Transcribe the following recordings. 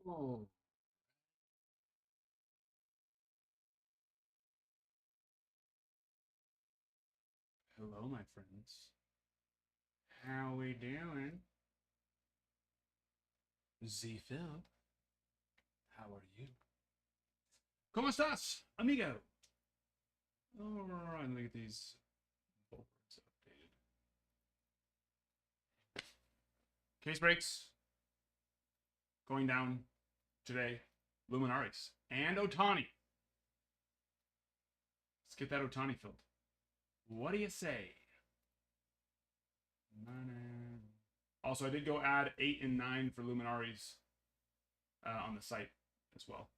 Oh, hello, my friends. How we doing? Z Phil, how are you? ¿Cómo estás, amigo? All right, let me get these bullets updated. Case breaks going down today. Luminaries and Ohtani. Let's get that Ohtani filled. What do you say? Also, I did go add 8 and 9 for Luminaries on the site as well.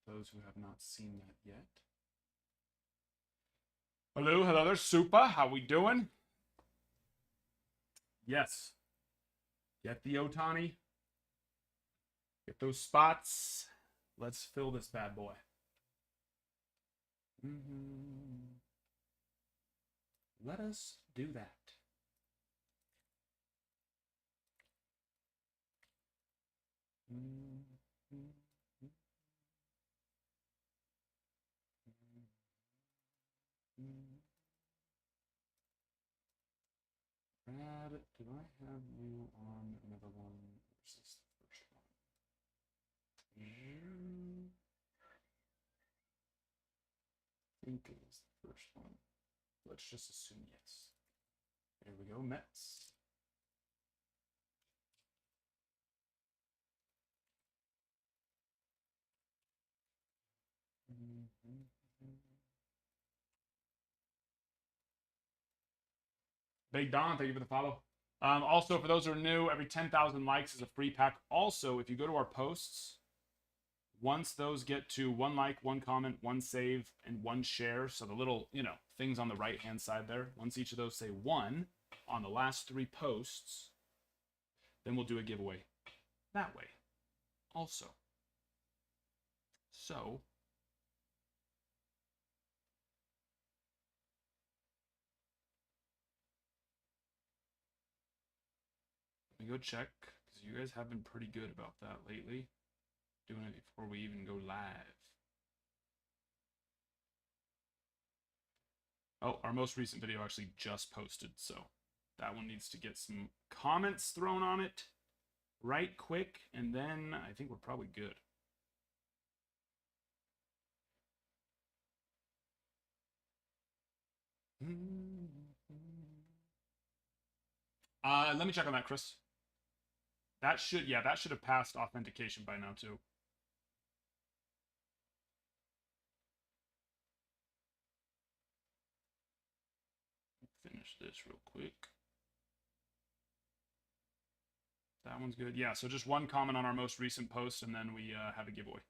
Those who have not seen that yet. Hello there, Supa. How we doing? Yes. Get the Ohtani. Get those spots. Let's fill this bad boy. Let us do that. Brad, do I have you on another one? Or is this the first one? I think it was the first one. Let's just assume yes. There we go, Mets. Big Don, thank you for the follow. Also, for those who are new, every 10,000 likes is a free pack. Also, if you go to our posts, once those get to 1 like, 1 comment, 1 save, and 1 share, so the little, things on the right-hand side there, once each of those say 1 on the last 3 posts, then we'll do a giveaway that way also. So, let me go check, because you guys have been pretty good about that lately. Doing it before we even go live. Oh, our most recent video actually just posted, so that one needs to get some comments thrown on it right quick, and then I think we're probably good. Let me check on that, Chris. That should have passed authentication by now too. Finish this real quick. That one's good. Yeah, so just 1 comment on our most recent post, and then we have a giveaway.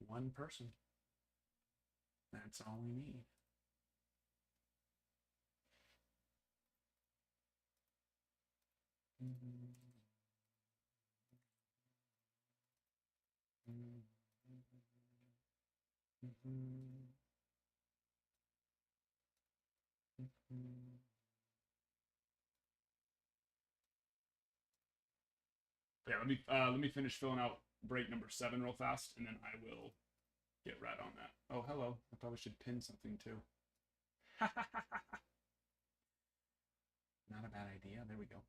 1 person. That's all we need. Yeah, let me finish filling out break number 7 real fast, and then I will get right on that. Oh, hello. I probably should pin something too. Not a bad idea. There we go.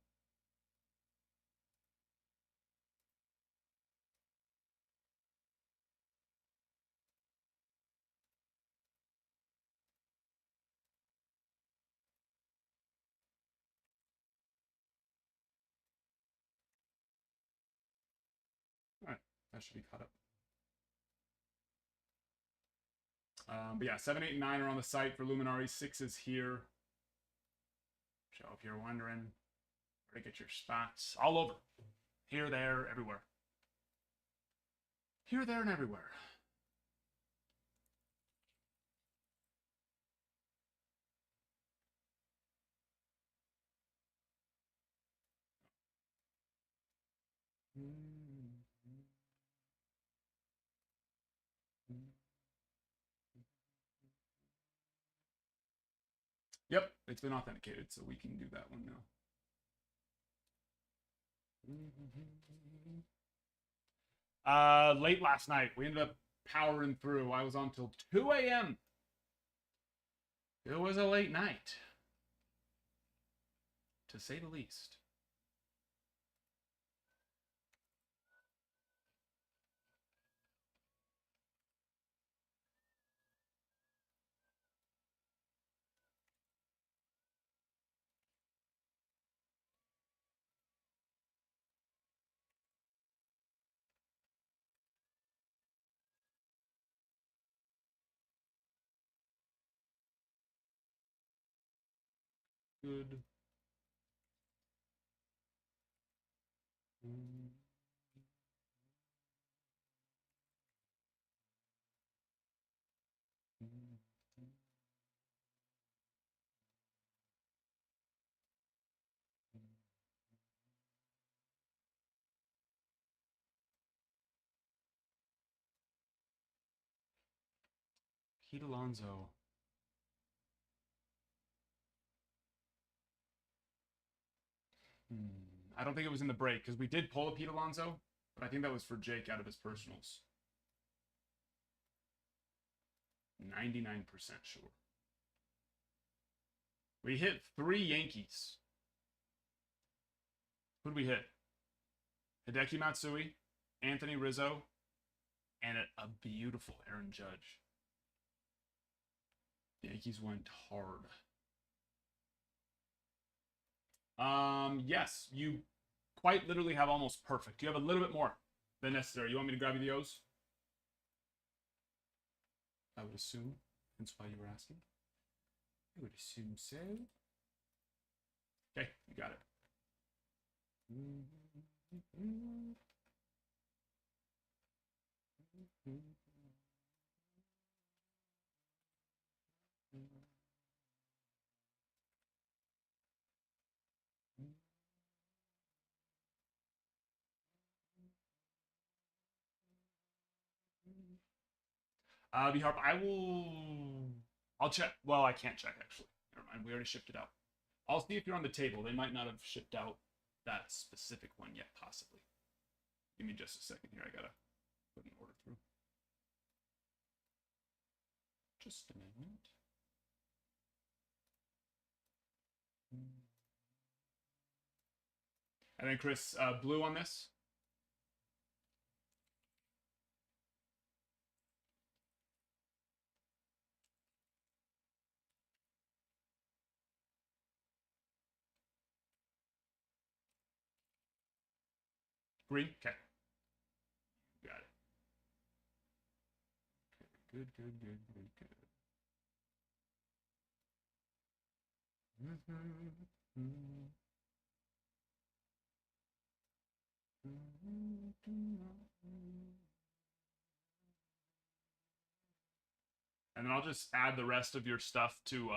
All right, that should be caught up. But yeah, 7, 8, and 9 are on the site for Luminari. 6 is here. So if you're wondering where to get your spots, all over. Here, there, everywhere. Here, there, and everywhere. Yep, it's been authenticated, so we can do that one now. Late last night, we ended up powering through. I was on till 2 a.m. It was a late night, to say the least. Good. Pete Alonso. I don't think it was in the break because we did pull a Pete Alonso, but I think that was for Jake out of his personals. 99% sure. We hit 3 Yankees. Who'd we hit? Hideki Matsui, Anthony Rizzo, and a beautiful Aaron Judge. The Yankees went hard. Yes, you quite literally have almost perfect. You have a little bit more than necessary. You want me to grab you the O's? I would assume. That's why you were asking. I would assume so. Okay, you got it. B Harp, I'll check. Well, I can't check actually. Never mind. We already shipped it out. I'll see if you're on the table. They might not have shipped out that specific one yet, possibly. Give me just a second here. I gotta put an order through. Just a moment. And then Chris, blue on this. Green. Okay. Got it. Okay. Good. And then I'll just add the rest of your stuff to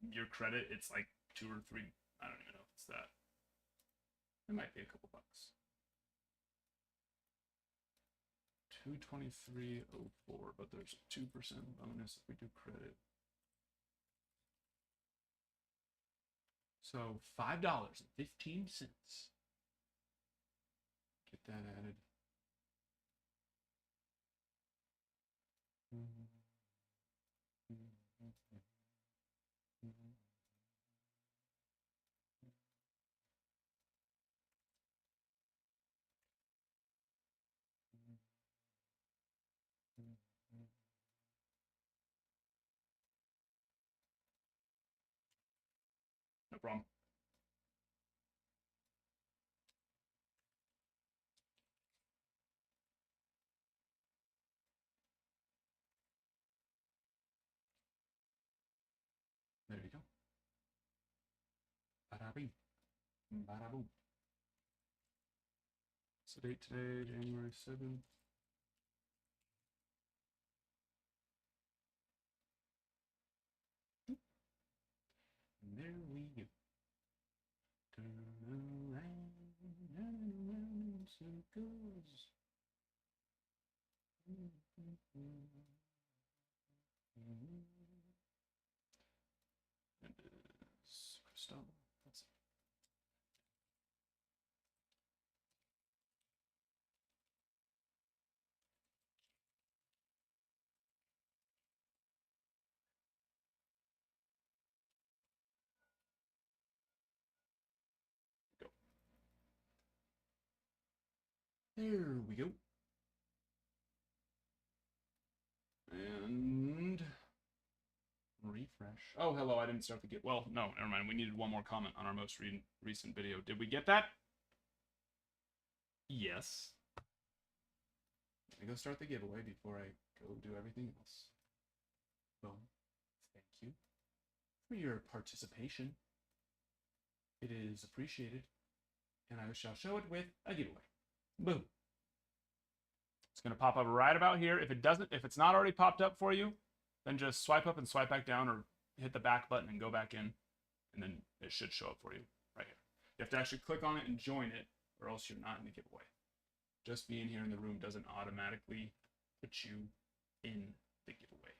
your credit. It's like 2 or 3. I don't even know if it's that. It might be a couple bucks. 223.04, but there's a 2% bonus if we do credit. So $5.15. Get that added. No problem. There you go. Bada-bing. Bada-boom. So date today, January 7th. And there we go. Turn around in circles. There we go. And refresh. Oh, hello. I didn't start the get. Well, no, never mind. We needed one more comment on our most recent video. Did we get that? Yes. Let me go start the giveaway before I go do everything else. Boom. Thank you for your participation. It is appreciated. And I shall show it with a giveaway. Boom. It's going to pop up right about here. If it's not already popped up for you, then just swipe up and swipe back down or hit the back button and go back in. And then it should show up for you right here. You have to actually click on it and join it, or else you're not in the giveaway. Just being here in the room doesn't automatically put you in the giveaway.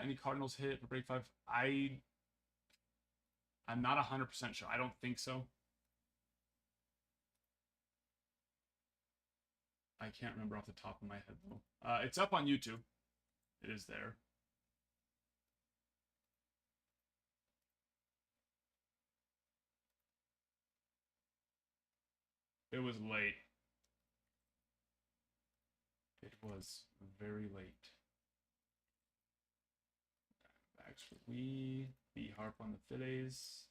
Any Cardinals hit for break 5? I'm not 100% sure. I don't think so. I can't remember off the top of my head, though. It's up on YouTube. It is there. It was late. It was very late. Backs for Lee. B Harp on the Phillies.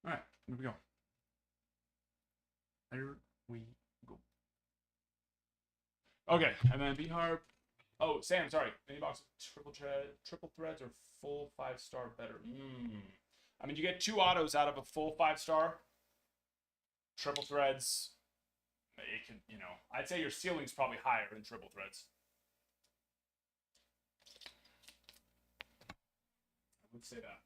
All right, here we go. There we go. Okay, and then B Harp. Oh, Sam, sorry. Mini box of triple threads or full 5-star better? I mean, you get 2 autos out of a full 5-star. Triple threads, it can, I'd say your ceiling's probably higher in triple threads. I would say that.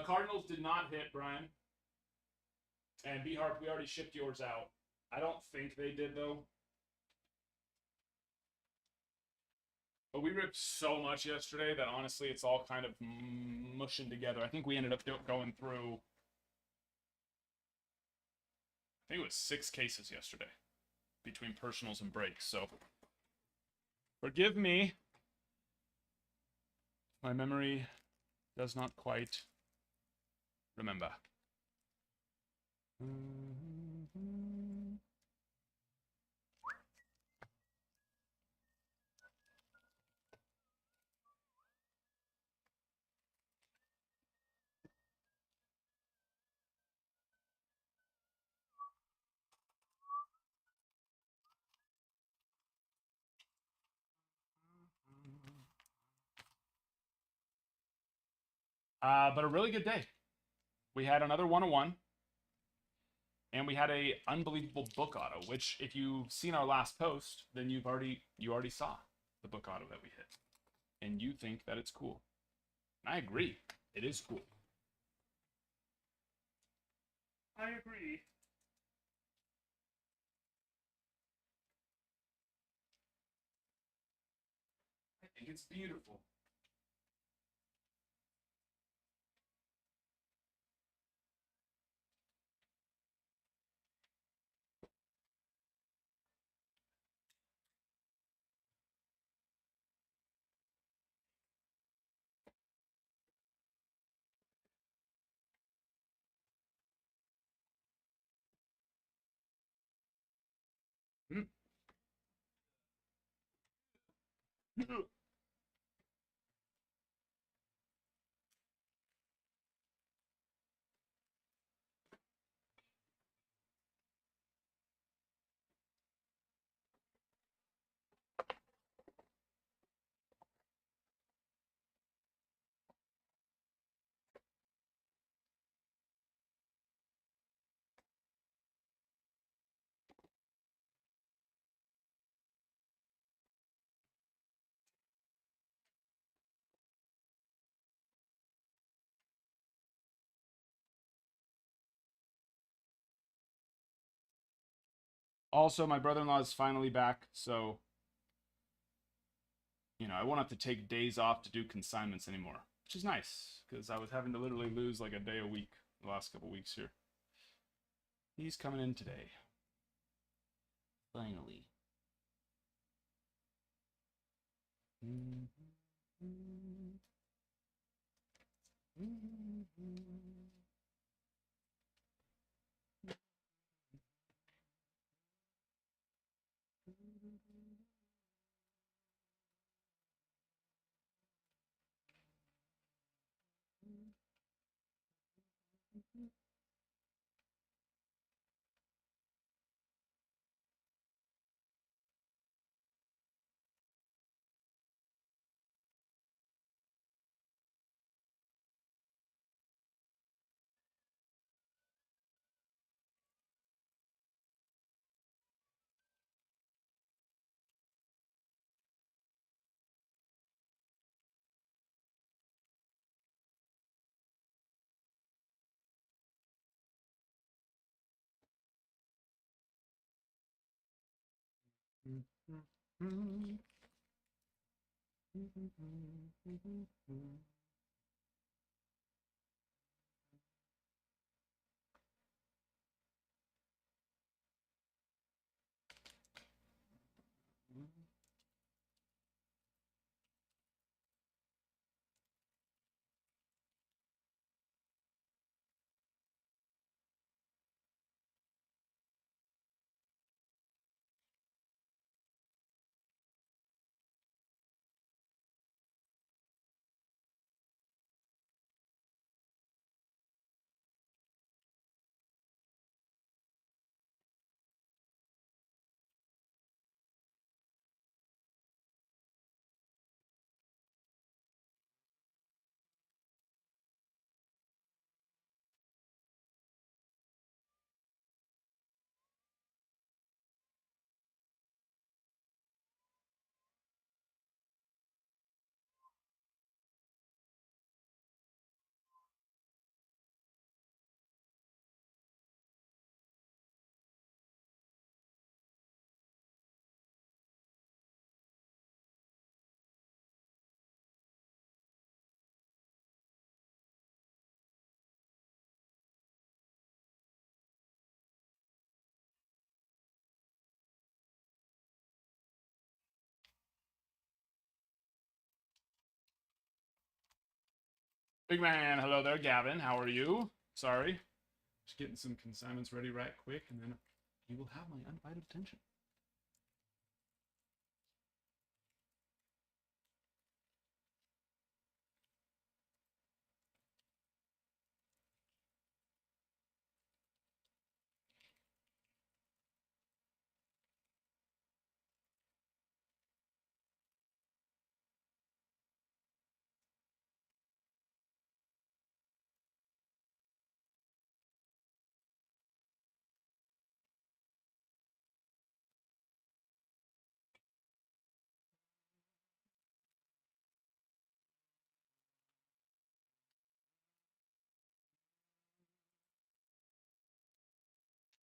Cardinals did not hit, Brian. And B-Harp, we already shipped yours out. I don't think they did, though. But we ripped so much yesterday that, honestly, it's all kind of mushing together. I think we ended up going through, I think it was 6 cases yesterday between personals and breaks. So, forgive me. My memory does not quite remember. But a really good day. We had another 101. And we had a unbelievable book auto, which if you've seen our last post, then you already saw the book auto that we hit. And you think that it's cool. And I agree. It is cool. I agree. I think it's beautiful. Also, my brother-in-law is finally back, so you know, I won't have to take days off to do consignments anymore, which is nice because I was having to literally lose like a day a week the last couple weeks here. He's coming in today. Finally. Big man, hello there, Gavin. How are you? Sorry. Just getting some consignments ready right quick, and then you will have my undivided attention.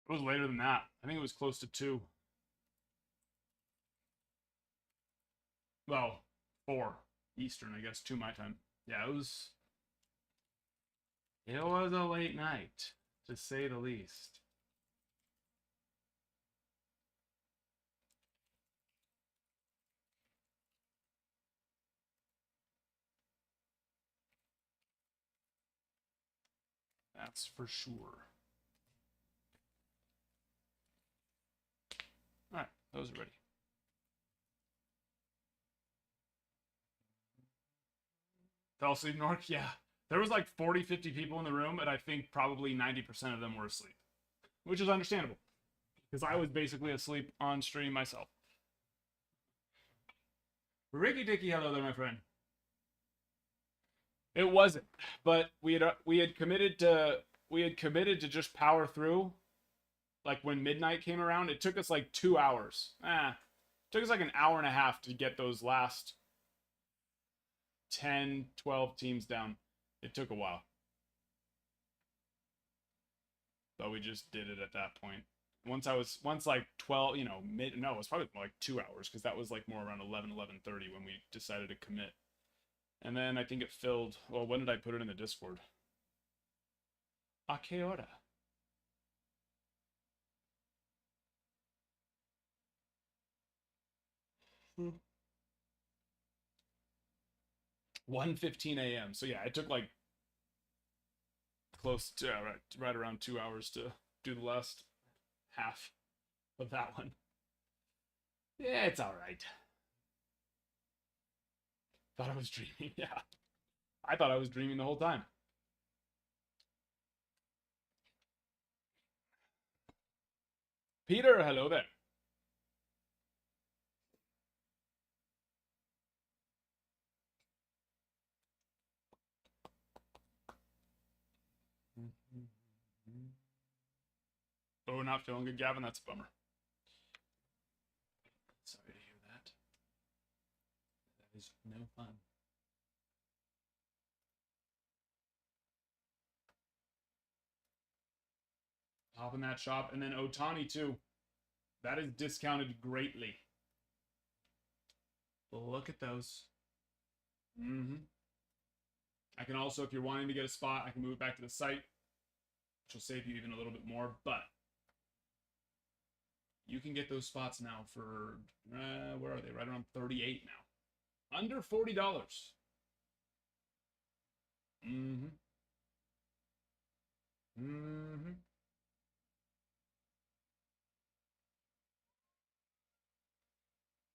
It was later than that. I think it was close to 2. Well, 4 Eastern, I guess, 2 my time. Yeah, it was a late night, to say the least. That's for sure. All right, those are ready. Fell asleep, Nork? Yeah. There was like 40, 50 people in the room, and I think probably 90% of them were asleep, which is understandable because I was basically asleep on stream myself. Ricky Dicky, hello there, my friend. It wasn't, but we had committed to just power through. Like when midnight came around, it took us like 2 hours. It took us like an hour and a half to get those last 10, 12 teams down. It took a while. But we just did it at that point. Once like 12, you know, no, it was probably more like 2 hours because that was like more around 11:30 when we decided to commit. And then I think it filled. Well, when did I put it in the Discord? A que hora? Hmm. 1:15 a.m. So yeah, it took like close to right around 2 hours to do the last half of that one. Yeah, it's all right. Thought I was dreaming. Yeah, I thought I was dreaming the whole time. Peter, hello there. Oh, not feeling good, Gavin. That's a bummer. Sorry to hear that. That is no fun. Hop in that shop. And then Ohtani, too. That is discounted greatly. Look at those. Mm-hmm. I can also, if you're wanting to get a spot, I can move it back to the site, which will save you even a little bit more. But you can get those spots now for, where are they? Right around 38 now. Under $40. Mm-hmm. Mm-hmm.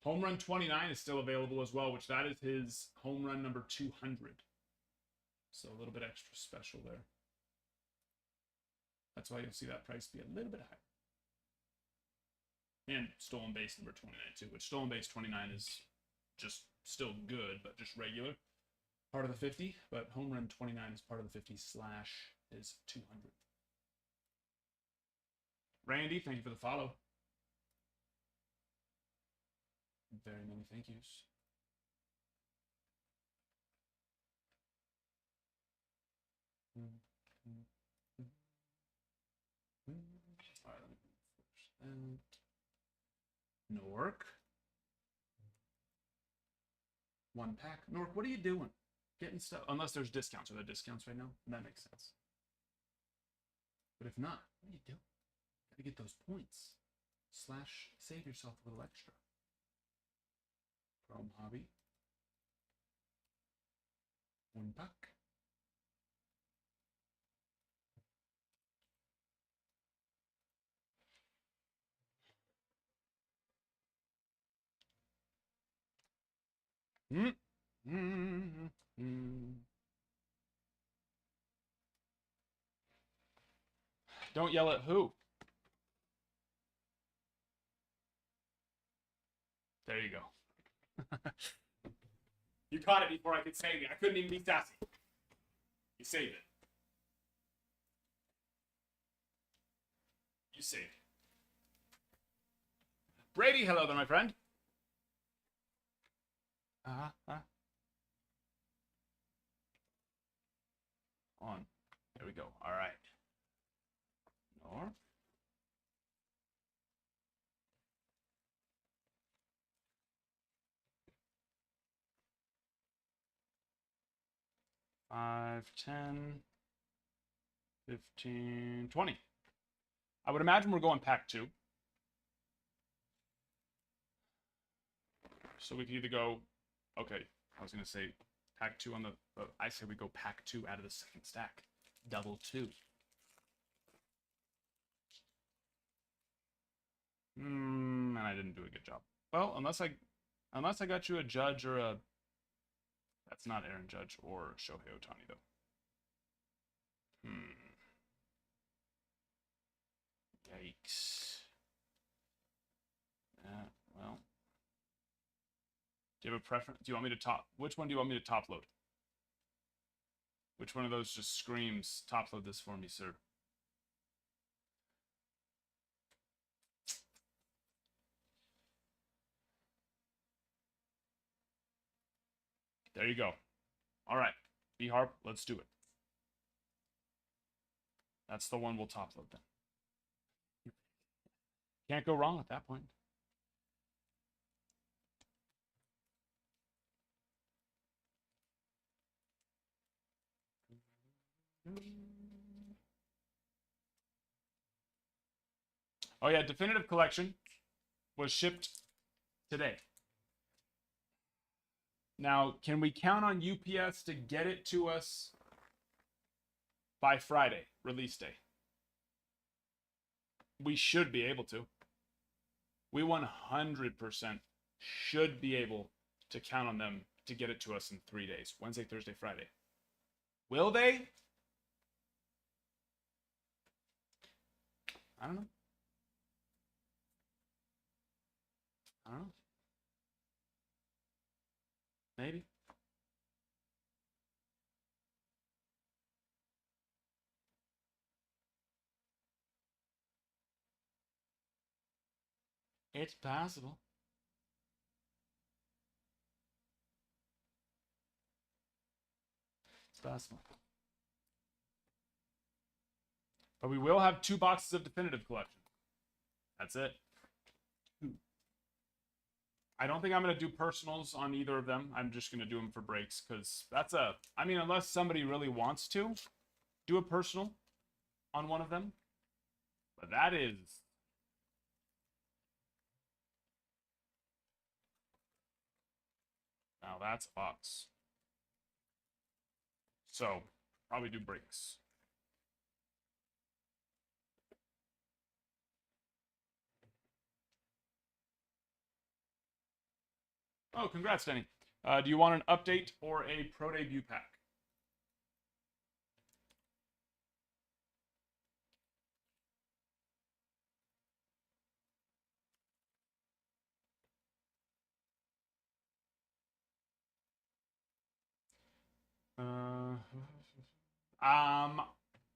Home Run 29 is still available as well, which that is his home run number 200. So a little bit extra special there. That's why you'll see that price be a little bit higher. And stolen base number 29 too, which stolen base 29 is just still good, but just regular. Part of the 50, but home run 29 is part of the 50 slash is 200. Randy, thank you for the follow. Very many thank yous. All right, let me finish that. Nork. One pack. Nork, what are you doing? Getting stuff. Unless there's discounts. Are there discounts right now? That makes sense. But if not, what are you doing? Gotta get those points. Slash save yourself a little extra. Chrome Hobby. One pack. Don't yell at who? There you go. You caught it before I could save it. I couldn't even be sassy. You saved it. You saved it. Brady, hello there, my friend. On. There we go. All right. North. Five, 10, 15, 20. I would imagine we're going pack 2. So we could either go, okay, I was going to say pack 2 on the, I say we go pack 2 out of the second stack. Double 2. And I didn't do a good job. Well, unless I got you a Judge or a, that's not Aaron Judge or Shohei Ohtani, though. Yikes. Well. Do you have a preference? Do you want me to top? Which one do you want me to top load? Which one of those just screams, top load this for me, sir? There you go. All right. B-Harp, let's do it. That's the one we'll top load then. Can't go wrong at that point. Oh yeah, Definitive Collection was shipped today. Now, can we count on UPS to get it to us by Friday, release day? We should be able to. We 100% should be able to count on them to get it to us in 3 days. Wednesday, Thursday, Friday. Will they? I don't know. I don't know. Maybe. It's possible. It's possible. But we will have 2 boxes of Definitive Collection. That's it. I don't think I'm going to do personals on either of them. I'm just going to do them for breaks because that's a... I mean, unless somebody really wants to do a personal on one of them. But that is... Now that's a box. So, probably do breaks. Oh, congrats, Denny. Do you want an update or a Pro Debut pack?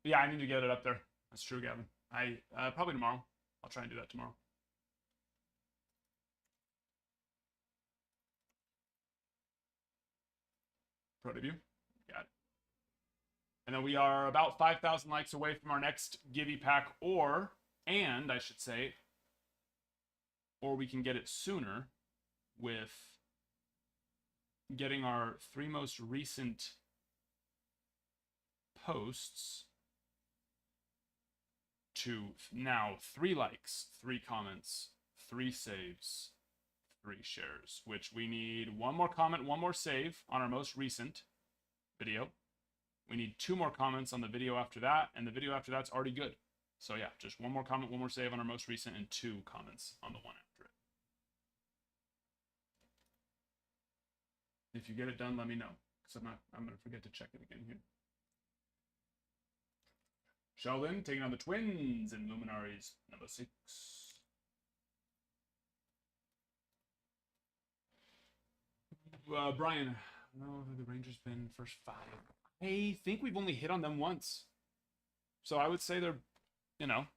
Yeah, I need to get it up there. That's true, Gavin. Probably tomorrow. I'll try and do that tomorrow. Pro Debut. Got it. And then we are about 5,000 likes away from our next Gibby pack, or we can get it sooner with getting our 3 most recent posts to now 3 likes, 3 comments, 3 saves, 3 shares, which we need 1 more comment, 1 more save on our most recent video. We need 2 more comments on the video after that, and the video after that's already good. So yeah, just 1 more comment, 1 more save on our most recent, and 2 comments on the one after it. If you get it done, let me know, because I'm gonna forget to check it again here. Sheldon taking on the Twins in Luminaries number 6. Brian, no, the Rangers been first 5. I think we've only hit on them once. So I would say they're, you know,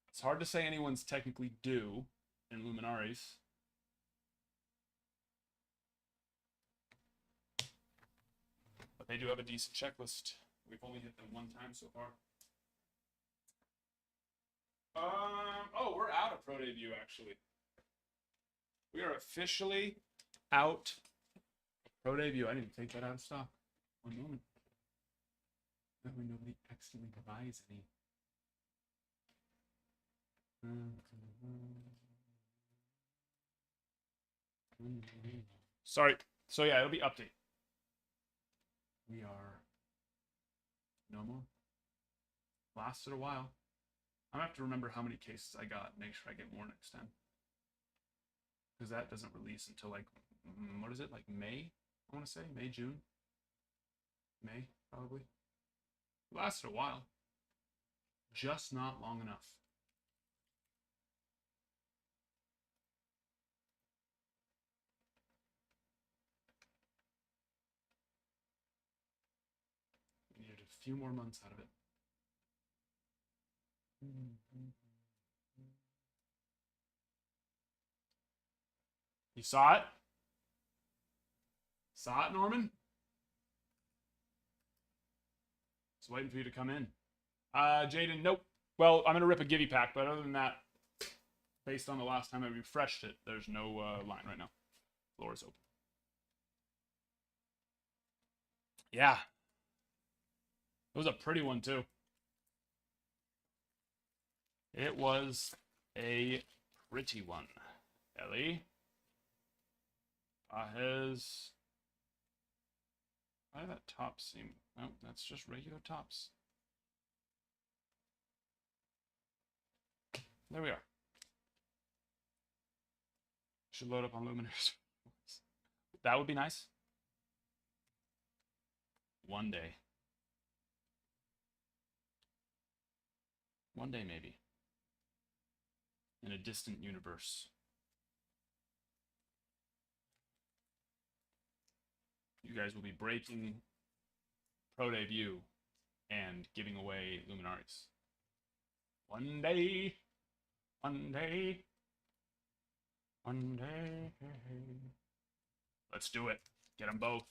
it's hard to say anyone's technically due in Luminaries. But they do have a decent checklist. We've only hit them 1 time so far. Oh, we're out of Pro Debut, actually. We are officially out of Pro Debut. I need to take that out of stock. 1 moment. That way nobody accidentally buys any. Sorry. So yeah, it'll be update. We are no more. Lasted a while. I'm gonna have to remember how many cases I got. Make sure I get more next time. Because that doesn't release until like, what is it? Like May? I want to say May, June. May, probably. It lasted a while. Just not long enough. We needed a few more months out of it. You saw it? Saw it, Norman? Just waiting for you to come in. Jaden, nope. Well, I'm going to rip a Givey pack, but other than that, based on the last time I refreshed it, there's no line right now. Floor is open. Yeah. It was a pretty one, too. It was a pretty one. Ellie. Pajes. Why did that top seem... Oh, that's just regular tops. There we are. Should load up on Luminous. That would be nice. One day. One day, maybe. In a distant universe. You guys will be breaking Pro Debut and giving away Luminaries. One day. One day. One day. Let's do it. Get them both.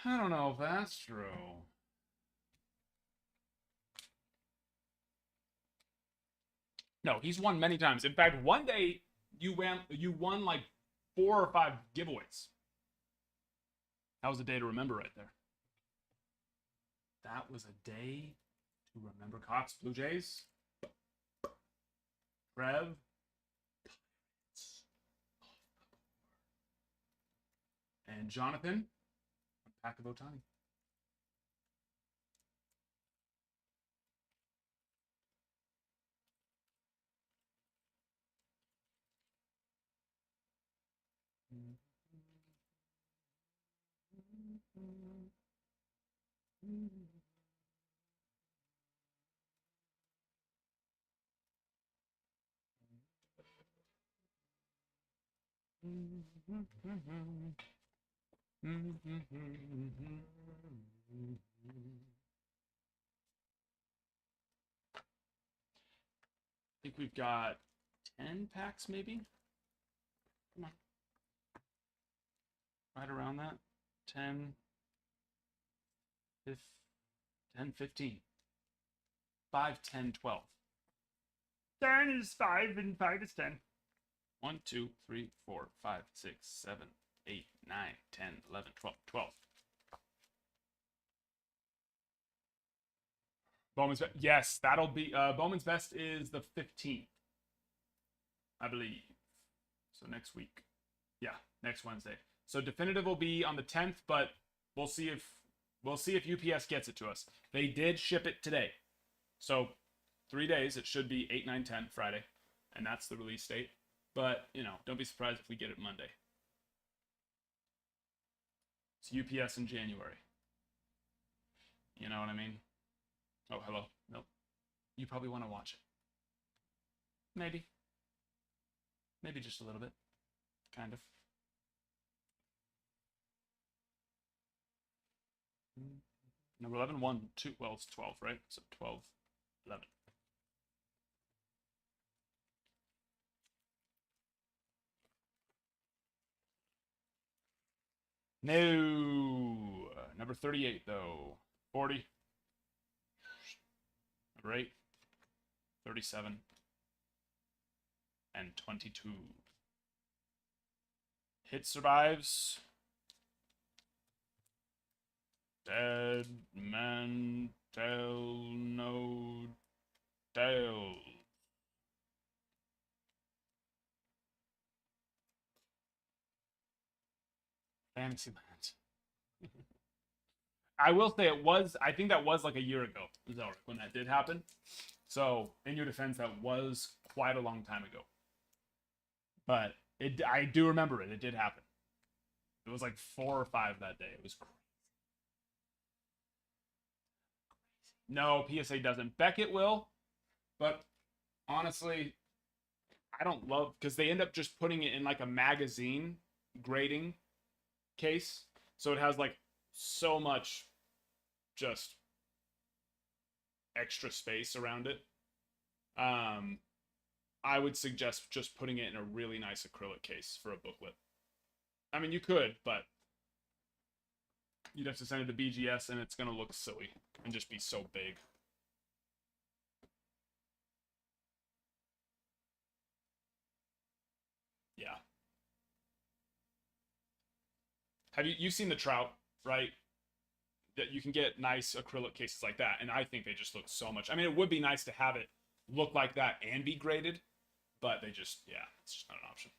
I don't know if that's true. No, he's won many times. In fact, one day you won like 4 or 5 giveaways. That was a day to remember right there. That was a day to remember. Cox, Blue Jays. Trev. And Jonathan. A pack of Ohtani. I think we've got 10 packs, maybe. Come on. Right around that. 10, 15. 5, 10, 12. 10 is 5 and 5 is 10. 1, 2, 3, 4, 5, 6, 7, 8, 9, 10, 11, 12. 12. Bowman's Best. Yes, that'll be... Bowman's Best is the 15th. I believe. So next week. Yeah, next Wednesday. So definitive will be on the 10th, but we'll see if UPS gets it to us. They did ship it today. So 3 days. It should be 8, 9, 10 Friday. And that's the release date. But, you know, don't be surprised if we get it Monday. It's UPS in January. You know what I mean? Oh, hello. Nope. You probably want to watch it. Maybe. Maybe just a little bit. Kind of. Number 11, 1, 2. Well, it's 12, right? So 12, 11. No. Number 38, though. 40. Number 8. 37. And 22. Hit survives. Dead man tell no tale. Fantasyland. I will say I think that was like a year ago, Zelric, when that did happen. So, in your defense, that was quite a long time ago. But I do remember it. It did happen. It was like 4 or 5 that day. It was crazy. No, PSA doesn't. Beckett will, but honestly, I don't love, because they end up just putting it in like a magazine grading case. So it has like so much just extra space around it. I would suggest just putting it in a really nice acrylic case for a booklet. I mean, you could, but you'd have to send it to BGS, and it's going to look silly and just be so big. Yeah. Have you've seen the Trout, right? That you can get nice acrylic cases like that, and I think they just look so much. I mean, it would be nice to have it look like that and be graded, but they just, yeah, it's just not an option.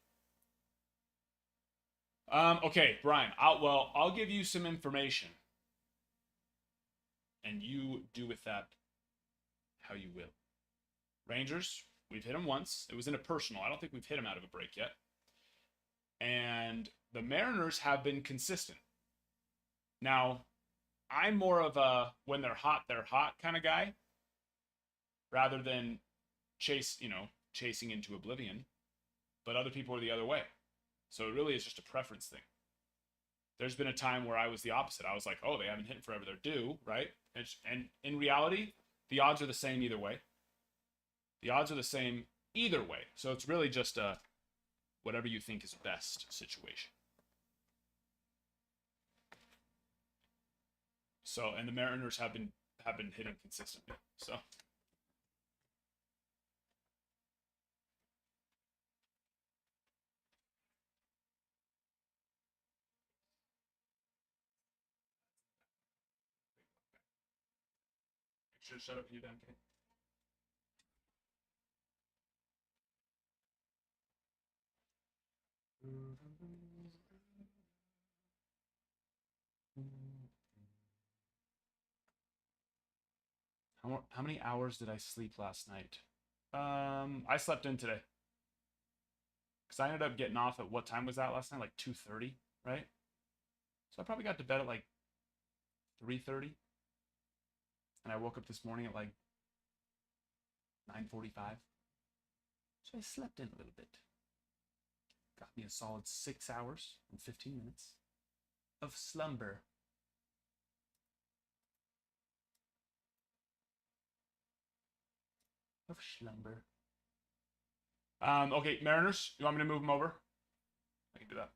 Okay, Brian. I'll give you some information, and you do with that how you will. Rangers, we've hit them once. It was in a personal. I don't think we've hit them out of a break yet. And the Mariners have been consistent. Now, I'm more of a when they're hot kind of guy, rather than chasing into oblivion. But other people are the other way. So it really is just a preference thing. There's been a time where I was the opposite. I was like, oh, they haven't hit forever. They're due, right? And in reality, the odds are the same either way. The odds are the same either way. So it's really just a whatever you think is best situation. So, and the Mariners have been hitting consistently. So. Should shut up, you damn kid. How many hours did I sleep last night? I slept in today. Because I ended up getting off at what time was that last night? Like 2:30, right? So I probably got to bed at like 3:30. And I woke up this morning at like 9:45. So I slept in a little bit. Got me a solid 6 hours and 15 minutes of slumber. Of slumber. Okay, Mariners, you want me to move them over? I can do that.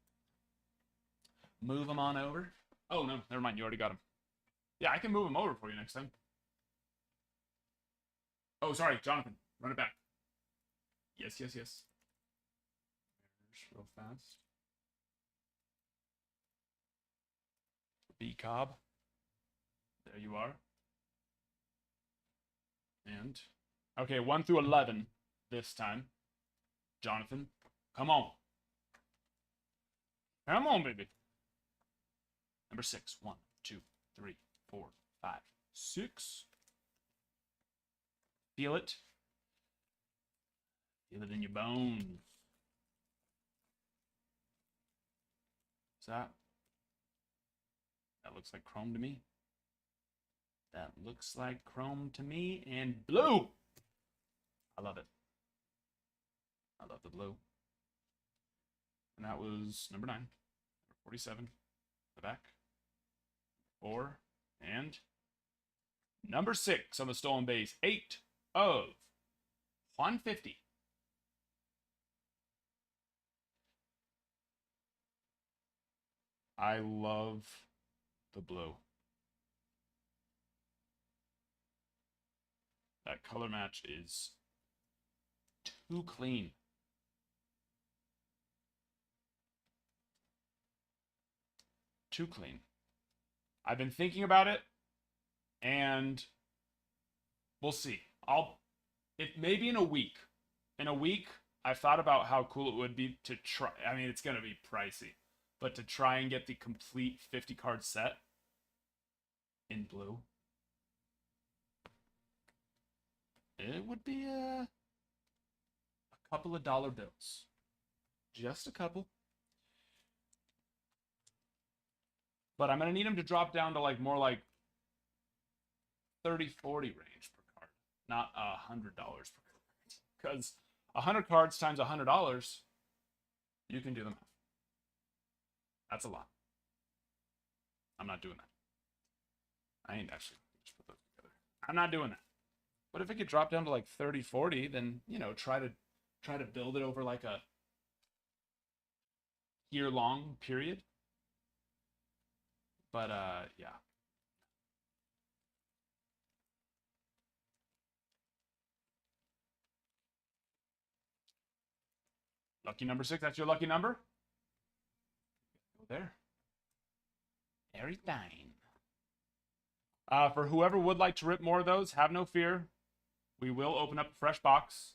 Move them on over. Oh, no, never mind. You already got them. Yeah, I can move them over for you next time. Oh, sorry, Jonathan. Run it back. Yes. Mariners, real fast. B Cobb. There you are. And, okay, 1 through 11 this time. Jonathan, come on. Come on, baby. Number 6. 1, 2, 3, 4, 5, 6. Feel it. Feel it in your bones. Is that? That looks like chrome to me. That looks like chrome to me. And blue. I love it. I love the blue. And that was number 9. Number 47. The back. 4. And number 6 on the stolen base. 8 of 150. I love the blue. That color match is too clean. Too clean. I've been thinking about it, and we'll see. Maybe in a week. In a week, I've thought about how cool it would be to try. I mean, it's going to be pricey, but to try and get the complete 50 card set in blue, it would be a couple of dollar bills. Just a couple. But I'm going to need them to drop down to like more like 30, 40 range per card, not $100 per card. Because 100 cards times $100, you can do the math. That's a lot. I'm not doing that. I ain't actually just put those together. I'm not doing that. But if it could drop down to like 30, 40, then, try try to build it over like a year-long period. But yeah. Lucky number 6. That's your lucky number. Go there. Very fine. For whoever would like to rip more of those, have no fear. We will open up a fresh box.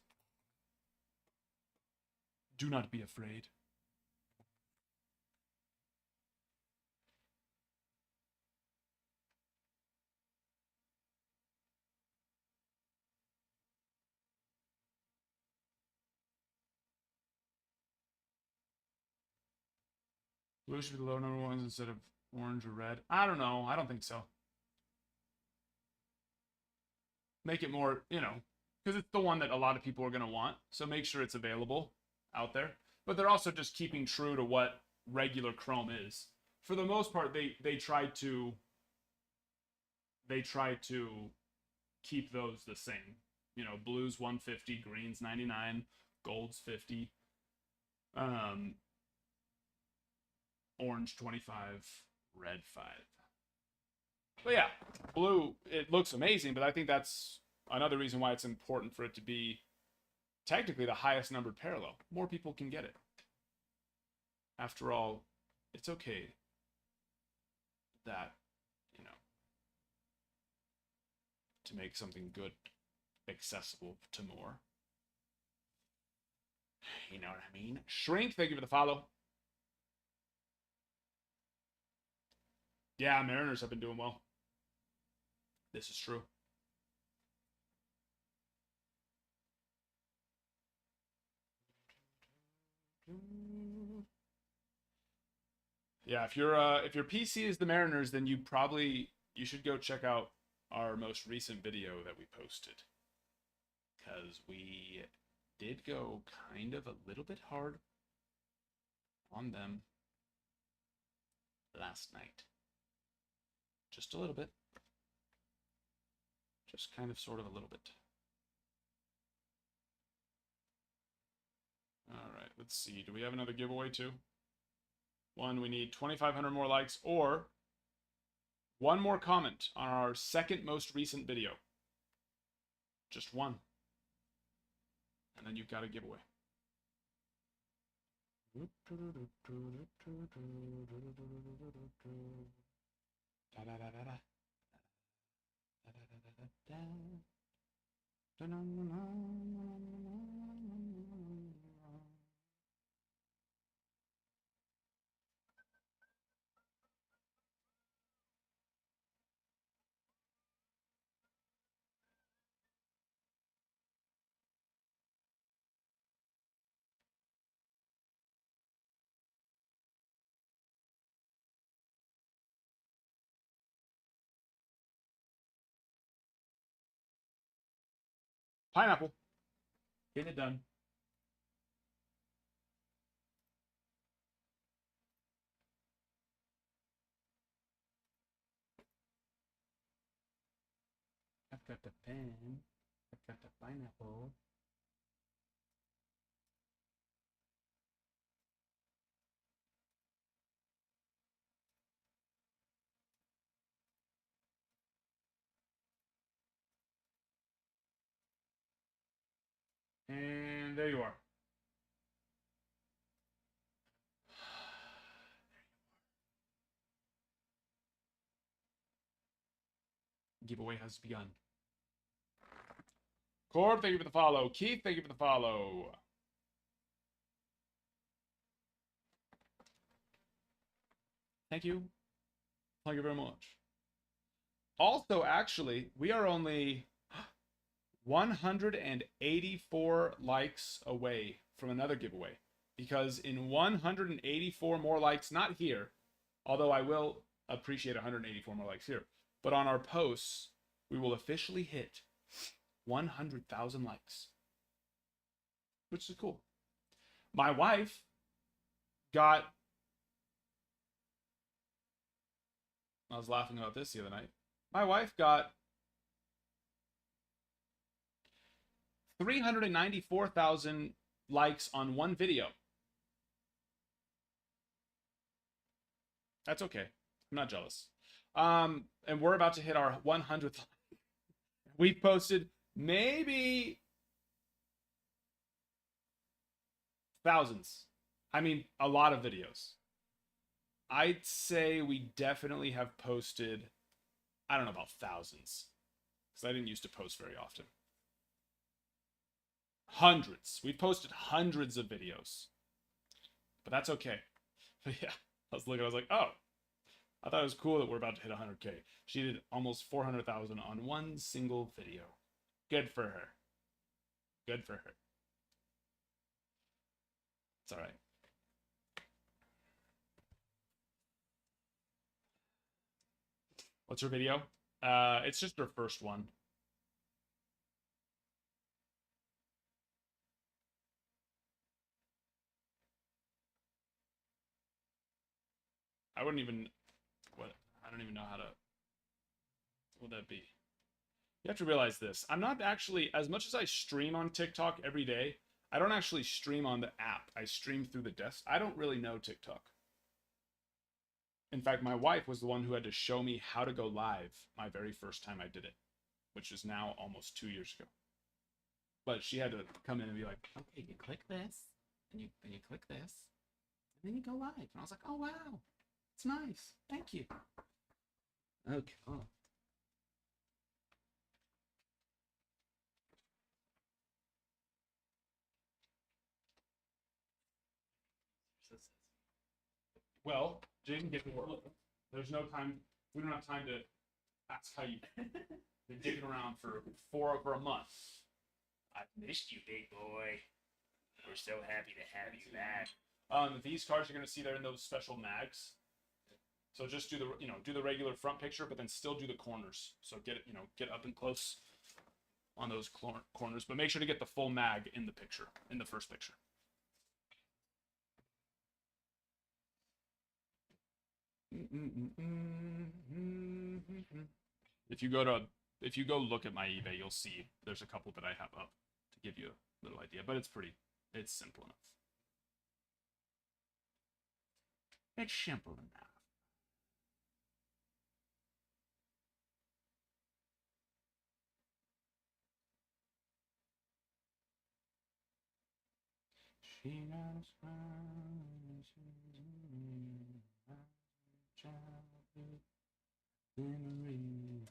Do not be afraid. Blue should be the low number ones instead of orange or red. I don't know. I don't think so. Make it more, you know, because it's the one that a lot of people are going to want. So make sure it's available out there. But they're also just keeping true to what regular Chrome is. For the most part, they try to keep those the same. You know, blues 150, greens 99, golds 50, orange 25, red 5. But yeah, blue, it looks amazing, but I think that's another reason why it's important for it to be technically the highest numbered parallel. More people can get it. After all, it's okay that, you know, to make something good accessible to more. You know what I mean? Shrink, thank you for the follow. Yeah, Mariners have been doing well. This is true. Yeah, if your PC is the Mariners, then you should go check out our most recent video that we posted. Because we did go kind of a little bit hard on them last night. Just a little bit. Just kind of sort of a little bit. All right, let's see. Do we have another giveaway too? One, we need 2,500 more likes or one more comment on our second most recent video. Just one. And then you've got a giveaway. Pineapple. Getting it done. I've got the pen. I've got the pineapple. And there you are. Giveaway has begun. Corb, thank you for the follow. Keith, thank you for the follow. Thank you. Thank you very much. Also, actually, we are only 184 likes away from another giveaway. Because in 184 more likes, not here, although I will appreciate 184 more likes here, but on our posts, we will officially hit 100,000 likes, which is cool. My wife got, I was laughing about this the other night. My wife got 394,000 likes on one video. That's okay. I'm not jealous. And we're about to hit our 100th. We've posted maybe thousands. I mean, a lot of videos. I'd say we definitely have posted, I don't know about thousands, because I didn't used to post very often. Hundreds. We've posted hundreds of videos. But that's okay. But yeah, I was looking, I was like, oh, I thought it was cool that we're about to hit 100K. She did almost 400,000 on one single video. Good for her. Good for her. It's all right. What's her video? It's just her first one. I wouldn't even, I don't even know how to, what would that be? You have to realize this. I'm not actually, as much as I stream on TikTok every day, I don't actually stream on the app. I stream through the desk. I don't really know TikTok. In fact, my wife was the one who had to show me how to go live my very first time I did it, which is now almost 2 years ago. But she had to come in and be like, okay, you click this, and you click this, and then you go live. And I was like, oh, wow. It's nice. Thank you. Okay. Oh. Well, Jaden, get to work. There's no time. We don't have time to ask how you've been digging around for a month. I've missed you, big boy. We're so happy to have you back. These cards you're gonna see there in those special mags. So just do the regular front picture, but then still do the corners. So get up and close on those corners, but make sure to get the full mag in the picture, in the first picture. If you go look at my eBay, you'll see there's a couple that I have up to give you a little idea, but it's simple enough. It's simple enough. She got a smile, childhood memory.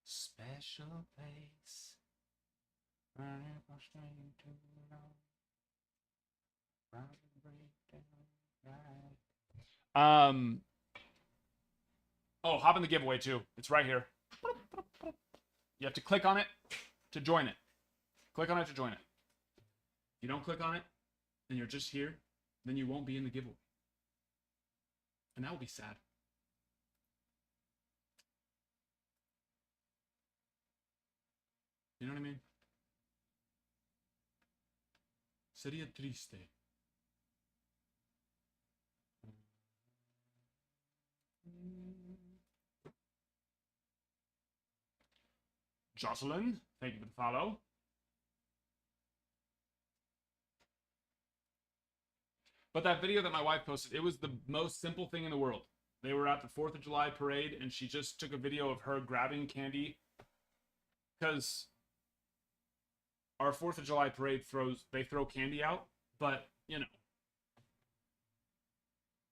Special place. Oh, hop in the giveaway too. It's right here. You have to click on it to join it. Click on it to join it. If you don't click on it, then you're just here, then you won't be in the giveaway. And that will be sad. You know what I mean? Sería triste. Jocelyn, thank you for the follow. But that video that my wife posted, it was the most simple thing in the world. They were at the 4th of July parade, and she just took a video of her grabbing candy. Because our 4th of July parade they throw candy out, but,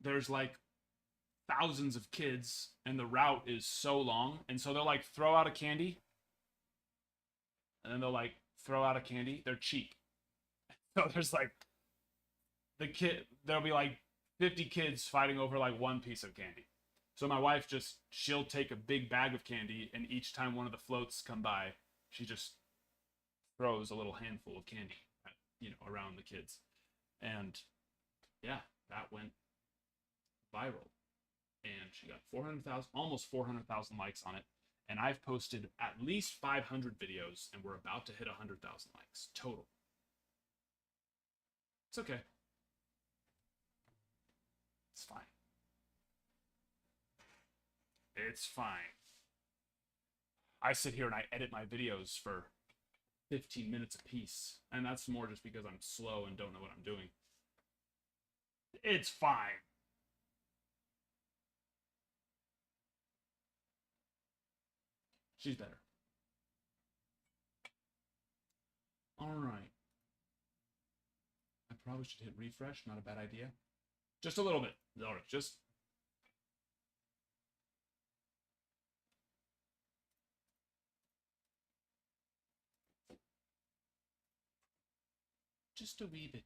there's like thousands of kids, and the route is so long, and so they'll like throw out a candy, and then they'll like throw out a candy. They're cheap. So there's like there'll be like 50 kids fighting over like one piece of candy. So my wife she'll take a big bag of candy, and each time one of the floats come by, she just throws a little handful of candy around the kids. And yeah, that went viral. And she got 400,000, almost 400,000 likes on it. And I've posted at least 500 videos, and we're about to hit 100,000 likes total. It's okay. It's fine. It's fine. I sit here and I edit my videos for 15 minutes a piece, and that's more just because I'm slow and don't know what I'm doing. It's fine. She's better. All right. I probably should hit refresh. Not a bad idea. Just a little bit. All right, just a wee bit.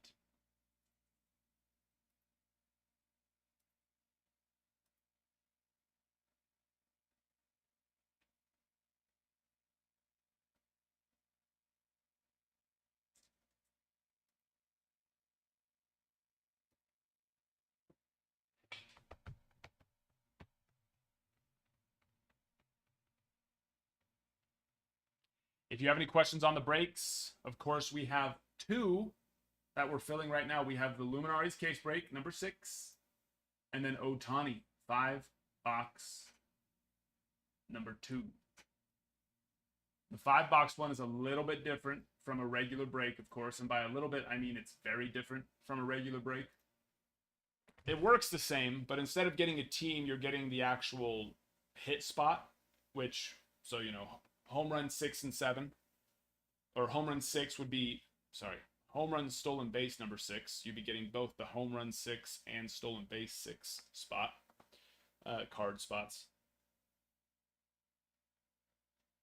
If you have any questions on the breaks, of course, we have two that we're filling right now. We have the Luminaries case break, number 6, and then Ohtani, 5-box, number 2. The 5-box one is a little bit different from a regular break, of course, and by a little bit, I mean it's very different from a regular break. It works the same, but instead of getting a team, you're getting the actual hit spot, which, so, you know, home run 6 and 7, or home run 6 would be, sorry, home run stolen base number 6. You'd be getting both the home run 6 and stolen base 6 spot, card spots.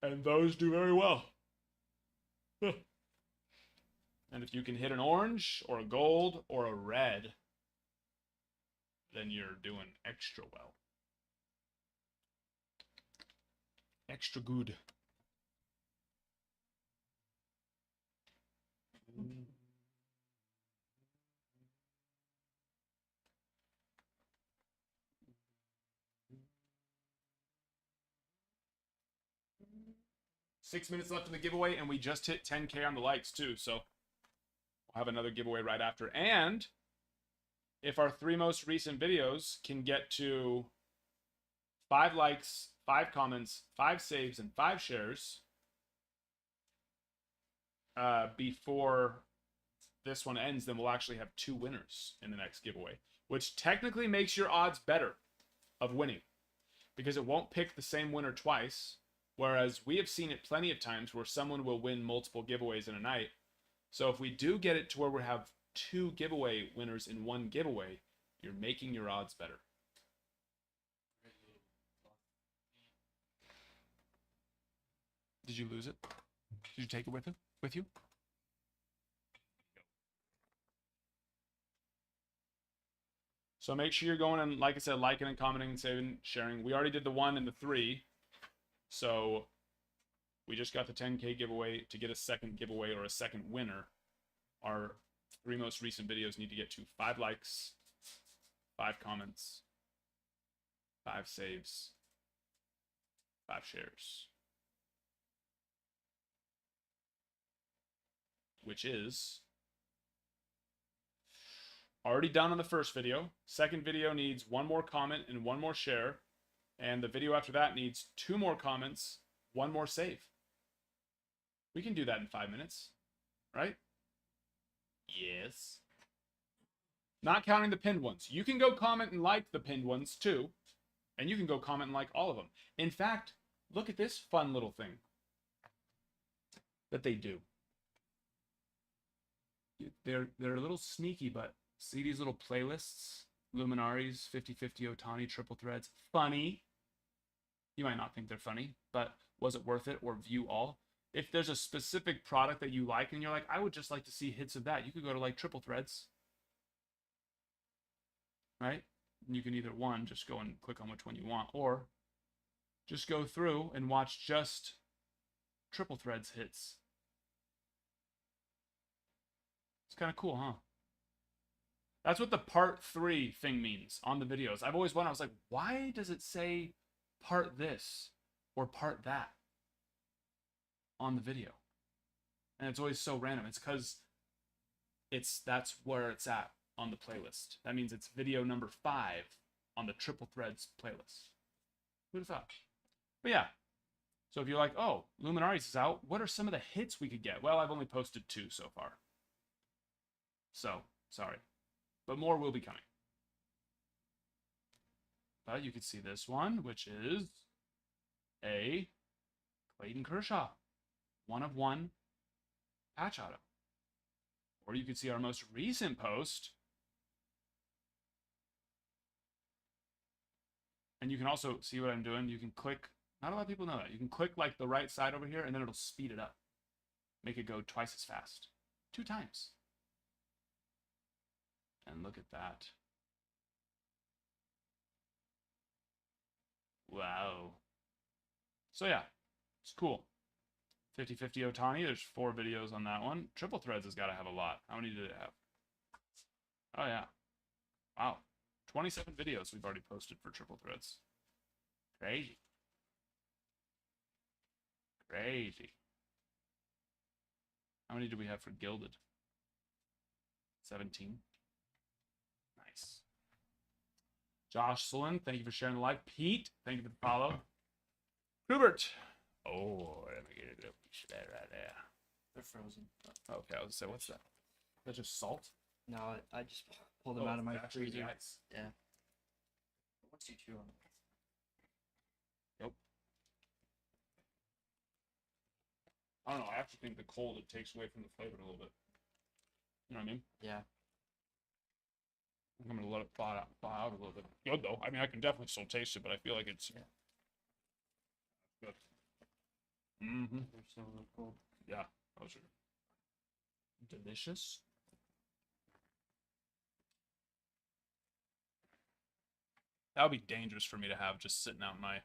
And those do very well. And if you can hit an orange or a gold or a red, then you're doing extra well. Extra good. Mm. 6 minutes left in the giveaway, and we just hit 10K on the likes too, so we'll have another giveaway right after. And if our 3 most recent videos can get to 5 likes, 5 comments, 5 saves, and 5 shares before this one ends, then we'll actually have 2 winners in the next giveaway, which technically makes your odds better of winning because it won't pick the same winner twice. Whereas we have seen it plenty of times where someone will win multiple giveaways in a night. So if we do get it to where we have 2 giveaway winners in one giveaway, you're making your odds better. Did you lose it? Did you take it with you? So make sure you're going and, like I said, liking and commenting and saving, sharing. We already did the 1 and the 3. So we just got the 10K giveaway. To get a second giveaway or a second winner, our 3 most recent videos need to get to 5 likes, 5 comments, 5 saves, 5 shares. Which is already done on the first video. Second video needs 1 more comment and 1 more share. And the video after that needs 2 more comments, 1 more save. We can do that in 5 minutes, right? Yes. Not counting the pinned ones. You can go comment and like the pinned ones too. And you can go comment and like all of them. In fact, look at this fun little thing that they do. They're a little sneaky, but see these little playlists? Luminaries, 50-50 Ohtani, triple threads. Funny. You might not think they're funny, but was it worth it? Or view all. If there's a specific product that you like and you're like, I would just like to see hits of that, you could go to like triple threads. Right? And you can either, one, just go and click on which one you want, or just go through and watch just triple threads hits. It's kind of cool, huh? That's what the part 3 thing means on the videos. I've always wondered, I was like, why does it say part this or part that on the video? And it's always so random. It's because that's where it's at on the playlist. That means it's video number 5 on the Triple Threads playlist. Who'd have thought? But yeah. So if you're like, oh, Luminaries is out, what are some of the hits we could get? Well, I've only posted 2 so far. So, sorry. But more will be coming. But you can see this one, which is a Clayton Kershaw. 1 of 1 patch auto. Or you can see our most recent post. And you can also see what I'm doing. You can click, not a lot of people know that. You can click like the right side over here and then it'll speed it up. Make it go twice as fast. 2 times. And look at that. Wow. So yeah, it's cool. 50-50 Ohtani, there's 4 videos on that one. Triple Threads has got to have a lot. How many did it have? Oh yeah. Wow. 27 videos we've already posted for Triple Threads. Crazy. Crazy. How many do we have for Gilded? 17. Nice. Jocelyn, thank you for sharing the live. Pete, thank you for the follow. Hubert. Oh, let me get a little piece of that right there. They're frozen. Okay, I was gonna say, what's that? Is that just salt? No, I just pulled them out of my actually freezer. ice. Yeah. Once you chew on them. Yep. I don't know. I actually think the cold, it takes away from the flavor a little bit. You know what I mean? Yeah. I'm gonna let it thaw out a little bit. Good though. I mean, I can definitely still taste it, but I feel like it's good. Mm-hmm. They're so cold. Yeah, those are delicious. That would be dangerous for me to have just sitting out in my.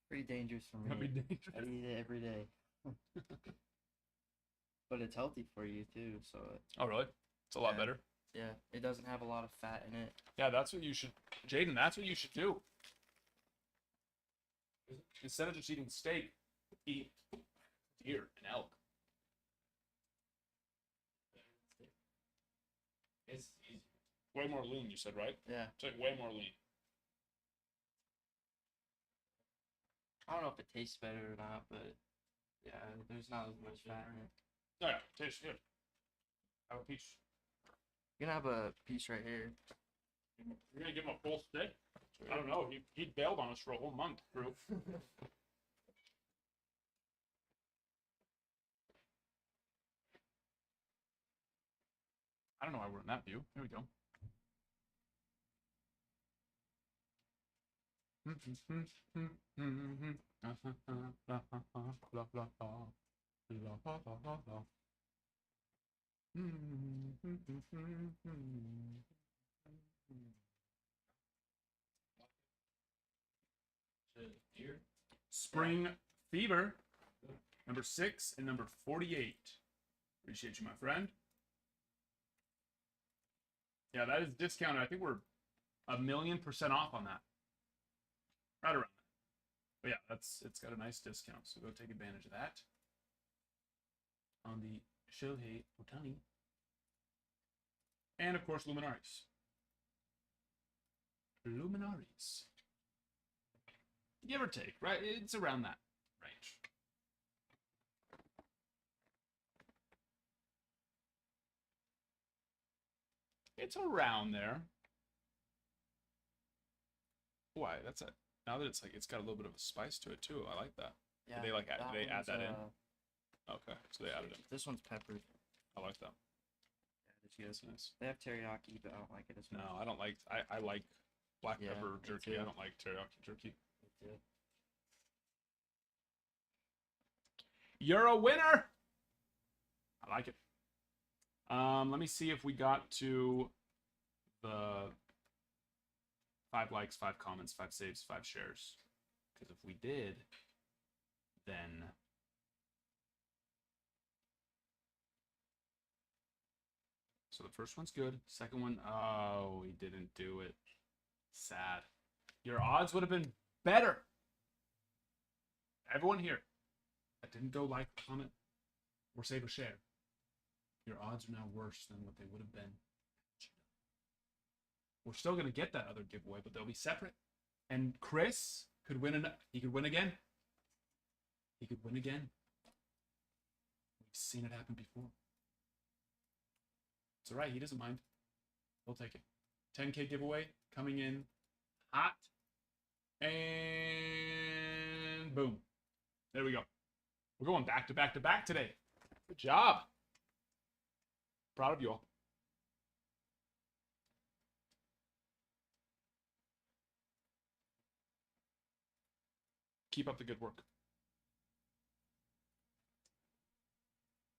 Pretty dangerous for me. That'd be dangerous. I eat it every day. But it's healthy for you too, so Oh really? It's a lot Yeah. better. yeah, it doesn't have a lot of fat in it. Yeah, that's what you should, Jaden. That's what you should do. Instead of just eating steak, eat deer and elk. It's easy. Way more lean, you said, right? Yeah. It's like way more lean. I don't know if it tastes better or not, but yeah, there's not as much fat in it. Oh yeah, tastes good. Have a piece. You're gonna have a piece right here. You're gonna give him a full steak? I don't know. He bailed on us for a whole month, bro. I don't know why we're in that view. Here we go. Deer. Spring Fever, number 6 and number 48. Appreciate you, my friend. Yeah, that is discounted. I think we're 1,000,000% off on that. Right around that. But yeah, it's got a nice discount, so go take advantage of that. On the Shohei Ohtani. And of course, Luminaries. Luminaries. Give or take, right? It's around that range. It's around there. Why? That's it. Now that it's like it's got a little bit of a spice to it too. I like that. Yeah. they like add- that do they add one's, that in? Okay, so they added it. This one's peppered. I like that. Yeah, That's nice. they have teriyaki, but I don't like it as much. No, I don't like. I like black Yeah, pepper me jerky. too. I don't like teriyaki jerky. Me too. You're a winner. I like it. Let me see if we got to the 5 likes, 5 comments, 5 saves, 5 shares. Because if we did, then so the first one's good. Second one, oh, we didn't do it. Sad. Your odds would have been better. Everyone here that didn't go like, comment, or save a share Your odds are now worse than what they would have been. We're still gonna get that other giveaway, but they'll be separate. And Chris could win. He could win again. He could win again. We've seen it happen before. It's all right. He doesn't mind. He'll take it. 10K giveaway coming in hot. And boom. There we go. We're going back to back to back today. Good job. Proud of you all. Keep up the good work.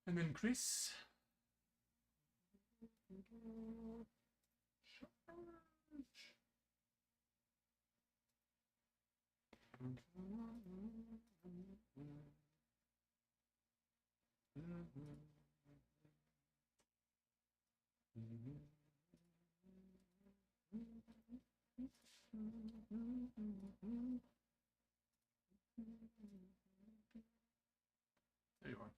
And then Chris. There you are.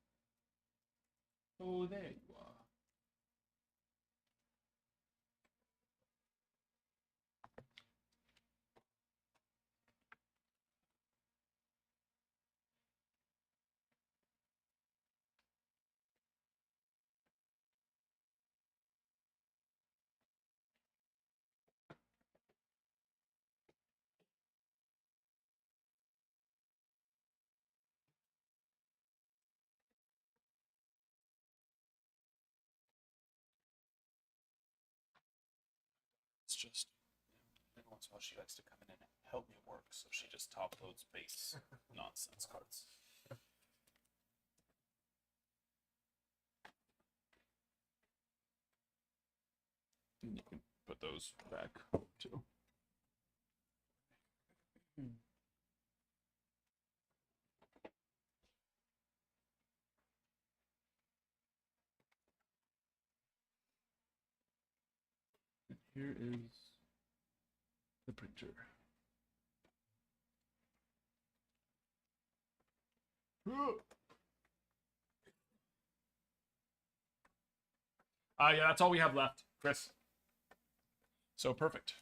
Oh, there you are. It's just every once in a while she likes to come in and help me work, so she just top loads base nonsense cards. And you can put those back too. And here is the printer. Yeah, that's all we have left, Chris. So perfect.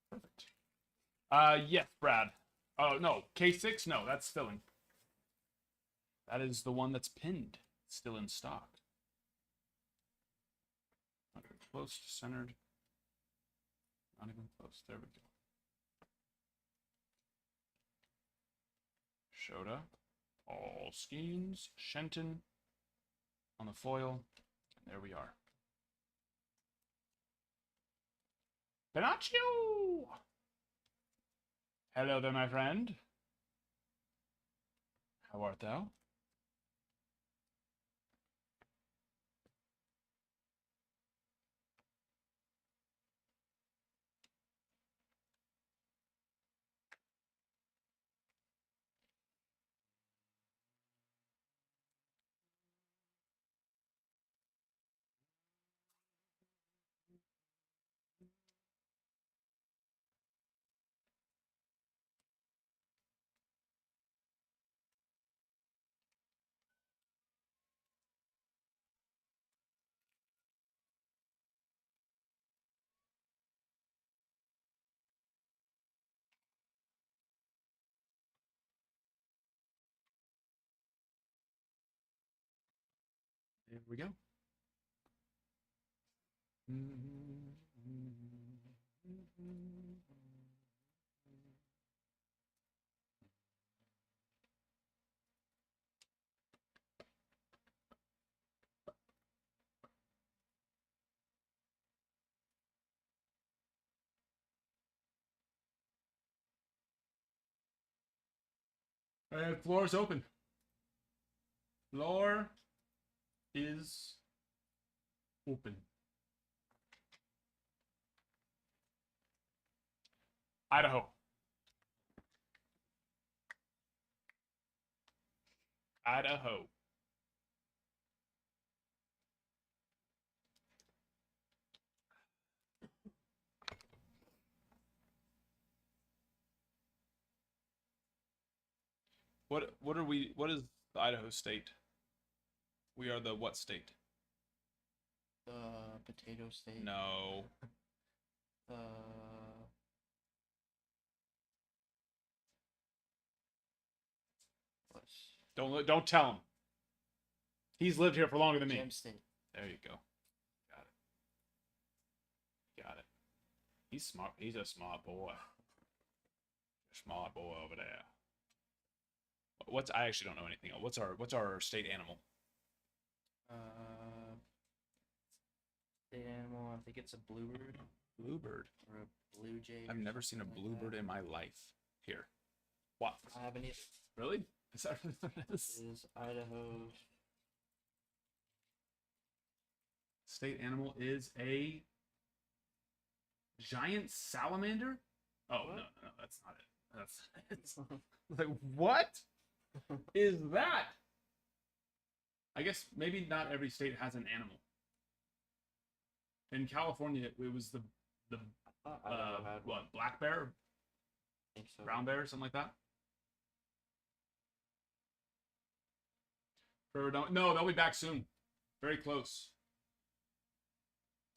Perfect. Yes, Brad. Oh, no. K6? No, that's filling. That is the one that's pinned. Still in stock. Not even close, centered. Not even close. There we go. Shota. All Skeens. Shenton. On the foil. And there we are. Pinocchio! Hello there, my friend. How art thou? There we go. And floor is open. Floor is open. Idaho. Idaho. What is the Idaho State? We are the what state? The potato state. No. The what's Don't tell him. He's lived here for longer than me. Gem state. There you go. Got it. Got it. He's smart. He's a smart boy. Smart boy over there. I actually don't know anything else. What's our state animal? State animal. I think it's a bluebird Bluebird. or a blue jay. I've or never seen a something like bluebird that. in my life. Here. What? I haven't either. Really? Is that really what it is? It is Idaho. State animal is a giant salamander? Oh, What? no, that's not it. That's it's like what is that? I guess maybe not every state has an animal. In California, it was the I thought Idaho had one. what, black bear, I think so. brown bear, something like that. No, they'll be back soon. Very close.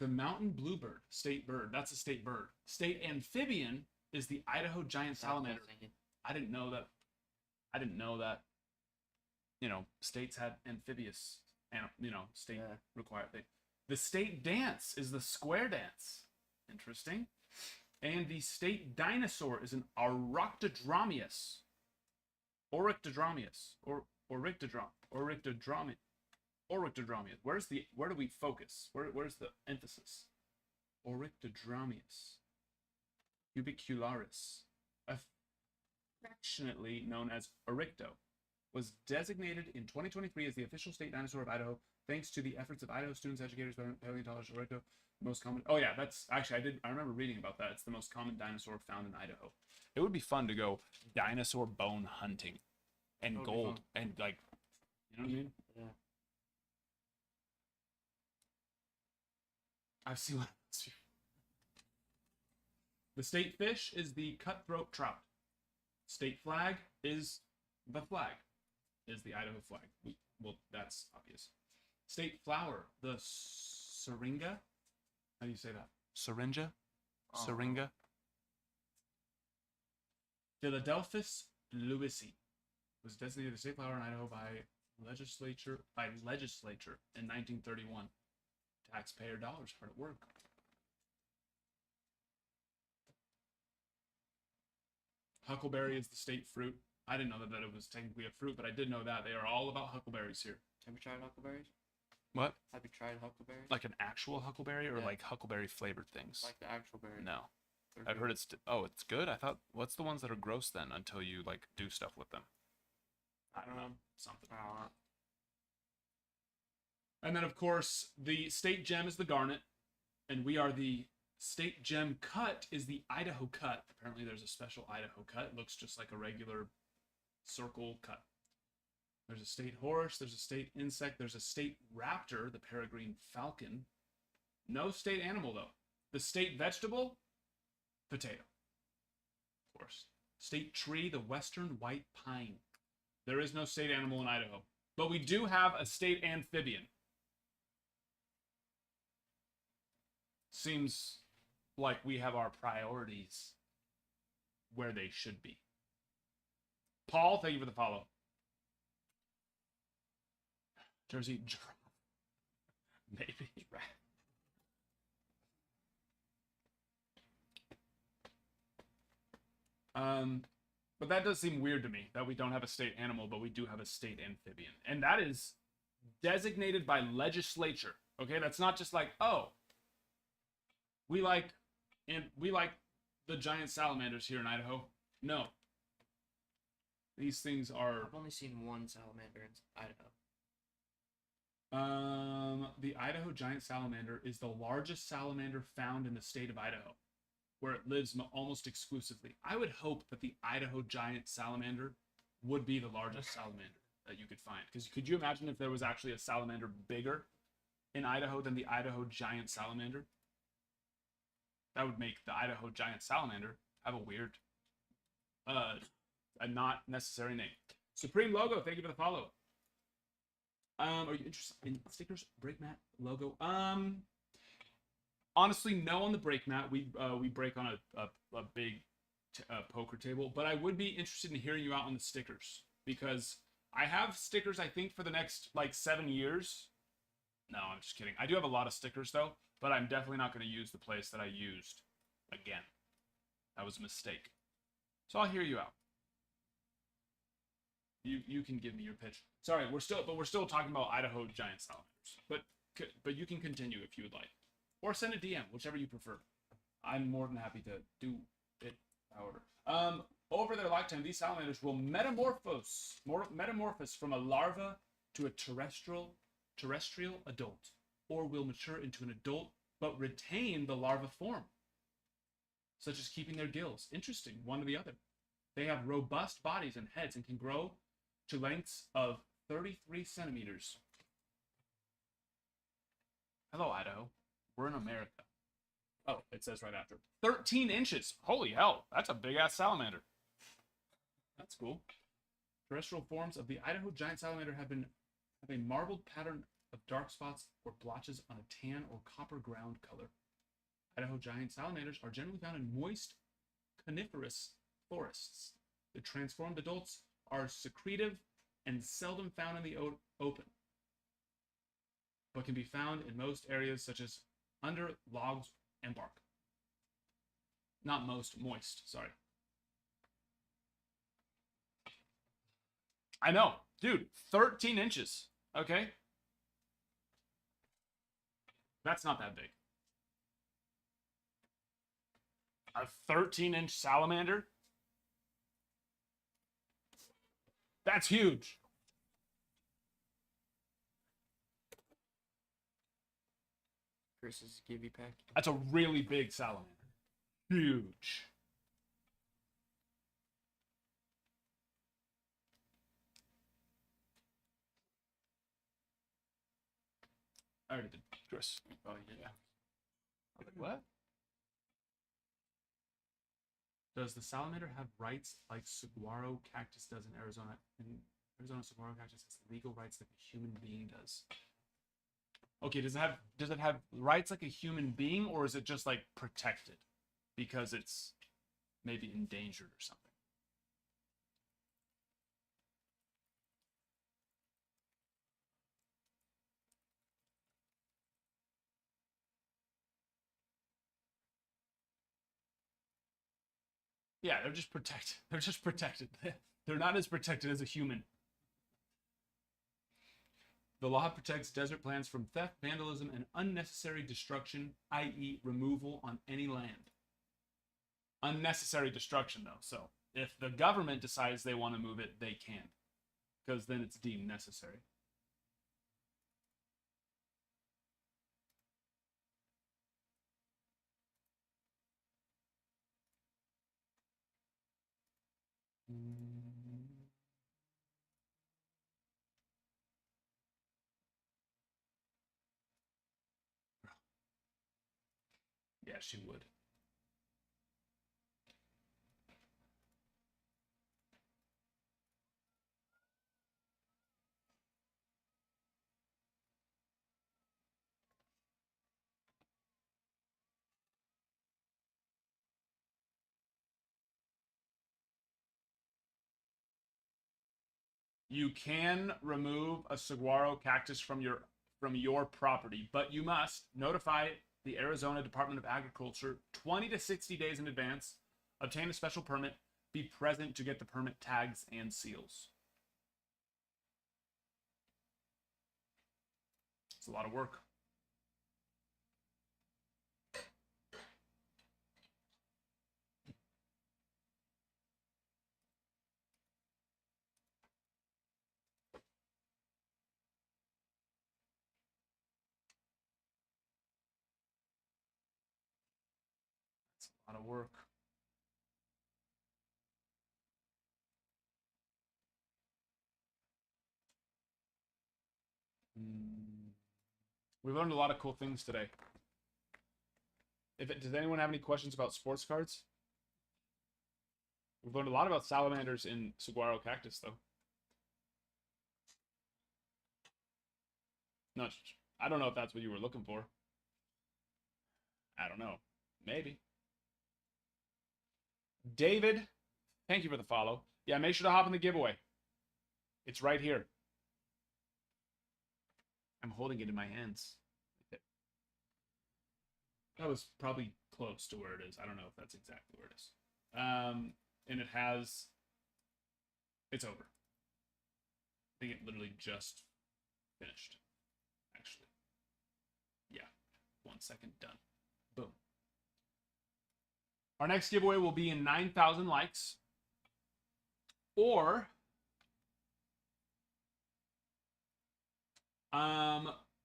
The mountain bluebird, state bird. That's a state bird. State amphibian is the Idaho giant That's what I was salamander. thinking. I didn't know that. I didn't know that. You know, states had amphibious, state Yeah. required. The state dance is the square dance. Interesting. And the state dinosaur is an Orictodromeus. Orictodromeus. Or Orictodromeus. Where do we focus? Where's the emphasis? Orictodromeus. Ubicularis. Affectionately known as Oricto, was designated in 2023 as the official state dinosaur of Idaho, thanks to the efforts of Idaho students, educators, paleontologists. Oricto, most common. Oh yeah, that's actually I remember reading about that. It's the most common dinosaur found in Idaho. It would be fun to go dinosaur bone hunting, and That would be gold, fun. and like, you know what I mean? Yeah. I've seen one. The state fish is the cutthroat trout. State flag is the flag. Is the Idaho flag. Well, that's obvious. State flower, the syringa. How do you say that? Syringa? Syringa? Philadelphus lewisi was designated the state flower in Idaho by legislature in 1931. Taxpayer dollars hard at work. Huckleberry is the state fruit. I didn't know that it was technically a fruit, but I did know that. They are all about huckleberries here. Have you tried huckleberries? What? Have you tried huckleberries? Like an actual huckleberry or Yeah. like huckleberry flavored things? Like the actual berry. No. They're I've good. heard it's it's good. I thought what's the ones that are gross then until you like do stuff with them? I don't know. Something. I don't know. And then of course the state gem is the garnet, and we are the state gem cut is the Idaho cut. Apparently there's a special Idaho cut. It looks just like a regular circle cut. There's a state horse, there's a state insect, there's a state raptor, the peregrine falcon. No state animal though. The state vegetable, potato. Of course. State tree, the western white pine. There is no state animal in Idaho. But we do have a state amphibian. Seems like we have our priorities where they should be. Paul, thank you for the follow. Jersey giraffe. Maybe. But that does seem weird to me that we don't have a state animal, but we do have a state amphibian. And that is designated by legislature. Okay, that's not just like, oh, we like the giant salamanders here in Idaho. No. These things are I've only seen one salamander in Idaho. the Idaho giant salamander is the largest salamander found in the state of Idaho, where it lives almost exclusively. I would hope that the Idaho giant salamander would be the largest salamander that you could find. Because could you imagine if there was actually a salamander bigger in Idaho than the Idaho giant salamander? That would make the Idaho giant salamander have a weird, a not necessary name. Supreme Logo, thank you for the follow. Are you interested in stickers, break mat, logo? Honestly, no on the break mat. We break on a big poker table, but I would be interested in hearing you out on the stickers because I have stickers. I think for the next like 7 years. No, I'm just kidding. I do have a lot of stickers though, but I'm definitely not going to use the place that I used again. That was a mistake. So I'll hear you out. You can give me your pitch. Sorry, we're still talking about Idaho Giant salamanders. But you can continue if you would like, or send a DM, whichever you prefer. I'm more than happy to do it. However, over their lifetime, these salamanders will metamorphose from a larva to a terrestrial adult, or will mature into an adult but retain the larva form, such as keeping their gills. Interesting, one or the other. They have robust bodies and heads and can grow to lengths of 33 centimeters. Hello, Idaho. We're in America. Oh, it says right after. 13 inches. Holy hell, that's a big-ass salamander. That's cool. Terrestrial forms of the Idaho giant salamander have a marbled pattern of dark spots or blotches on a tan or copper ground color. Idaho giant salamanders are generally found in moist coniferous forests. The transformed adults are secretive and seldom found in the open, but can be found in most areas such as under logs and bark. Not most, moist, sorry. I know, dude, 13 inches, okay? That's not that big. A 13-inch salamander? That's huge. Chris's give you pack. That's a really big salamander. Huge. I already did, Chris. Oh, you did. Yeah. I was like, what? Does the salamander have rights like saguaro cactus does in Arizona? In Arizona, saguaro cactus has legal rights like a human being does. Okay, does it have rights like a human being, or is it just like protected because it's maybe endangered or something? Yeah, they're just protected. They're just protected. They're not as protected as a human. The law protects desert plants from theft, vandalism, and unnecessary destruction, i.e., removal on any land. Unnecessary destruction, though. So if the government decides they want to move it, they can, because then it's deemed necessary. Yeah, she would. You can remove a saguaro cactus from your property, but you must notify the Arizona Department of Agriculture 20 to 60 days in advance, obtain a special permit, be present to get the permit tags and seals. It's a lot of work. It's a lot of work. We learned a lot of cool things today. Does anyone have any questions about sports cards? We've learned a lot about salamanders in saguaro cactus, though. No, I don't know if that's what you were looking for. I don't know. Maybe. David, thank you for the follow. Yeah, make sure to hop in the giveaway. It's right here. I'm holding it in my hands. That was probably close to where it is. I don't know if that's exactly where it is. And it has... It's over. I think it literally just finished, actually. Yeah. 1 second, done. Boom. Our next giveaway will be in 9,000 likes. Or...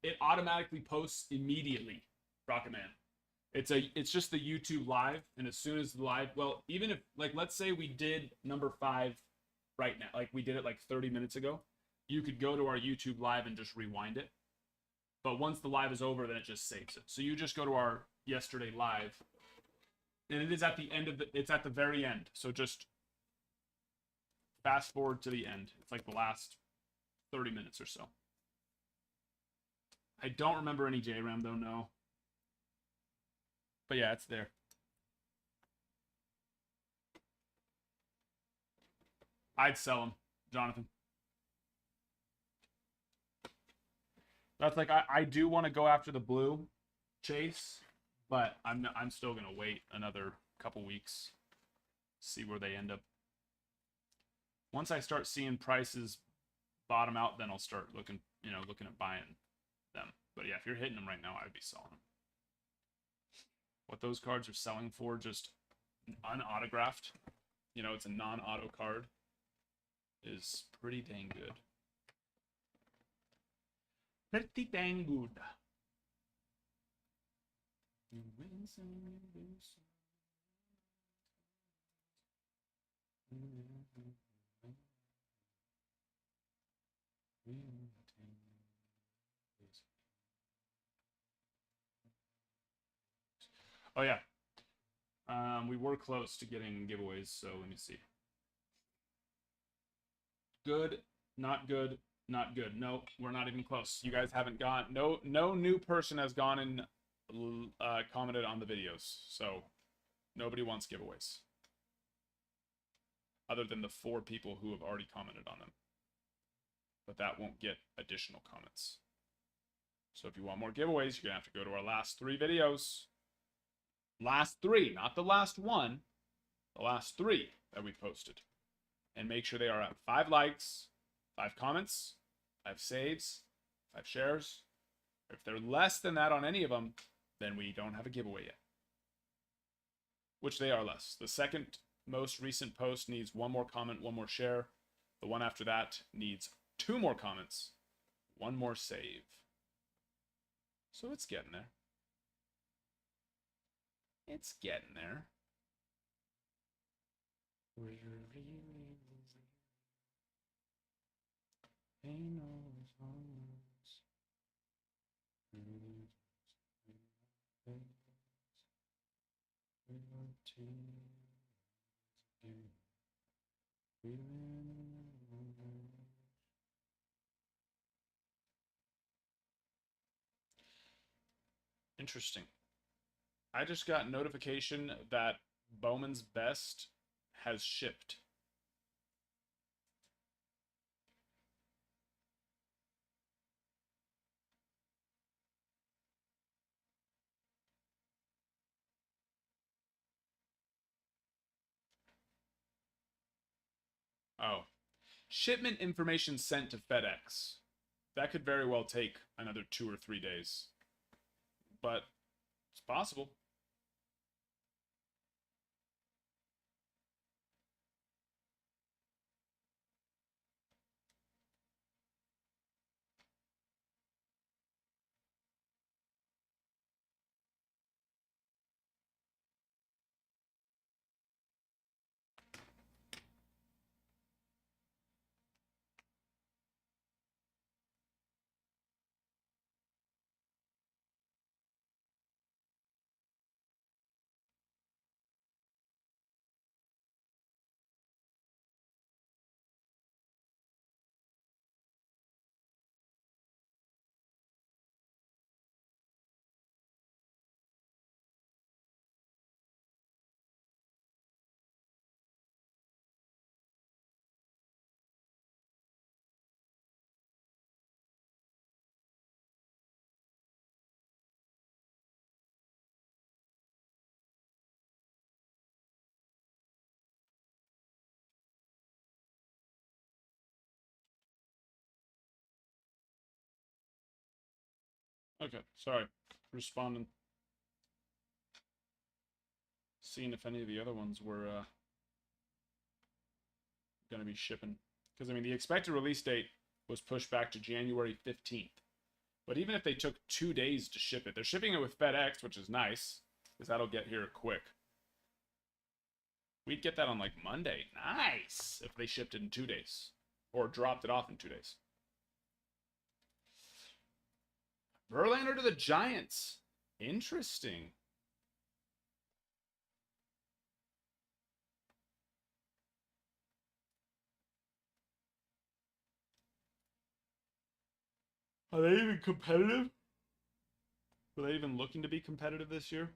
it automatically posts immediately, Rocket Man. It's just the YouTube live, and as soon as the live, well, even if, like, let's say we did number 5 right now, like we did it like 30 minutes ago, you could go to our YouTube live and just rewind it. But once the live is over, then it just saves it. So you just go to our yesterday live, and it is at the end of it's at the very end. So just fast forward to the end. It's like the last 30 minutes or so. I don't remember any JRAM though, no. But yeah, it's there. I'd sell them, Jonathan. That's like I do want to go after the blue chase, but I'm still gonna wait another couple weeks, see where they end up. Once I start seeing prices bottom out, then I'll start looking at buying them. But yeah, if you're hitting them right now, I'd be selling them. What those cards are selling for, just unautographed, it's a non-auto card, is pretty dang good. Pretty dang good. You win some, you lose some. Oh yeah. We were close to getting giveaways, so let me see. Good, not good, not good. No, we're not even close. You guys haven't gone. No new person has gone and commented on the videos, so nobody wants giveaways. Other than the 4 people who have already commented on them. But that won't get additional comments. So if you want more giveaways, you're going to have to go to our last 3 videos. Last 3, not the last one. The last 3 that we posted. And make sure they are at 5 likes, 5 comments, 5 saves, 5 shares. If they're less than that on any of them, then we don't have a giveaway yet. Which they are less. The second most recent post needs 1 more comment, 1 more share. The one after that needs 2 more comments, 1 more save. So it's getting there. It's getting there. Interesting. I just got notification that Bowman's Best has shipped. Oh. Shipment information sent to FedEx. That could very well take another 2 or 3 days. But it's possible. Okay, sorry. Responding. Seeing if any of the other ones were going to be shipping. Because, I mean, the expected release date was pushed back to January 15th. But even if they took 2 days to ship it, they're shipping it with FedEx, which is nice, because that'll get here quick. We'd get that on like Monday. Nice! If they shipped it in 2 days. Or dropped it off in 2 days. Verlander to the Giants. Interesting. Are they even competitive? Are they even looking to be competitive this year?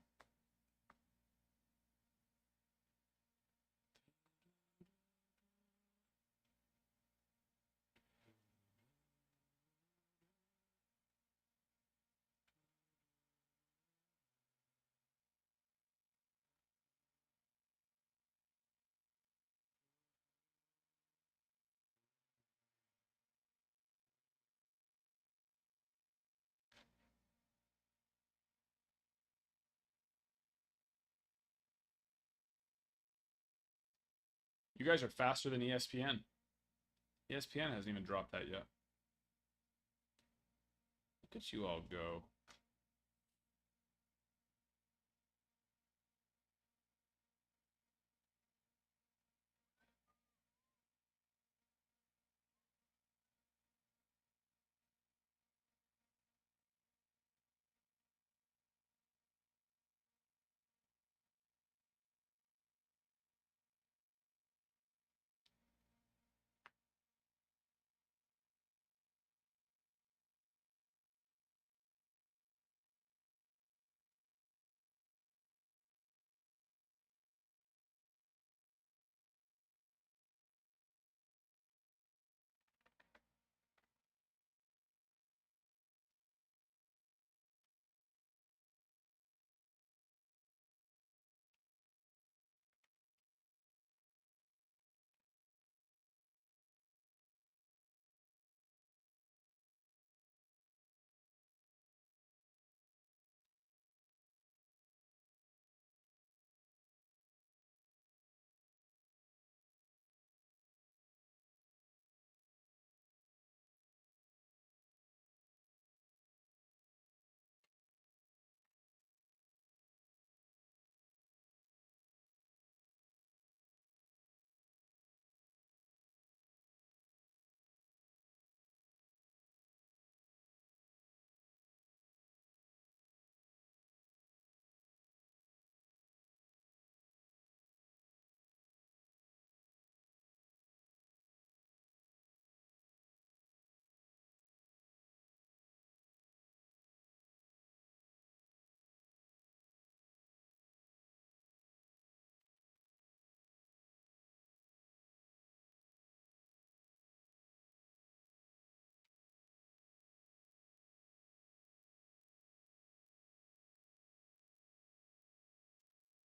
You guys are faster than ESPN. ESPN hasn't even dropped that yet. Look at you all go.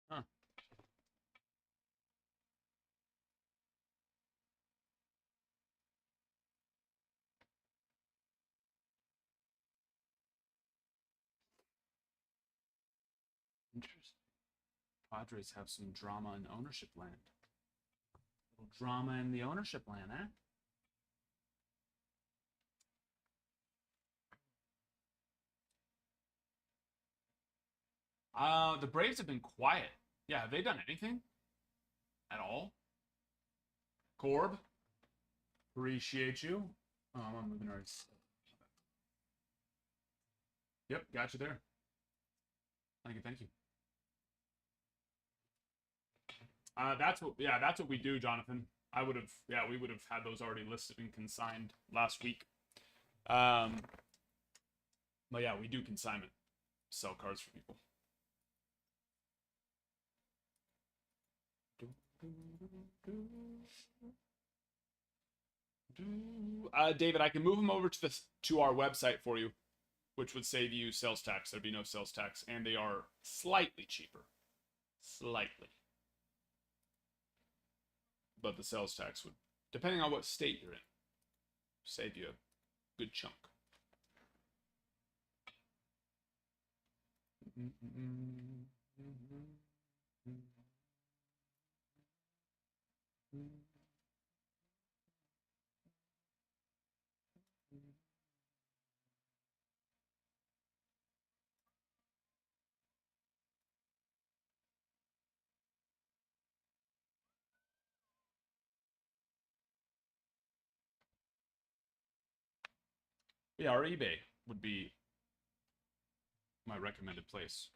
Huh. Interesting. Padres have some drama in ownership land. A little drama in the ownership land, eh? The Braves have been quiet. Yeah, have they done anything? At all? Corb? Appreciate you. Oh, I'm moving already. Yep, got you there. Thank you, thank you. That's what we do, Jonathan. We would have had those already listed and consigned last week. But yeah, we do consignment. Sell cards for people. David, I can move them over to our website for you, which would save you sales tax. There'd be no sales tax, and they are slightly cheaper. Slightly. But the sales tax would, depending on what state you're in, save you a good chunk. Yeah, our eBay would be my recommended place.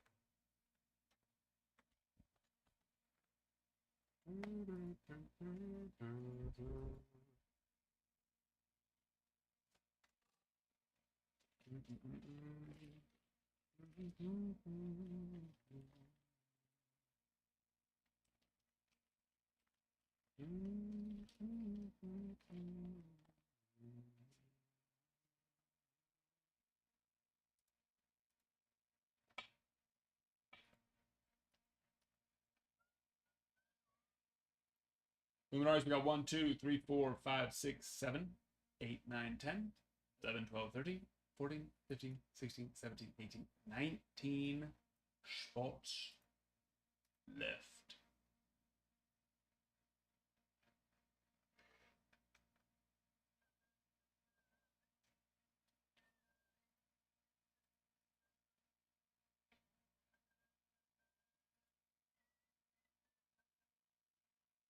Luminaries, we got 1, 2, 3, 4, 5, 6, 7, 8, 9, 10, 11, 12, 13, 14, 15, 16, 17, 18, 19 spots left.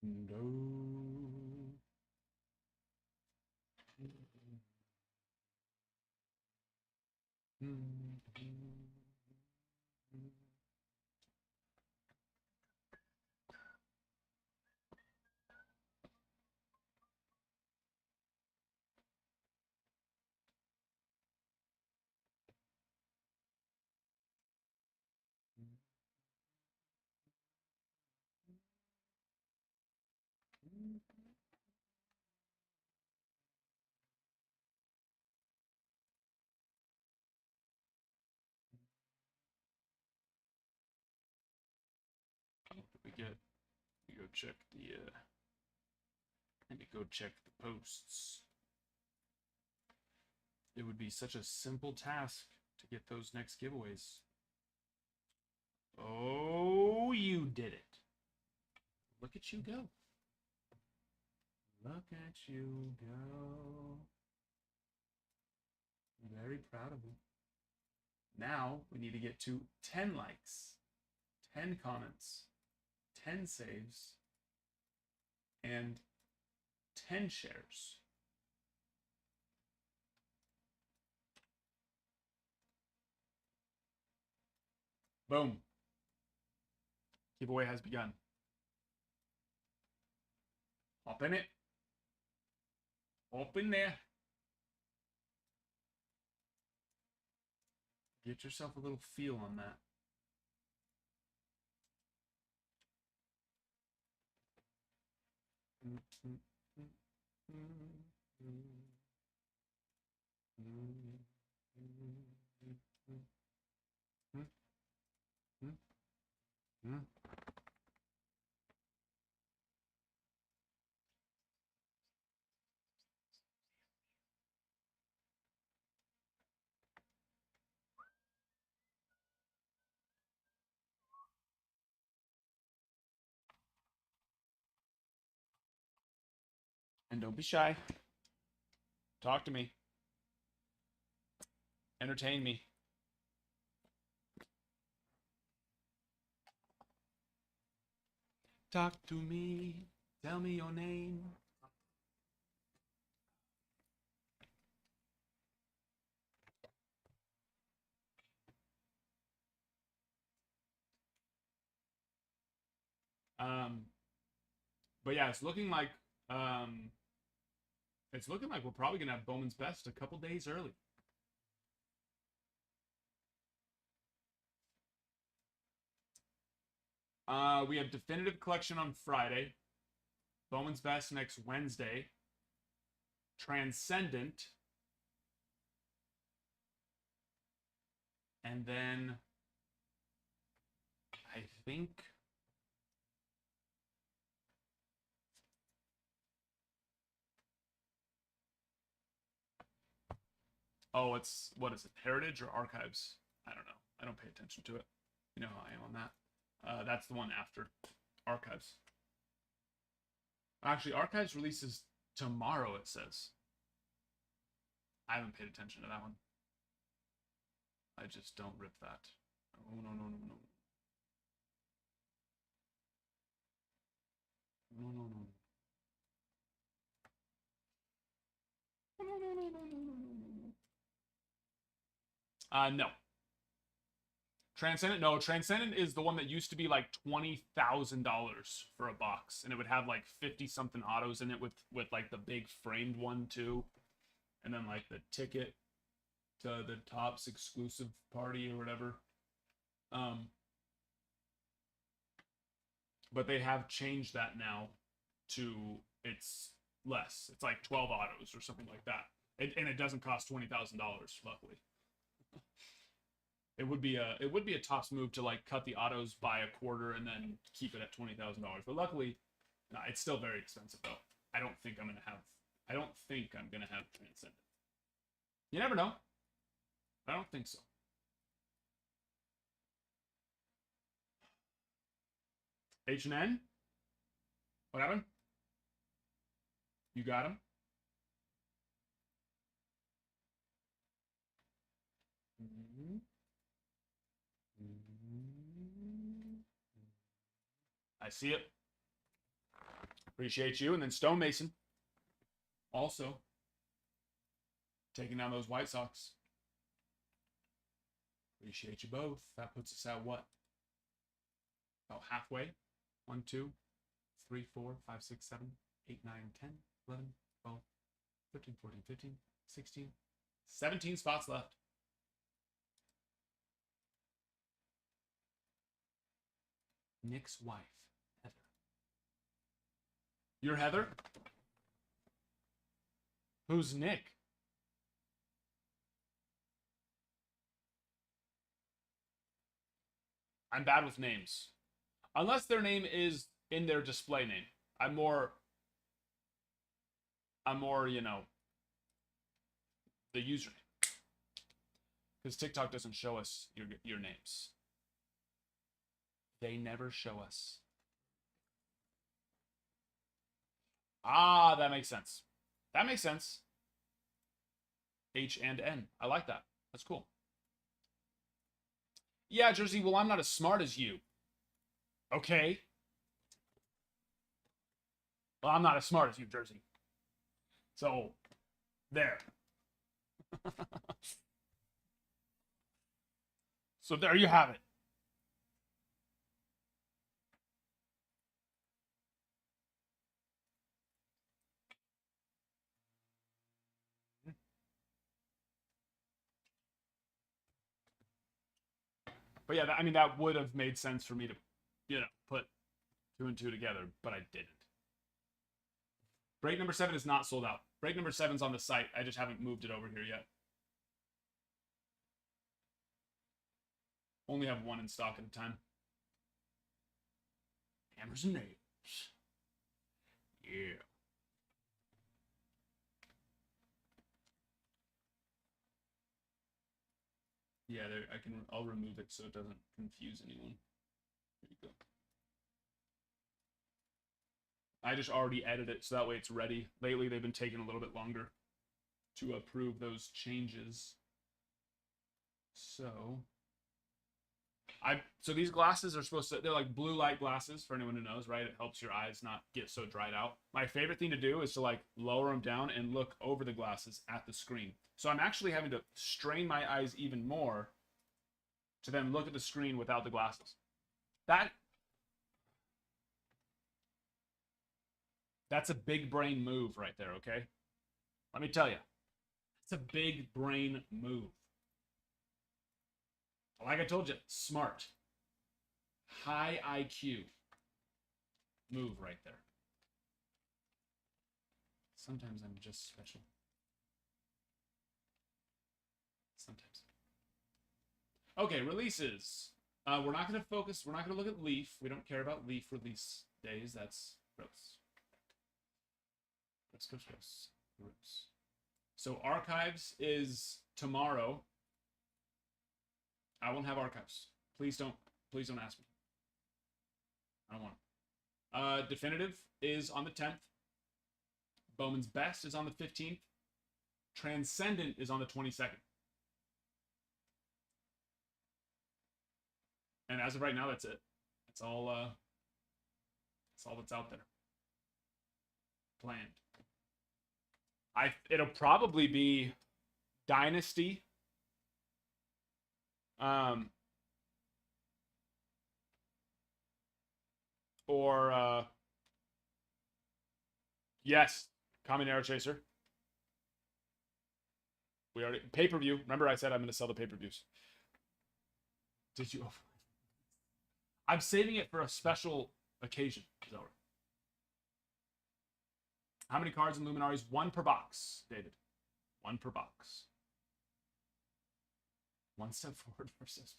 No. We get. Let me go check the. Let me go check the posts. It would be such a simple task to get those next giveaways. Oh, you did it. Look at you go. Look at you go. Very proud of you. Now we need to get to 10 likes, 10 comments, 10 saves, and 10 shares. Boom. Giveaway has begun. Hop in it. Hop in there. Get yourself a little feel on that. And don't be shy. Talk to me. Entertain me. Talk to me. Tell me your name. But yeah, it's looking like we're probably gonna have Bowman's Best a couple days early. We have Definitive Collection on Friday, Bowman's Best next Wednesday, Transcendent, and then I think it's what is it, Heritage or Archives? I don't know. I don't pay attention to it. You know how I am on that. That's the one after Archives. Actually, Archives releases tomorrow, it says. I haven't paid attention to that one. I just don't rip that. Oh, no, no, no, no. No, no, no. No, no, no, no, no, no, no, no. No. Transcendent? No, Transcendent is the one that used to be like $20,000 for a box, and it would have like 50-something autos in it with like the big framed one too, and then like the ticket to the Topps exclusive party or whatever. But they have changed that now to it's less. It's like 12 autos or something like that, and it doesn't cost $20,000. Luckily. It would be a Topps move to like cut the autos by a quarter and then keep it at $20,000. But luckily, no, it's still very expensive though. I don't think I'm gonna have Transcendent. You never know. I don't think so. H&N? What happened? You got him? Mm-hmm. I see it. Appreciate you. And then Stonemason. Also taking down those White Sox. Appreciate you both. That puts us at what? About halfway. 1, 2, 3, 4, 5, 6, 7, 8, 9, 10, 11, 12, 13, 14, 15, 16, 17 spots left. Nick's wife, Heather. You're Heather? Who's Nick? I'm bad with names. Unless their name is in their display name. I'm more, you know, the username. Because TikTok doesn't show us your names. They never show us. Ah, that makes sense. That makes sense. H and N. I like that. That's cool. Yeah, Jersey, well, I'm not as smart as you. Okay. Well, I'm not as smart as you, Jersey. So, there. So there you have it. But yeah, I mean, that would have made sense for me to, you know, put 2 and 2 together, but I didn't. Break number 7 is not sold out. Break number 7's on the site. I just haven't moved it over here yet. Only have 1 in stock at a time. Hammers and nails. Yeah. Yeah, I'll remove it so it doesn't confuse anyone. There you go. I just already edited it so that way it's ready. Lately, they've been taking a little bit longer to approve those changes. So these glasses are supposed to, they're like blue light glasses for anyone who knows, right? It helps your eyes not get so dried out. My favorite thing to do is to like lower them down and look over the glasses at the screen. So I'm actually having to strain my eyes even more to then look at the screen without the glasses. That's a big brain move right there, okay? Let me tell you. It's a big brain move. Like I told you, smart. High IQ move right there. Sometimes I'm just special. Sometimes. Okay, releases. We're not going to focus. We're not going to look at Leaf. We don't care about Leaf release days. That's gross. Gross. So Archives is tomorrow. I won't have Archives. Please don't Please don't ask me. I don't want it. Definitive is on the 10th. Bowman's Best is on the 15th. Transcendent is on the 22nd. And as of right now, that's it. That's all that's out there. Planned. It'll probably be Dynasty. Or yes, Caminero Chaser. We already pay-per-view. Remember I said I'm going to sell the pay-per-views. Did you? I'm saving it for a special occasion. Zelda. How many cards in Luminaries? 1 per box, David. 1 per box. 1 step forward versus.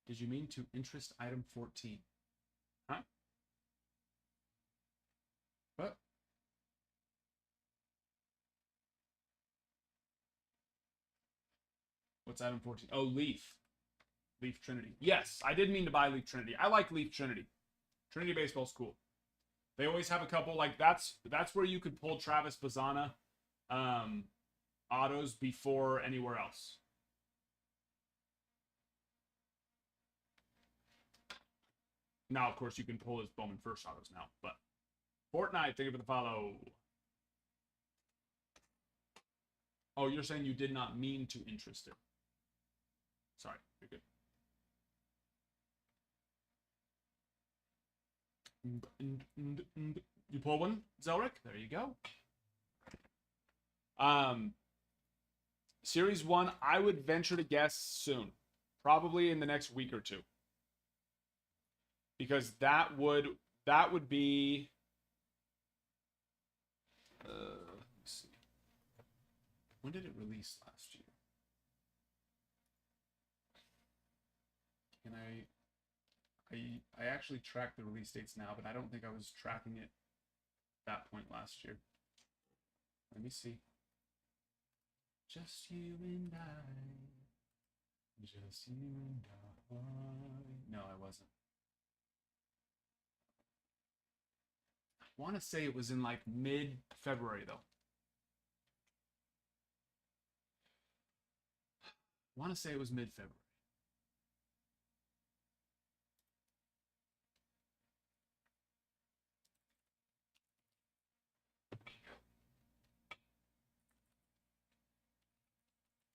Did you mean to interest item 14? Huh? What? What's item 14? Oh, Leaf. Leaf Trinity. Yes, I did mean to buy Leaf Trinity. I like Leaf Trinity. Trinity Baseball's cool. They always have a couple, like, that's where you could pull Travis Bazzana autos before anywhere else. Now, of course, you can pull his Bowman first autos now, but Fortnite, thank you for the follow. Oh, you're saying you did not mean to interest it. Sorry, you're good. You pull one, Zelric? There you go. Series 1, I would venture to guess soon. Probably in the next week or two. Because that would be let me see. When did it release last year? Can I actually track the release dates now, but I don't think I was tracking it at that point last year. Let me see. Just you and I. Just you and I. No, I wasn't. I want to say it was in like mid-February, though. I want to say it was mid-February.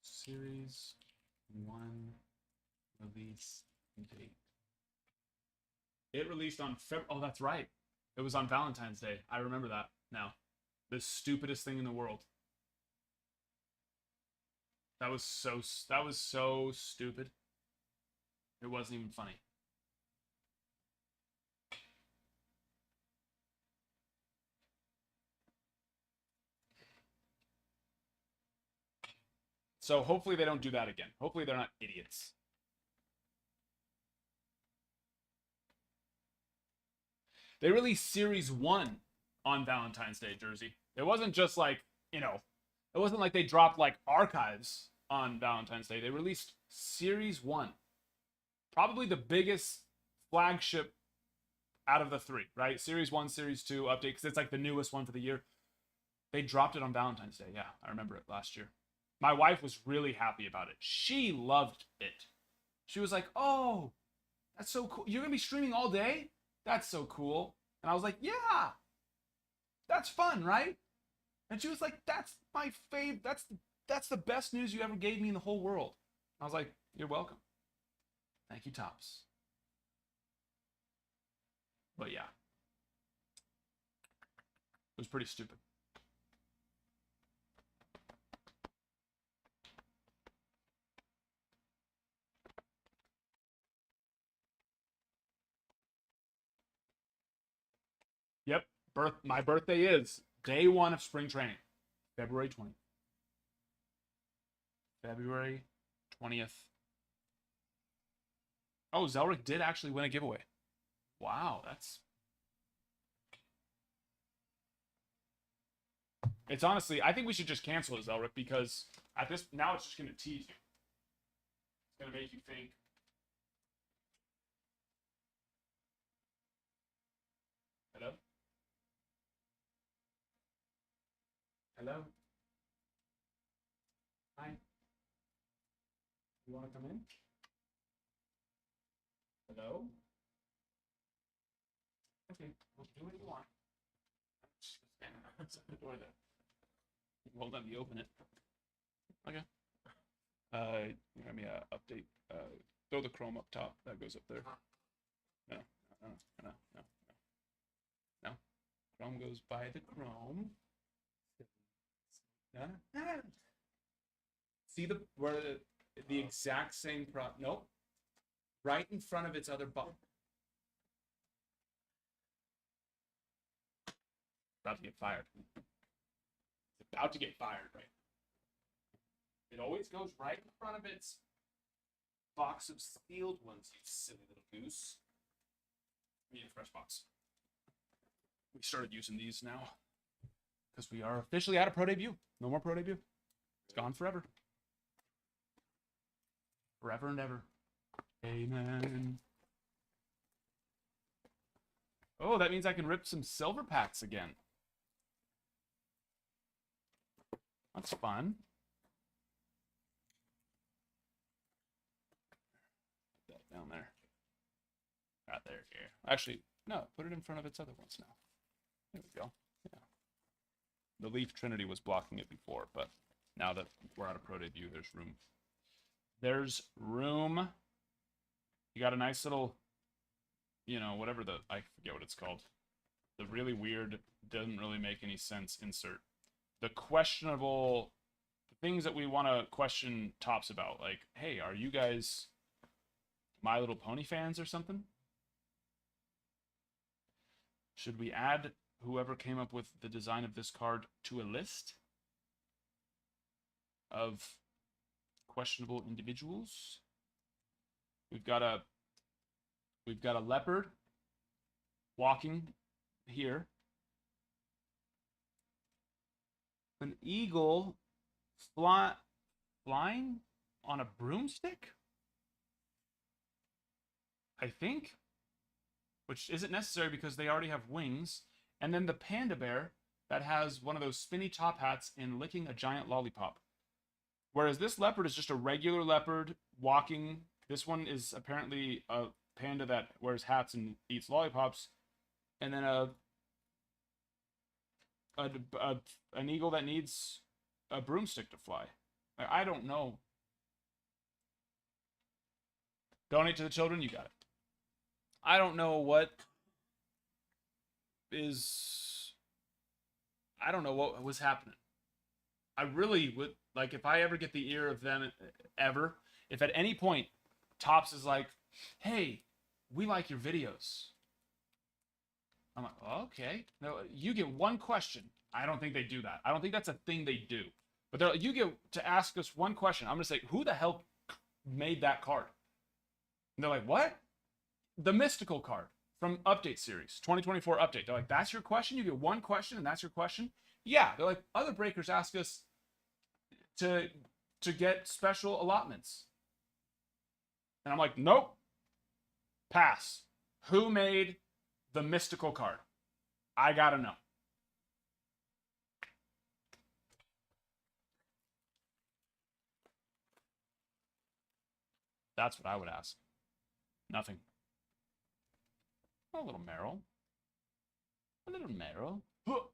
Series 1 release date. It released on February. Oh, that's right. It was on Valentine's Day. I remember that now. The stupidest thing in the world. That was so stupid. It wasn't even funny. So hopefully they don't do that again. Hopefully they're not idiots. They released Series 1 on Valentine's Day, Jersey. It wasn't just like, it wasn't like they dropped like archives on Valentine's Day. They released Series 1. Probably the biggest flagship out of the 3, right? Series 1, Series 2 update, because it's like the newest one for the year. They dropped it on Valentine's Day. Yeah, I remember it last year. My wife was really happy about it. She loved it. She was like, oh, that's so cool. You're going to be streaming all day? That's so cool. And I was like, yeah, that's fun, right? And she was like, that's my fave. That's the best news you ever gave me in the whole world. I was like, you're welcome. Thank you, Tops. But yeah, it was pretty stupid. Yep. My birthday is day 1 of spring training. February 20th. February 20th. Oh, Zelric did actually win a giveaway. Wow, It's honestly, I think we should just cancel it, Zelric, because at this now it's just gonna tease you. It's gonna make you think. Hello? Hello? Hi. You wanna come in? Hello? Okay, well, do what you want. Just stand outside the door there. Won't let me open it. Okay. Let me update. Throw the Chrome up top. That goes up there. No, no, no, no, no, no. Chrome goes by the Chrome. No, no. See where the exact same nope. Right in front of its other button. About to get fired. It's about to get fired, right? It always goes right in front of its box of sealed ones, you silly little goose. We need a fresh box. We started using these now because we are officially out of Pro Debut. No more Pro Debut. It's gone forever. Forever and ever. Amen. Oh, that means I can rip some silver packs again. That's fun. Put that down there. Right there, here. Actually, no, put it in front of its other ones now. There we go. Yeah. The Leaf Trinity was blocking it before, but now that we're out of Pro Debut, there's room. There's room. You got a nice little, you know, whatever I forget what it's called. The really weird, doesn't really make any sense insert. The questionable things that we want to question Tops about, like, hey, are you guys My Little Pony fans or something? Should we add whoever came up with the design of this card to a list of questionable individuals? We've got a leopard walking here. An eagle flying on a broomstick? I think. Which isn't necessary because they already have wings. And then the panda bear that has one of those spinny top hats and licking a giant lollipop. Whereas this leopard is just a regular leopard walking. This one is apparently a panda that wears hats and eats lollipops. And then an eagle that needs a broomstick to fly. I don't know. Donate to the children, you got it. I don't know what was happening. I really would, like, if I ever get the ear of them ever, if at any point Tops is like, hey, we like your videos. I'm like, oh, okay. No, you get one question. I don't think they do that. I don't think that's a thing they do. But they're like, you get to ask us one question. I'm going to say, who the hell made that card? And they're like, what? The mystical card from Update Series, 2024 update. They're like, that's your question? You get one question and that's your question? Yeah. They're like, other breakers ask us to get special allotments. And I'm like, nope. Pass. Who made the mystical card? I gotta know. That's what I would ask. Nothing. A little Meryl. A little Meryl. Oh!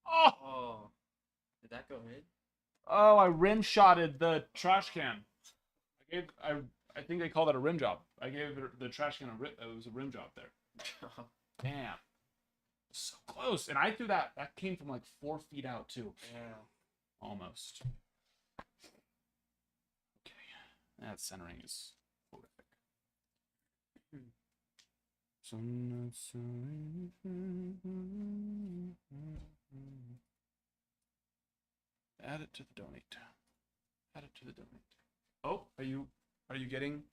Oh, did that go mid? Oh, I rim shotted the trash can. I think they call that a rim job. I gave the trash can it was a rim job there. Damn. So close. And I threw that came from like 4 feet out too. Yeah. Almost. Okay. That centering is horrific. Add it to the donate. Add it to the donate. Oh, are you getting?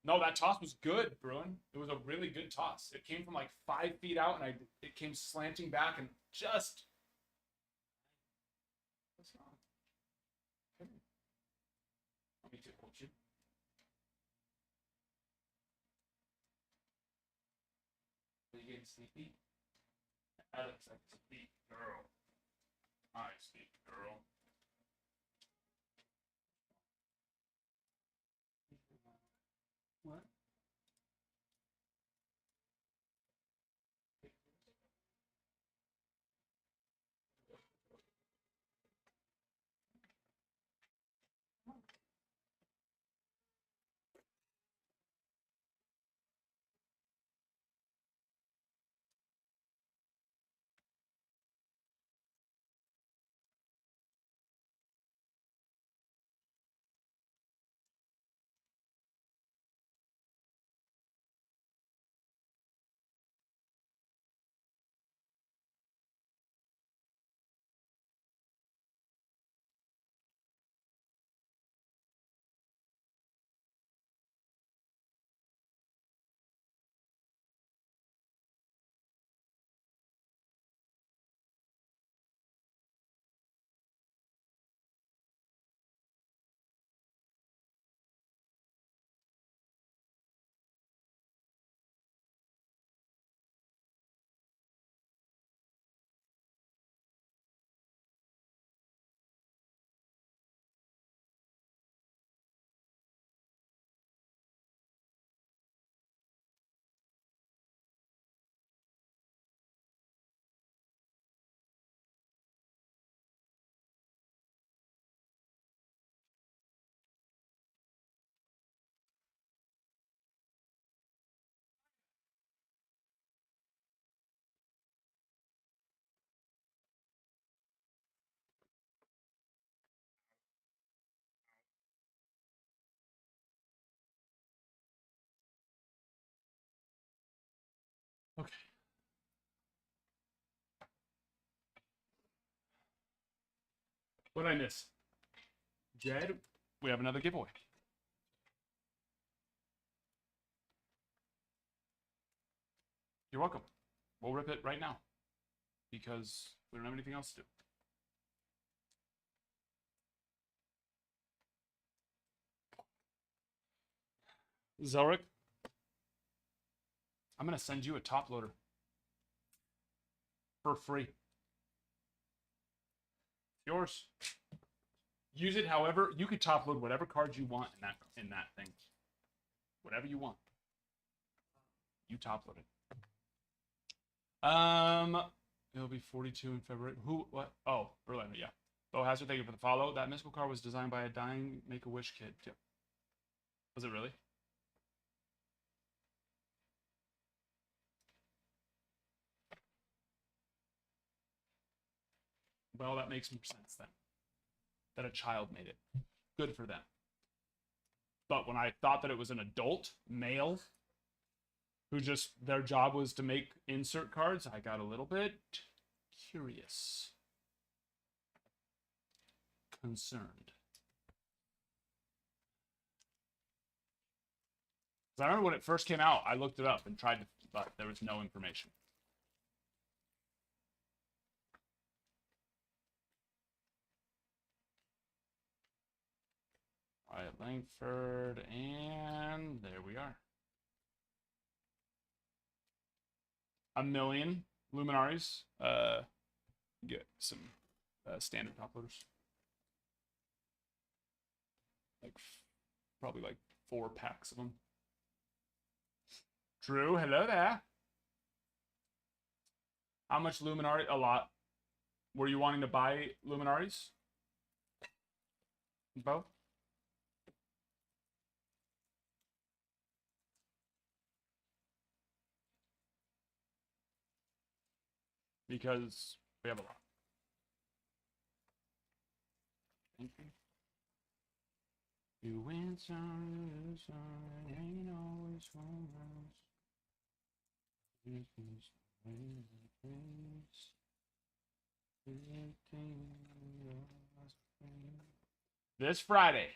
No, that toss was good, Bruin. It was a really good toss. It came from like 5 feet out, and it came slanting back and just. What's wrong? Let me tickle you. Are you getting sleepy? Alex, like sleep girl. I sleep girl. What? Okay. What did I miss? Jed, we have another giveaway. You're welcome. We'll rip it right now because we don't have anything else to do. Zelric, I'm going to send you a top loader for free. Yours. Use it however you could top load whatever cards you want in that thing. Whatever you want. You top load it. It'll be 42 in February. Who? What? Oh, Berlin. Yeah. Bo Hazard, thank you for the follow. That mystical card was designed by a dying Make-A-Wish kid. Yeah. Was it really? Well, that makes more sense then. That a child made it. Good for them. But when I thought that it was an adult male who just their job was to make insert cards, I got a little bit curious. Concerned. I remember when it first came out, I looked it up and tried to, but there was no information. All right, Langford, and there we are. 1,000,000 Luminaries. Get some standard top loaders. Like, probably like 4 packs of them. Drew, hello there. How much Luminari? A lot. Were you wanting to buy Luminaries? Bo? Because we have a lot. Thank you. You win some, you lose some, ain't always one this Friday.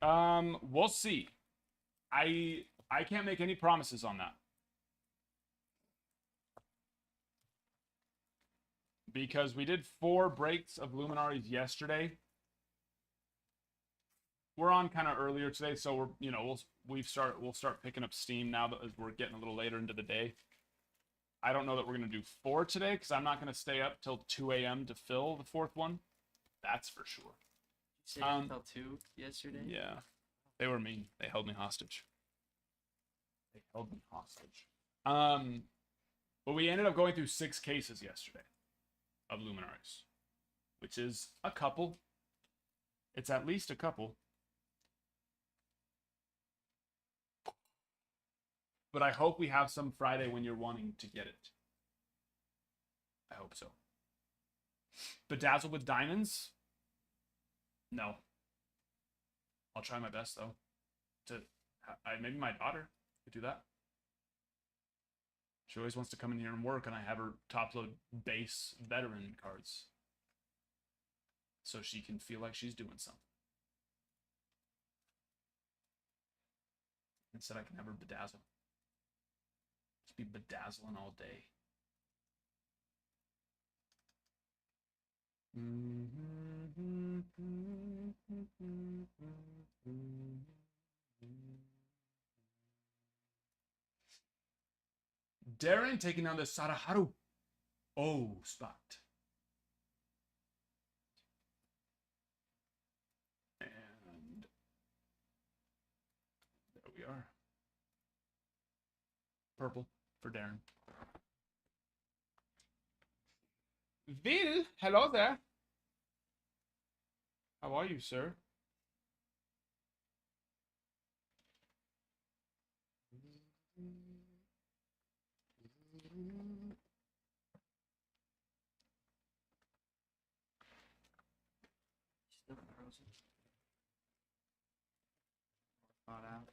We'll see. I can't make any promises on that. Because we did 4 breaks of Luminaries yesterday. We're on kind of earlier today, so we're, you know, we'll start picking up steam now that as we're getting a little later into the day. I don't know that we're gonna do 4 today because I'm not gonna stay up till 2 a.m. to fill the 4th one. That's for sure. You stayed until 2 yesterday? Yeah, they were mean. They held me hostage. But we ended up going through 6 cases yesterday of Luminaries, which is a couple. It's at least a couple. But I hope we have some Friday when you're wanting to get it. I hope so. Bedazzle with diamonds? No. I'll try my best though. Maybe my daughter could do that. She always wants to come in here and work, and I have her top load base veteran cards. So she can feel like she's doing something. Instead, I can have her bedazzle. Just be bedazzling all day. Darren taking down the Sadaharu spot. And there we are. Purple for Darren. Vil, hello there. How are you, sir? Still frozen. Thought out.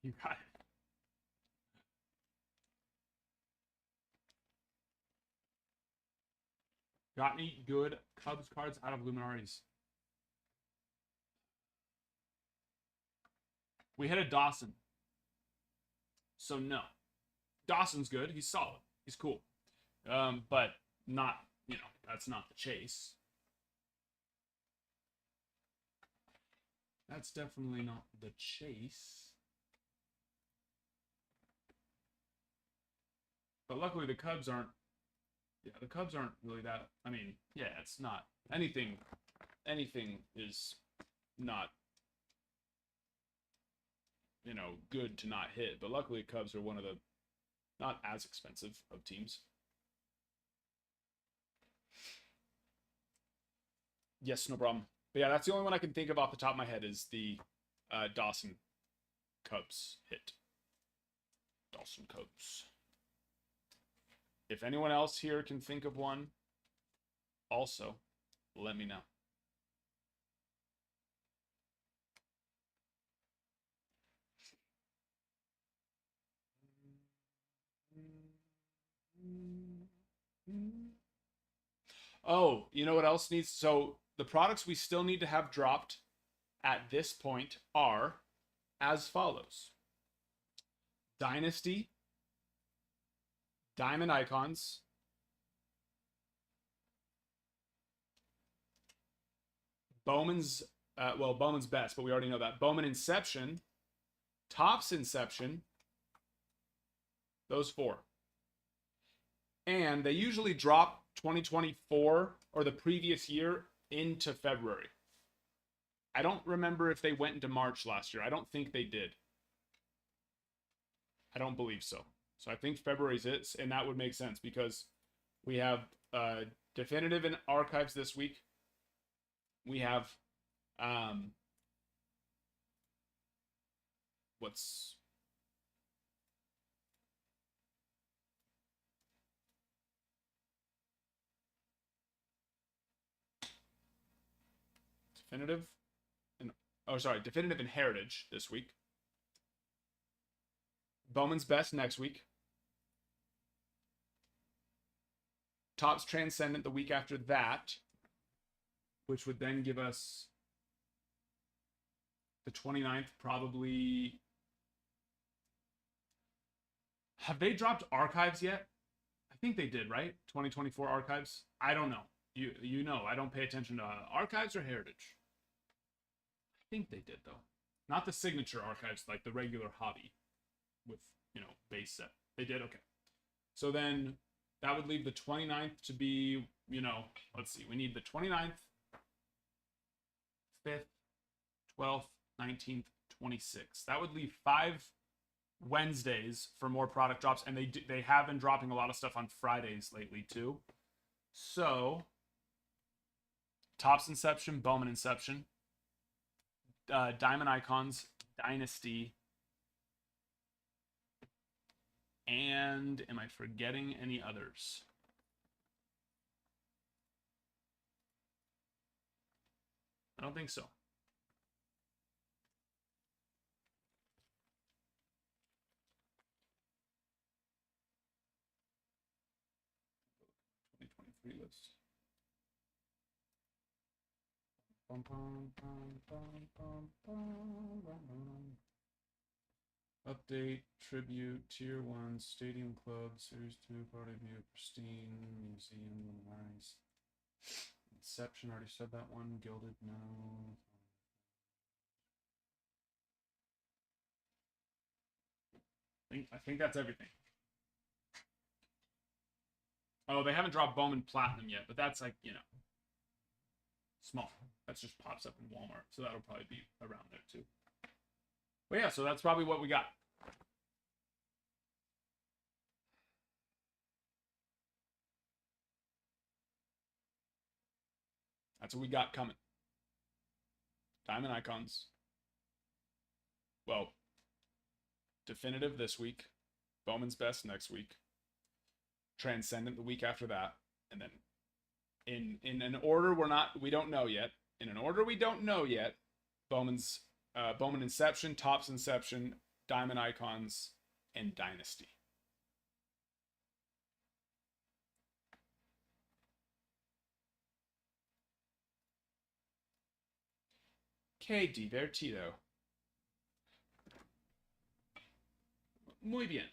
You got it. Got any good Cubs cards out of Luminaries? We hit a Dawson. So no. Dawson's good. He's solid. He's cool. But not, you know, that's not the chase. That's definitely not the chase. But luckily the Cubs aren't, the Cubs aren't really that, I mean, yeah, it's not, anything is not, you know, good to not hit. But luckily Cubs are one of the not as expensive of teams. Yes, no problem. But yeah, that's the only one I can think of off the top of my head is the Dawson Cubs hit. Dawson Cubs. If anyone else here can think of one, also, let me know. Oh, you know what else needs? So the products we still need to have dropped at this point are as follows. Dynasty, Diamond Icons, Bowman's, Bowman's Best, but we already know that. Bowman Inception, Topps Inception, those 4. And they usually drop 2024 or the previous year into February. I don't remember if they went into March last year. I don't think they did. I don't believe so. So I think February's it, and that would make sense because we have definitive and archives this week. We have what's definitive and definitive and heritage this week. Bowman's Best next week. Topps Transcendent the week after that, which would then give us the 29th, probably. Have they dropped archives yet? I think they did, right? 2024 archives? I don't know. You know, I don't pay attention to archives or heritage. I think they did, though. Not the signature archives, like the regular hobby with, base set. They did? Okay. So then that would leave the 29th to be, let's see. We need the 29th, 5th, 12th, 19th, 26th. That would leave 5 Wednesdays for more product drops, and they have been dropping a lot of stuff on Fridays lately too. So Topps Inception, Bowman Inception, Diamond Icons, Dynasty, and am I forgetting any others? I don't think so. List. Update, tribute, tier 1, stadium club, series 2, party view, pristine, museum, nice. Inception, already said that one. Gilded, no. I think that's everything. Oh, they haven't dropped Bowman Platinum yet, but that's like, small. That just pops up in Walmart. So that'll probably be around there too. But yeah, so that's probably what we got. That's what we got coming. Diamond Icons. Well, definitive this week. Bowman's Best next week. Transcendent the week after that, and then in an order we don't know yet. In an order we don't know yet, Bowman Inception, Topps Inception, Diamond Icons, and Dynasty. Que divertido. Muy bien.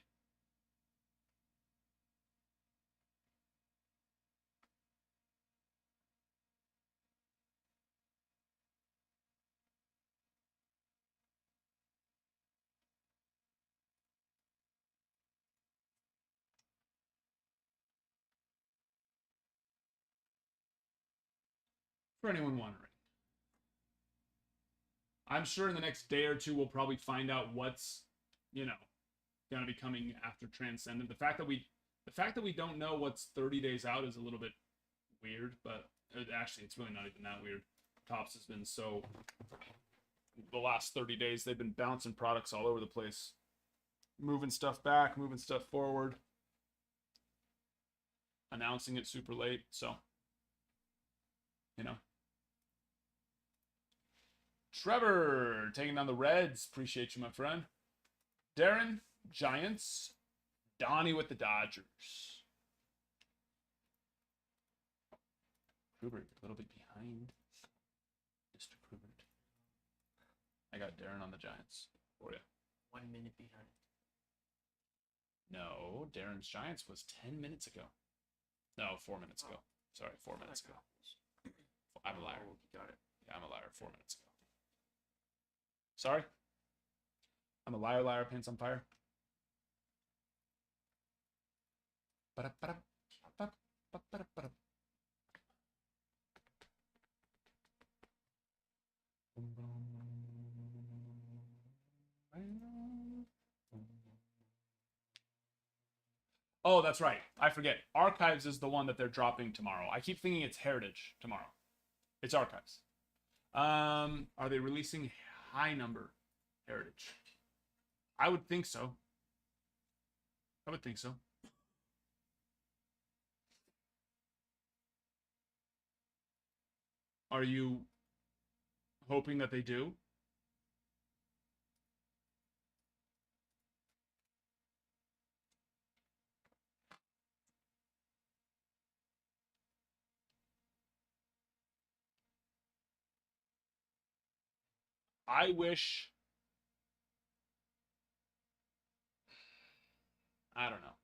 For anyone wondering. I'm sure in the next day or two we'll probably find out what's, going to be coming after Transcendent. The fact that we don't know what's 30 days out is a little bit weird, but actually it's really not even that weird. Topps has been so, the last 30 days they've been bouncing products all over the place, moving stuff back, moving stuff forward, announcing it super late. So, Trevor taking down the Reds. Appreciate you, my friend. Darren, Giants. Donnie with the Dodgers. Krubert, a little bit behind. Mr. Krubert. I got Darren on the Giants for you. 1 minute behind. No, Darren's Giants was 10 minutes ago. No, 4 minutes ago. Sorry, 4 minutes ago. I'm a liar. Got it. Yeah, I'm a liar. 4 minutes ago. Sorry? I'm a liar, pants on fire. Oh, that's right. I forget. Archives is the one that they're dropping tomorrow. I keep thinking it's Heritage tomorrow. It's Archives. Are they releasing high number Heritage? I would think so. Are you hoping that they do? I wish. I don't know.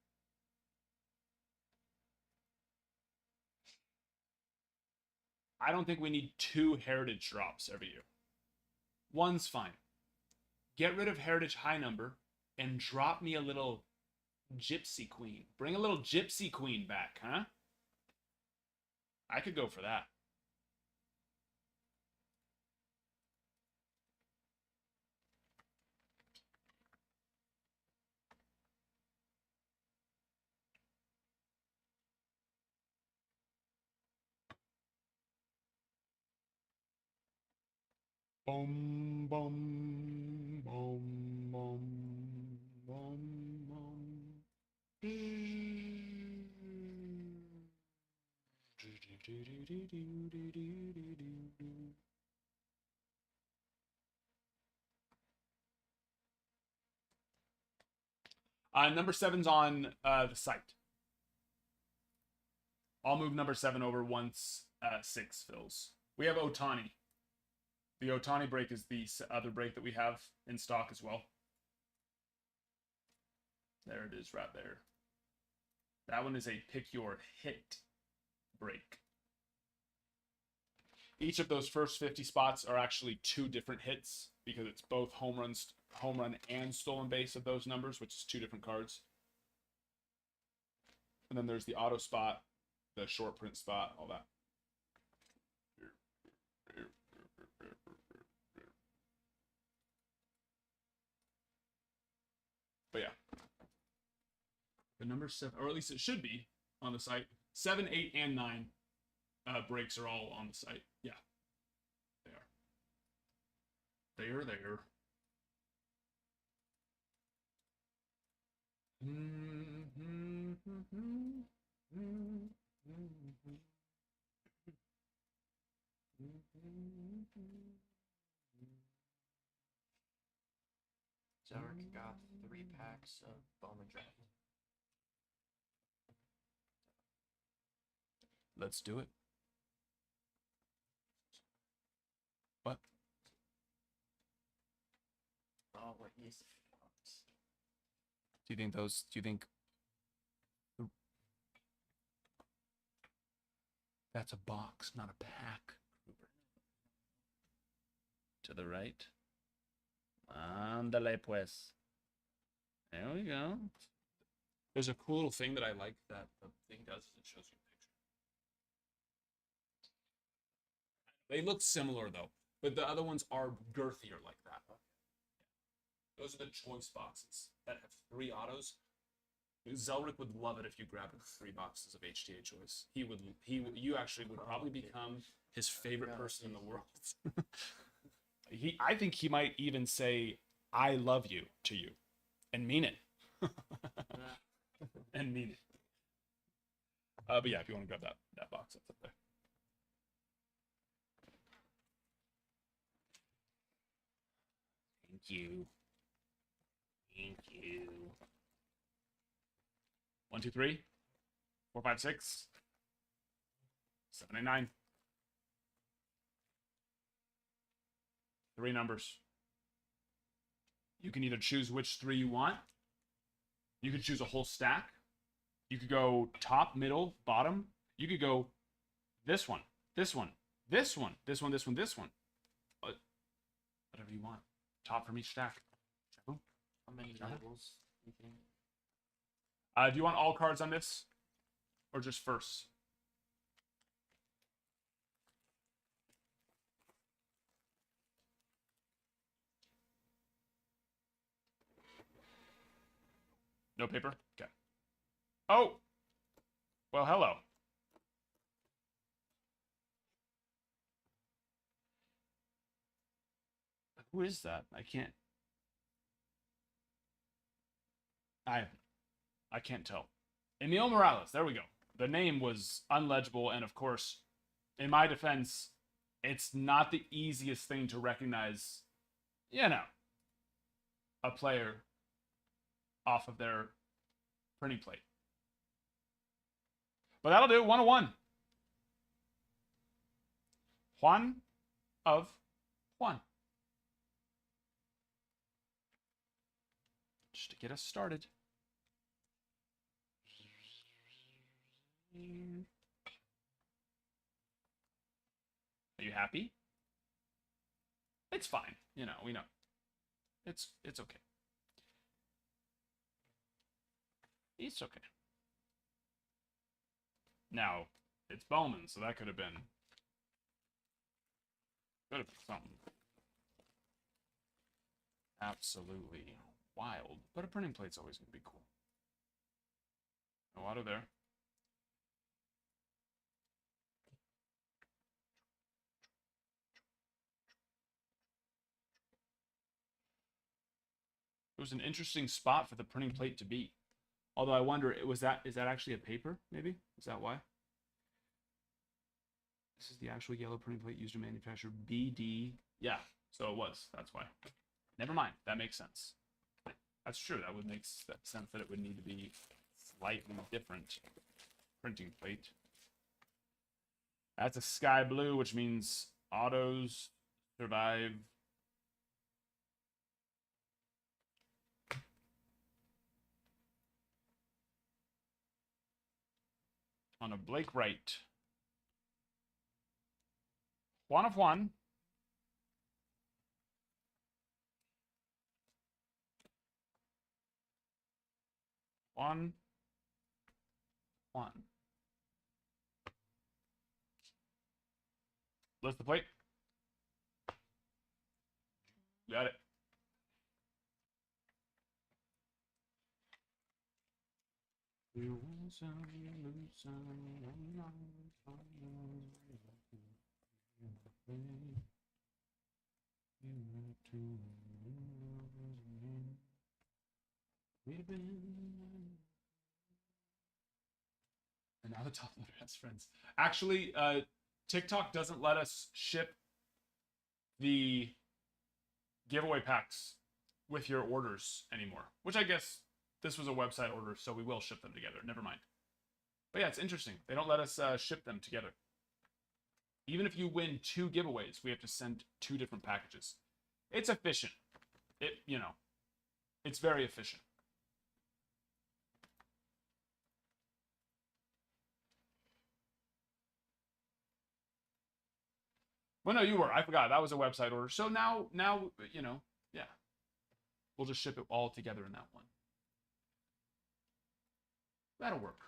I don't think we need 2 heritage drops every year. One's fine. Get rid of heritage high number and drop me a little gypsy queen. Bring a little gypsy queen back, huh? I could go for that. Boom, boom, boom, boom, boom, boom. Number 7's on the site. I'll move number 7 over once 6 fills. We have Ohtani. The Ohtani break is the other break that we have in stock as well. There it is right there. That one is a pick your hit break. Each of those first 50 spots are actually 2 different hits because it's both home run and stolen base of those numbers, which is 2 different cards. And then there's the auto spot, the short print spot, all that. But yeah. The number 7, or at least it should be on the site. 7, 8, and 9 breaks are all on the site. Yeah. They are. They are there. Zarek got 3 packs of Bowman Draft. Let's do it. What? Oh, what is it? Do you think those? Do you think that's a box, not a pack? To the right. Ándale pues. There we go. There's a cool little thing that I like that the thing does is it shows you a picture. They look similar though, but the other ones are girthier like that. Those are the choice boxes that have 3 autos. Zelric would love it if you grabbed 3 boxes of HTA choice. You actually would probably become his favorite person in the world. I think he might even say, "I love you" to you, and mean it. And mean it. But yeah, if you want to grab that box, that's up there. Thank you. Thank you. 1, 2, 3, 4, 5, 6, 7, 8, 9. 3 numbers. You can either choose which 3 you want. You could choose a whole stack. You could go top, middle, bottom. You could go this one, this one, this one, this one, this one, this one. Whatever you want. Top from each stack. How many labels do you think? Do you want all cards on this? Or just first? No paper? Okay. Oh! Well, hello. Who is that? I can't. I can't tell. Emil Morales. There we go. The name was unlegible, and of course, in my defense, it's not the easiest thing to recognize, a player off of their printing plate. But that'll do. 101. Juan of Juan. just to get us started. Are you happy? It's fine. You know, we know. It's okay. It's okay. Now, it's Bowman, so that could have been something absolutely wild. But a printing plate's always going to be cool. No auto there. It was an interesting spot for the printing plate to be. Although I wonder, is that actually a paper, maybe? Is that why? This is the actual yellow printing plate used to manufacture BD. Yeah, so it was. That's why. Never mind. That makes sense. That's true. That would make sense that it would need to be slightly different printing plate. That's a sky blue, which means autos survive. On a Blake Wright. One of one. One. List the plate. Got it. And now the top loader has friends. Actually, TikTok doesn't let us ship the giveaway packs with your orders anymore, which I guess this was a website order, so we will ship them together. Never mind. But yeah, it's interesting. They don't let us ship them together. Even if you win 2 giveaways, we have to send 2 different packages. It's efficient. It's very efficient. Well, no, you were. I forgot. That was a website order. So now, yeah. We'll just ship it all together in that one. That'll work.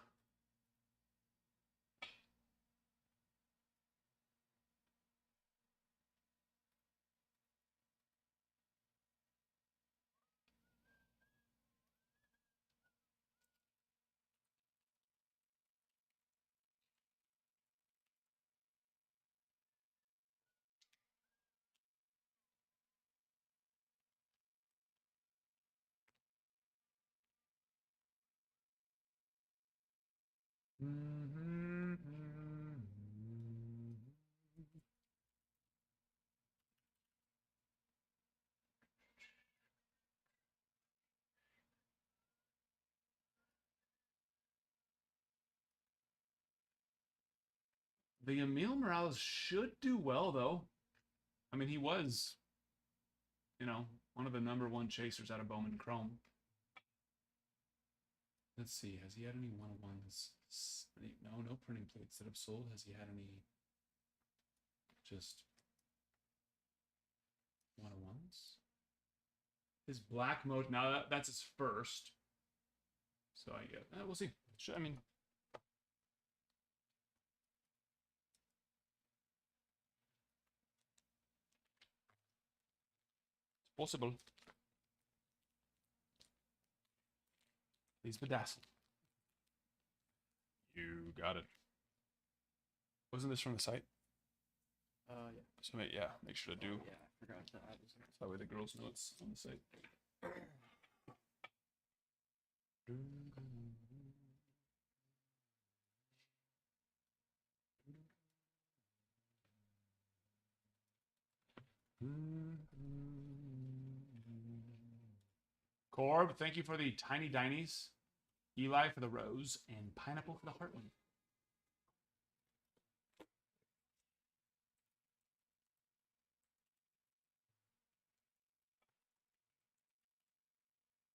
The Emil Morales should do well, though. I mean, he was, one of the #1 chasers out of Bowman Chrome. Let's see. Has he had any 1-on-1s? No printing plates that have sold. Has he had any just 1-on-1s? His black mode. Now that's his first. So I get. We'll see. I mean. It's possible. Please bedazzle. You got it. Wasn't this from the site? Yeah. So yeah, make sure to do. Yeah, I forgot to add this. That way the girls know it's on the site. Corb, thank you for the tiny dinies. Eli for the rose, and pineapple for the heartland.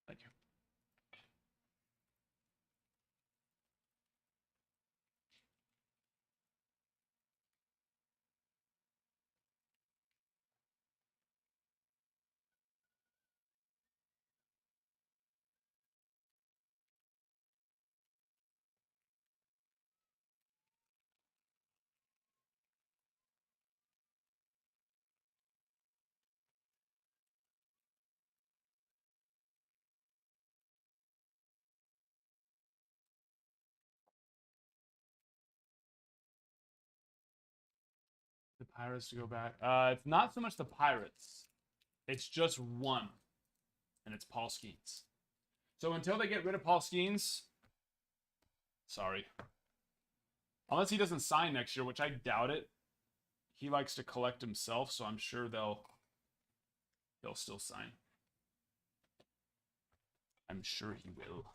Thank you. Pirates to go back. It's not so much the Pirates. It's just one, and it's Paul Skeens. So until they get rid of Paul Skeens, sorry. Unless he doesn't sign next year, which I doubt it. He likes to collect himself, so I'm sure he'll still sign. I'm sure he will.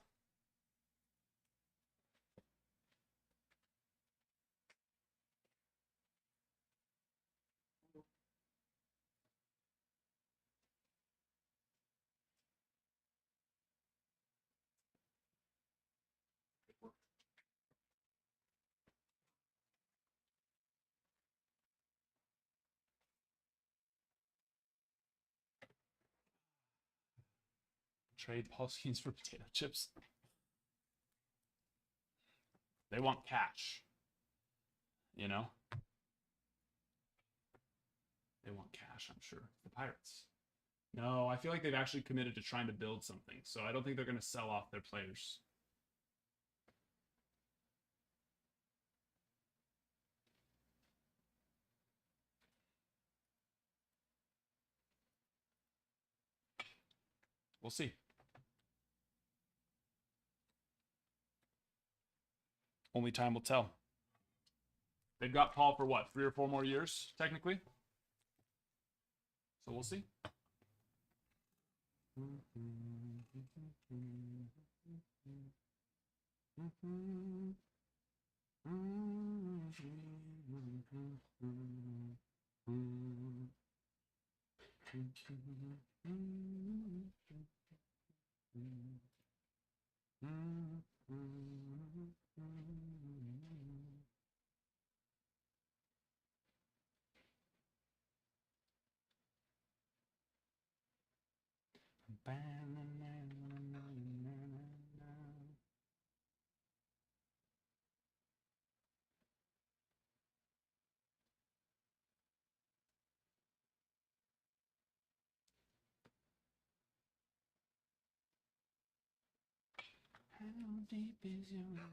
Trade Paul Skeens for potato chips. They want cash. You know? They want cash, I'm sure. The Pirates. No, I feel like they've actually committed to trying to build something, so I don't think they're going to sell off their players. We'll see. Only time will tell. They've got Paul for what, 3 or 4 more years, technically? So we'll see. How deep is your love?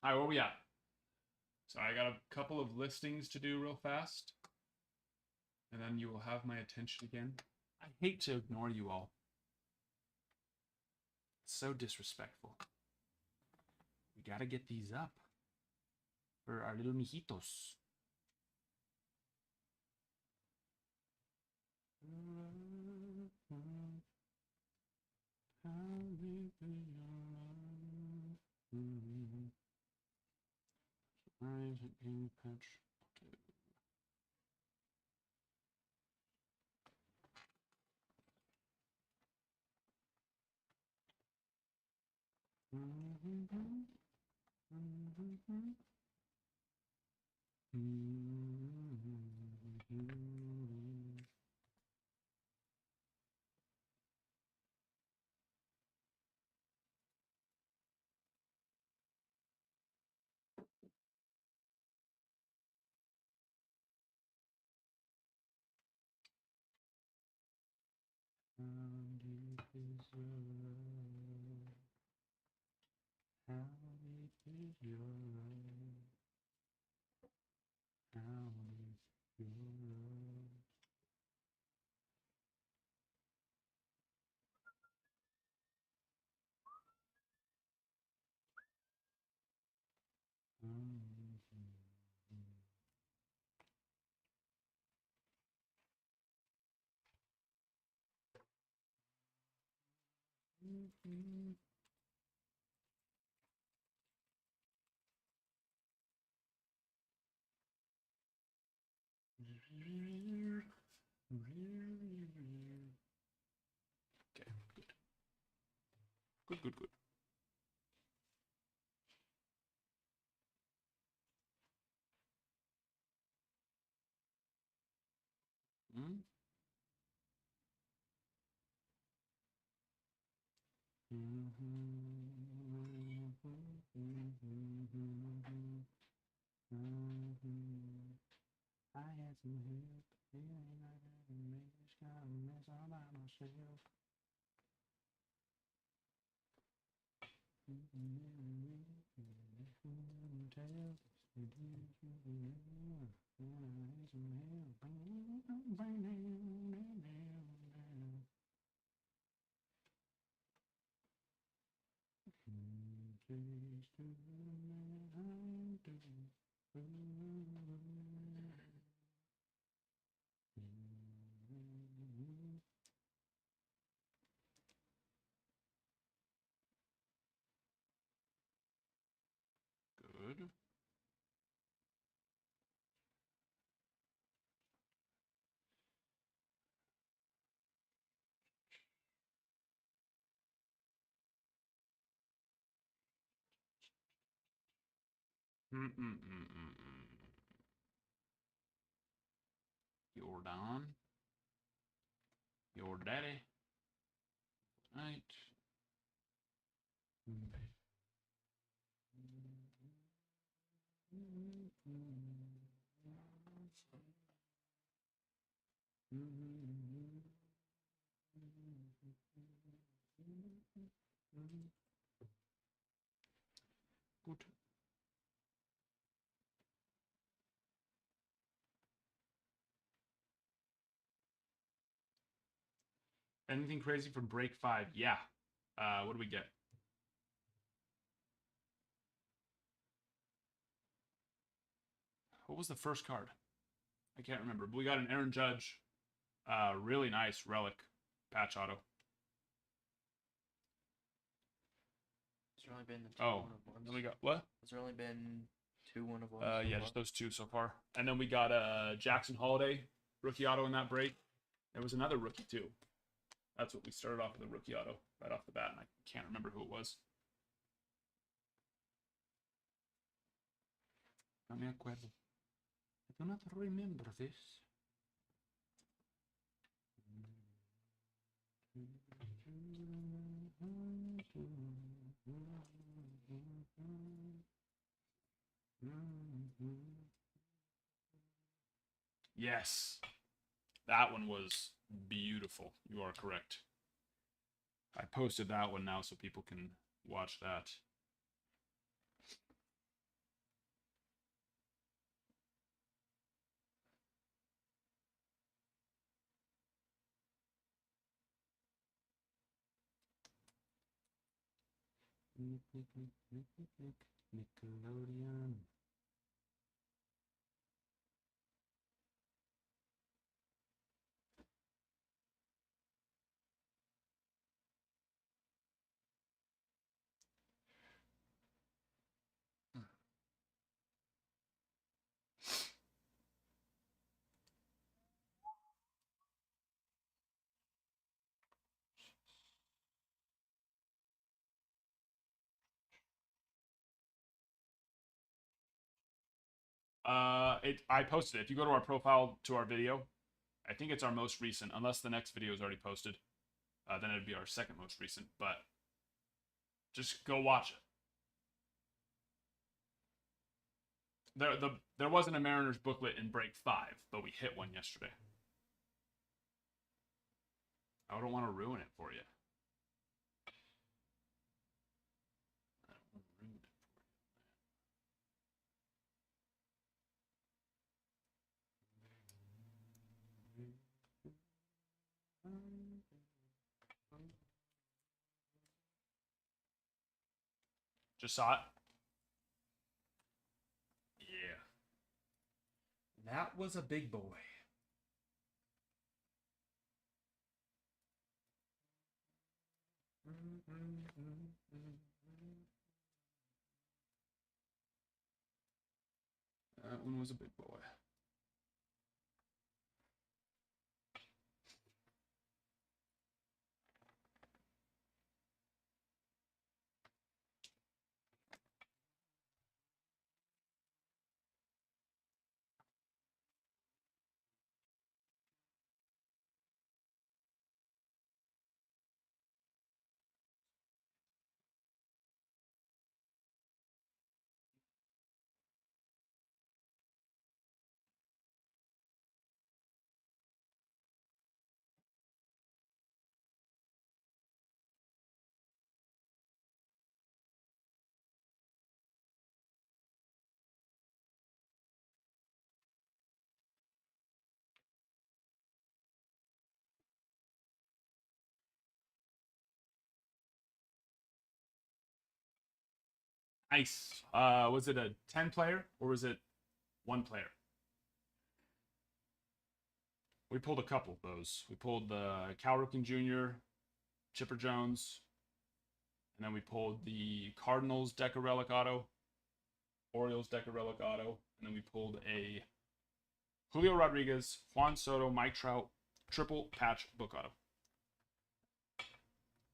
All right, where we at? So I got a couple of listings to do real fast. And then you will have my attention again. I hate to ignore you all. It's so disrespectful. We gotta get these up for our little mijitos. How deep is your love? How deep is your love? How deep is your love? Good, good, good. Mm. I had some help, and I got a mess, got a mess all by myself. Good. Jordan. Your daddy. Right. Good. Anything crazy for break 5? Yeah. What do we get? What was the first card? I can't remember. But we got an Aaron Judge. Really nice relic patch auto. Has there only been the two Oh, one of ones? then we got what? Has there only been 2 one of ones? Yeah, just those 2 so far. And then we got Jackson Holiday rookie auto in that break. There was another rookie too. That's what we started off with, a rookie auto right off the bat, and I can't remember who it was. No me acuerdo. I do not remember this. Yes. That one was beautiful. You are correct. I posted that one now so people can watch that. Nickelodeon. I posted it. If you go to our profile to our video, I think it's our most recent, unless the next video is already posted. Then it'd be our second most recent. But just go watch it. There wasn't a Mariners booklet in break 5, but we hit one yesterday. I don't want to ruin it for you. I don't want to ruin it for you. Just saw it. Yeah. That was a big boy. That one was a big boy. Nice. Was it a 10 player or was it one player? We pulled a couple of those. We pulled the Cal Ripken Jr., Chipper Jones, and then we pulled the Cardinals Deca Relic Auto, Orioles Deca Relic Auto, and then we pulled a Julio Rodriguez, Juan Soto, Mike Trout, triple patch book auto.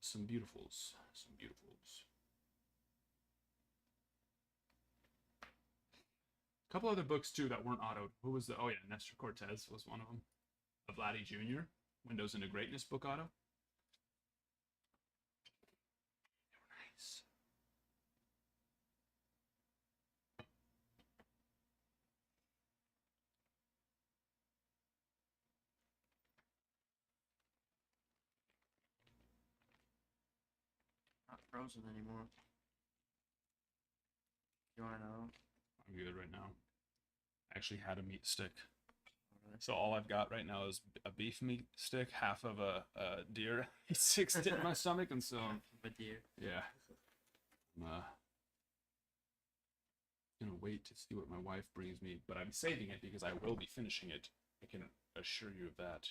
Some beautifuls. Some beautifuls. A couple other books too that weren't autoed. Who was the? Oh yeah, Nestor Cortez was one of them. A Vladdy Jr. Windows into Greatness book auto. They were nice. Not frozen anymore. You wanna know? I'm good right now. I actually had a meat stick. So all I've got right now is a beef meat stick, half of a deer stick in my stomach, and so But dear. yeah, I'm gonna wait to see what my wife brings me, but I'm saving it because I will be finishing it. I can assure you of that.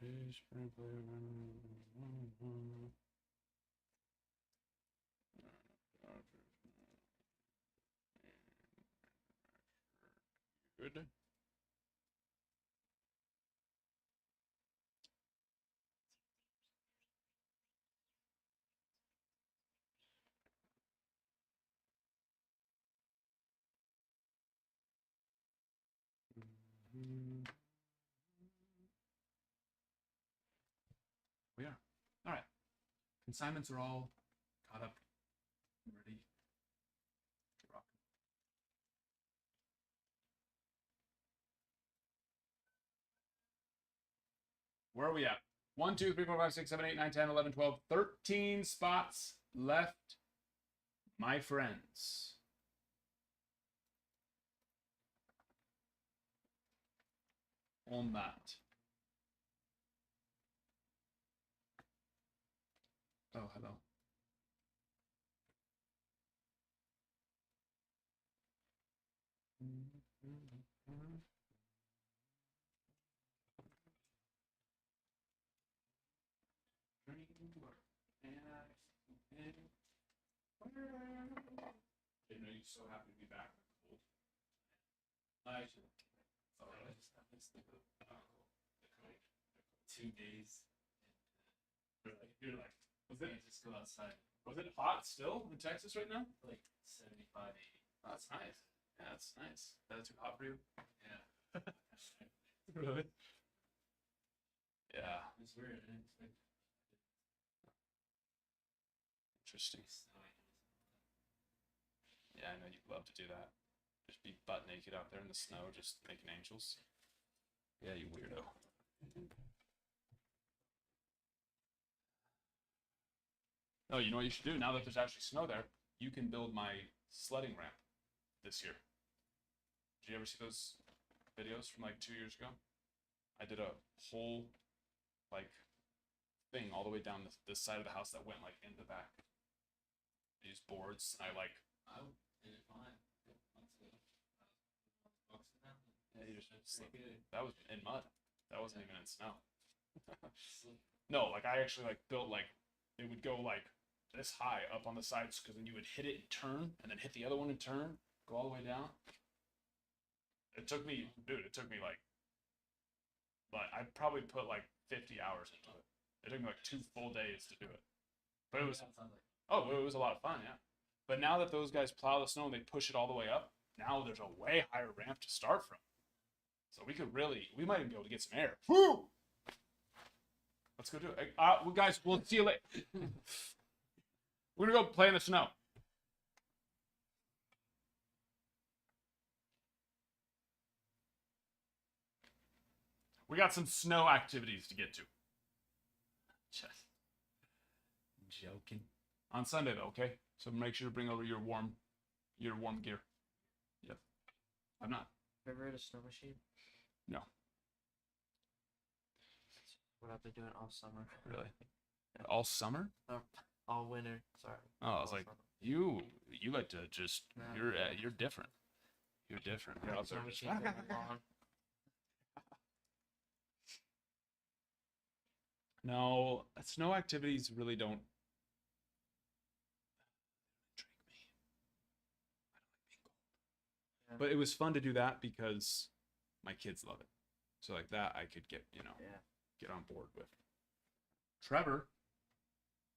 Good. We are. All right. Consignments are all caught up, ready. Rock. Where are we at? 1, 2, 3, 4, 5, 6, 7, 8, 9, 10, 11, 12, 13 spots left, my friends. On that. Oh, hello. Didn't know you're so happy to be back. Cool. I should. Oh, I missed the cool. 2 days. You're like, was Can't it just go outside. hot still in Texas right now? Like 75, 80. Oh, that's nice. Yeah, that's nice. Is that too hot for you? Yeah. Really? Yeah. It's weird. I didn't expect Interesting. snowy. Yeah, I know you'd love to do that. Just be butt naked out there in the snow, just making angels. Yeah, you weirdo. Oh, you know what you should do? Now that there's actually snow there, you can build my sledding ramp this year. Did you ever see those videos from like 2 years ago? I did a whole like thing all the way down this side of the house that went like in the back. I used boards and I like I did it fine. Months ago. Boxing now. yeah, you just Pretty good. that was in mud. That wasn't even in snow. No, like I actually like built like it would go like this high up on the sides because then you would hit it and turn and then hit the other one and turn, go all the way down. It took me, dude, it took me like I probably put like 50 hours into it. It took me like 2 full days to do it. But it was That sounds like it was a lot of fun, yeah. But now that those guys plow the snow and they push it all the way up, now there's a way higher ramp to start from. So we might even be able to get some air. Woo! Let's go do it. Well, guys, we'll see you later. We're gonna go play in the snow. We got some snow activities to get to. Just joking. On Sunday though, okay? So make sure to bring over your warm gear. Yep. I'm not. Ever had a snow machine? No. what I've been doing all summer. Really? All summer? All winter. Sorry. Oh, I was all like, summer. you like to just No. you're different. You're different. You're out there Summer just- can't go long. No, snow activities really don't intrigue me. Yeah. But it was fun to do that because my kids love it. So like that I could get, Yeah. get on board with. Trevor,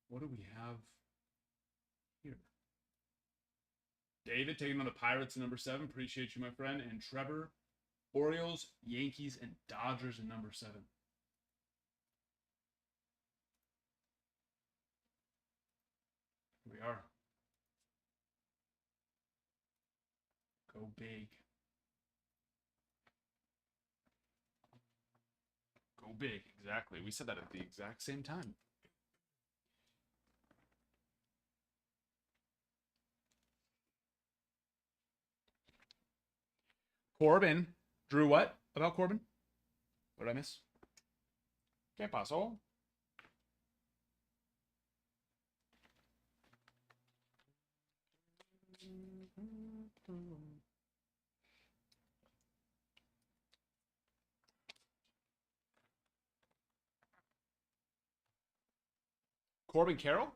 what do we have here? David taking on the Pirates in number 7. Appreciate you, my friend. And Trevor, Orioles, Yankees, and Dodgers in number 7. Here we are. Go big. Go big, exactly. We said that at the exact same time. Corbin drew what about Corbin? What did I miss? ¿Qué pasó? Corbin Carroll?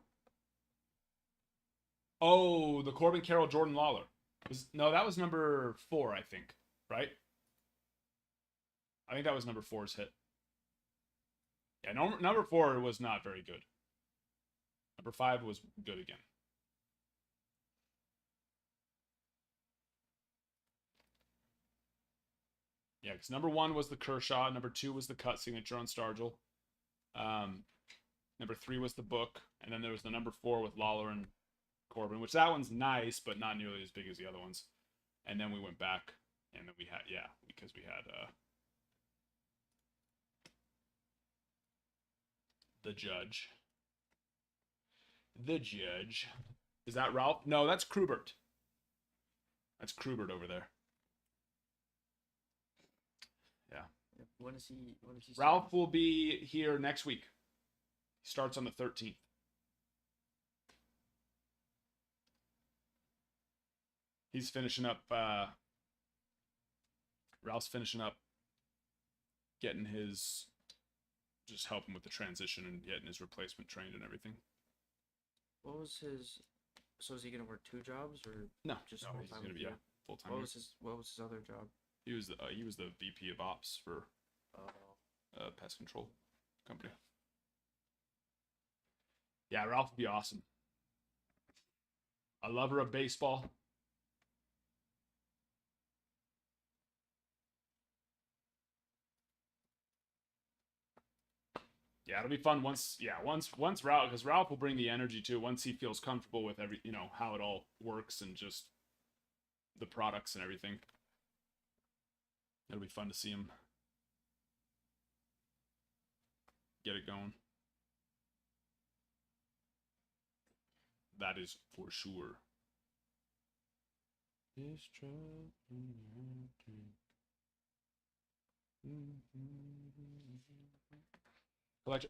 Oh, the Corbin Carroll Jordan Lawler. No, that was number 4, I think. Right? I think that was number 4's hit. Yeah, number 4 was not very good. Number 5 was good again. Yeah, because number 1 was the Kershaw. Number 2 was the cut signature on Stargell. Number 3 was the book. And then there was the number 4 with Lawler and Corbin, which that one's nice, but not nearly as big as the other ones. And then we went back, and then we had, because we had the judge. The judge. Is that Ralph? No, that's Krubert. That's Krubert over there. Yeah. When is he? Ralph will be here next week. He starts on the 13th. He's finishing up. Ralph's finishing up getting his, just helping with the transition and getting his replacement trained and everything. What was his? So is he gonna work 2 jobs or No, just no, full he's time? gonna be full time. What was his other job? He was the VP of Ops for Oh. pest control company. Yeah, Ralph would be awesome. A lover of baseball. Yeah, it'll be fun once Ralph, because Ralph will bring the energy too once he feels comfortable with how it all works and just the products and everything. It'll be fun to see him get it going. That is for sure.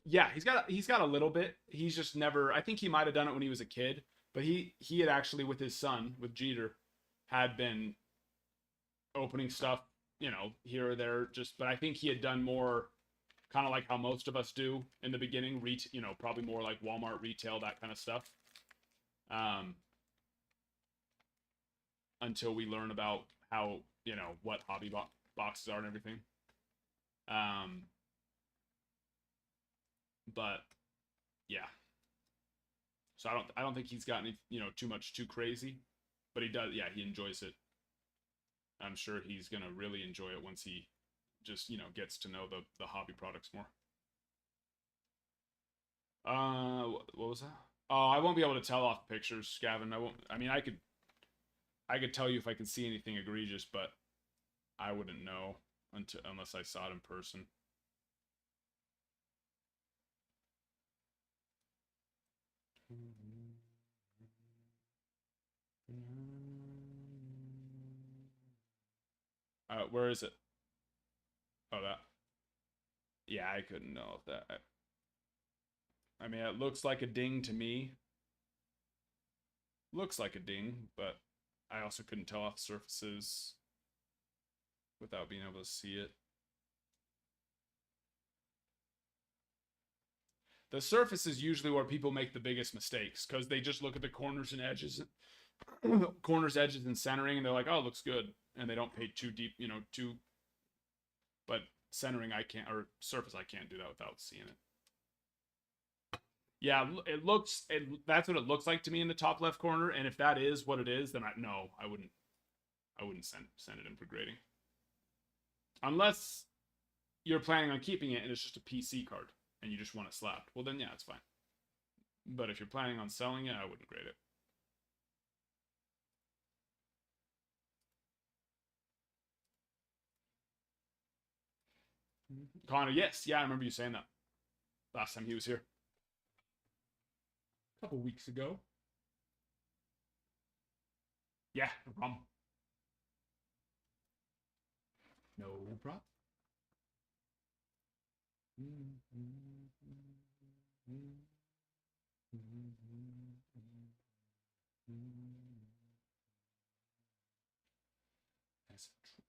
Yeah, he's got a little bit. He's just never. I think he might have done it when he was a kid, but he had actually with his son with Jeter had been opening stuff, here or there. But I think he had done more, kind of like how most of us do in the beginning. Probably more like Walmart retail, that kind of stuff. Until we learn about how what hobby boxes are and everything. But yeah. So I don't think he's gotten too crazy, but he does. Yeah, he enjoys it. I'm sure he's gonna really enjoy it once he just gets to know the hobby products more. What was that? Oh, I won't be able to tell off pictures, Gavin. I won't. I mean, I could tell you if I can see anything egregious, but I wouldn't know unless I saw it in person. Where is it? Oh, that. Yeah, I couldn't know if that. I mean, it looks like a ding to me. Looks like a ding, but I also couldn't tell off surfaces without being able to see it. The surface is usually where people make the biggest mistakes because they just look at the corners and edges, corners, edges, and centering, and they're like, "Oh, it looks good," and they don't pay too deep, too. But centering, I can't, or surface, I can't do that without seeing it. Yeah, it looks. That's what it looks like to me in the top left corner, and if that is what it is, then I wouldn't. I wouldn't send it in for grading, unless you're planning on keeping it and it's just a PC card and you just want it slapped. Well, then yeah, it's fine. But if you're planning on selling it, I wouldn't grade it. Connor, yes, yeah, I remember you saying that last time he was here, a couple weeks ago. Yeah, no problem. No problem. That's true.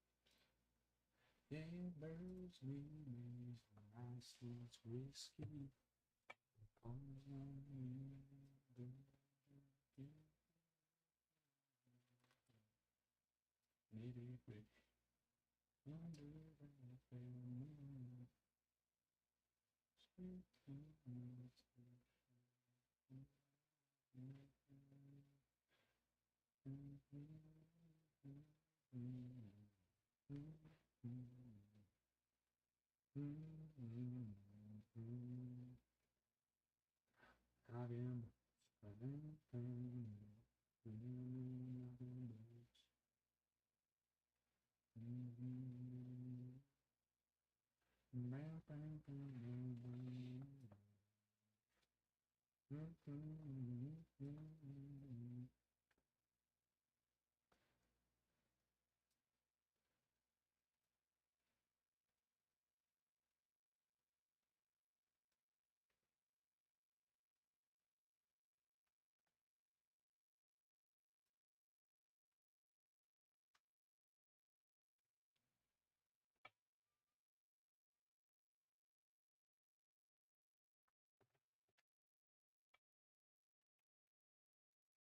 Yeah, birds, me, nice sweet whiskey.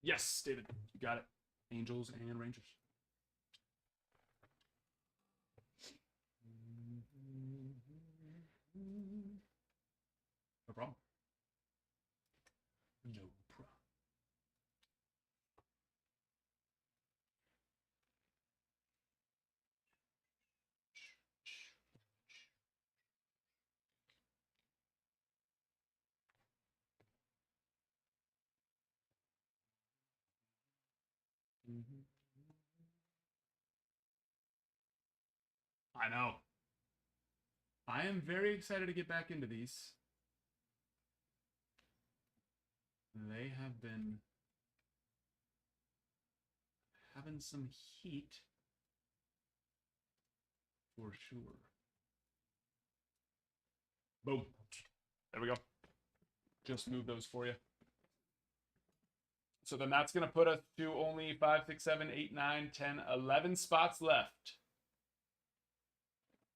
Yes, David, you got it. Angels and Rangers. No problem. No problem. I know. I am very excited to get back into these. They have been having some heat for sure. Boom. There we go. Just move those for you. So then that's going to put us to only 5, 6, 7, 8, 9, 10, 11 spots left.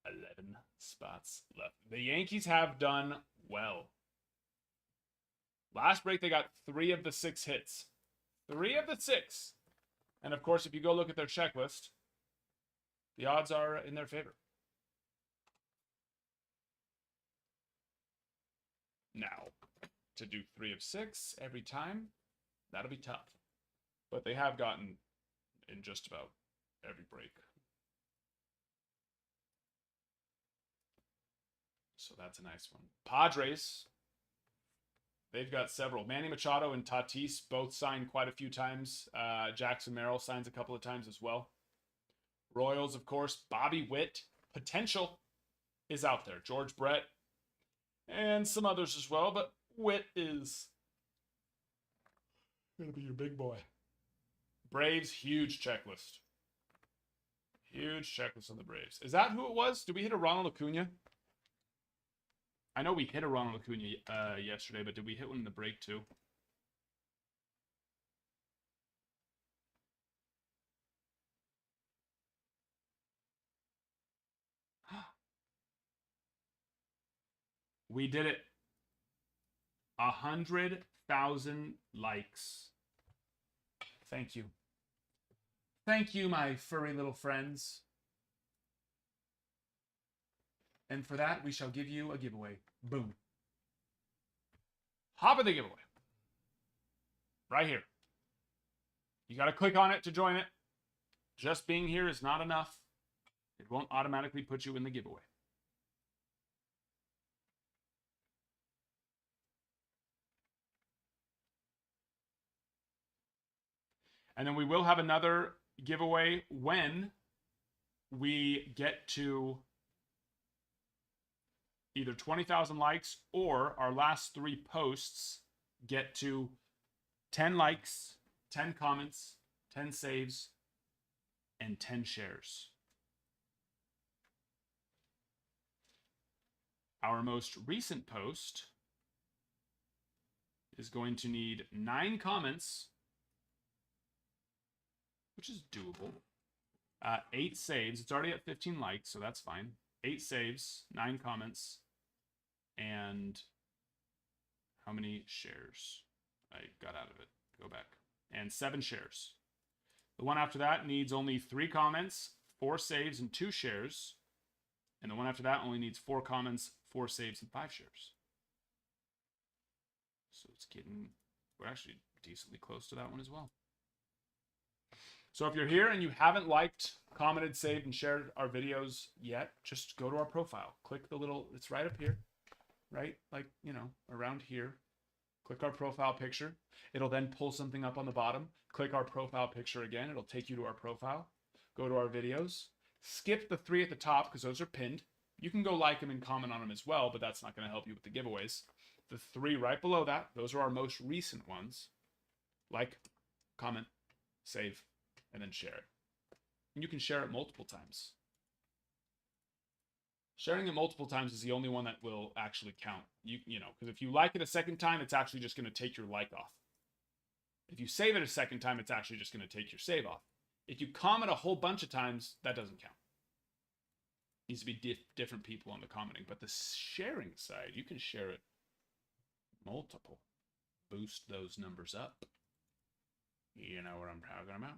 11 spots left. The Yankees have done well. Last break, they got 3 of the 6 hits. 3 of the 6. And of course, if you go look at their checklist, the odds are in their favor. Now, to do 3 of 6 every time, that'll be tough. But they have gotten in just about every break. So that's a nice one. Padres, they've got several. Manny Machado and Tatis both signed quite a few times. Jackson Merrill signs a couple of times as well. Royals, of course, Bobby Witt, potential is out there. George Brett, and some others as well, but Witt is going to be your big boy. Braves, huge checklist. Huge checklist on the Braves. Is that who it was? Did we hit a Ronald Acuna? I know we hit a Ronald Acuna yesterday, but did we hit one in the break too? We did it. 100,000 likes. Thank you. Thank you, my furry little friends. And for that, we shall give you a giveaway. Boom. Hop in the giveaway. Right here. You got to click on it to join it. Just being here is not enough. It won't automatically put you in the giveaway. And then we will have another giveaway when we get to either 20,000 likes or our last 3 posts get to 10 likes, 10 comments, 10 saves, and 10 shares. Our most recent post is going to need 9 comments, which is doable. 8 saves. It's already at 15 likes, so that's fine. 8 saves, 9 comments, and how many shares? I got out of it. Go back. And 7 shares. The one after that needs only 3 comments, 4 saves, and 2 shares. And the one after that only needs 4 comments, 4 saves, and 5 shares. So it's getting, we're actually decently close to that one as well. So if you're here and you haven't liked, commented, saved, and shared our videos yet, just go to our profile. Click the little, it's right up here, right? Like, you know, around here. Click our profile picture. It'll then pull something up on the bottom. Click our profile picture again. It'll take you to our profile. Go to our videos. Skip the 3 at the top because those are pinned. You can go like them and comment on them as well, but that's not going to help you with the giveaways. The 3 right below that, those are our most recent ones. Like, comment, save, and then share it. And you can share it multiple times. Sharing it multiple times is the only one that will actually count. You know, because if you like it a second time, it's actually just going to take your like off. If you save it a second time, it's actually just going to take your save off. If you comment a whole bunch of times, that doesn't count. It needs to be different people on the commenting. But the sharing side, you can share it multiple. Boost those numbers up. You know what I'm talking about?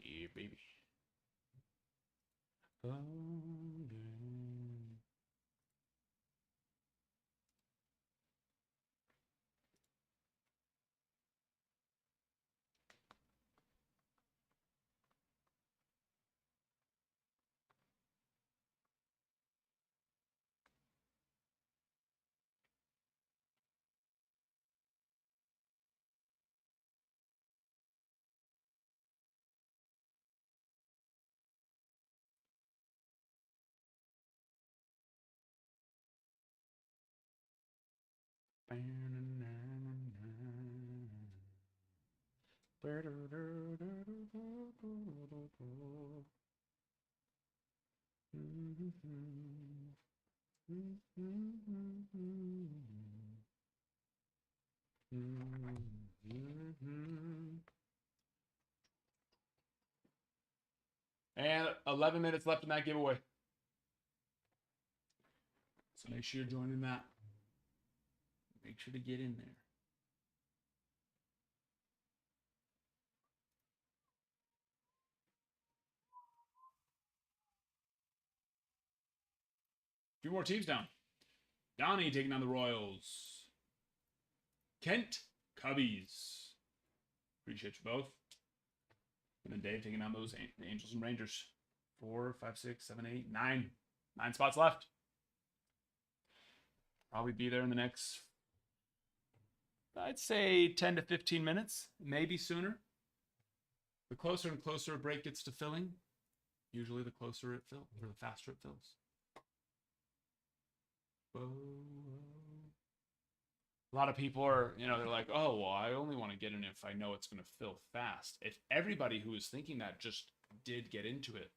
Yeah, baby. Oh, yeah. And 11 minutes left in that giveaway. So make sure you're joining that. Make sure to get in there. A few more teams down. Donnie taking on the Royals. Kent, Cubbies. Appreciate you both. And then Dave taking on those Angels and Rangers. 4, 5, 6, 7, 8, 9. 9 spots left. Probably be there in the next, I'd say 10 to 15 minutes, maybe sooner. The closer and closer a break gets to filling, usually the closer it fills, or the faster it fills. A lot of people are, you know, they're like, oh, well, I only want to get in if I know it's going to fill fast. If everybody who is thinking that just did get into it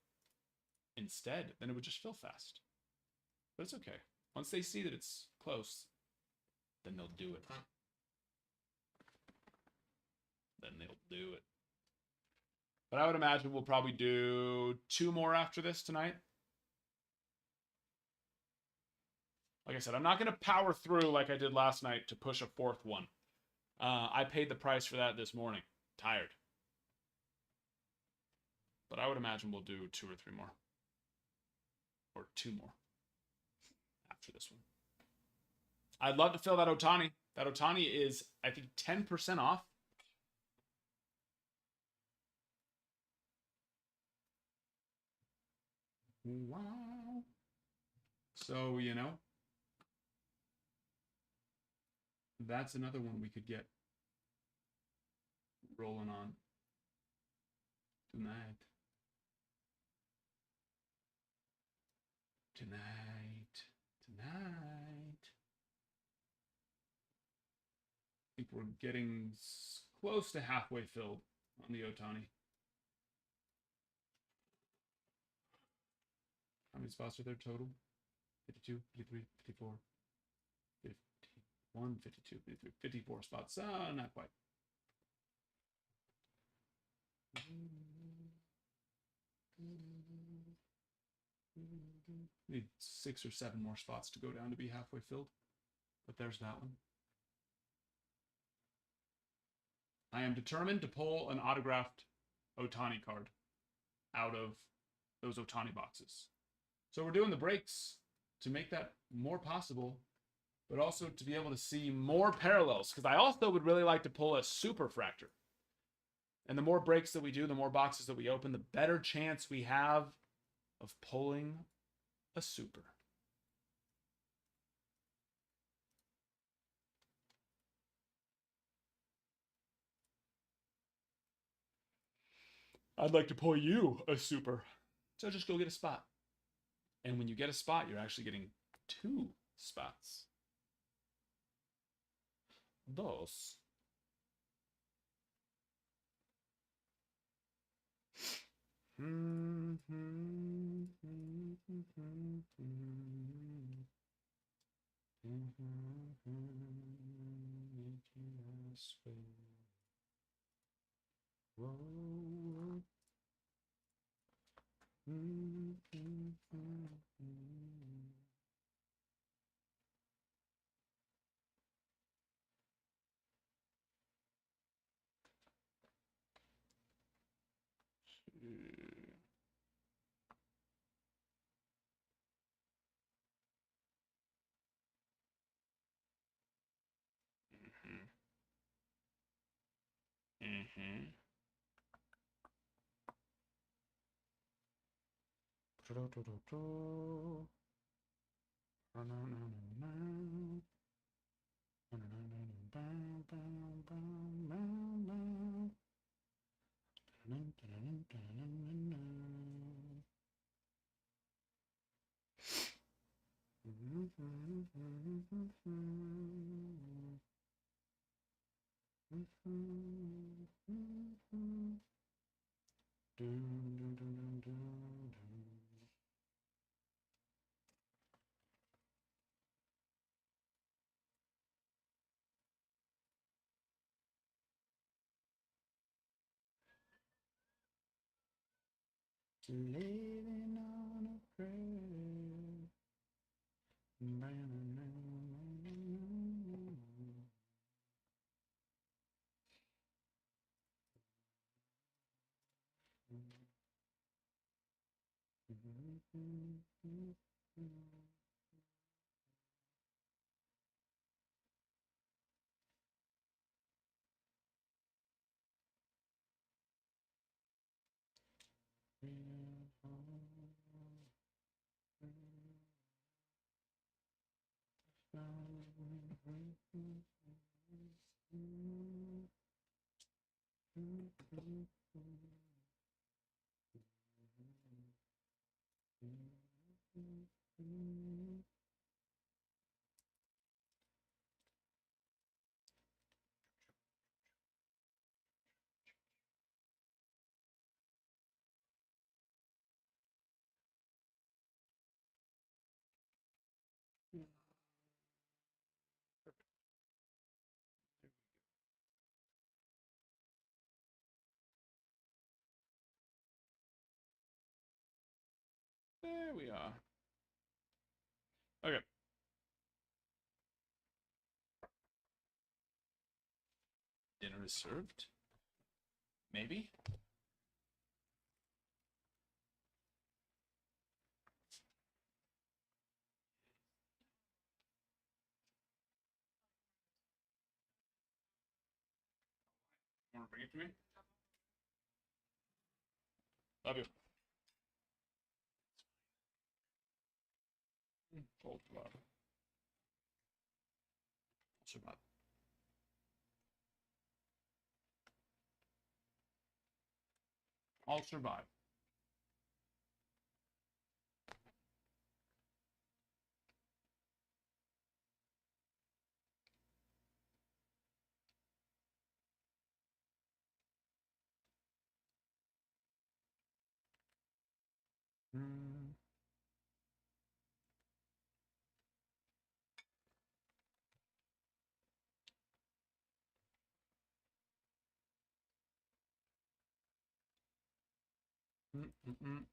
instead, then it would just fill fast. But it's okay. Once they see that it's close, then they'll do it. Then they'll do it. But I would imagine we'll probably do 2 more after this tonight. Like I said, I'm not going to power through like I did last night to push a 4th one. I paid the price for that this morning. Tired. But I would imagine we'll do 2 or 3 more. Or 2 more. After this one. I'd love to fill that Ohtani. That Ohtani is, I think, 10% off. Wow. So, you know, that's another one we could get rolling on tonight. Tonight. I think we're getting close to halfway filled on the Ohtani. How many spots are there total? 52, 53, 54, 51, 52, 53, 54 spots. Not quite. Need 6 or 7 more spots to go down to be halfway filled. But there's that one. I am determined to pull an autographed Ohtani card out of those Ohtani boxes. So we're doing the breaks to make that more possible, but also to be able to see more parallels, because I also would really like to pull a super fractor. And the more breaks that we do, the more boxes that we open, the better chance we have of pulling a super. I'd like to pull you a super. So just go get a spot. And when you get a spot, you're actually getting 2 spots. Dos. Living on a prayer. There we are. Okay. Dinner is served. Maybe. Want to bring it to me? Love you. Cold love. I'll survive. I'll survive. Mm. Mm-mm-mm.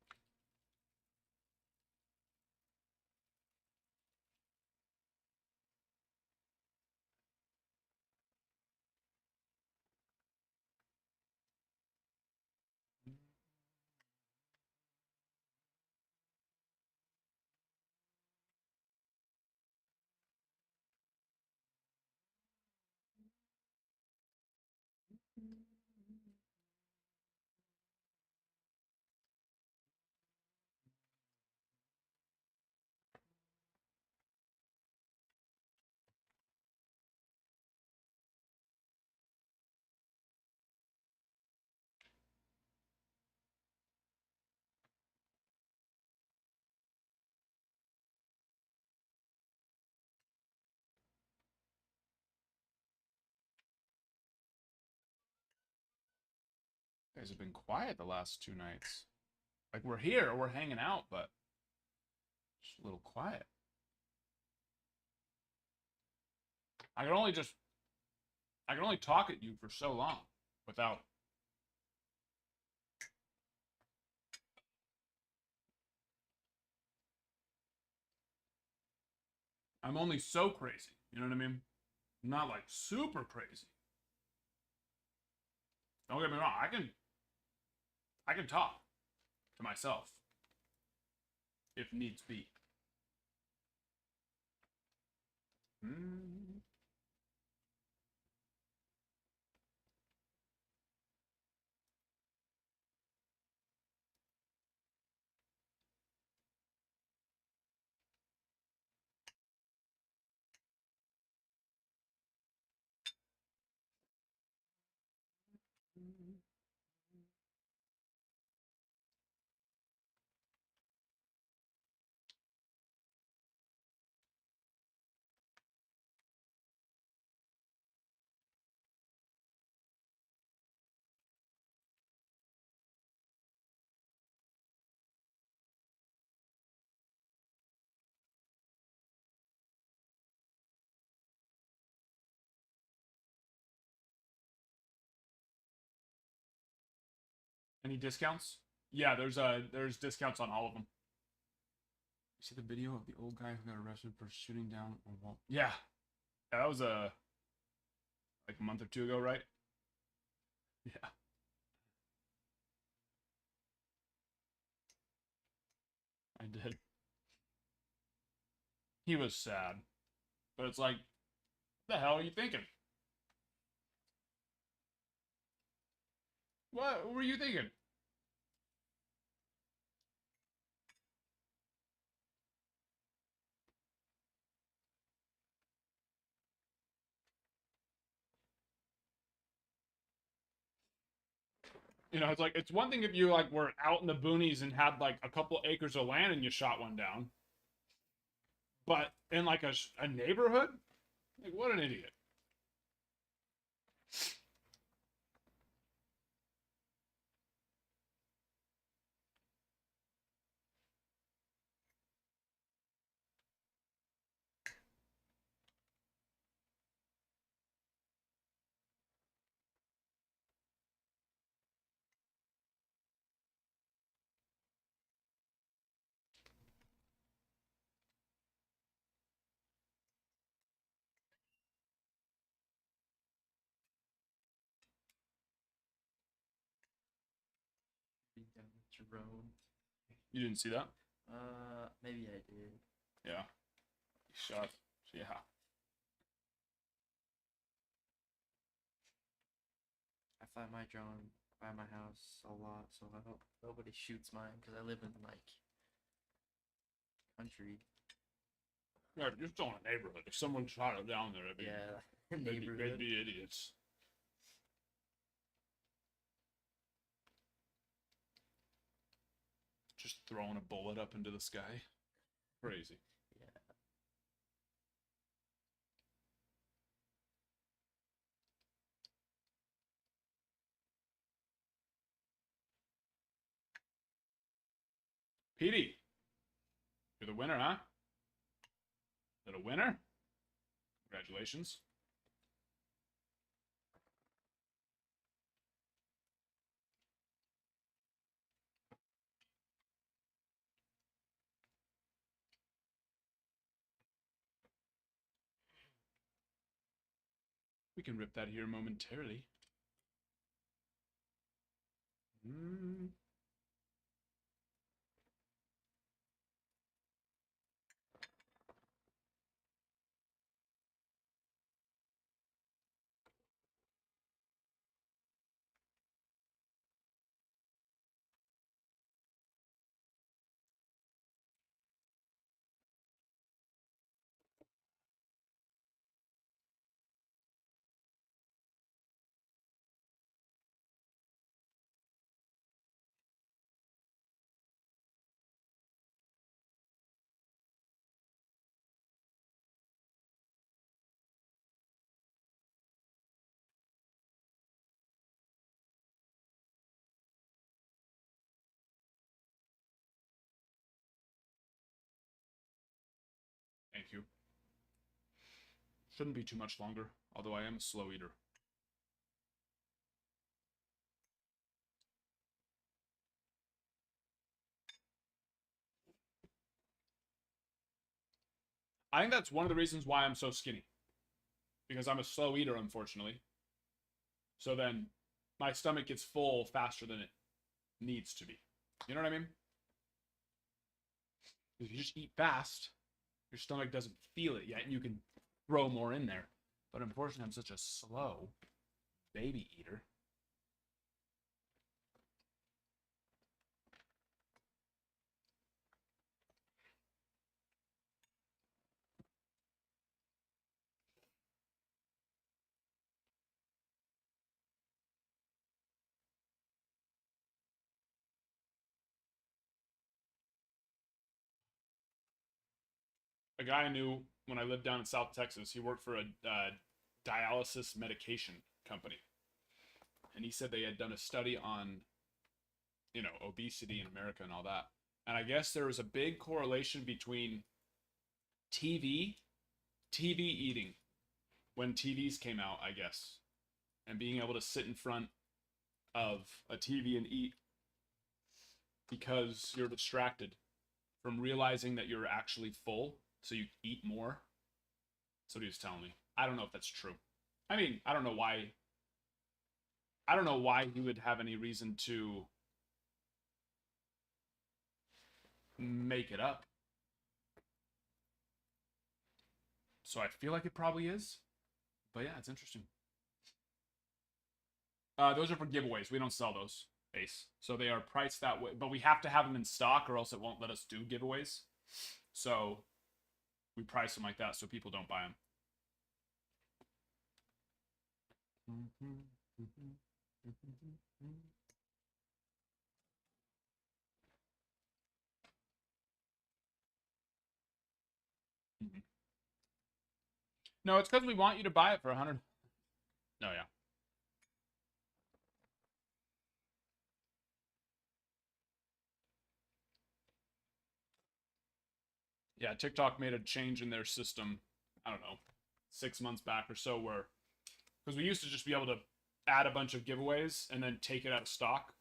You guys have been quiet the last 2 nights. Like we're here, we're hanging out, but just a little quiet. I can only talk at you for so long without. I'm only so crazy. You know what I mean? Not like super crazy. Don't get me wrong. I can talk to myself if needs be. Mm. Any discounts? Yeah, there's discounts on all of them. You see the video of the old guy who got arrested for shooting down a wall? Yeah, that was like a month or two ago, right? Yeah, I did. He was sad, but it's like, what the hell are you thinking? What were you thinking? You know, it's like it's one thing if you like were out in the boonies and had like a couple acres of land and you shot one down, but in like a neighborhood, like what an idiot. drone. You didn't see that? Maybe I did. Yeah. Shot. Yeah. I fly my drone by my house a lot, so I hope nobody shoots mine because I live in like country. Yeah, you're still in a neighborhood. If someone shot it down there, Yeah, they'd neighborhood. be idiots. Just throwing a bullet up into the sky. Crazy. Yeah. Petey, you're the winner, huh? Is it a winner? Congratulations. We can rip that here momentarily. Thank you. Shouldn't be too much longer, although I am a slow eater. I think that's one of the reasons why I'm so skinny. Because I'm a slow eater, unfortunately. So then my stomach gets full faster than it needs to be. You know what I mean? If you just eat fast, your stomach doesn't feel it yet, and you can throw more in there. But unfortunately, I'm such a slow baby eater. A guy I knew when I lived down in South Texas, he worked for a dialysis medication company. And he said they had done a study on, obesity in America and all that. And I guess there was a big correlation between TV, TV eating, when TVs came out, I guess, and being able to sit in front of a TV and eat because you're distracted from realizing that you're actually full, so you eat more. That's what he was telling me. I don't know if that's true. I mean, I don't know why. I don't know why he would have any reason to make it up. So I feel like it probably is. But yeah, it's interesting. Those are for giveaways. We don't sell those, Ace. So they are priced that way. But we have to have them in stock or else it won't let us do giveaways. So we price them like that so people don't buy them. No, it's because we want you to buy it for 100. No, yeah. Yeah, TikTok made a change in their system, I don't know, 6 months back or so, where, because we used to just be able to add a bunch of giveaways and then take it out of stock.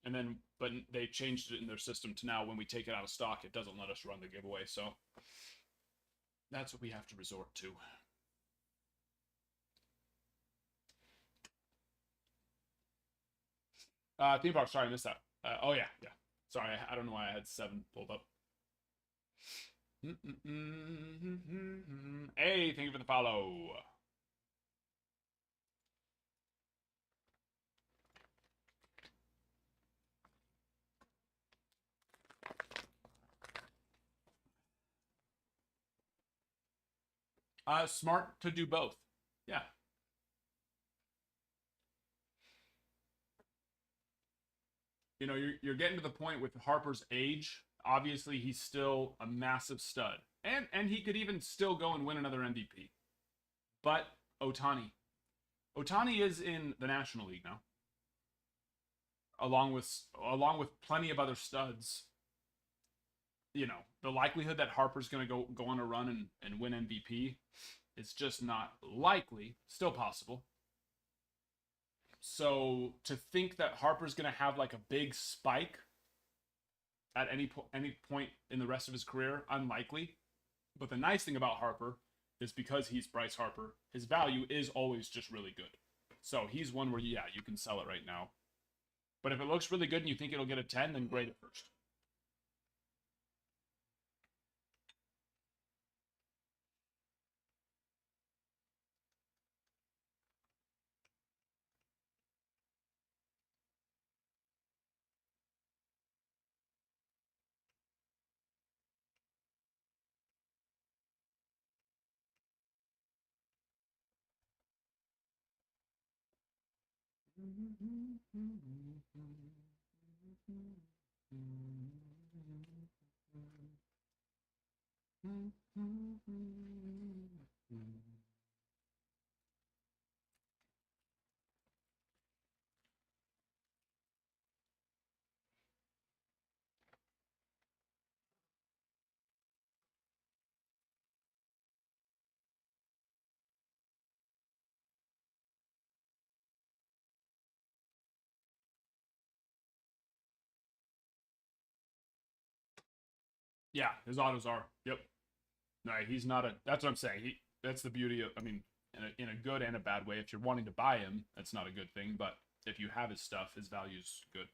And then, but they changed it in their system to now when we take it out of stock, it doesn't let us run the giveaway. So that's what we have to resort to. Theme park, sorry, I missed that. Oh yeah, yeah. Sorry, I don't know why I had 7 pulled up. Hey, thank you for the follow. Smart to do both. Yeah. You know, you're getting to the point with Harper's age. Obviously, he's still a massive stud, and he could even still go and win another MVP. But Ohtani is in the National League now, along with plenty of other studs. You know, the likelihood that Harper's going to go on a run and win MVP is just not likely. Still possible. So to think that Harper's going to have like a big spike at any point in the rest of his career, unlikely. But the nice thing about Harper is because he's Bryce Harper, his value is always just really good. So he's one where, yeah, you can sell it right now. But if it looks really good and you think it'll get a 10, then grade it first. Yeah, his autos are. Yep. No, he's not a. That's what I'm saying. That's the beauty of. I mean, in a good and a bad way. If you're wanting to buy him, that's not a good thing. But if you have his stuff, his value's good.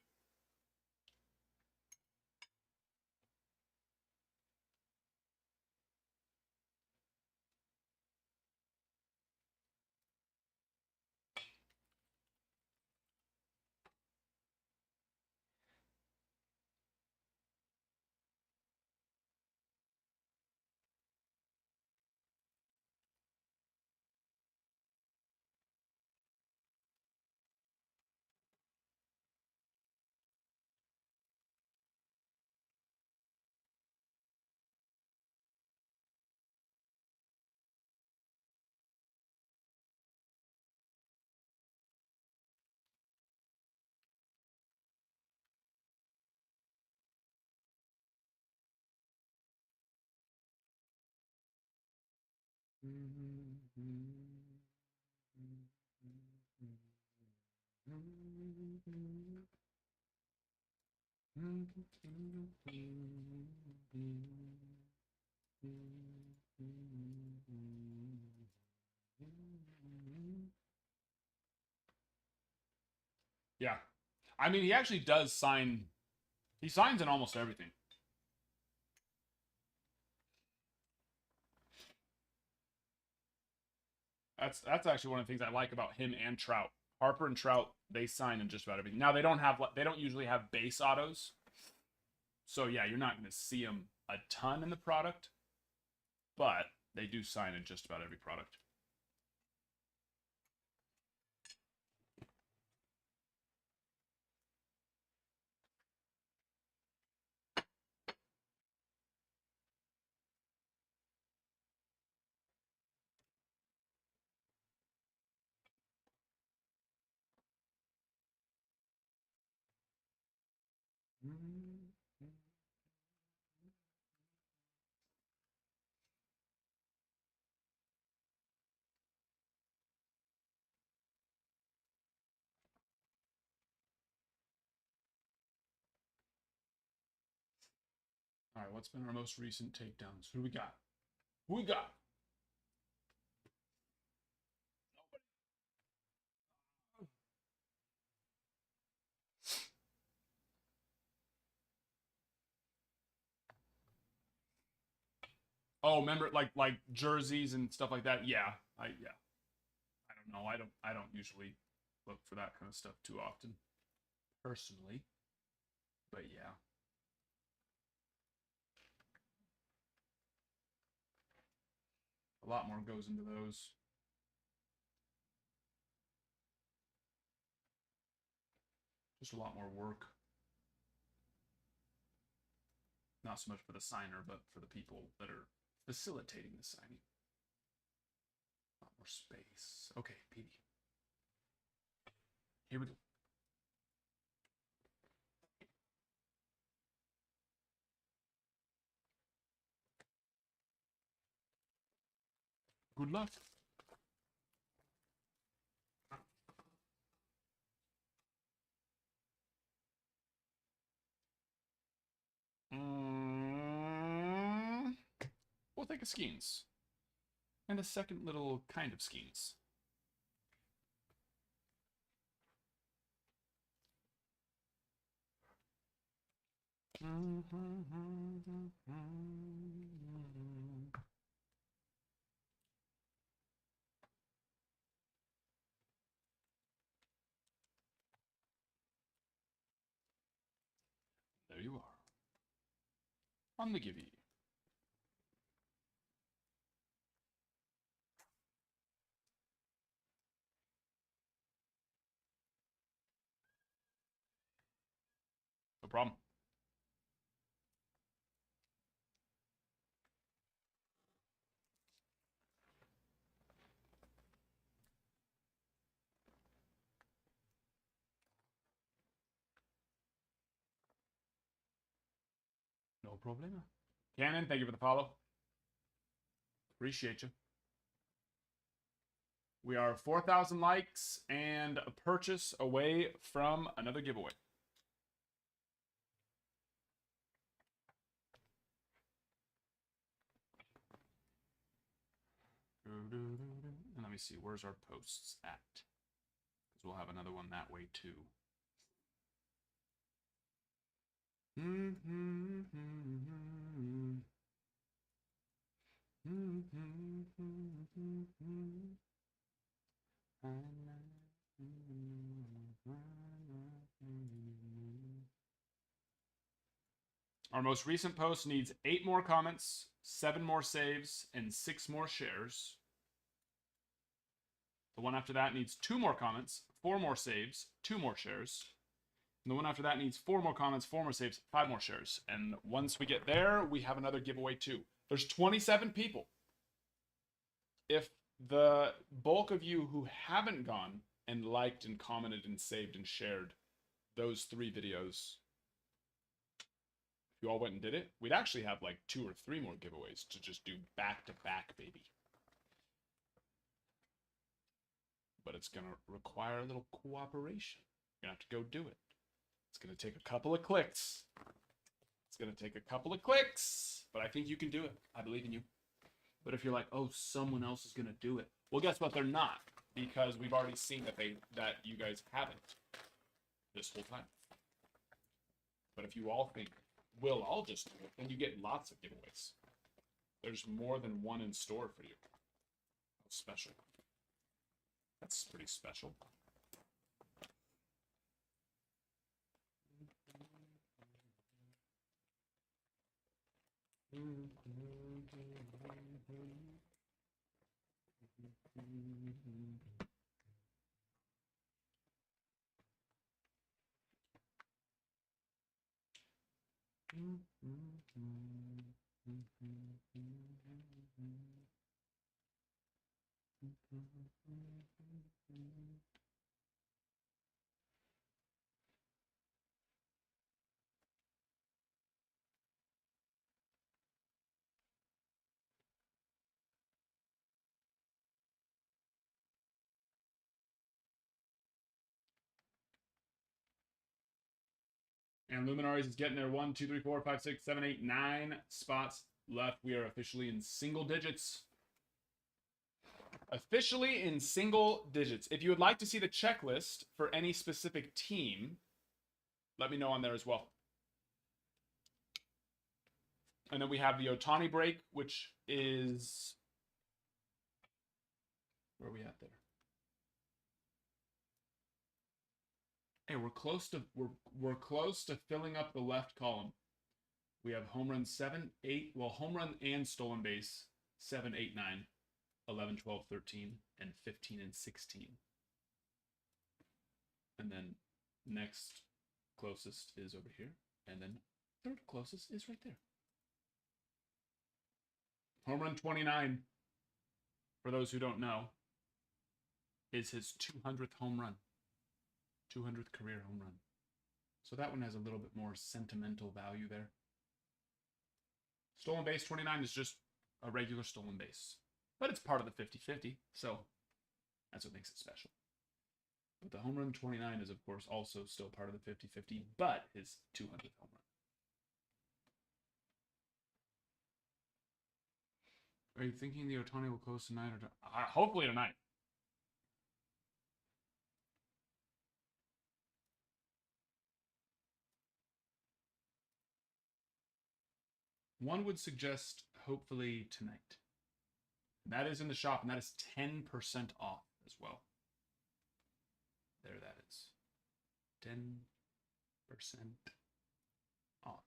Yeah. I mean, he actually does sign. He signs in almost everything. That's actually one of the things I like about him and Trout. Harper and Trout, they sign in just about everything. Now they don't usually have base autos. So yeah, you're not going to see them a ton in the product, but they do sign in just about every product. All right, what's been our most recent takedowns? Who we got? Who we got? Oh, remember like jerseys and stuff like that. Yeah, I don't know. I don't usually look for that kind of stuff too often, personally. But yeah. A lot more goes into those. Just a lot more work. Not so much for the signer, but for the people that are facilitating the signing. A lot more space. Okay, PD. Here we go. Good luck. We'll take a Skeens. And a second little kind of Skeens. There you are. On the givey. No problem. No problema. Cannon, thank you for the follow. Appreciate you. We are 4,000 likes and a purchase away from another giveaway. And let me see, where's our posts at? Because we'll have another one that way too. Our most recent post needs 8 more comments, 7 more saves, and 6 more shares. The one after that needs 2 more comments, 4 more saves, 2 more shares. And the one after that needs 4 more comments, 4 more saves, 5 more shares. And once we get there, we have another giveaway too. There's 27 people. If the bulk of you who haven't gone and liked and commented and saved and shared those 3 videos, if you all went and did it, we'd actually have like 2 or 3 more giveaways to just do back to back, baby. But it's going to require a little cooperation. You're going to have to go do it. It's going to take a couple of clicks. It's going to take a couple of clicks, but I think you can do it. I believe in you. But if you're like, oh, someone else is going to do it. Well, guess what? They're not, because we've already seen that you guys haven't this whole time. But if you all think, we'll all just do it, then you get lots of giveaways. There's more than one in store for you. How special. That's pretty special. And Luminaries is getting there. 1, 2, 3, 4, 5, 6, 7, 8, 9 spots left. We are officially in single digits. Officially in single digits. If you would like to see the checklist for any specific team, let me know on there as well. And then we have the Ohtani break, which is where are we at there? Hey, we're close to filling up the left column. We have home run 7, 8, well, home run and stolen base 7, 8, 9, 11, 12, 13, and 15 and 16. And then next closest is over here. And then third closest is right there. Home run 29, for those who don't know, is his 200th home run. 200th career home run. So that one has a little bit more sentimental value there. Stolen base 29 is just a regular stolen base. But it's part of the 50-50, so that's what makes it special. But the home run 29 is, of course, also still part of the 50-50, but his 200th home run. Are you thinking the Ohtani will close tonight or hopefully tonight? One would suggest hopefully tonight. That is in the shop, and that is 10% off as well. There that is. 10% off.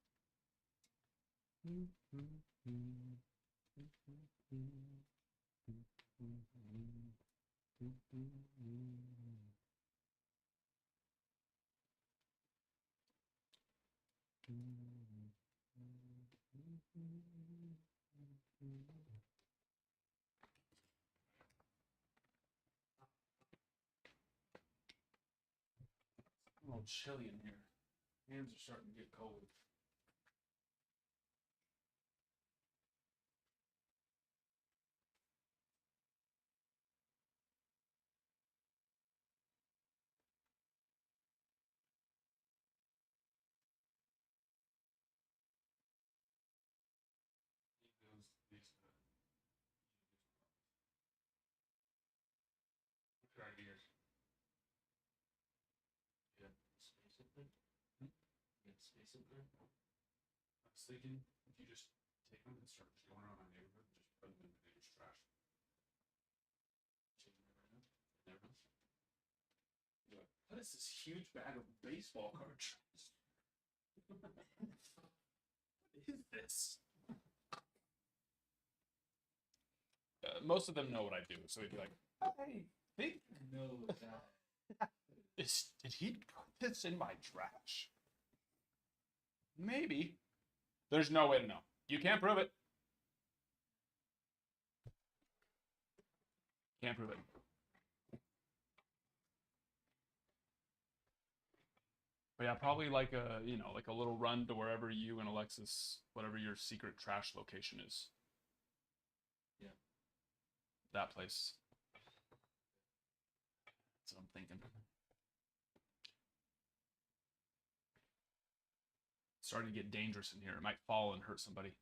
A little chilly in here. Hands are starting to get cold. Right here. Yeah, space up there. Yeah, space up there. I was thinking if you just take them and start just going around my neighborhood and just put them in the neighbor's trash. Taking it right now. There it is. You're like, what is this huge bag of baseball cards? What is this? Most of them know what I do, so he'd be like, I think No, did he put this in my trash? Maybe. There's no way to know. You can't prove it. Can't prove it. But yeah, probably like a like a little run to wherever you and Alexis, whatever your secret trash location is. Yeah. That place. That's what I'm thinking. It's starting to get dangerous in here. It might fall and hurt somebody.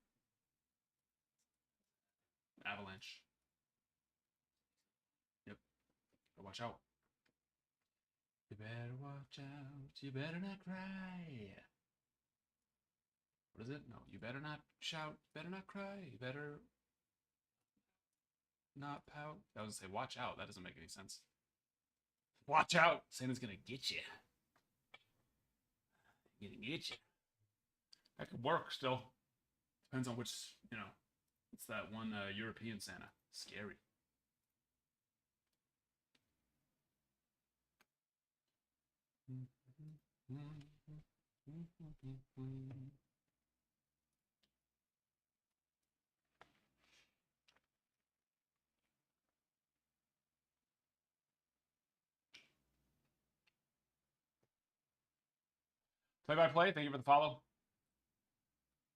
Avalanche. Yep. But watch out. You better watch out. You better not cry. What is it? No, you better not shout. You better not cry. You better not pout. I was gonna say, watch out. That doesn't make any sense. Watch out. Santa's gonna get you. Gonna get you. That could work still. Depends on which, it's that one European Santa. Scary. Play by play, thank you for the follow.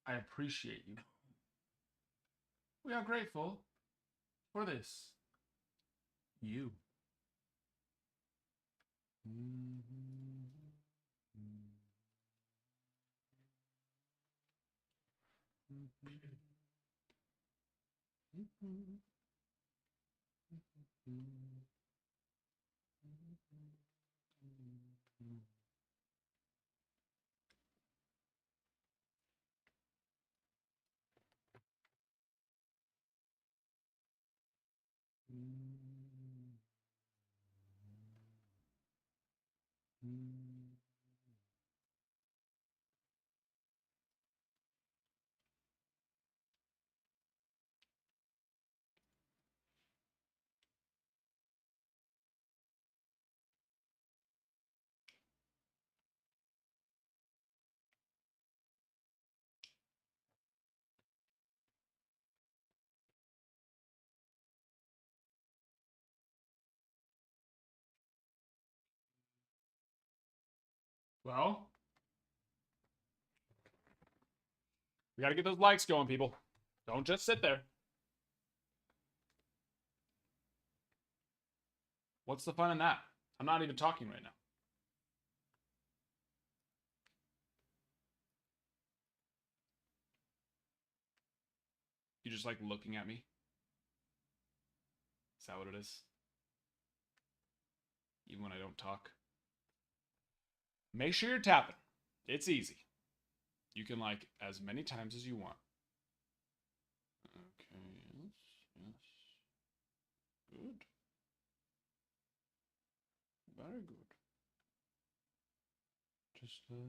I appreciate you. We are grateful for this. You. Well, we got to get those likes going, people. Don't just sit there. What's the fun in that? I'm not even talking right now. You just like looking at me? Is that what it is? Even when I don't talk? Make sure you're tapping. It's easy. You can like as many times as you want. Okay, yes. Good. Very good. Just love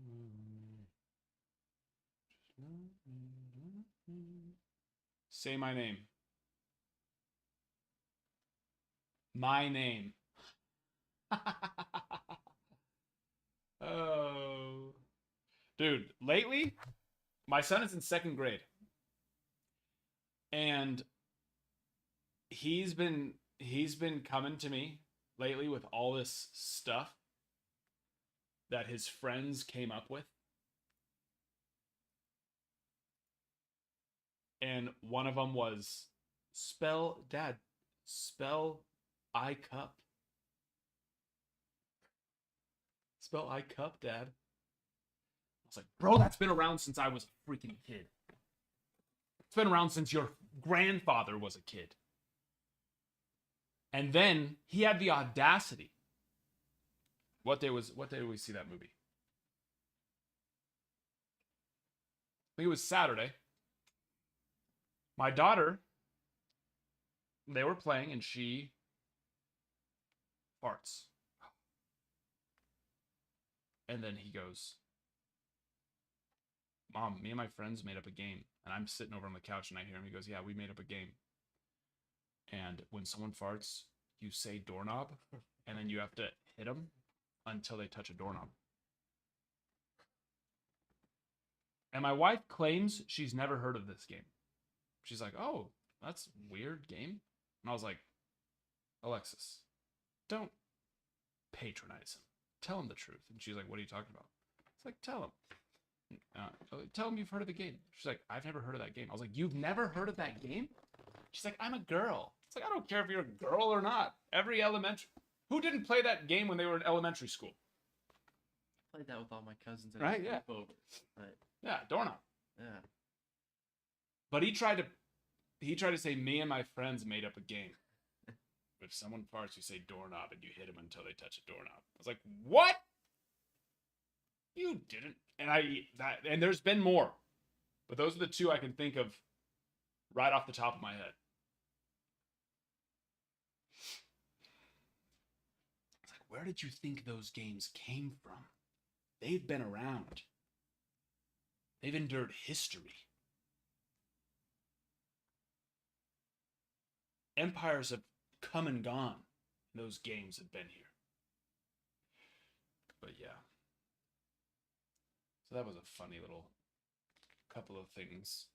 me. Just love me. Say my name. My name. Oh. Dude, lately, my son is in 2nd grade. And he's been coming to me lately with all this stuff that his friends came up with. And one of them was spell I cup. Spell I cup, Dad. I was like, bro, that's been around since I was a freaking kid. It's been around since your grandfather was a kid. And then he had the audacity. What day did we see that movie? I think it was Saturday. My daughter, they were playing and she farts. And then he goes, Mom, me and my friends made up a game. And I'm sitting over on the couch and I hear him. He goes, yeah, we made up a game. And when someone farts, you say doorknob. And then you have to hit them until they touch a doorknob. And my wife claims she's never heard of this game. She's like, oh, that's a weird game. And I was like, Alexis, don't patronize him. Tell him the truth. And she's like, what are you talking about? It's like, tell him. Tell him you've heard of the game. She's like, I've never heard of that game. I was like, you've never heard of that game? She's like, I'm a girl. It's like, I don't care if you're a girl or not. Who didn't play that game when they were in elementary school? I played that with all my cousins. Right, yeah. Over. But, yeah, doorknob. Yeah. But he tried to say me and my friends made up a game. If someone farts, you say doorknob and you hit them until they touch a doorknob. I was like, what? You didn't. And there's been more. But those are the two I can think of right off the top of my head. It's like, where did you think those games came from? They've been around. They've endured history. Empires have come and gone. Those games have been here. But yeah. So that was a funny little couple of things.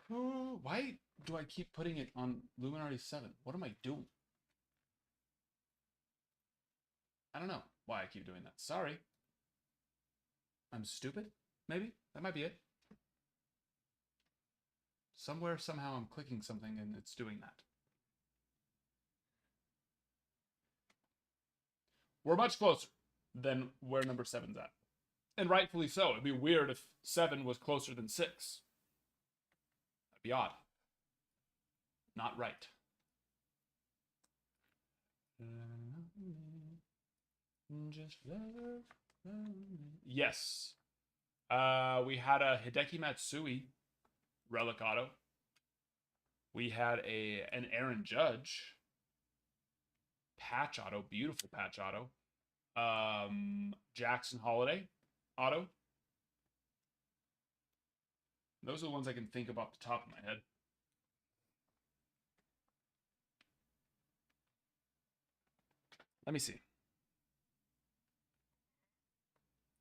Why do I keep putting it on Luminardi 7? What am I doing? I don't know why I keep doing that. Sorry. I'm stupid? Maybe? That might be it. Somewhere, somehow, I'm clicking something and it's doing that. We're much closer than where number 7's at. And rightfully so. It'd be weird if 7 was closer than 6. That'd be odd. Not right. Just love. Yes. We had a Hideki Matsui relic auto. We had an Aaron Judge patch auto. Beautiful patch auto. Jackson Holiday auto. Those are the ones I can think of off the top of my head. Let me see.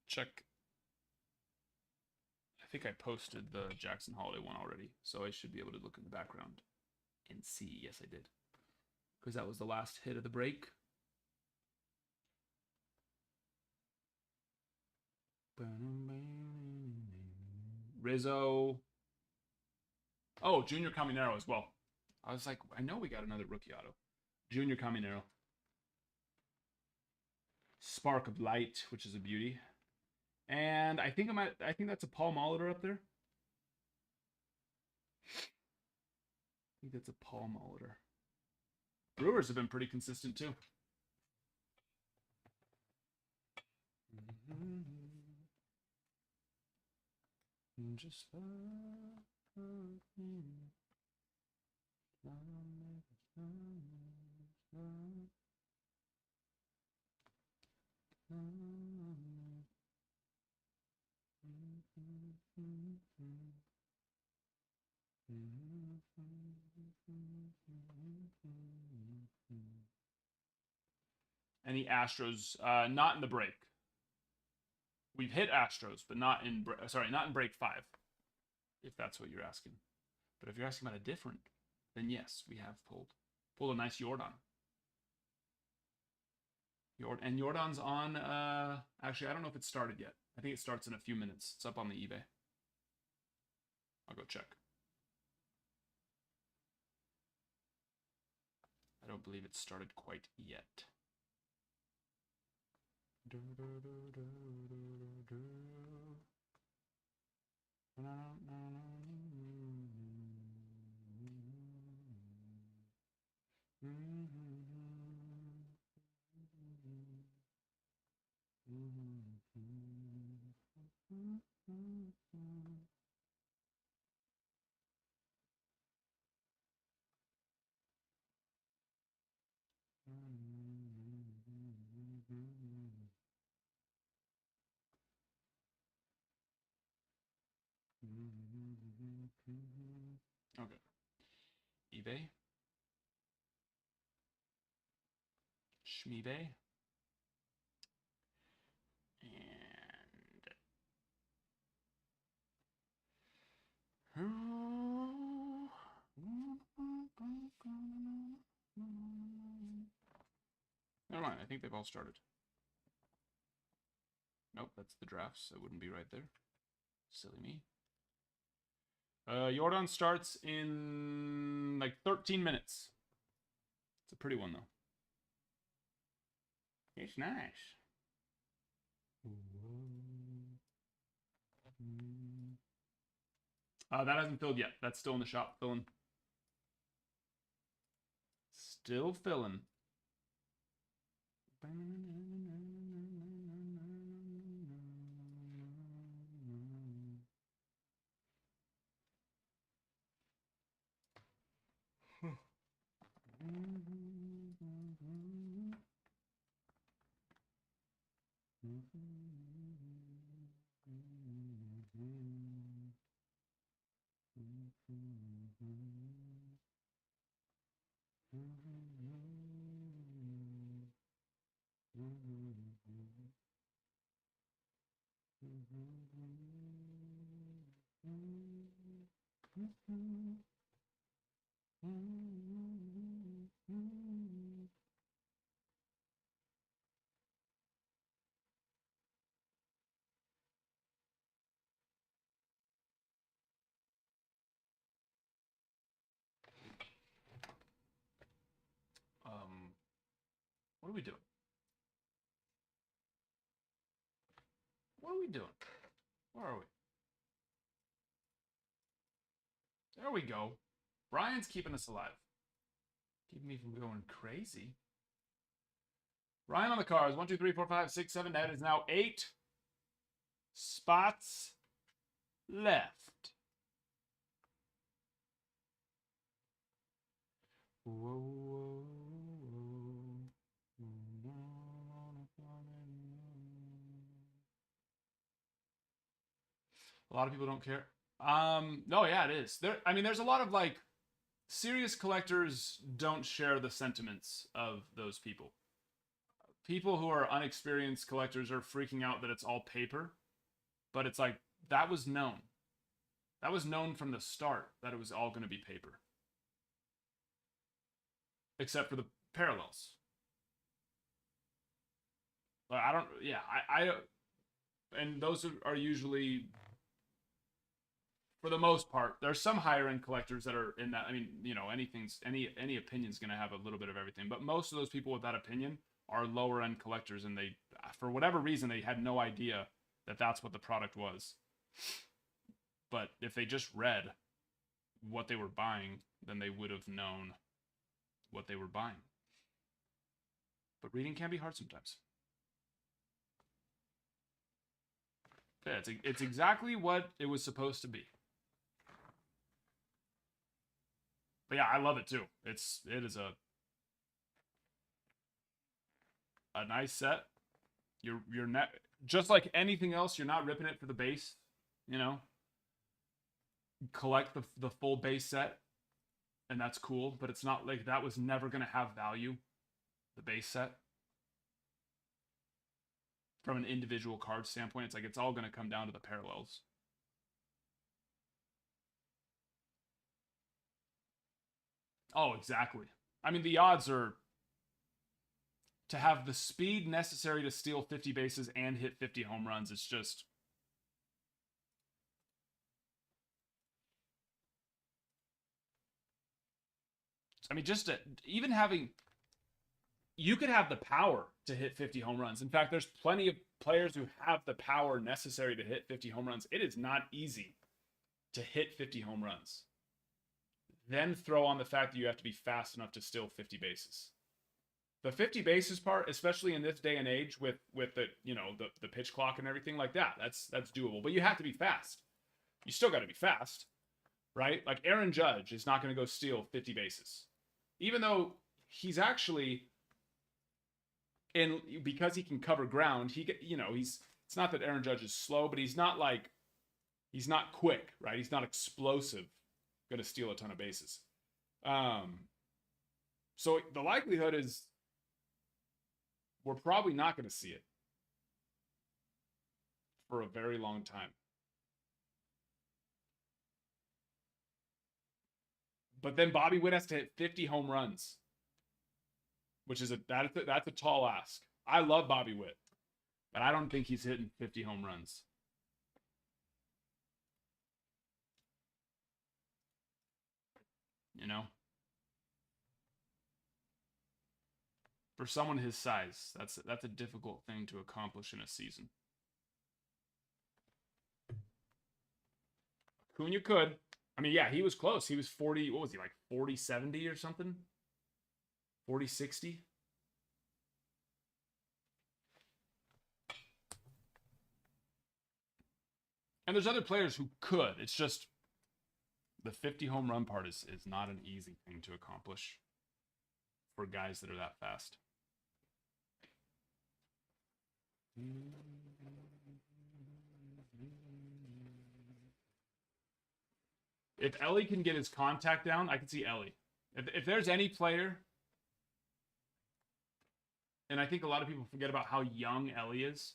Check. I think I posted the Jackson Holiday one already, so I should be able to look in the background and see. Yes, I did. Because that was the last hit of the break. Rizzo. Oh, Junior Caminero as well. I was like, I know we got another rookie auto. Junior Caminero. Spark of Light, which is a beauty. And I think that's a Paul Molitor up there. I think that's a Paul Molitor. Brewers have been pretty consistent too. Just and the Astros, not in the break. We've hit Astros, but not in not in break 5. If that's what you're asking. But if you're asking about a different, then yes, we have pulled a nice Jordan. And Jordan's on. Actually, I don't know if it started yet. I think it starts in a few minutes. It's up on the eBay. I'll go check. I don't believe it started quite yet. Okay. eBay. Schmeebay. Never mind, I think they've all started. Nope, that's the drafts. That wouldn't be right there. Silly me. Jordan starts in like 13 minutes. It's a pretty one, though. It's nice. That hasn't filled yet. That's still in the shop filling. Still filling. What are we doing? What are we doing? Where are we? There we go. Brian's keeping us alive. Keeping me from going crazy. Ryan on the cars. 1, 2, 3, 4, 5, 6, 7. That is now 8 spots left. Whoa, whoa, whoa. A lot of people don't care. No, yeah, it is. I mean, there's a lot of like serious collectors don't share the sentiments of those people. People who are unexperienced collectors are freaking out that it's all paper, but it's like that was known. That was known from the start that it was all going to be paper, except for the parallels. But I don't. Yeah, I and those are usually, for the most part, there's some higher end collectors that are in that. I mean, you know, any opinion's going to have a little bit of everything, but most of those people with that opinion are lower end collectors, and they, for whatever reason, they had no idea that that's what the product was. But if they just read what they were buying, then they would have known what they were buying. But reading can be hard sometimes. Yeah, it's exactly what it was supposed to be. But yeah, I love it too. It is a nice set. You're not, just like anything else, you're not ripping it for the base, you know. Collect the full base set, and that's cool, but it's not like that was never going to have value, the base set. From an individual card standpoint, it's like it's all going to come down to the parallels. Oh, exactly. I mean, the odds are to have the speed necessary to steal 50 bases and hit 50 home runs. It's just, I mean, just even having, you could have the power to hit 50 home runs. In fact, there's plenty of players who have the power necessary to hit 50 home runs. It is not easy to hit 50 home runs. Then throw on the fact that you have to be fast enough to steal 50 bases. The 50 bases part, especially in this day and age with the, you know, the pitch clock and everything like that, that's doable. But you have to be fast. You still got to be fast, right? Like Aaron Judge is not going to go steal 50 bases, even though he's actually, and because he can cover ground, you know, it's not that Aaron Judge is slow, but he's not quick, right? He's not explosive, going to steal a ton of bases. So the likelihood is we're probably not going to see it for a very long time. But then Bobby Witt has to hit 50 home runs, which is that's a tall ask. I love Bobby Witt, but I don't think he's hitting 50 home runs. You know? For someone his size, that's a difficult thing to accomplish in a season. Acuna could. I mean, yeah, he was close. He was 40, what was he, like 40-70 or something? 40-60? And there's other players who could. It's just the 50 home run part is not an easy thing to accomplish for guys that are that fast. If Ellie can get his contact down, I can see Ellie. If there's any player, and I think a lot of people forget about how young Ellie is.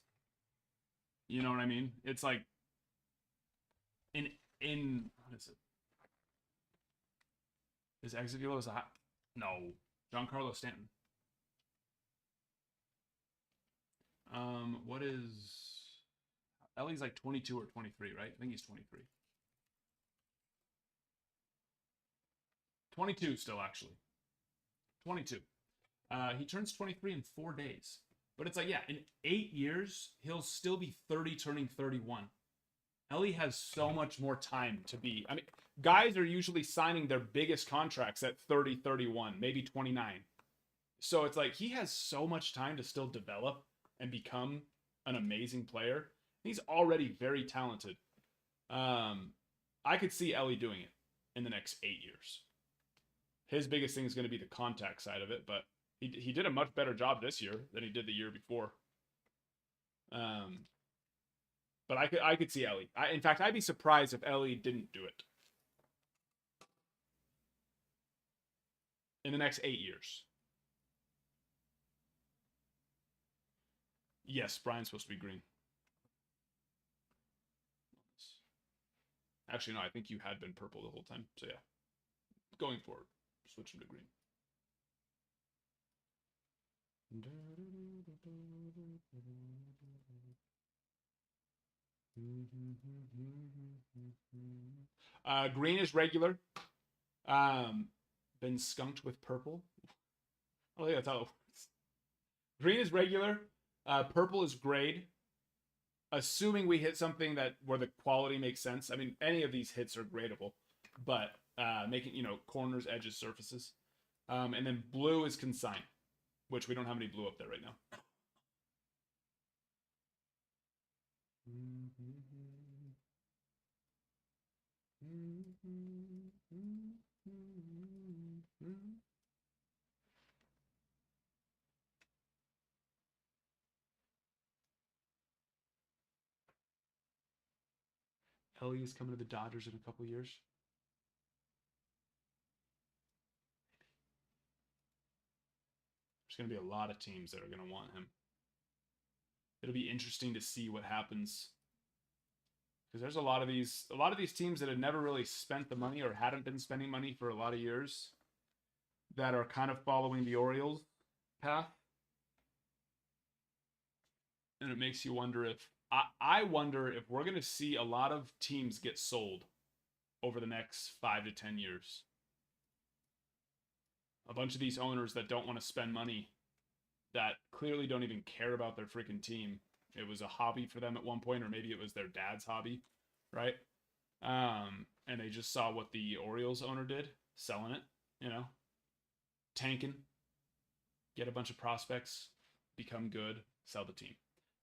You know what I mean? It's like in what is it? Is exit velo a hot? No, Giancarlo Stanton. What is Ellie's like 22 or 23, right? I think he's 23. 22 still, actually. 22. He turns 23 in 4 days. But it's like, yeah, in 8 years, he'll still be 30, turning 31. Ellie has so much more time to be. I mean, guys are usually signing their biggest contracts at 30, 31, maybe 29. So it's like he has so much time to still develop and become an amazing player. He's already very talented. I could see Ellie doing it in the next 8 years. His biggest thing is going to be the contact side of it, but he did a much better job this year than he did the year before. But I could see Ellie. In fact, I'd be surprised if Ellie didn't do it in the next 8 years. Yes, Brian's supposed to be green. Actually, no, I think you had been purple the whole time. So yeah, going forward, switch him to green. Green is regular. Been skunked with purple. Oh yeah, that's how it works. Green is regular. Purple is grade. Assuming we hit something that where the quality makes sense. I mean, any of these hits are gradable, but making corners, edges, surfaces, and then blue is consign, which we don't have any blue up there right now. Ellie is coming to the Dodgers in a couple years. There's going to be a lot of teams that are going to want him. It'll be interesting to see what happens, because there's a lot of these teams that have never really spent the money or hadn't been spending money for a lot of years that are kind of following the Orioles path. And it makes you wonder if I wonder if we're going to see a lot of teams get sold over the next 5 to 10 years. A bunch of these owners that don't want to spend money, that clearly don't even care about their freaking team. It was a hobby for them at one point, or maybe it was their dad's hobby, right? And they just saw what the Orioles owner did, selling it, tanking, get a bunch of prospects, become good, sell the team.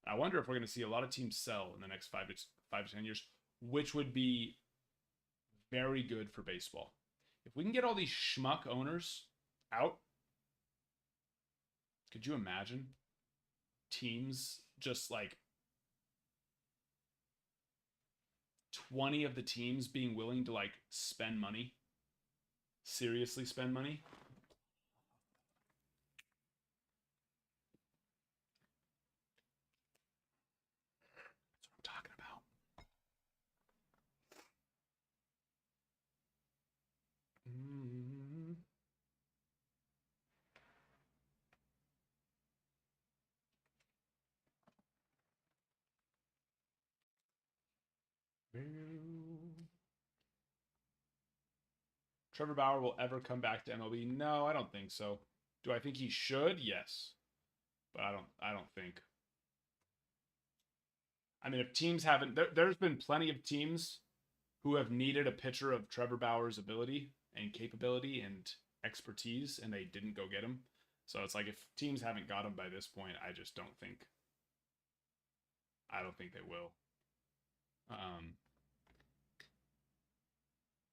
I wonder if we're going to see a lot of teams sell in the next 5 to 10 years, which would be very good for baseball. If we can get all these schmuck owners out, could you imagine teams just like 20 of the teams being willing to like spend money, seriously spend money? That's what I'm talking about. Trevor Bauer will ever come back to MLB? No, I don't think so. Do I think he should? Yes. But I don't think. I mean, if teams haven't, there's been plenty of teams who have needed a pitcher of Trevor Bauer's ability and capability and expertise, and they didn't go get him. So it's like if teams haven't got him by this point, I just don't think. I don't think they will.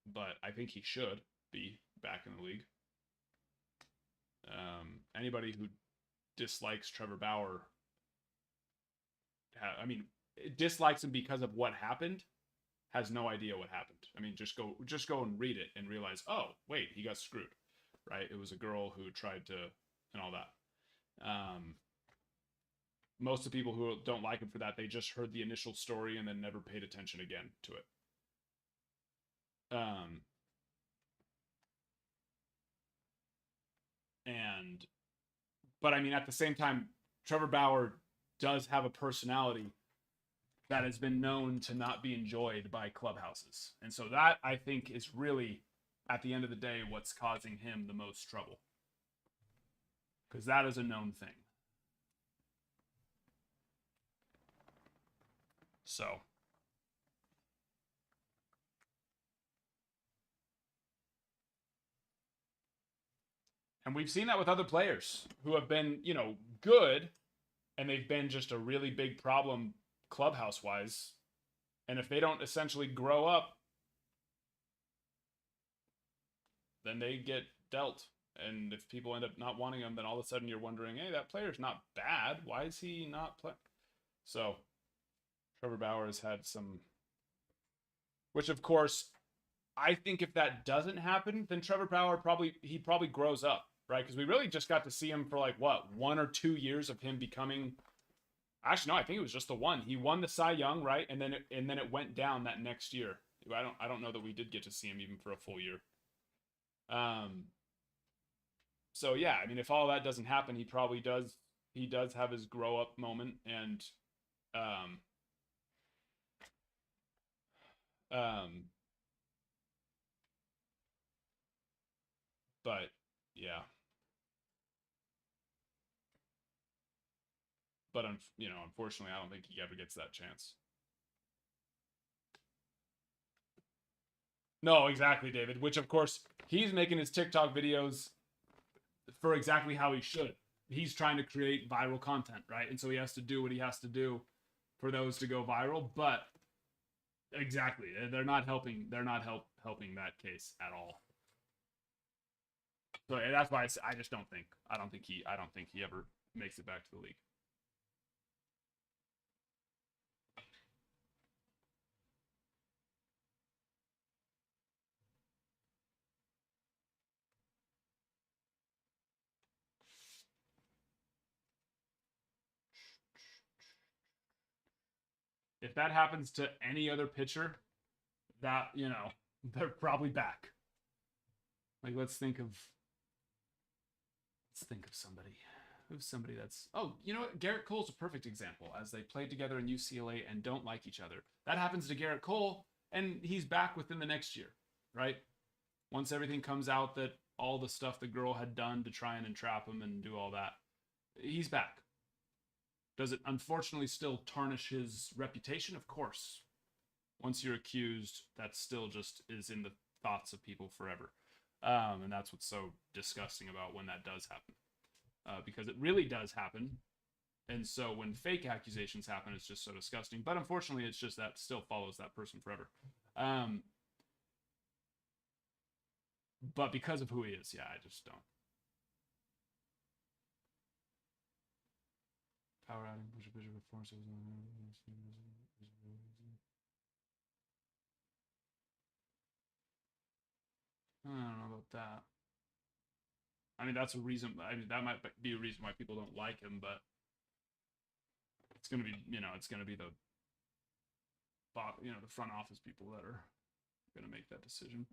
But I think he should be back in the league. Anybody who dislikes Trevor Bauer, dislikes him because of what happened, has no idea what happened. I mean, just go and read it and realize, oh, wait, he got screwed, right? It was a girl who tried to, and all that. Most of the people who don't like him for that, they just heard the initial story and then never paid attention again to it. But I mean, at the same time, Trevor Bauer does have a personality that has been known to not be enjoyed by clubhouses. And so that, I think, is really, at the end of the day, what's causing him the most trouble. Because that is a known thing. So. And we've seen that with other players who have been, good, and they've been just a really big problem clubhouse-wise. And if they don't essentially grow up, then they get dealt. And if people end up not wanting them, then all of a sudden you're wondering, hey, that player's not bad. Why is he not playing? So Trevor Bauer has had some, which of course, I think if that doesn't happen, then Trevor Bauer probably grows up, right? Because we really just got to see him for like what 1 or 2 years of him becoming. Actually, no, I think it was just the one. He won the Cy Young, right? And then it went down that next year. I don't know that we did get to see him even for a full year. So yeah, I mean, if all that doesn't happen, he probably does. He does have his grow up moment, and um, um, but yeah, but unfortunately, I don't think he ever gets that chance. No, exactly, David. Which of course he's making his TikTok videos for exactly how he should. He's trying to create viral content, right? And so he has to do what he has to do for those to go viral. But exactly, they're not helping. They're not helping that case at all. So that's why I just don't think. I don't think he ever makes it back to the league. If that happens to any other pitcher, that they're probably back. Like let's think of somebody. Who's somebody that's what? Garrett Cole's a perfect example, as they played together in UCLA and don't like each other. That happens to Garrett Cole, and he's back within the next year, right? Once everything comes out that all the stuff the girl had done to try and entrap him and do all that, he's back. Does it unfortunately still tarnish his reputation? Of course. Once you're accused, that still just is in the thoughts of people forever. And that's what's so disgusting about when that does happen. Because it really does happen. And so when fake accusations happen, it's just so disgusting. But unfortunately, it's just that still follows that person forever. But because of who he is, yeah, I just don't. Power outing, push a pitcher with force. I don't know about that. I mean, that's a reason. I mean, that might be a reason why people don't like him, but it's gonna be, it's gonna be the front office people that are gonna make that decision.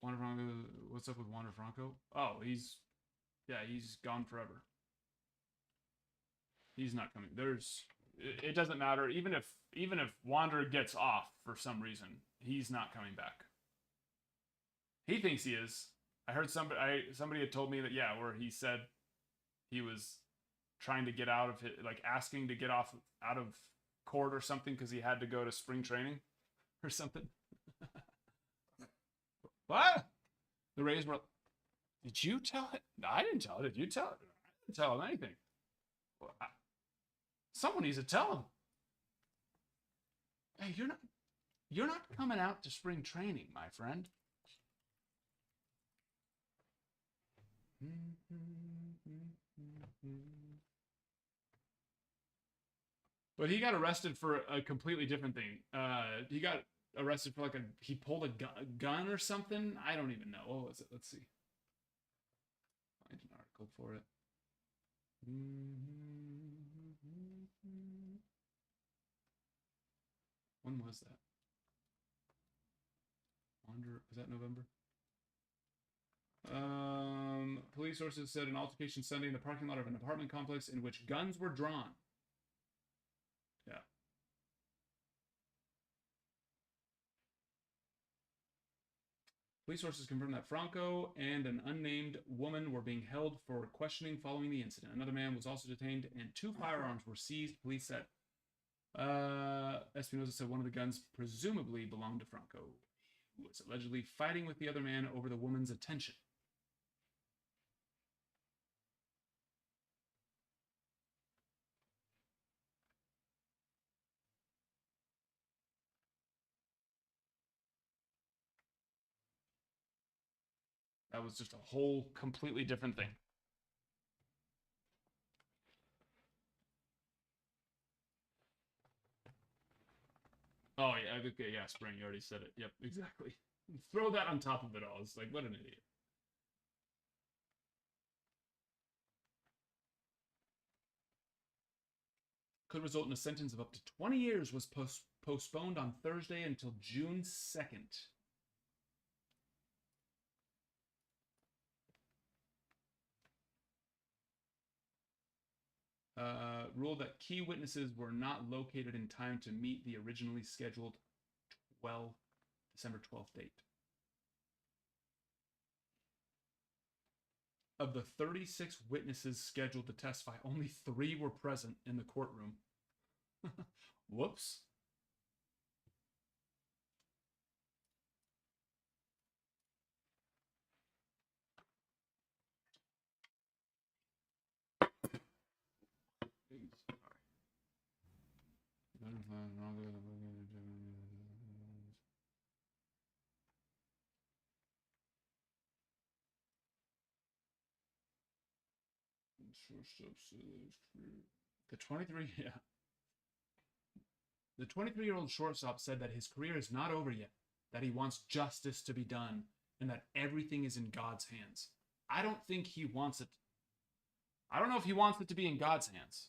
Wander Franco, what's up with Wander Franco? Oh, he's gone forever. He's not coming. It doesn't matter. Even if Wander gets off for some reason, he's not coming back. He thinks he is. I heard somebody had told me that where he said he was trying to get out of it, like asking to get out of court or something because he had to go to spring training or something. What? The Rays were. Did you tell it? No, I didn't tell it. Did you tell it? I didn't tell him anything. Well, someone needs to tell him. Hey, you're not coming out to spring training, my friend. But he got arrested for a completely different thing. He got arrested for he pulled a gun or something. I don't even know. What was it? Let's see. Find an article for it. When was that? Was that November? Police sources said an altercation Sunday in the parking lot of an apartment complex in which guns were drawn. Yeah. Police sources confirmed that Franco and an unnamed woman were being held for questioning following the incident. Another man was also detained and 2 firearms were seized, police said. Espinosa said one of the guns presumably belonged to Franco, who was allegedly fighting with the other man over the woman's attention. That was just a whole completely different thing. Oh yeah, okay, yeah, spring. You already said it. Yep, exactly. Throw that on top of it all. It's like, what an idiot. Could result in a sentence of up to 20 years was postponed on Thursday until June 2nd. Ruled that key witnesses were not located in time to meet the originally scheduled December 12th date. Of the 36 witnesses scheduled to testify, only 3 were present in the courtroom. Whoops. The 23, yeah. The 23-year-old shortstop said that his career is not over yet, that he wants justice to be done, and that everything is in God's hands. I don't think he wants it. I don't know if he wants it to be in God's hands.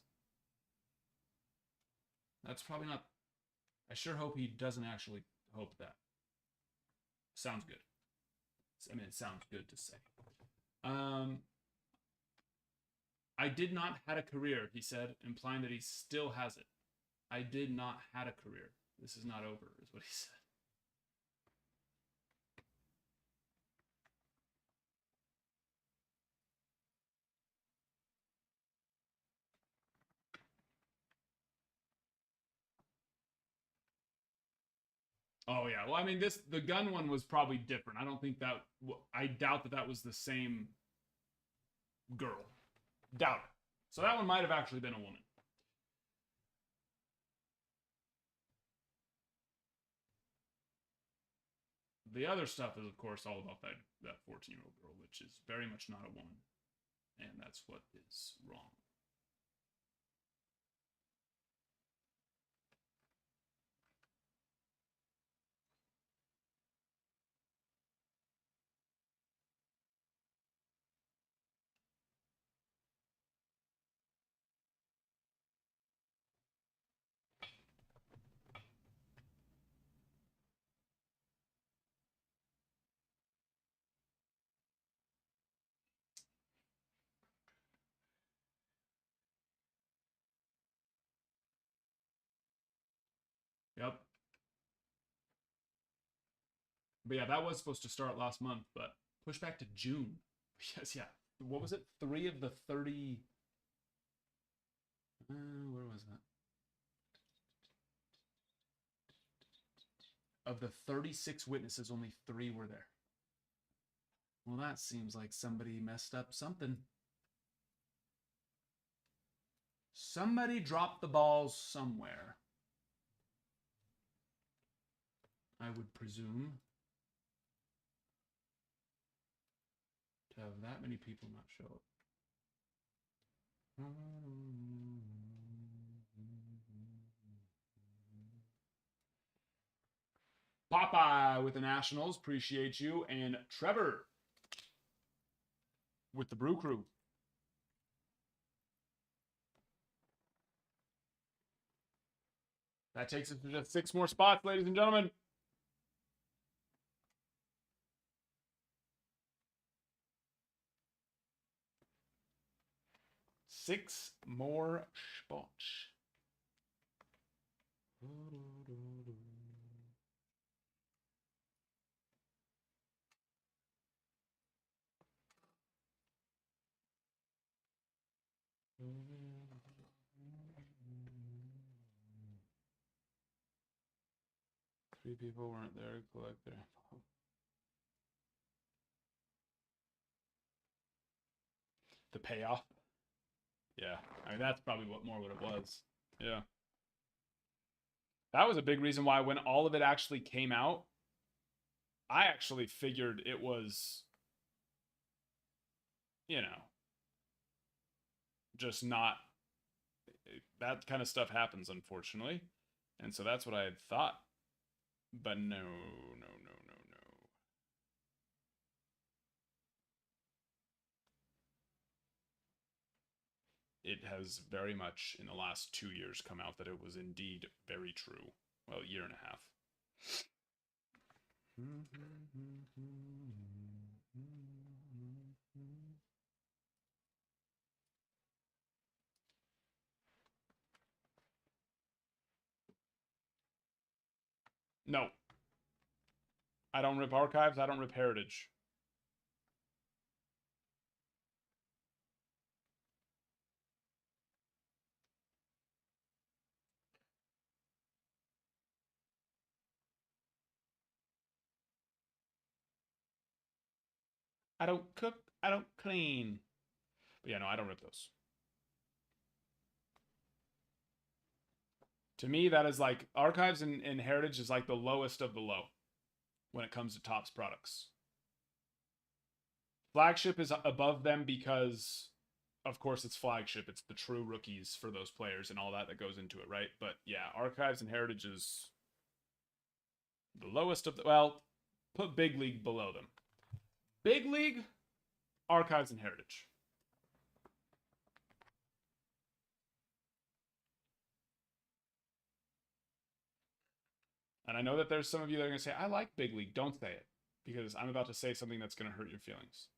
That's probably not. I sure hope he doesn't actually hope that. Sounds good. I mean, it sounds good to say. I did not had a career, he said, implying that he still has it. I did not had a career. This is not over, is what he said. Oh yeah. Well, I mean, the gun one was probably different. I don't think that. I doubt that was the same girl. Doubt it. So that one might have actually been a woman. The other stuff is, of course, all about that 14-year-old girl, which is very much not a woman, and that's what is wrong. Yep. But yeah, that was supposed to start last month, but pushed back to June. Yes, yeah. What was it? 3 of the 30. Where was that? Of the 36 witnesses, only 3 were there. Well, that seems like somebody messed up something. Somebody dropped the balls somewhere. I would presume. To have that many people not show up. Popeye with the Nationals, appreciate you. And Trevor with the Brew Crew. That takes us to just 6 more spots, ladies and gentlemen. 6 more spots. 3 people weren't there to collect their info. The payoff. Yeah, I mean that's probably what it was. Yeah, that was a big reason why when all of it actually came out, I actually figured it was, just not. That kind of stuff happens, unfortunately, and so that's what I had thought. But no, no, no, no, no. It has very much in the last 2 years come out that it was indeed very true. Well, a year and a half. No. I don't rip archives. I don't rip heritage. I don't cook. I don't clean. But yeah, no, I don't rip those. To me, that is like archives and heritage is like the lowest of the low when it comes to Topps products. Flagship is above them because, of course, it's flagship. It's the true rookies for those players and all that that goes into it, right? But yeah, archives and heritage is the lowest of the. Well, put big league below them. Big league, archives and heritage. And I know that there's some of you that are going to say, I like big league. Don't say it. Because I'm about to say something that's going to hurt your feelings.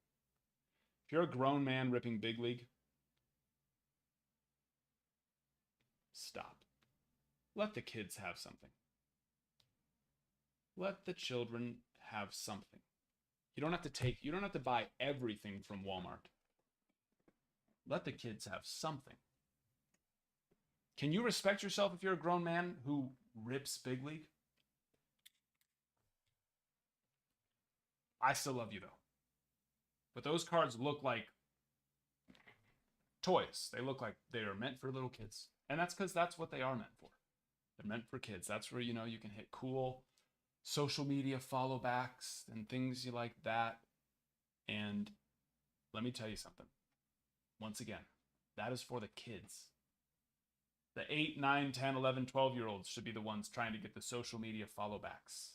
If you're a grown man ripping big league, stop. Let the kids have something. Let the children have something. You don't have to buy everything from Walmart. Let the kids have something. Can you respect yourself if you're a grown man who rips big league? I still love you though. But those cards look like toys. They look like they are meant for little kids. And that's because that's what they are meant for. They're meant for kids. That's where, you can hit cool social media follow backs and things you like that. And let me tell you something. Once again, that is for the kids. The 8, 9, 10, 11, 12-year-olds should be the ones trying to get the social media follow backs.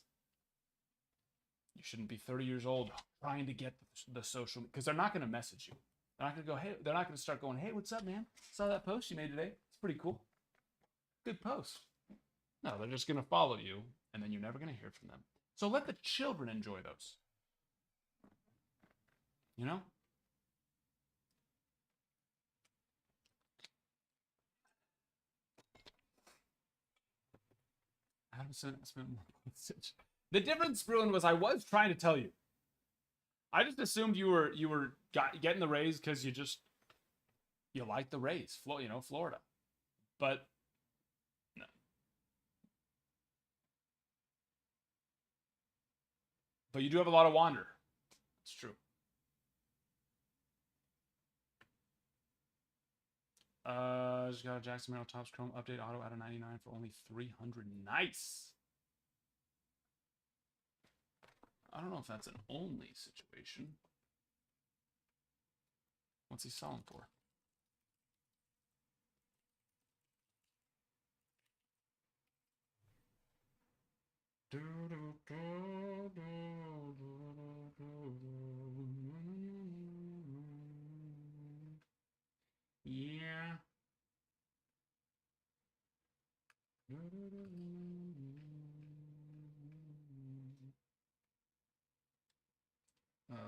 You shouldn't be 30 years old trying to get the social, because they're not going to message you. They're not going to go, hey, they're not going to start going, hey, what's up, man? Saw that post you made today. It's pretty cool. Good post. No, they're just going to follow you, and then you're never going to hear from them. So let the children enjoy those. You know? Adam spent the difference, Bruin, was I was trying to tell you. I just assumed you were getting the Rays because you like the Rays, Florida. But no. But you do have a lot of wander. It's true. Just got a Jackson Merrill Topps Chrome update auto out of 99 for only 300. Nice. I don't know if that's an only situation. What's he selling for? Yeah.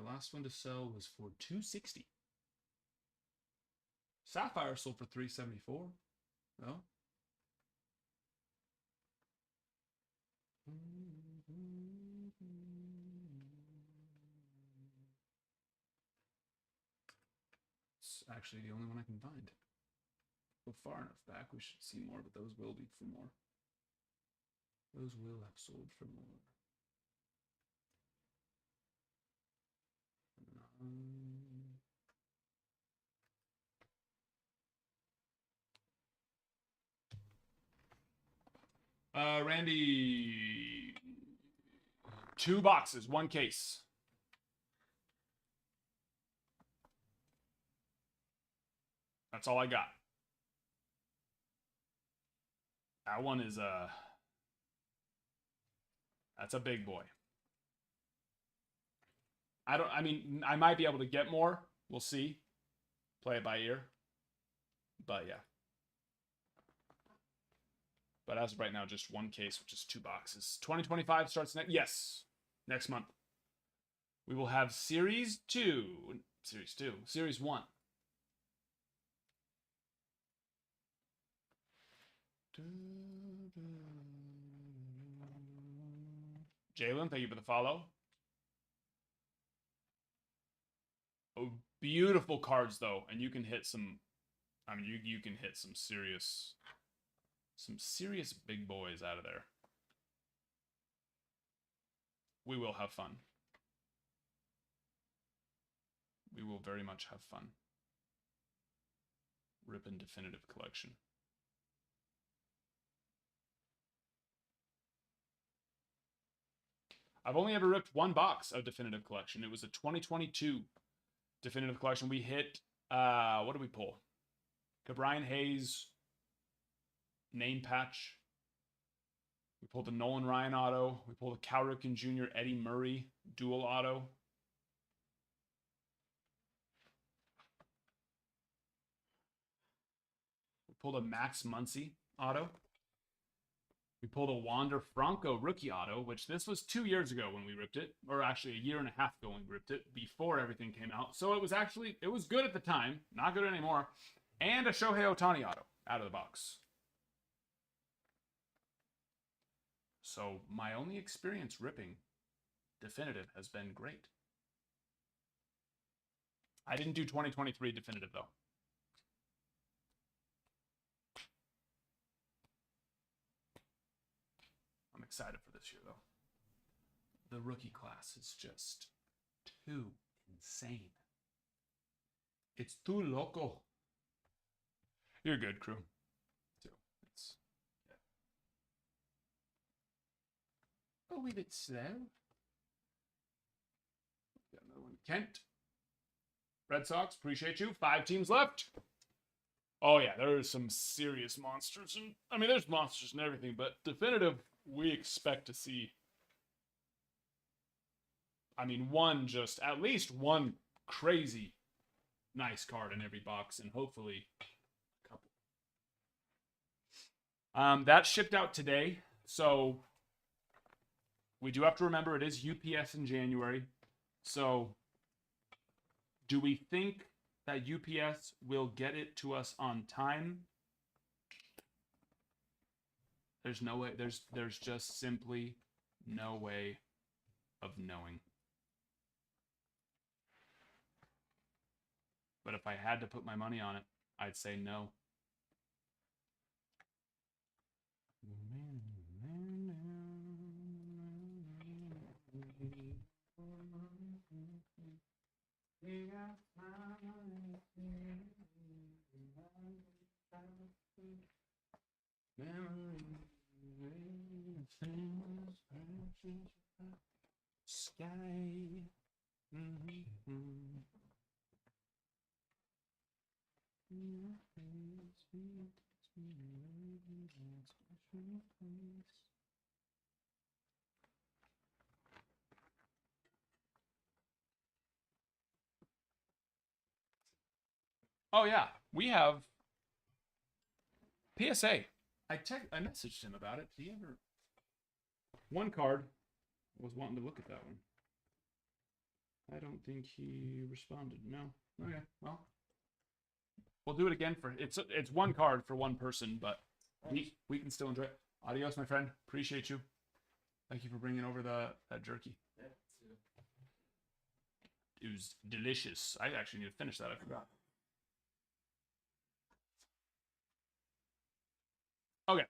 Last one to sell was for $260. Sapphire sold for $374. No. It's actually the only one I can find. Go far enough back, we should see more, but those will be for more. Those will have sold for more. Randy, 2 boxes, 1 case. That's all I got. That one is That's a big boy. I mean, I might be able to get more. We'll see. Play it by ear. But yeah. But as of right now, just one case, which is 2 boxes. 2025 starts next month. We will have Series 1. Jalen, thank you for the follow. Oh, beautiful cards though, and you can hit some. I mean, you can hit some serious big boys out of there. We will have fun. We will very much have fun. Rippin' Definitive Collection. I've only ever ripped one box of Definitive Collection. It was a 2022 Definitive Collection. We hit, what did we pull? Brian Hayes name patch. We pulled the Nolan Ryan auto. We pulled a Cal Ripken Jr. Eddie Murray dual auto. We pulled a Max Muncy auto. We pulled a Wander Franco rookie auto, which this was 2 years ago when we ripped it, or actually a year and a half ago when we ripped it, before everything came out. So it was good at the time, not good anymore. And a Shohei Ohtani auto out of the box. So my only experience ripping Definitive has been great. I didn't do 2023 Definitive though. I'm excited for this year though. The rookie class is just too insane. It's too loco. You're good, crew. Too. It's yeah. Oh, we bit slow. Got another one. Kent. Red Sox, appreciate you. 5 teams left. Oh yeah, there are some serious monsters, and I mean, there's monsters and everything, but Definitive, we expect to see. I mean, at least one crazy nice card in every box, and hopefully a couple. That shipped out today, so we do have to remember it is UPS in January. So, do we think that UPS will get it to us on time? There's no way. There's just simply no way of knowing. But if I had to put my money on it, I'd say no. Sky. Oh yeah, we have PSA. I messaged him about it. Did he ever? One card. I was wanting to look at that one. I don't think he responded. No. Okay. Well, we'll do it again for it's one card for one person, but we can still enjoy it. Adios, my friend. Appreciate you. Thank you for bringing over that jerky. It was delicious. I actually need to finish that. I forgot. Okay.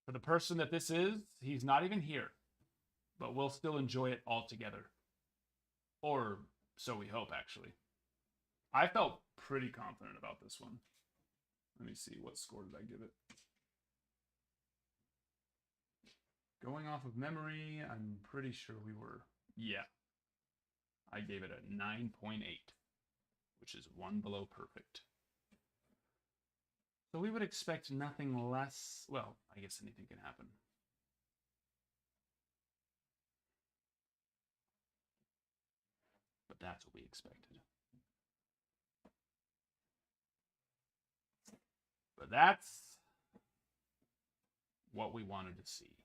For the person that this is, he's not even here, but we'll still enjoy it all together. Or so we hope, actually. I felt pretty confident about this one. Let me see. What score did I give it? Going off of memory, I'm pretty sure we were Yeah. I gave it a 9.8, which is one below perfect. So we would expect nothing less. Well, I guess anything can happen. But that's what we expected. But that's what we wanted to see.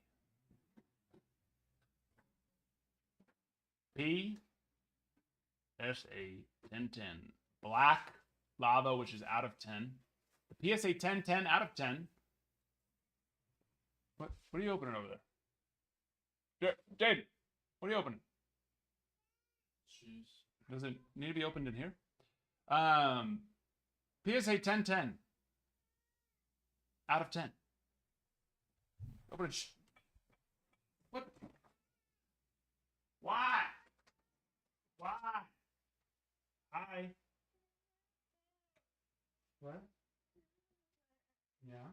PSA 1010. Black Lava, which is out of 10. The PSA 1010 out of 10. What are you opening over there? Jade, what are you opening? Shoes. Does it need to be opened in here? PSA 1010 out of 10. Open it. What? Why? Why? Hi. What? Yeah.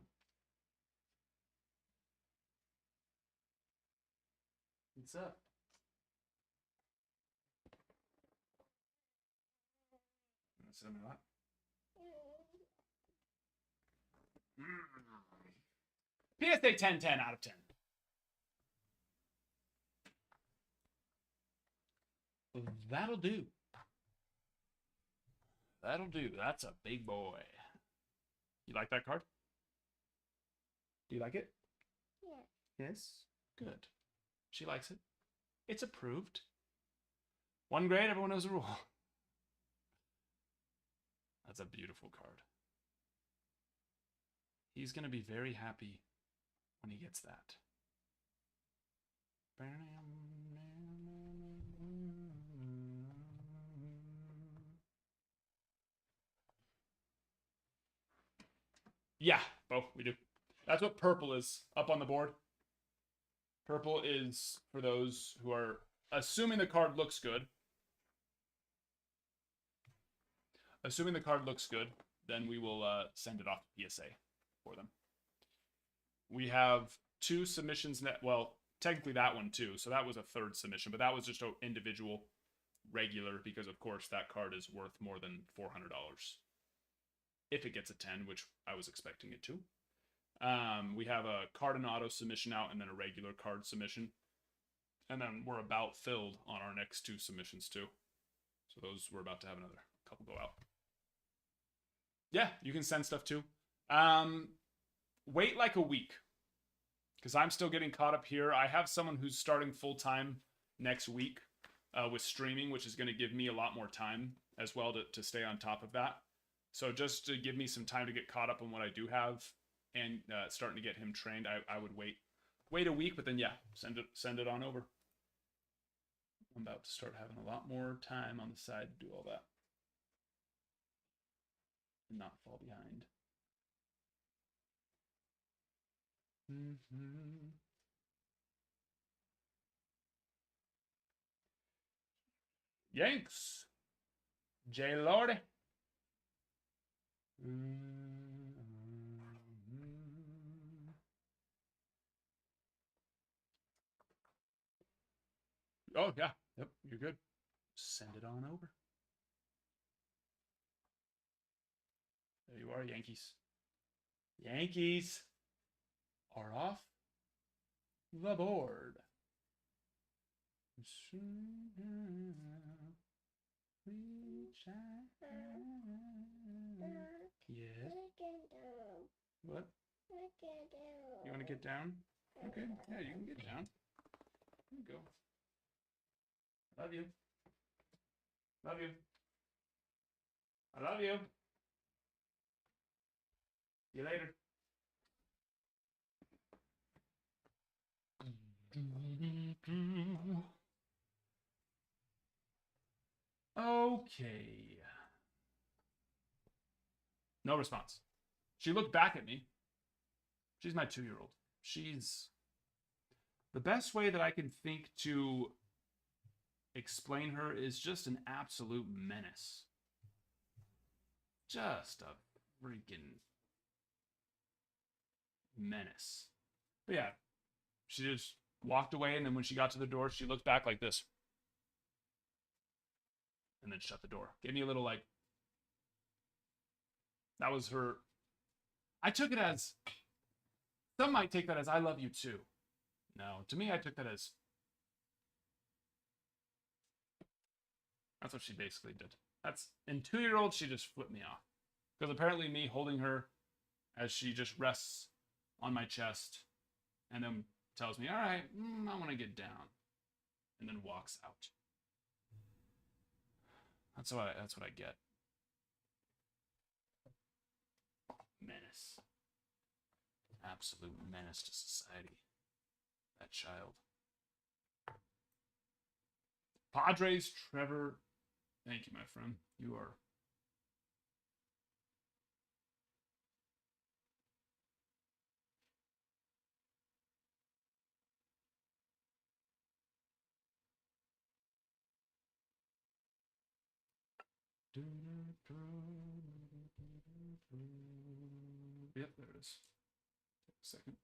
What's up? Sit on my lap. PSA 1010 out of 10. That'll do. That'll do. That's a big boy. You like that card? Do you like it? Yeah. Yes? Good. She likes it. It's approved. One grade, everyone knows the rule. That's a beautiful card. He's going to be very happy when he gets that. Yeah, Bo, we do. That's what purple is up on the board. Purple is for those who are assuming the card looks good. Assuming the card looks good, then we will send it off to PSA for them. We have 2 submissions. Well, technically that one too. So that was a 3rd submission, but that was just an individual regular because, of course, that card is worth more than $400. If it gets a 10, which I was expecting it to. We have a card and auto submission out and then a regular card submission. And then we're about filled on our next 2 submissions too. So those, we're about to have another couple go out. Yeah, you can send stuff too. Wait like a week. Because I'm still getting caught up here. I have someone who's starting full-time next week with streaming, which is going to give me a lot more time as well to stay on top of that. So just to give me some time to get caught up on what I do have and starting to get him trained, I would wait a week, but then yeah, send it on over. I'm about to start having a lot more time on the side to do all that. And not fall behind. Yanks. J Lordy. Oh, yeah. Yep, you're good. Send it on over. There you are, Yankees. Yankees are off the board. Yes. What? You want to get down? Okay. Yeah, you can get down. There you go. Love you. Love you. I love you. See you later. Okay. No response. She looked back at me. She's my 2-year-old. She's the best way that I can think to explain her is just an absolute menace. Just a freaking menace. But yeah, she just walked away, and then when she got to the door, she looked back like this. and then shut the door. Gave me a little like, that was her. I took it as, some might take that as I love you too. No, to me, I took that as, that's what she basically did. That's, in 2-year-old, she just flipped me off. Because apparently me holding her as she just rests on my chest and then tells me, all right, I want to get down. And then walks out. That's what I get. Menace. Absolute menace to society. That child. Padres, Trevor. Thank you, my friend. You are. Yep, there it is. Take a second.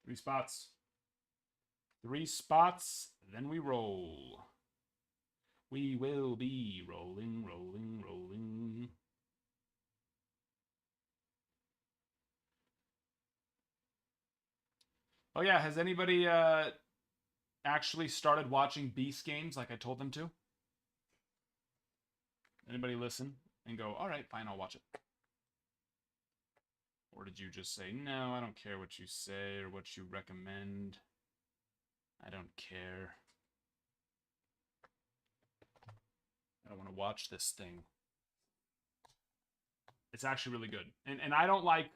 3 spots. 3 spots, then we roll. We will be rolling, rolling, rolling. Oh yeah, has anybody actually started watching Beast games like I told them to? Anybody listen and go, all right, fine, I'll watch it? Or did you just say, no, I don't care what you say or what you recommend. I don't care. I don't want to watch this thing. It's actually really good. And I don't like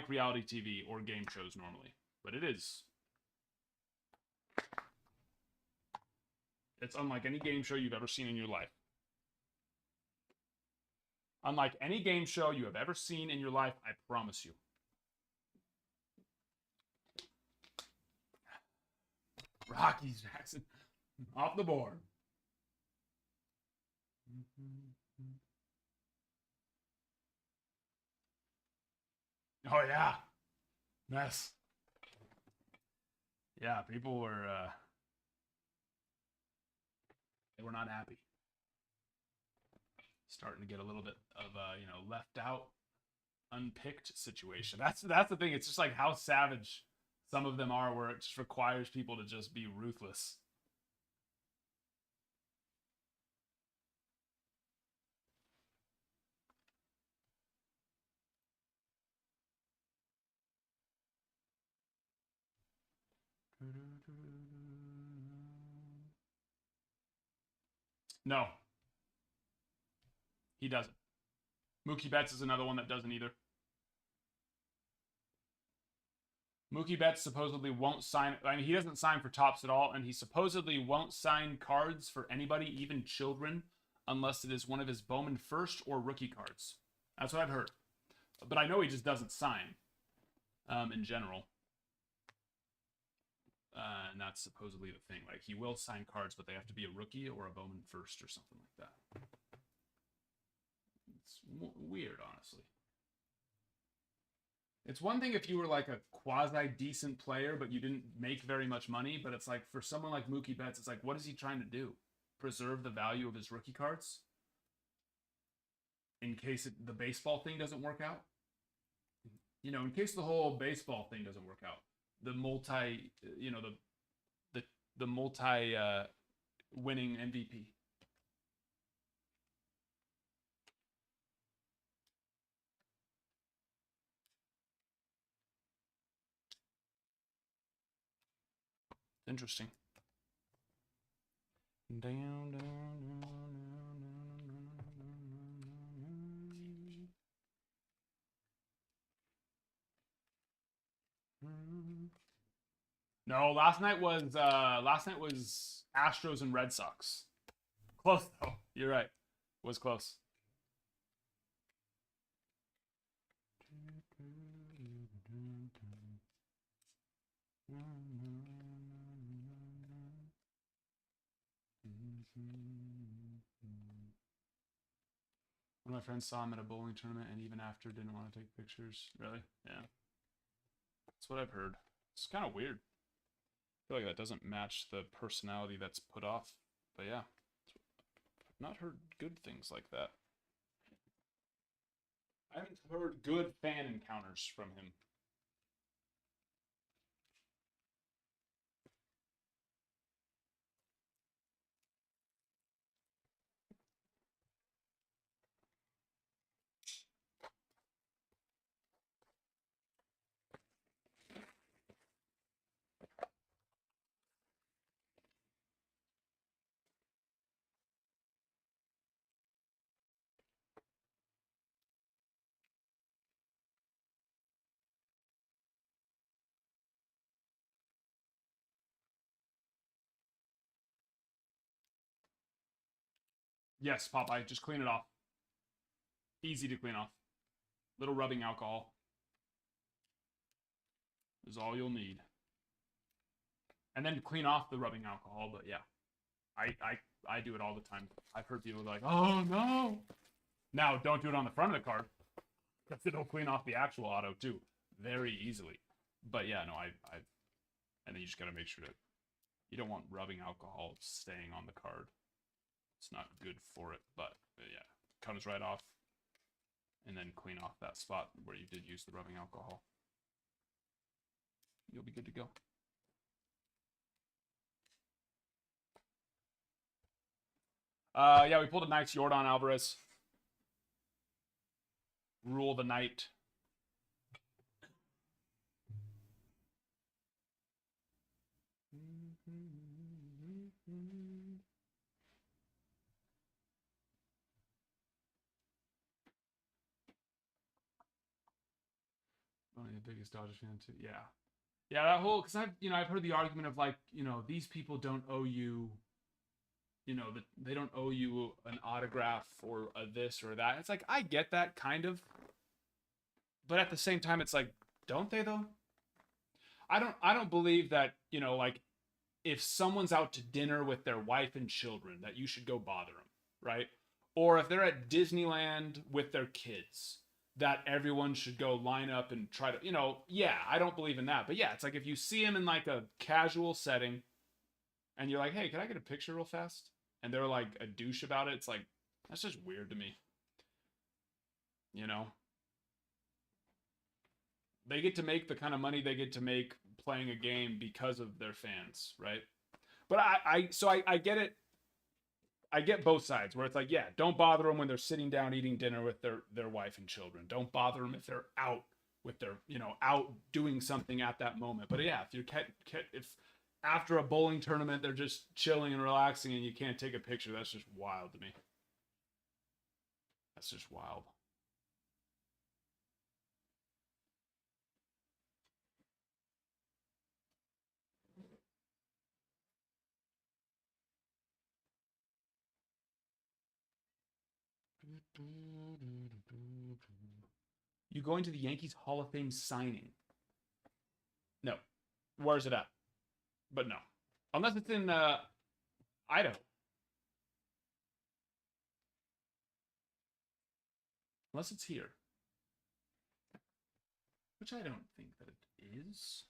reality TV or game shows normally, but it is. It's unlike any game show you've ever seen in your life. Unlike any game show you have ever seen in your life, I promise you. Rockies, Jackson. Off the board. Oh, yeah. Mess. Yeah, people were, they were not happy. Starting to get a little bit of left out, unpicked situation. That's the thing. It's just like how savage some of them are, where it just requires people to just be ruthless. No, he doesn't. Mookie Betts is another one that doesn't either. Mookie Betts supposedly won't sign. I mean, he doesn't sign for Topps at all, and he supposedly won't sign cards for anybody, even children, unless it is one of his Bowman first or rookie cards. That's what I've heard. But I know he just doesn't sign in general. And that's supposedly the thing. Like, he will sign cards, but they have to be a rookie or a Bowman first or something like that. It's weird, honestly. It's one thing if you were like a quasi-decent player, but you didn't make very much money. But it's like, for someone like Mookie Betts, it's like, what is he trying to do? Preserve the value of his rookie cards? In case the baseball thing doesn't work out? You know, in case the whole baseball thing doesn't work out. The multi, the multi winning MVP. Interesting. No, last night was Astros and Red Sox. Close though. You're right. Was close. One of my friends saw him at a bowling tournament, and even after, didn't want to take pictures. Really? Yeah. That's what I've heard. It's kind of weird. feel like that doesn't match the personality that's put off. But yeah, I've not heard good things like that. I haven't heard good fan encounters from him. Yes, Popeye, just clean it off. Easy to clean off. Little rubbing alcohol is all you'll need. And then clean off the rubbing alcohol, but yeah. I do it all the time. I've heard people like, oh no. Now, don't do it on the front of the card, because it'll clean off the actual auto too, very easily. But yeah, no, and then you just gotta make sure that you don't want rubbing alcohol staying on the card. It's not good for it, but yeah, comes right off, and then clean off that spot where you did use the rubbing alcohol. You'll be good to go. Yeah, we pulled a Knight's Jordan Alvarez. Rule the Knight. Only the biggest Dodgers fan too. Yeah, yeah. That whole because I've heard the argument of like these people don't owe you. That they don't owe you an autograph or a this or that. It's like I get that kind of, but at the same time, it's like, don't they though? I don't believe that like if someone's out to dinner with their wife and children that you should go bother them, right? Or if they're at Disneyland with their kids, that everyone should go line up and try to, yeah, I don't believe in that. But yeah, it's like if you see them in like a casual setting and you're like, hey, can I get a picture real fast? And they're like a douche about it. It's like, that's just weird to me. They get to make the kind of money they get to make playing a game because of their fans, right? But I get it. I get both sides where it's like, yeah, don't bother them when they're sitting down eating dinner with their wife and children. Don't bother them if they're out with their, out doing something at that moment. But yeah, if after a bowling tournament they're just chilling and relaxing and you can't take a picture, that's just wild to me. That's just wild. You going to the Yankees Hall of Fame signing? No. Where's it at? But no. Unless it's in Idaho. Unless it's here. Which I don't think that it is.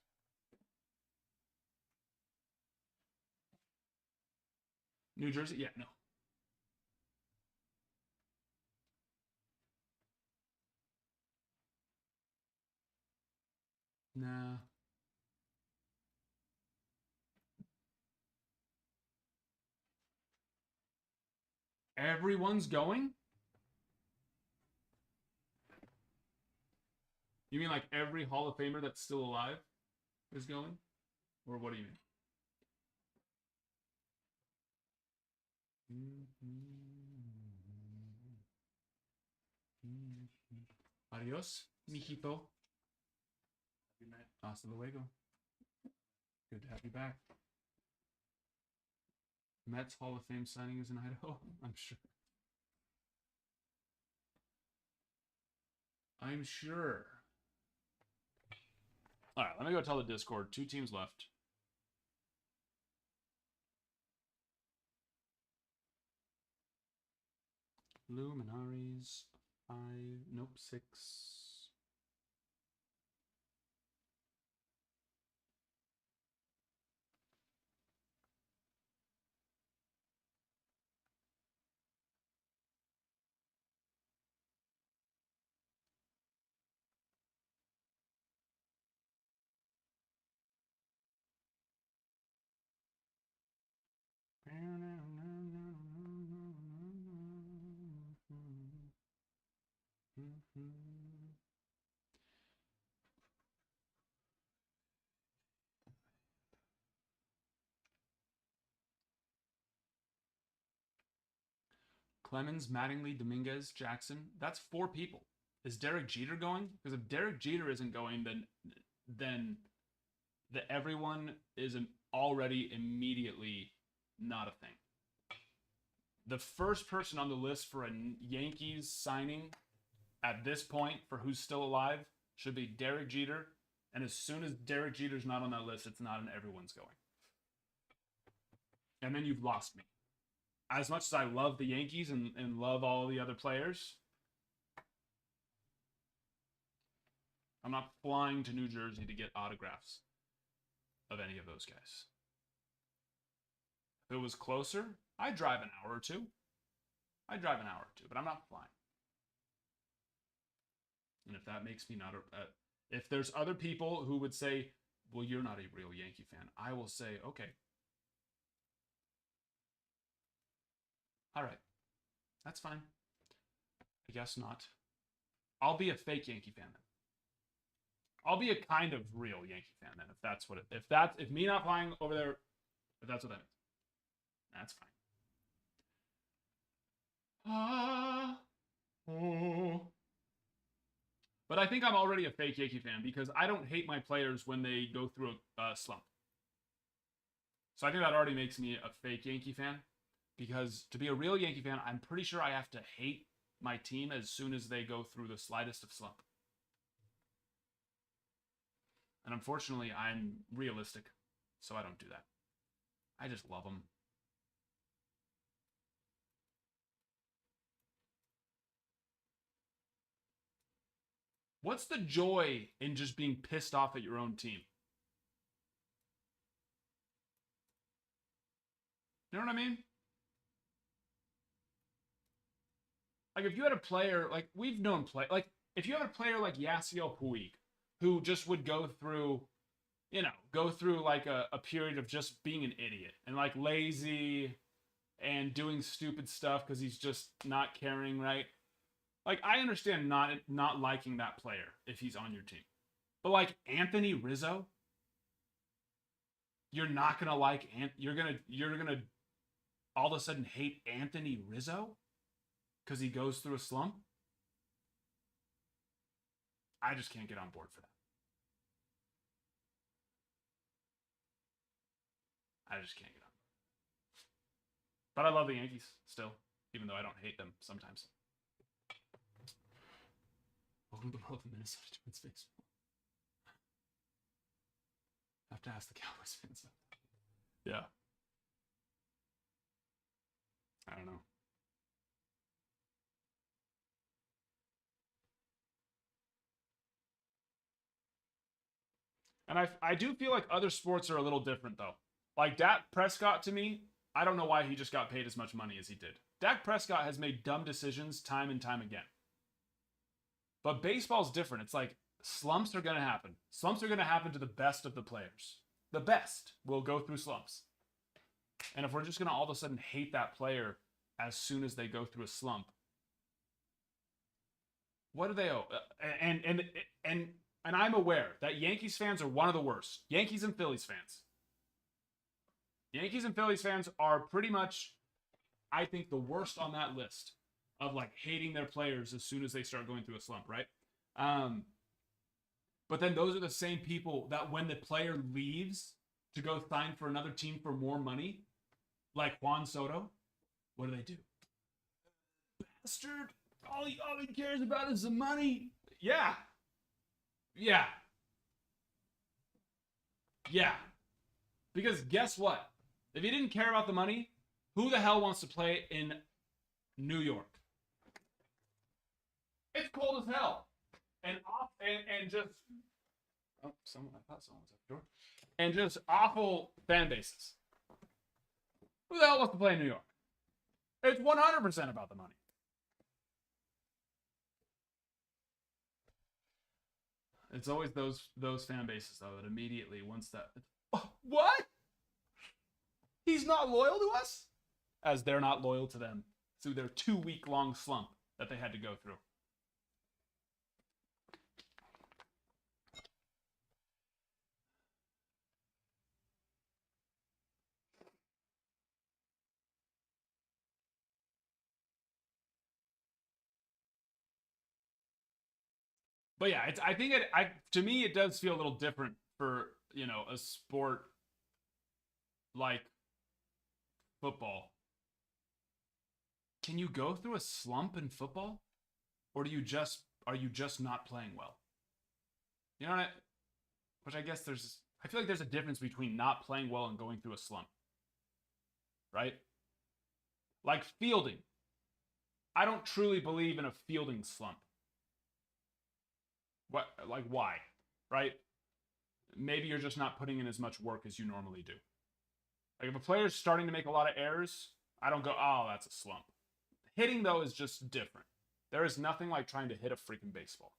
New Jersey? Yeah, no. Nah. Everyone's going? You mean like every Hall of Famer that's still alive is going? Or what do you mean? Adios, mijito. Hasta luego. Good to have you back. Mets Hall of Fame signing is in Idaho? I'm sure. I'm sure. All right, let me go tell the Discord. 2 teams left. Luminaries. 5. Nope, 6. Clemens, Mattingly, Dominguez, Jackson. That's 4 people. Is Derek Jeter going? Because if Derek Jeter isn't going, then everyone is already immediately not a thing. The first person on the list for a Yankees signing at this point for who's still alive should be Derek Jeter. And as soon as Derek Jeter's not on that list, it's not an everyone's going. And then you've lost me. As much as I love the Yankees and love all the other players, I'm not flying to New Jersey to get autographs of any of those guys. If it was closer, I'd drive an hour or two. But I'm not flying. And if that makes me not if there's other people who would say, well, you're not a real Yankee fan, I will say, okay. All right. That's fine. I guess not. I'll be a fake Yankee fan then. I'll be a kind of real Yankee fan then, if that's what if me not flying over there, if that's what that means. That's fine. But I think I'm already a fake Yankee fan because I don't hate my players when they go through a slump. So I think that already makes me a fake Yankee fan. Because to be a real Yankee fan, I'm pretty sure I have to hate my team as soon as they go through the slightest of slump. And unfortunately, I'm realistic, so I don't do that. I just love them. What's the joy in just being pissed off at your own team? You know what I mean? Like, if you had a player, like, we've known like, if you had a player like Yasiel Puig, who just would go through like a period of just being an idiot and like lazy and doing stupid stuff because he's just not caring, right? Like, I understand not liking that player if he's on your team. But like Anthony Rizzo, you're not gonna like you're gonna all of a sudden hate Anthony Rizzo because he goes through a slump? I just can't get on board for that. I just can't get on board. But I love the Yankees still, even though I don't hate them sometimes. Welcome to the world of Minnesota Twins baseball. I have to ask the Cowboys fans. Yeah. I don't know. And I do feel like other sports are a little different, though. Like Dak Prescott, to me, I don't know why he just got paid as much money as he did. Dak Prescott has made dumb decisions time and time again. But baseball's different. It's like slumps are going to happen. Slumps are going to happen to the best of the players. The best will go through slumps. And if we're just going to all of a sudden hate that player as soon as they go through a slump, what do they owe? And I'm aware that Yankees fans are one of the worst. Yankees and Phillies fans. Yankees and Phillies fans are pretty much, I think, the worst on that list of like hating their players as soon as they start going through a slump, right? But then those are the same people that when the player leaves to go sign for another team for more money, like Juan Soto, what do? Bastard! All he cares about is the money. Yeah. Because guess what? If he didn't care about the money, who the hell wants to play in New York? It's cold as hell. And just I thought someone was at the door. And just awful fan bases. Who the hell wants to play in New York? It's 100% about the money. It's always those fan bases though that immediately once that what? He's not loyal to us? As they're not loyal to them through their 2-week-long slump that they had to go through. But yeah, it's I think it I to me it does feel a little different for, a sport like football. Can you go through a slump in football? Or are you just not playing well? You know what I which I guess I feel like there's a difference between not playing well and going through a slump, right? Like fielding. I don't truly believe in a fielding slump. What like why? Right? Maybe you're just not putting in as much work as you normally do. Like if a player's starting to make a lot of errors, I don't go, "Oh, that's a slump." Hitting though is just different. There is nothing like trying to hit a freaking baseball.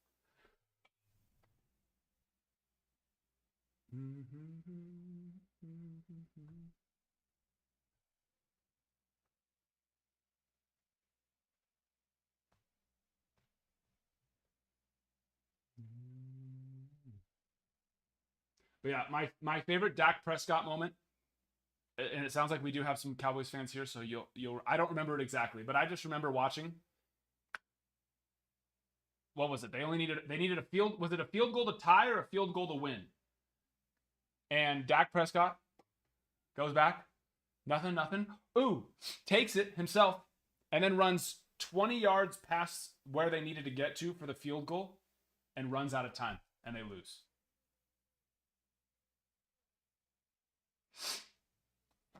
But yeah, my favorite Dak Prescott moment, and it sounds like we do have some Cowboys fans here, so you'll I don't remember it exactly, but I just remember watching. What was it? They needed a field. Was it a field goal to tie or a field goal to win? And Dak Prescott goes back, nothing, nothing. Ooh, takes it himself, and then runs 20 yards past where they needed to get to for the field goal, and runs out of time, and they lose.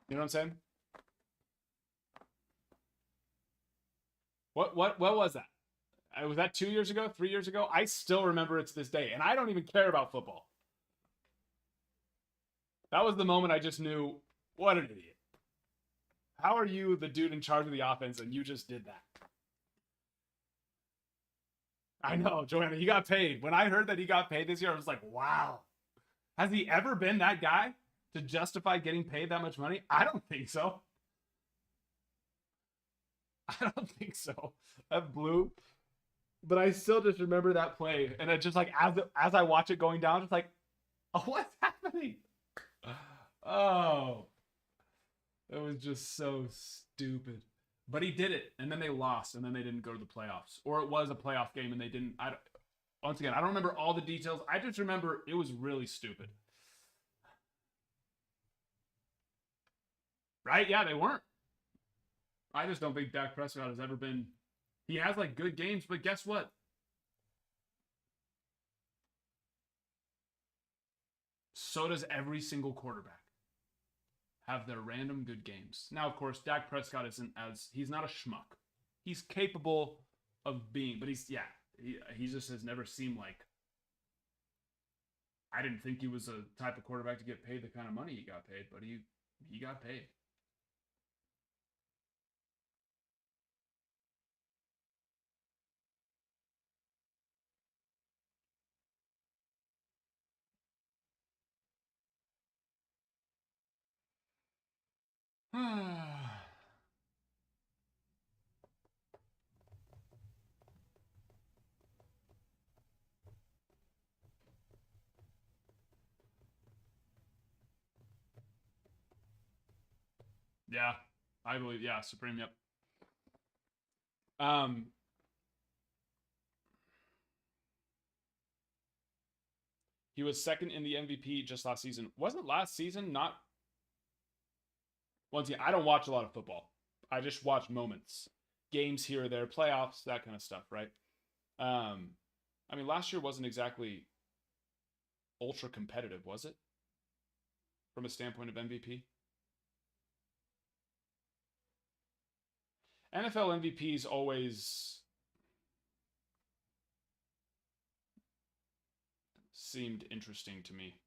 You know what I'm saying? What was that? Was that 2 years ago, 3 years ago? I still remember it to this day, and I don't even care about football. That was the moment I just knew, what an idiot. How are you the dude in charge of the offense and you just did that? I know, Joanna, he got paid. When I heard that he got paid this year, I was like, wow. Has he ever been that guy to justify getting paid that much money? I don't think so. I don't think so. That blew. But I still just remember that play. And it just like, as I watch it going down, just like, oh, what's happening? Oh, it was just so stupid. But he did it, and then they lost, and then they didn't go to the playoffs, or it was a playoff game, and they didn't. Once again, I don't remember all the details. I just remember it was really stupid. Right? Yeah, they weren't. I just don't think Dak Prescott has ever been. He has like good games, but guess what? So does every single quarterback have their random good games. Now, of course, Dak Prescott isn't he's not a schmuck. He's capable of being, but he just has never seemed like. I didn't think he was a type of quarterback to get paid the kind of money he got paid, but he got paid. Yeah, I believe. Yeah, Supreme. Yep. Um, he was second in the MVP just last season. Wasn't last season not? Once again, I don't watch a lot of football. I just watch moments, games here or there, playoffs, that kind of stuff, right? Um, I mean, last year wasn't exactly ultra competitive, was it? From a standpoint of MVP, NFL MVPs always seemed interesting to me.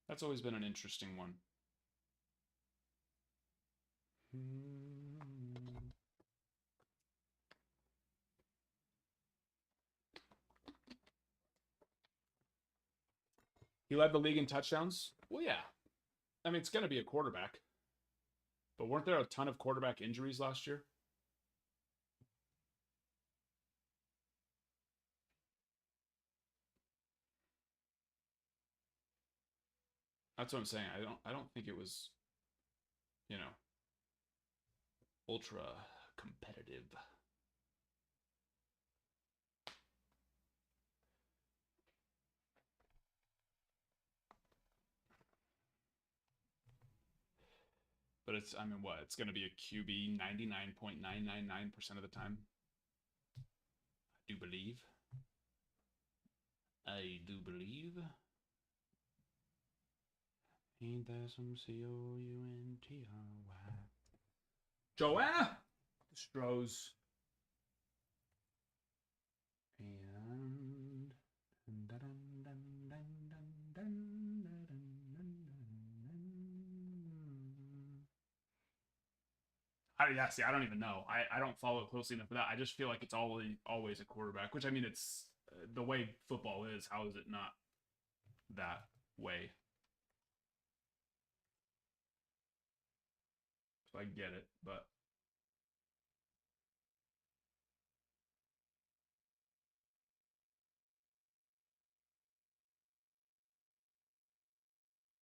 That's always been an interesting one. He led the league in touchdowns. Well, yeah. I mean, it's going to be a quarterback. But weren't there a ton of quarterback injuries last year? That's what I'm saying. I don't think it was, you know, ultra competitive. But it's, I mean, what? It's going to be a QB 99.999% of the time. I do believe. I do believe. Ain't there some C-O-U-N-T-R-Y? Joanna! Strohs. And... yeah, see, I don't even know. I don't follow it closely enough for that. I just feel like it's always a quarterback, which, I mean, it's the way football is. How is it not that way? So I get it, but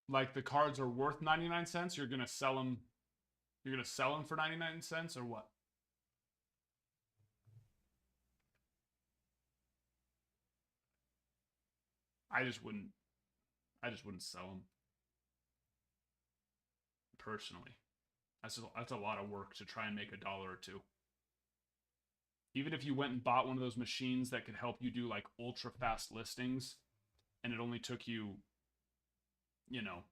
like the cards are worth 99 cents, you're gonna sell them. You're gonna sell them for 99 cents or what? I just wouldn't. I just wouldn't sell them personally. That's a lot of work to try and make $1 or $2. Even if you went and bought one of those machines that could help you do like ultra fast listings, and it only took you, you know,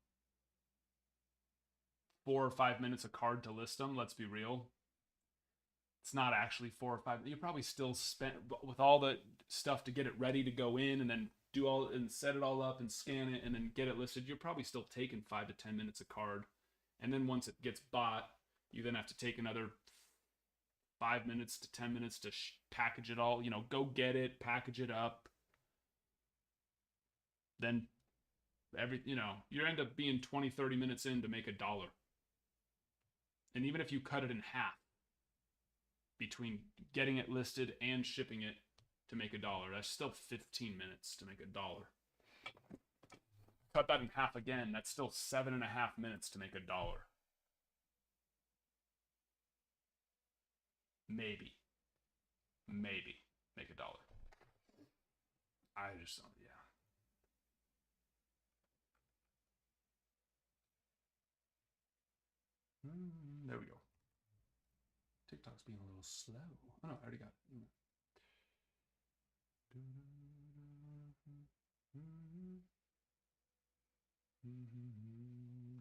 4 or 5 minutes a card to list them. Let's be real. It's not actually 4 or 5. You probably still spent with all the stuff to get it ready to go in and then do all and set it all up and scan it and then get it listed. You're probably still taking 5 to 10 minutes a card. And then once it gets bought, you then have to take another 5 minutes to 10 minutes to package it all. You know, go get it, package it up. Then you end up being 20, 30 minutes in to make $1. And even if you cut it in half between getting it listed and shipping it to make $1, that's still 15 minutes to make $1. Cut that in half again, that's still 7.5 minutes to make $1. Maybe make $1. I just don't. Yeah. There we go. TikTok's being a little slow. Oh no, I already got it.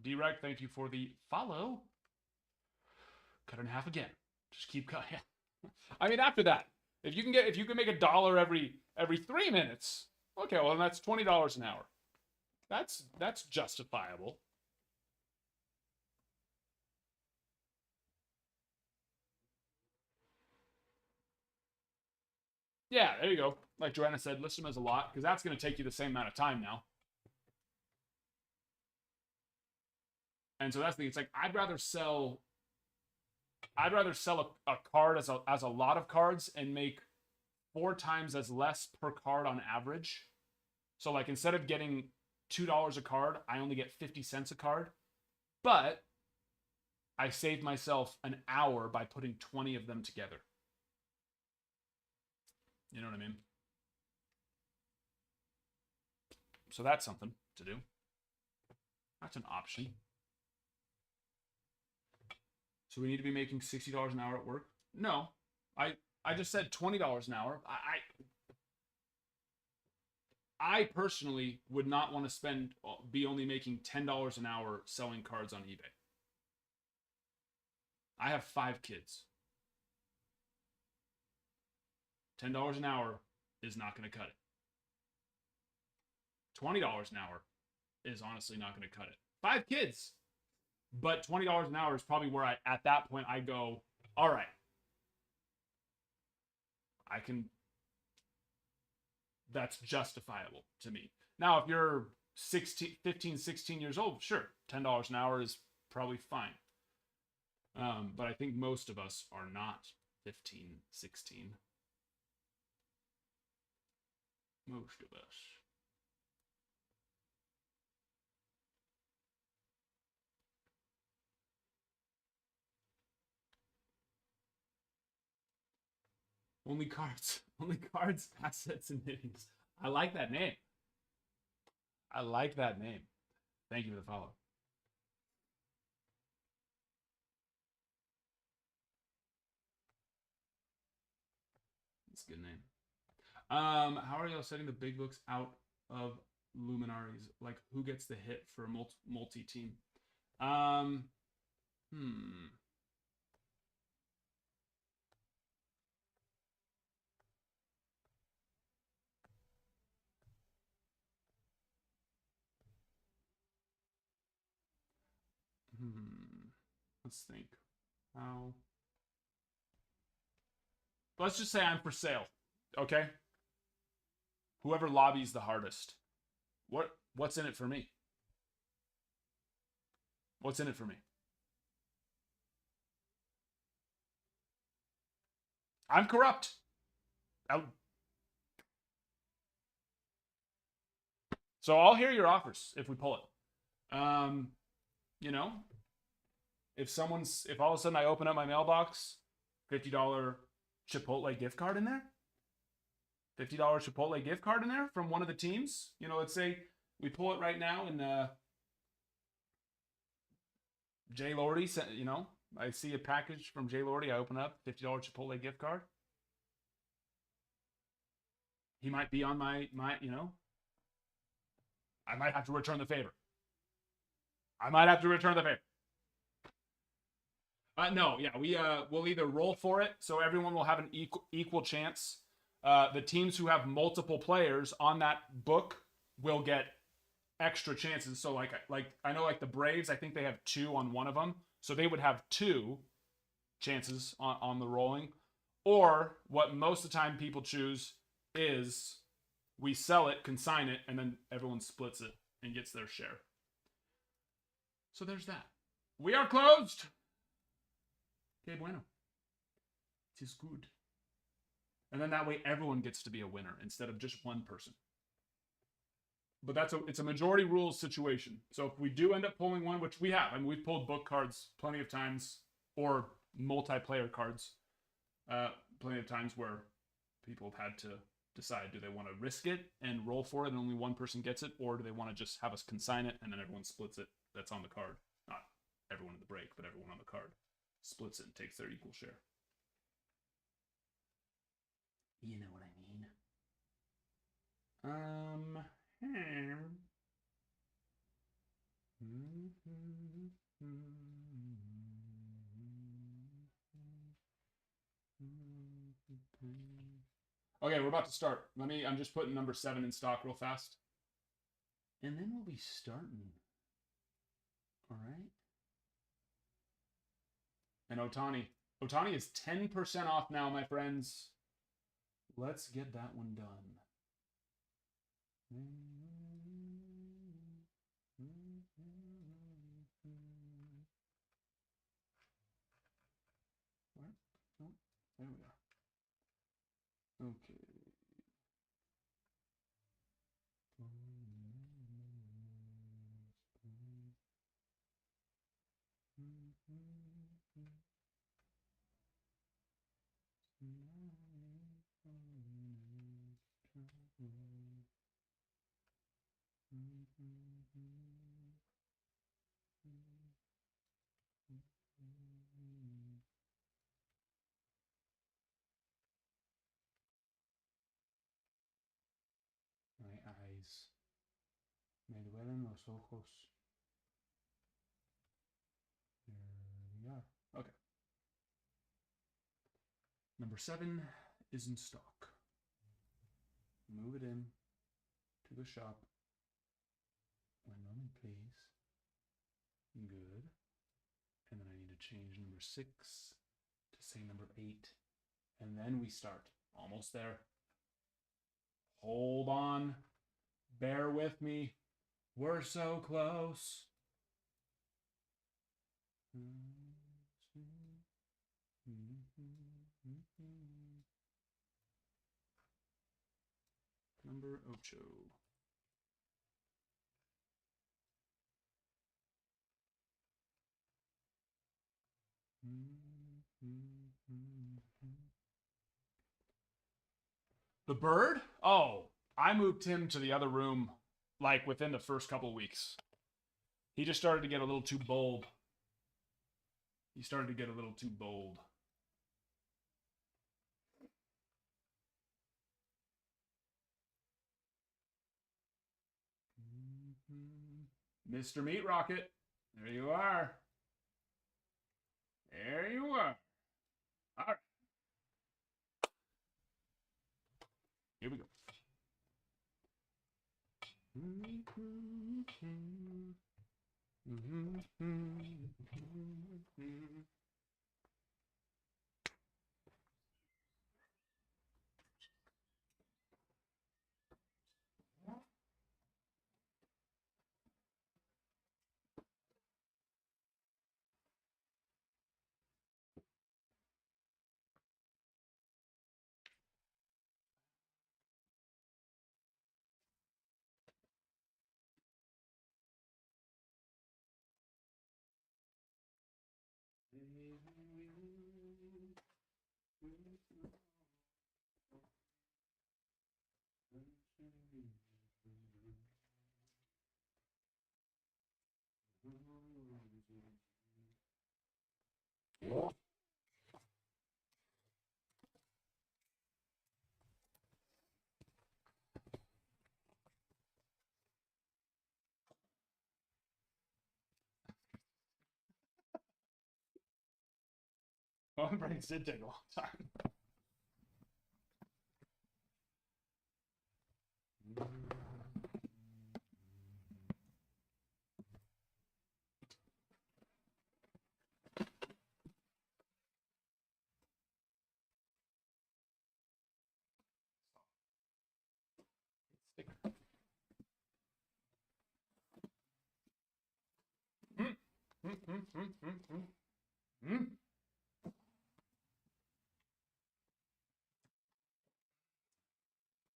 D-Rec, thank you for the follow. Cut in half again. Just keep cutting. I mean, after that, if you can make $1 every 3 minutes, okay, well, that's $20 an hour. That's justifiable. Yeah, there you go. Like Joanna said, list them as a lot because that's going to take you the same amount of time now. And so that's the thing. It's like I'd rather sell a card as a lot of cards and make 4 times as less per card on average. So like instead of getting $2 a card, I only get 50 cents a card. But I saved myself an hour by putting 20 of them together. You know what I mean? So that's something to do. That's an option. So we need to be making $60 an hour at work? No. I just said $20 an hour. I personally would not want to be only making $10 an hour selling cards on eBay. I have 5 kids. $10 an hour is not going to cut it. $20 an hour is honestly not going to cut it. 5 kids. But $20 an hour is probably where at that point I go, all right, that's justifiable to me. Now, if you're 15, 16 years old, sure, $10 an hour is probably fine. But I think most of us are not 15, 16. Most of us. Only cards. Only cards, assets, and minis. I like that name. I like that name. Thank you for the follow. It's a good name. How are y'all setting the big books out of luminaries? Like, who gets the hit for a multi-team? Hmm. Let's think. How? Let's just say I'm for sale. Okay. Whoever lobbies the hardest. What's in it for me? What's in it for me? I'm corrupt. So I'll hear your offers if we pull it. You know, if all of a sudden I open up my mailbox, $50 Chipotle gift card in there, $50 Chipotle gift card in there from one of the teams. You know, let's say we pull it right now and Jay Lordy sent, you know, I see a package from Jay Lordy. I open up $50 Chipotle gift card. He might be on my, you know, I might have to return the favor. No, yeah, we'll either roll for it, so everyone will have an equal chance. The teams who have multiple players on that book will get extra chances. So like I know like the Braves, I think they have 2 on one of them, so they would have 2 chances on the rolling. Or what most of the time people choose is we sell it, consign it, and then everyone splits it and gets their share. So there's that. We are closed. Que bueno. It is good. And then that way everyone gets to be a winner instead of just one person. But it's a majority rules situation. So if we do end up pulling one, which we have, I mean, we've pulled book cards plenty of times, or multiplayer cards plenty of times where people have had to decide, do they want to risk it and roll for it and only one person gets it, or do they want to just have us consign it and then everyone splits it that's on the card? Not everyone in the break, but everyone on the card splits it and takes their equal share. You know what I mean. Okay, we're about to start. I'm just putting number 7 in stock real fast. And then we'll be starting. All right. And Ohtani. Ohtani is 10% off now, my friends. Let's get that one done. What? Oh, there we are. Okay. My eyes. Me duelen los ojos. There we are. Okay. Number 7 is in stock. Move it in to the shop. One moment, please. Good. And then I need to change number 6 to say number 8. And then we start. Almost there. Hold on. Bear with me. We're so close. Number 8. The bird? Oh, I moved him to the other room like within the first couple of weeks. He just started to get a little too bold. He started to get a little too bold. Mr. Meat Rocket, there you are. There you are. All right. Here we go. Well, brains did take a long time.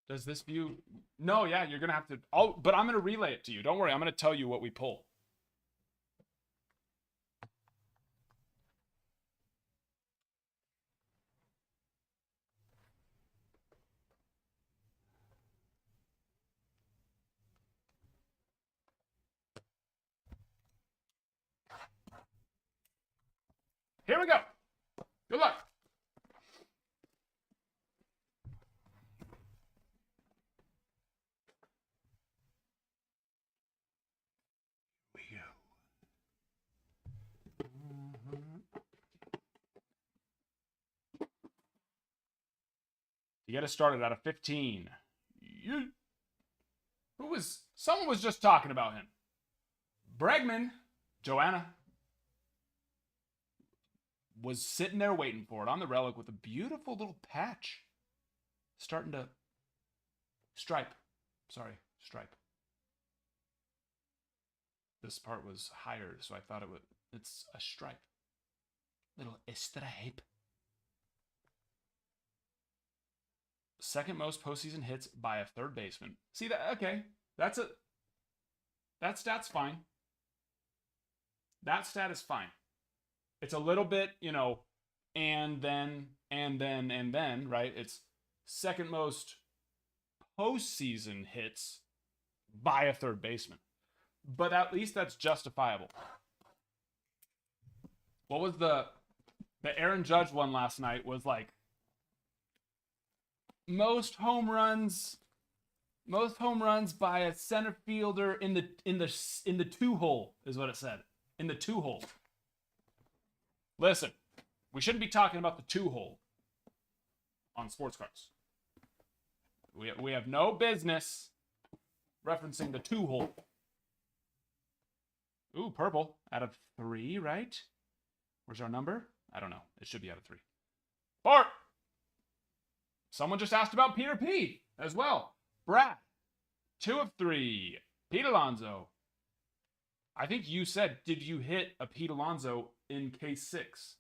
Does this view? No, yeah, you're gonna have to. Oh, but I'm gonna relay it to you. Don't worry, I'm gonna tell you what we pull. Here we go. Good luck. You get us started out of 15. Someone was just talking about him. Bregman, Joanna, was sitting there waiting for it on the relic with a beautiful little patch. Starting to stripe. This part was higher, so I thought it's a stripe. Little stripe. Second most postseason hits by a third baseman. See that? Okay. That stat's fine. That stat is fine. It's a little bit, and then, right? It's second most postseason hits by a third baseman. But at least that's justifiable. What was the Aaron Judge one last night was like most home runs by a center fielder in the two hole is what it said. In the two hole. Listen, we shouldn't be talking about the two hole on sports cards. We have no business referencing the two hole. Ooh, purple out of 3, right? Where's our number? I don't know. It should be out of 3. Bart! Someone just asked about Peter P. as well. Brad, 2 of 3. Pete Alonso. I think you said, did you hit a Pete Alonso in case 6?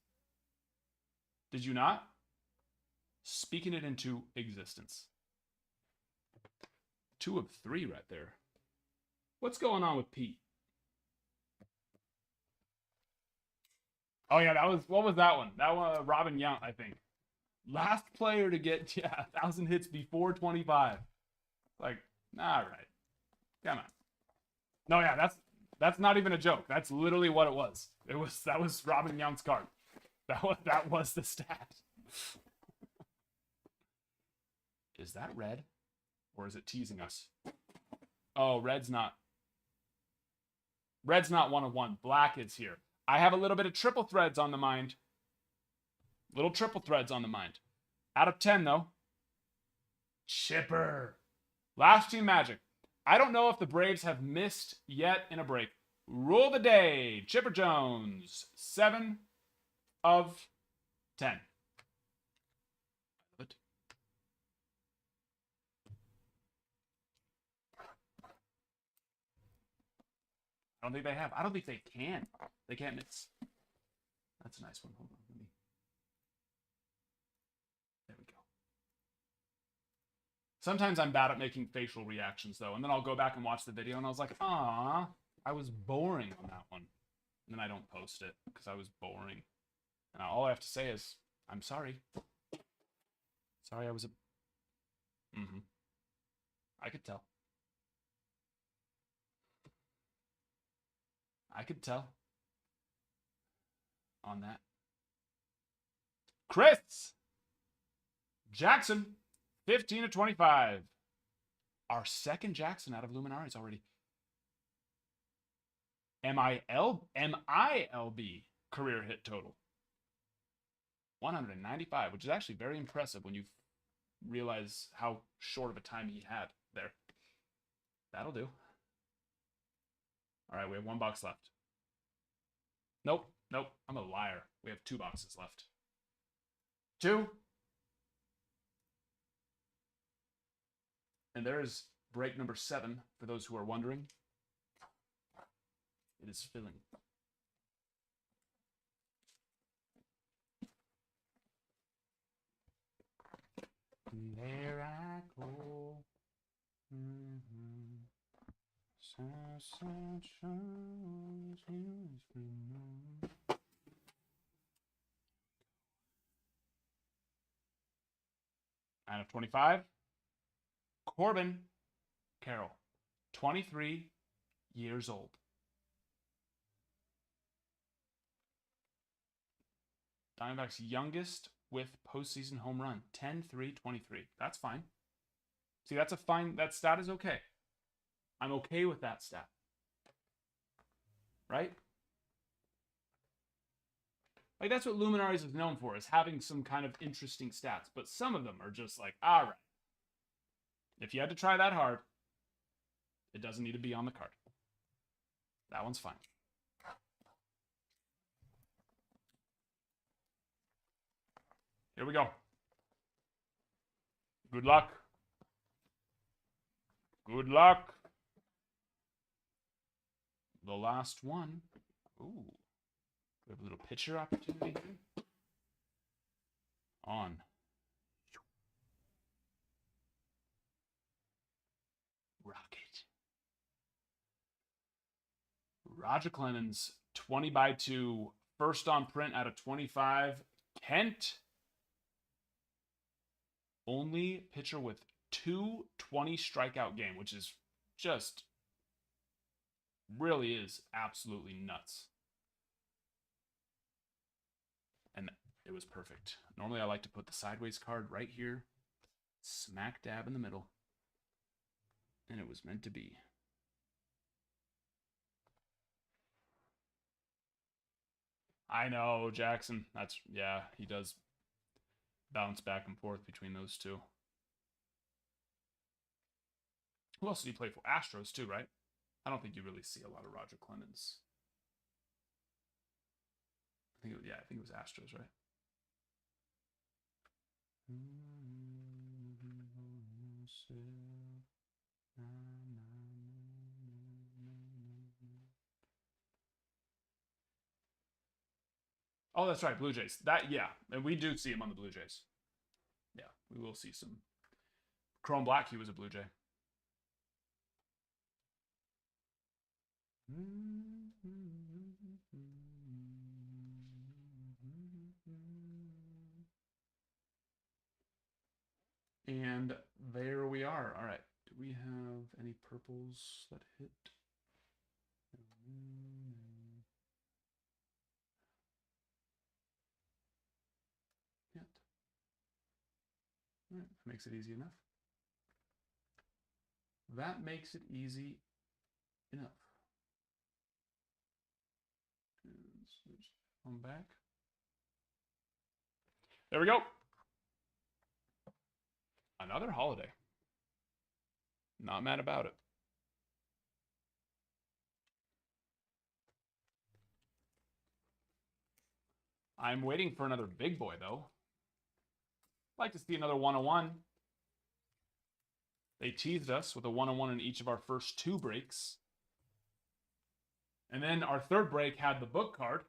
Did you not? Speaking it into existence. 2 of 3 right there. What's going on with Pete? Oh yeah, what was that one? That one, Robin Yount, I think. Last player to get 1,000 hits before 25. Like, all right, come on. No, yeah, that's not even a joke. That's literally what it was. That was Robin Yount's card. That was the stat. Is that red, or is it teasing us? Oh, red's not 1 of 1. Black is here. I have a little bit of triple threads on the mind. Little triple threads on the mind. Out of 10, though. Chipper. Last team Magic. I don't know if the Braves have missed yet in a break. Rule of the day. Chipper Jones. 7 of 10. I don't think they have. I don't think they can. They can't miss. That's a nice one. Hold on. There we go. Sometimes I'm bad at making facial reactions, though, and then I'll go back and watch the video, and I was like, ah, I was boring on that one. And then I don't post it because I was boring. And all I have to say is, I'm sorry. Sorry, I was a... I could tell. I could tell on that. Chris Jackson, 15 of 25. Our second Jackson out of Luminaries already. MILB career hit total. 195, which is actually very impressive when you realize how short of a time he had there. That'll do. All right, we have 1 box left. Nope. I'm a liar. We have 2 boxes left. 2. And there's break number 7, for those who are wondering. It is filling. There I go. Out of 25, Corbin Carroll, 23 years old. Diamondbacks' youngest with postseason home run, 10-3-23. That's fine. See, that's a fine. That stat is okay. I'm okay with that stat. Right? Like, that's what Luminaries is known for, is having some kind of interesting stats. But some of them are just like, all right. If you had to try that hard, it doesn't need to be on the card. That one's fine. Here we go. Good luck. Good luck. The last one. Ooh. We have a little pitcher opportunity here. On. Rocket. Roger Clemens, 20x2. First on print out of 25. Kent. Only pitcher with 220 strikeout game, which is just really is absolutely nuts. And it was perfect. Normally I like to put the sideways card right here, smack dab in the middle. And it was meant to be. I know, Jackson. That's, yeah, he does bounce back and forth between those two. Who else did he play for? Astros too, right? I don't think you really see a lot of Roger Clemens. I think it was Astros, right? Oh, that's right, Blue Jays. And we do see him on the Blue Jays. Yeah, we will see some. Chrome Black, he was a Blue Jay. And there we are. All right. Do we have any purples that hit? Yet. All right. That makes it easy enough. That makes it easy enough. Come back. There we go. Another holiday. Not mad about it. I'm waiting for another big boy, though. I'd like to see another 101. They teased us with a 101 in each of our first 2 breaks. And then our third break had the book card.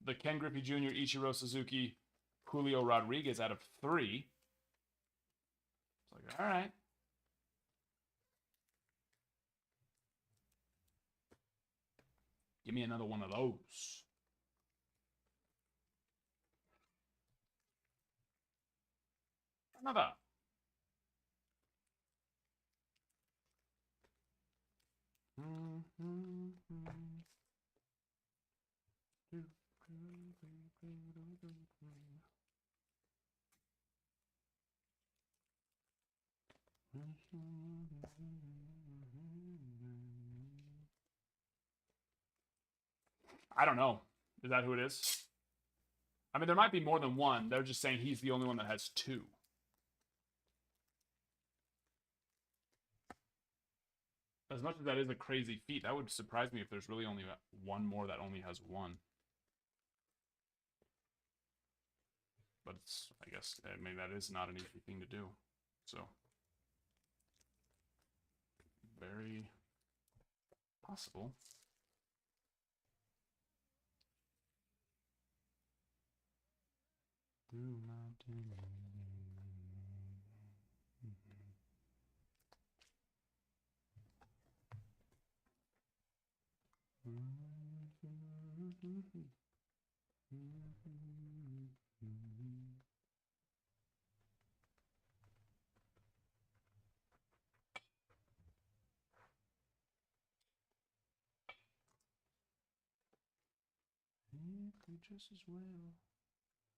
The Ken Griffey Jr., Ichiro Suzuki, Julio Rodriguez out of 3. It's like, all right. Give me another one of those. Another. I don't know. Is that who it is? I mean, there might be more than one. They're just saying he's the only one that has 2. As much as that is a crazy feat, that would surprise me if there's really only one more that only has 1. But it's, I guess, I mean, that is not an easy thing to do. So, very possible. Just as well.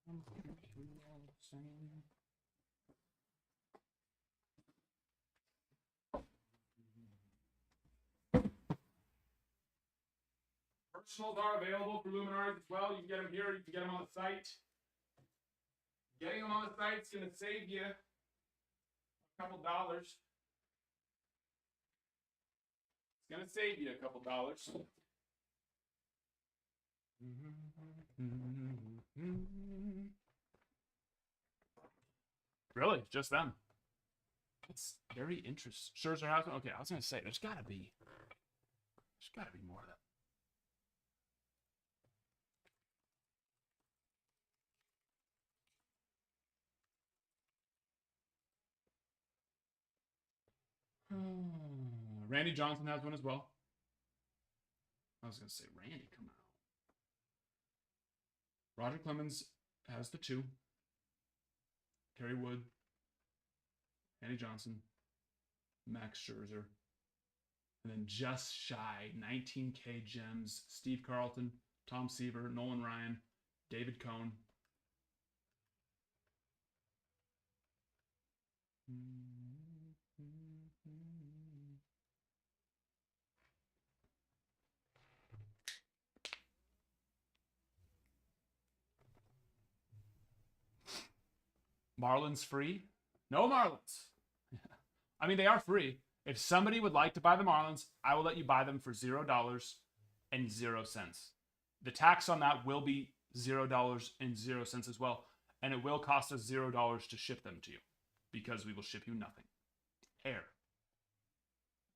I'm all the same. Personals are available for Luminaries as well. You can get them here. You can get them on the site. Getting them on the site is going to save you a couple dollars. It's going to save you a couple dollars. Really? Just them? It's very interesting. Scherzer has. Okay, I was going to say, there's got to be more of that. Randy Johnson has one as well. I was going to say, Randy, come on. Roger Clemens has the 2. Kerry Wood, Randy Johnson, Max Scherzer. And then just shy, 19K gems, Steve Carlton, Tom Seaver, Nolan Ryan, David Cohn. Marlins free? No Marlins. I mean, they are free. If somebody would like to buy the Marlins, I will let you buy them for $0 and 0 cents. The tax on that will be $0 and 0 cents as well. And it will cost us $0 to ship them to you because we will ship you nothing. Air.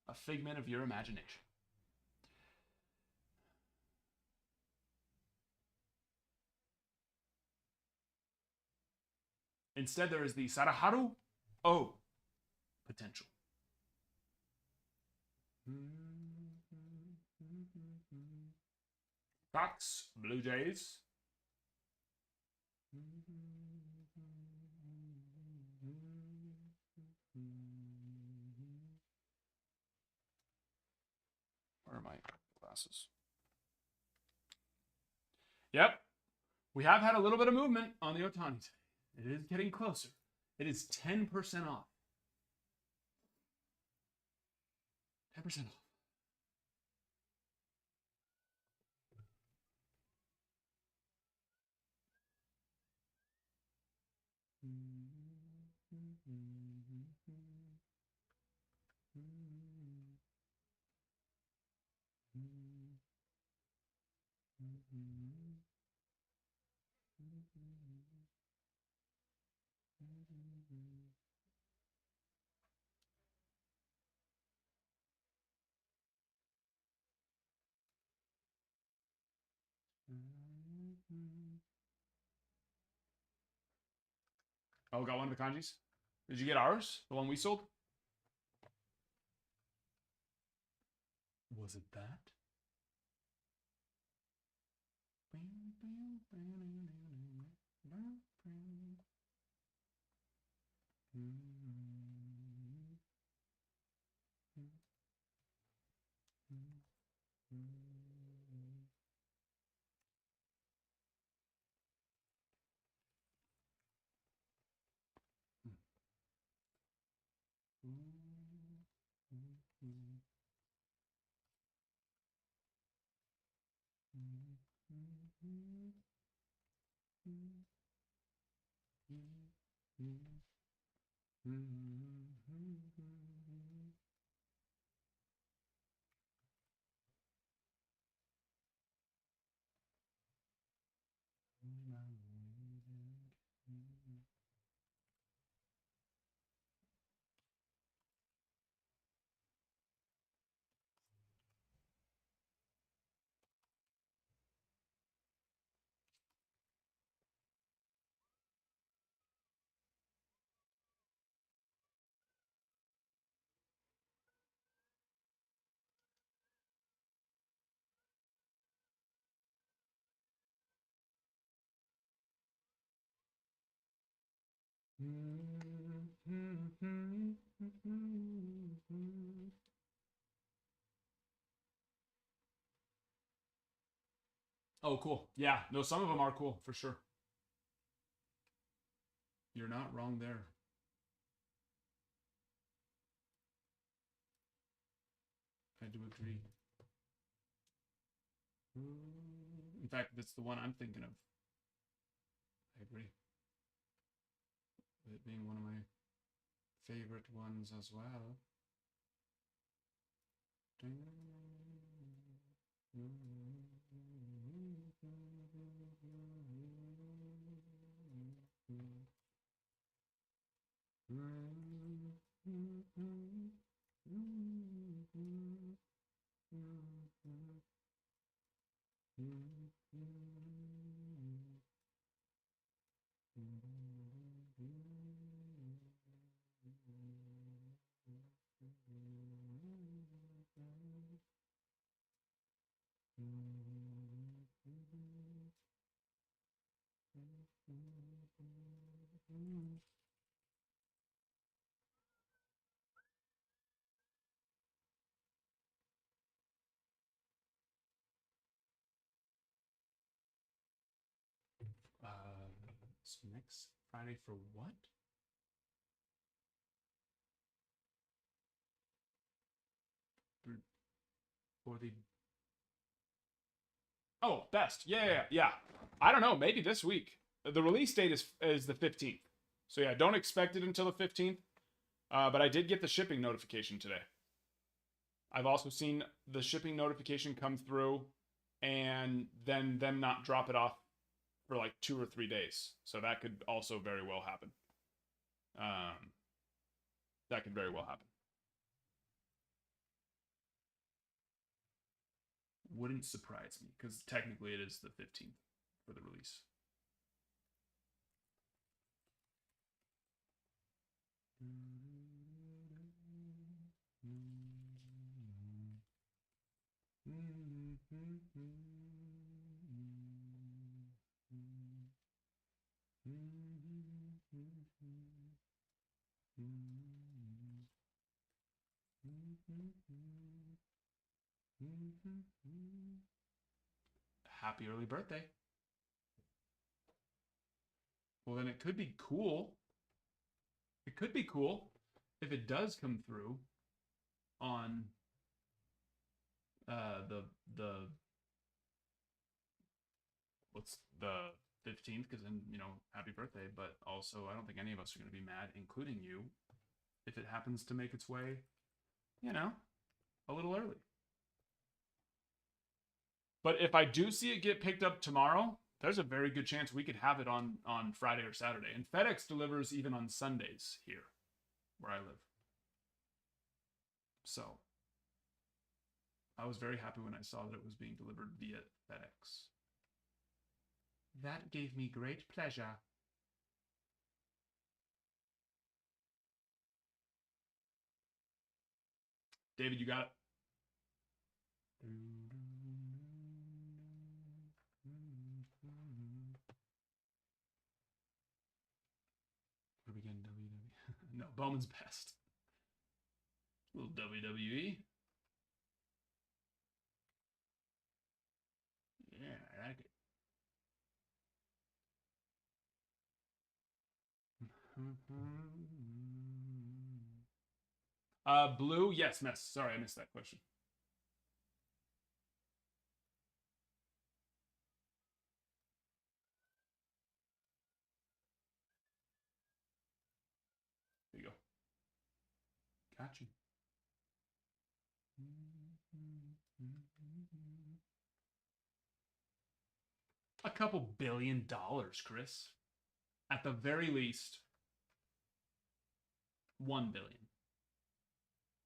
A figment of your imagination. Instead, there is the Saraharu O potential. Fox, Blue Jays. are my glasses? Yep. We have had a little bit of movement on the Ohtani today. It is getting closer. It is 10% off. 10% off. Oh, got one of the kanjis? Did you get ours? The one we sold? Was it that? Oh, cool. Yeah, no, some of them are cool for sure. You're not wrong there. I do agree. In fact, that's the one I'm thinking of. I agree. It being one of my favorite ones as well. It's next Friday for what? For the Oh, best. Yeah. I don't know. Maybe this week. The release date is the 15th. So yeah, don't expect it until the 15th. But I did get the shipping notification today. I've also seen the shipping notification come through and then them not drop it off for like 2 or 3 days. So that could also very well happen. That could very well happen. Wouldn't surprise me because technically it is the 15th for the release. Happy early birthday. Well, then it could be cool. It could be cool if it does come through on the what's the 15th, because then, you know, happy birthday. But also, I don't think any of us are going to be mad, including you, if it happens to make its way, you know, a little early. But if I do see it get picked up tomorrow, there's a very good chance we could have it on Friday or Saturday. And FedEx delivers even on Sundays here, where I live. So I was very happy when I saw that it was being delivered via FedEx. That gave me great pleasure. David, you got it. What are we getting? WWE? No, Bowman's best. A little WWE. Yeah, I like it. Blue, yes, miss. Sorry, I missed that question. There you go. Got you. A couple $1 billion, Chris. At the very least, 1 billion.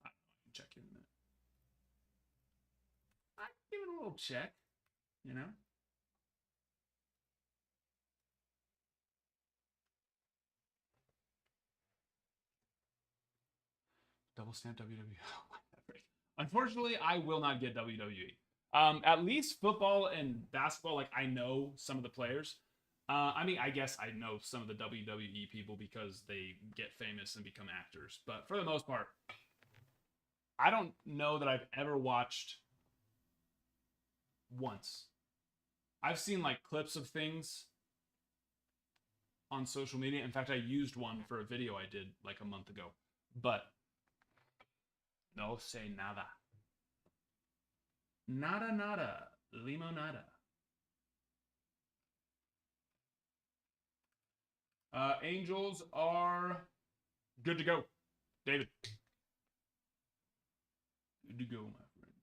I can check you in a minute. I give it a little check, you know. Double stamp WWE. Unfortunately, I will not get WWE. At least football and basketball, like I know some of the players. I mean, I guess I know some of the WWE people because they get famous and become actors. But for the most part, I don't know that I've ever watched once. I've seen like clips of things on social media. In fact, I used one for a video I did like a month ago. But no say nada. Nada, nada. Limonada. Angels are good to go. David. Good to go, my friend.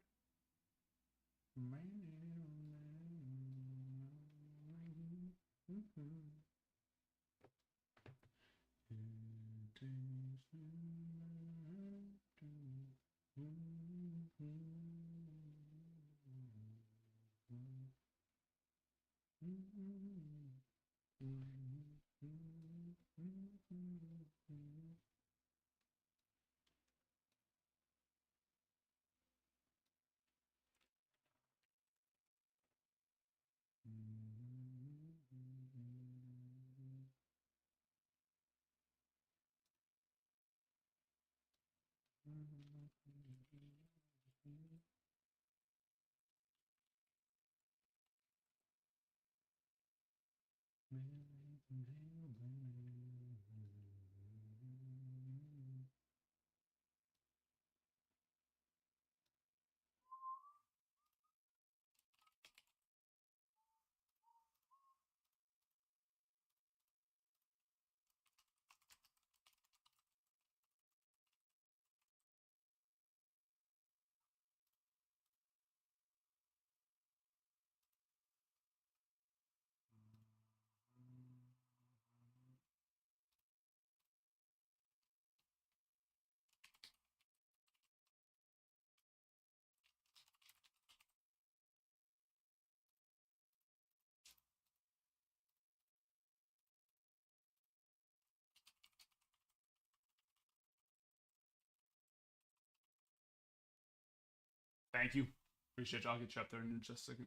Thank you. Appreciate you. I'll get you up there in just a second.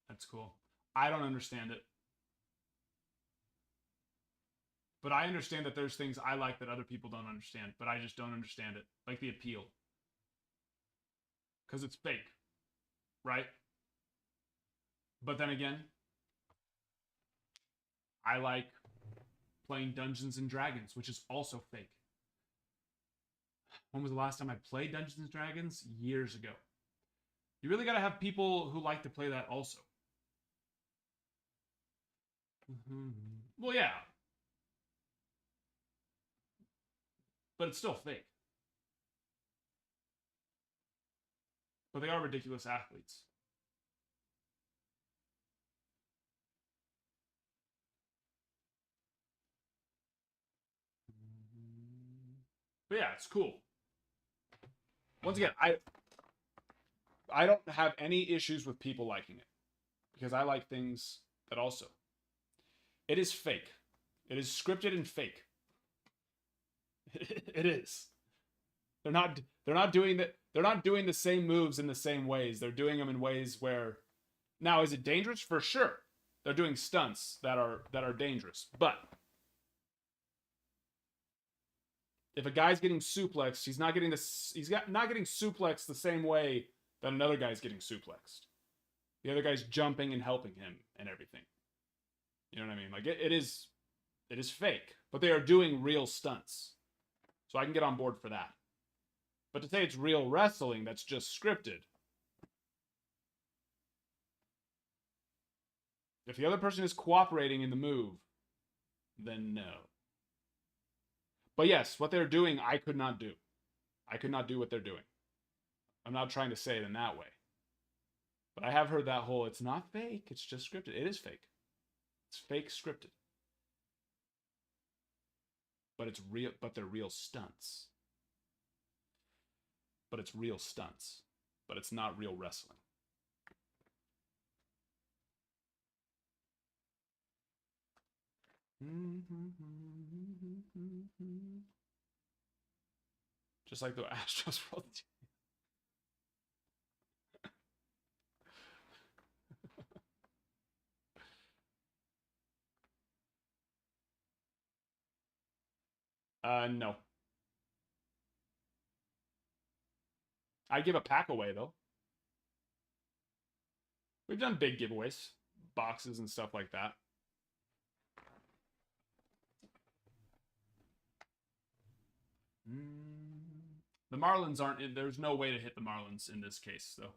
That's cool. I don't understand it. But I understand that there's things I like that other people don't understand, but I just don't understand it. Like the appeal. Because it's fake, right? But then again, I like playing Dungeons and Dragons, which is also fake. When was the last time I played Dungeons and Dragons? Years ago. You really got to have people who like to play that also. Well, yeah. But it's still fake. But they are ridiculous athletes. But yeah, it's cool. Once again, I don't have any issues with people liking it because I like things that also. It is fake. It is scripted and fake. It is. They're not doing that. They're not doing the same moves in the same ways. They're doing them in ways where now is it dangerous? For sure. They're doing stunts that are dangerous. But if a guy's getting suplexed, he's not getting suplexed the same way that another guy's getting suplexed. The other guy's jumping and helping him and everything. You know what I mean? Like it is fake, but they are doing real stunts. So I can get on board for that. But to say it's real wrestling that's just scripted. If the other person is cooperating in the move, then no. But yes, what they're doing, I could not do. I could not do what they're doing. I'm not trying to say it in that way. But I have heard that whole, it's not fake, it's just scripted. It is fake. It's fake scripted. But it's real, but they're real stunts. But it's real stunts. But it's not real wrestling. Just like the Astros World Series. No. I'd give a pack away, though. We've done big giveaways, boxes and stuff like that. The Marlins aren't, there's no way to hit the Marlins in this case, though.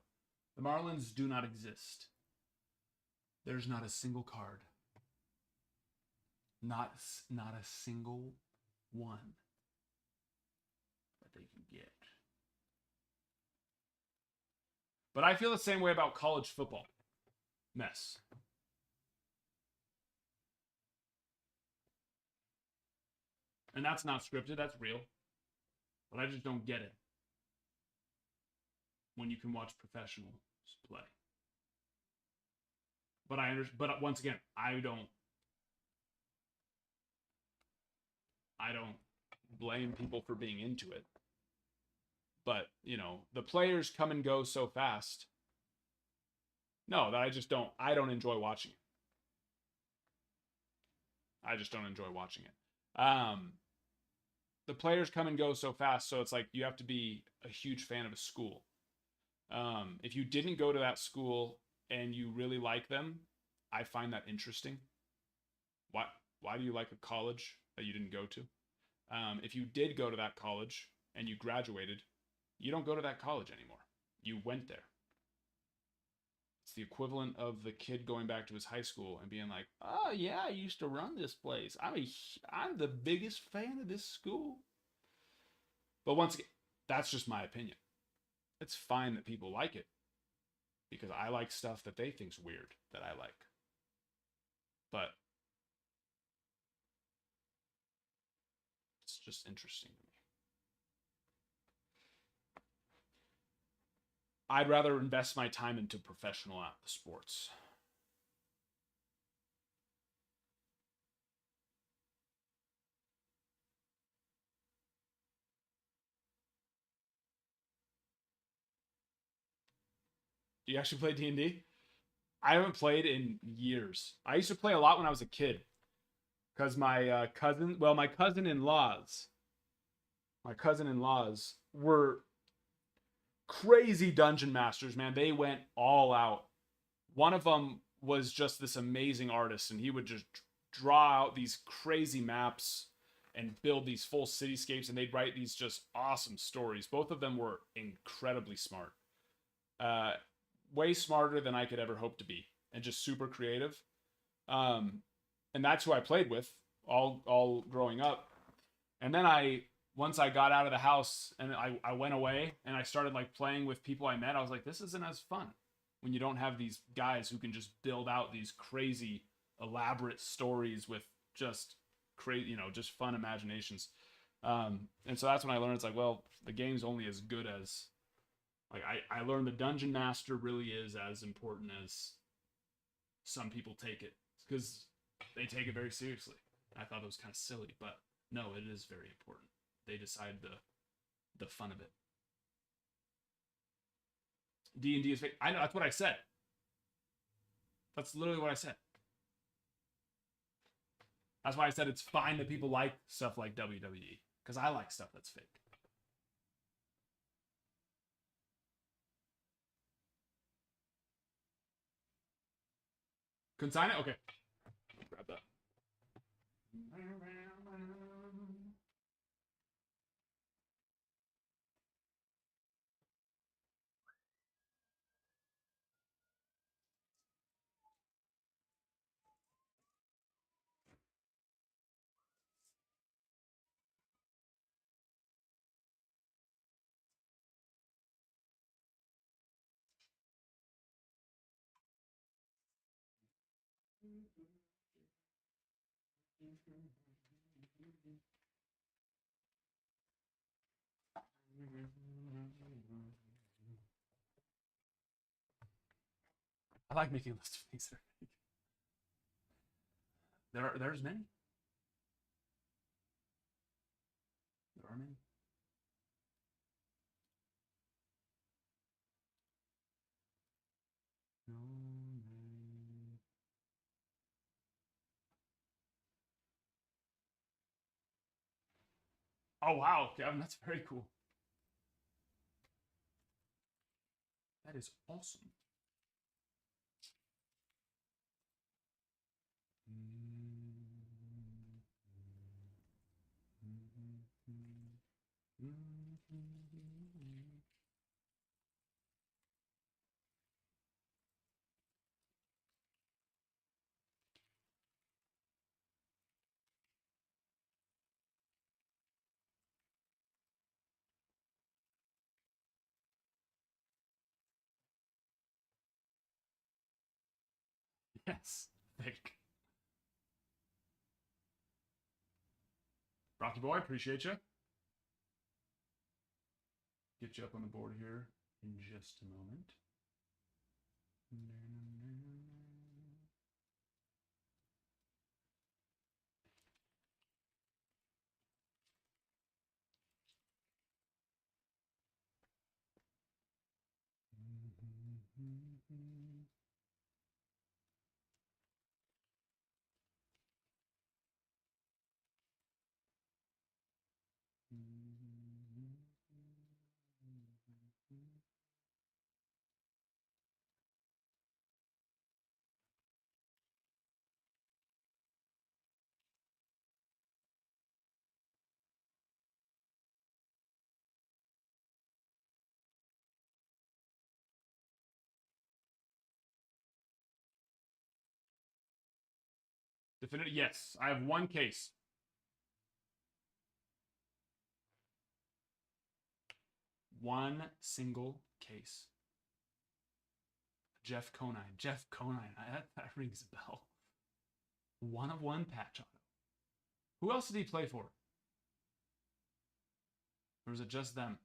The Marlins do not exist. There's not a single card. Not a single one that they can get. But I feel the same way about college football. Mess. And that's not scripted, that's real. But I just don't get it when you can watch professionals play. But but once again, I don't blame people for being into it. But, you know, the players come and go so fast. No, that I don't enjoy watching it. I just don't enjoy watching it. The players come and go so fast, so it's like you have to be a huge fan of a school. If you didn't go to that school and you really like them, I find that interesting. Why do you like a college that you didn't go to? If you did go to that college and you graduated, you don't go to that college anymore. You went there. It's the equivalent of the kid going back to his high school and being like, "Oh yeah, I used to run this place. I'm the biggest fan of this school." But once again, that's just my opinion. It's fine that people like it because I like stuff that they think's weird that I like. But it's just interesting to me. I'd rather invest my time into professional sports. Do you actually play D&D? I haven't played in years. I used to play a lot when I was a kid. because my cousin-in-laws were crazy dungeon masters, man. They went all out. One of them was just this amazing artist, and he would just draw out these crazy maps and build these full cityscapes, and they'd write these just awesome stories. Both of them were incredibly smart. Way smarter than I could ever hope to be, and just super creative. And that's who I played with all growing up. And then once I got out of the house and I went away and I started like playing with people I met, I was like, this isn't as fun when you don't have these guys who can just build out these crazy elaborate stories with just crazy, just fun imaginations. And so that's when I learned it's like, well, the game's only as good as, like, I learned the dungeon master really is as important as some people take it, because they take it very seriously. I thought it was kind of silly, but no, it is very important. They decide the fun of it. D&D is fake. I know, that's what I said. That's literally what I said. That's why I said it's fine that people like stuff like WWE, because I like stuff that's fake. Couldn't sign it? Okay. Grab that. I like making a list of things that are fake. There's many. There are many. Oh wow, Kevin, that's very cool. That is awesome. Yes, fake. Rocky Boy, appreciate you. Get you up on the board here in just a moment. Definitive, yes. I have one case. One single case. Jeff Conine. Jeff Conine. That rings a bell. 1 of 1 patch auto. Who else did he play for? Or was it just them?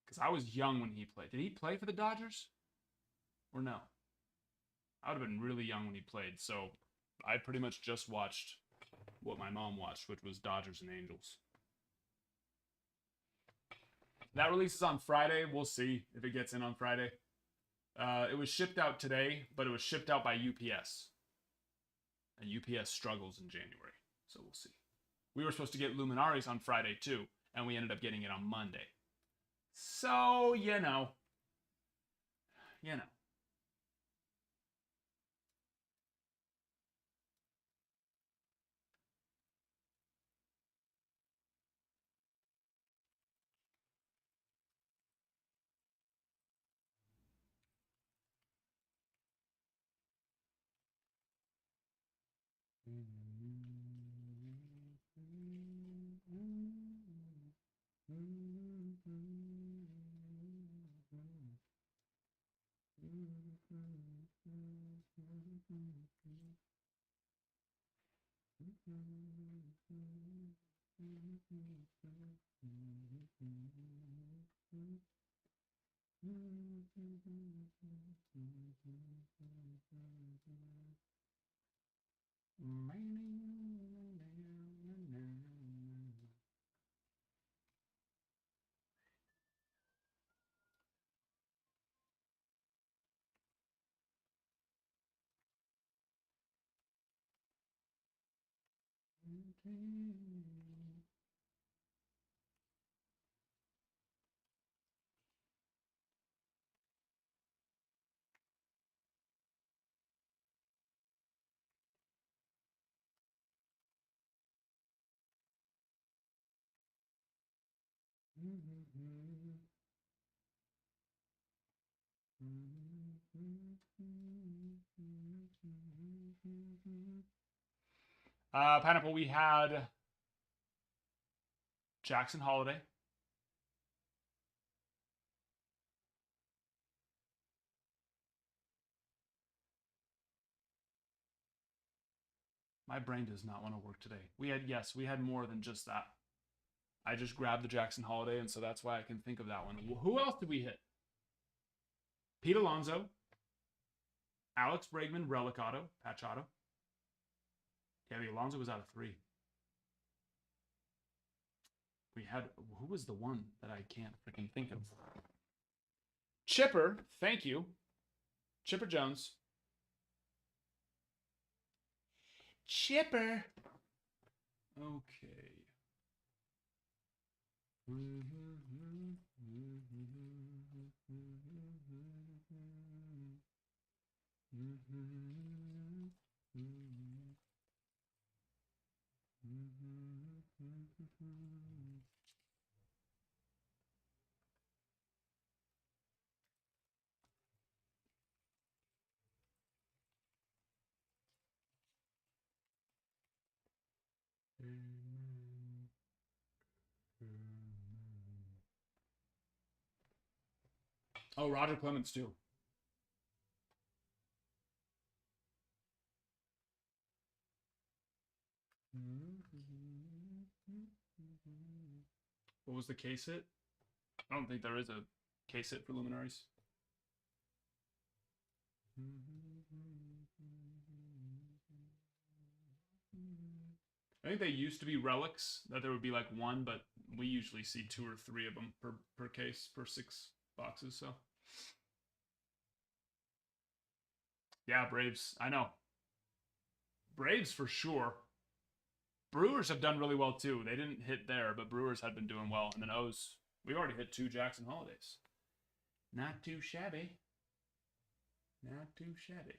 Because I was young when he played. Did he play for the Dodgers? Or no? I would have been really young when he played, so I pretty much just watched what my mom watched, which was Dodgers and Angels. That releases on Friday. We'll see if it gets in on Friday. It was shipped out today, but it was shipped out by UPS. And UPS struggles in January, so we'll see. We were supposed to get Luminaries on Friday too, and we ended up getting it on Monday. So, you know. Pineapple, we had Jackson Holiday. My brain does not want to work today. We had more than just that. I just grabbed the Jackson Holiday, and so that's why I can think of that one. Who else did we hit? Pete Alonso, Alex Bregman, Relic Auto, Patch Auto. Yeah, the Alonso was out of 3. We had, who was the one that I can't freaking think of? Chipper, thank you. Chipper Jones. Chipper. Okay. Oh, Roger Clemens too. What was the case hit? I don't think there is a case hit for Luminaries. I think they used to be relics, that there would be like one, but we usually see 2 or 3 of them per case, per 6 boxes, so. Yeah, Braves, I know. Braves for sure. Brewers have done really well too. They didn't hit there, but Brewers had been doing well. And then O's, we already hit 2 Jackson Holidays. Not too shabby. Not too shabby.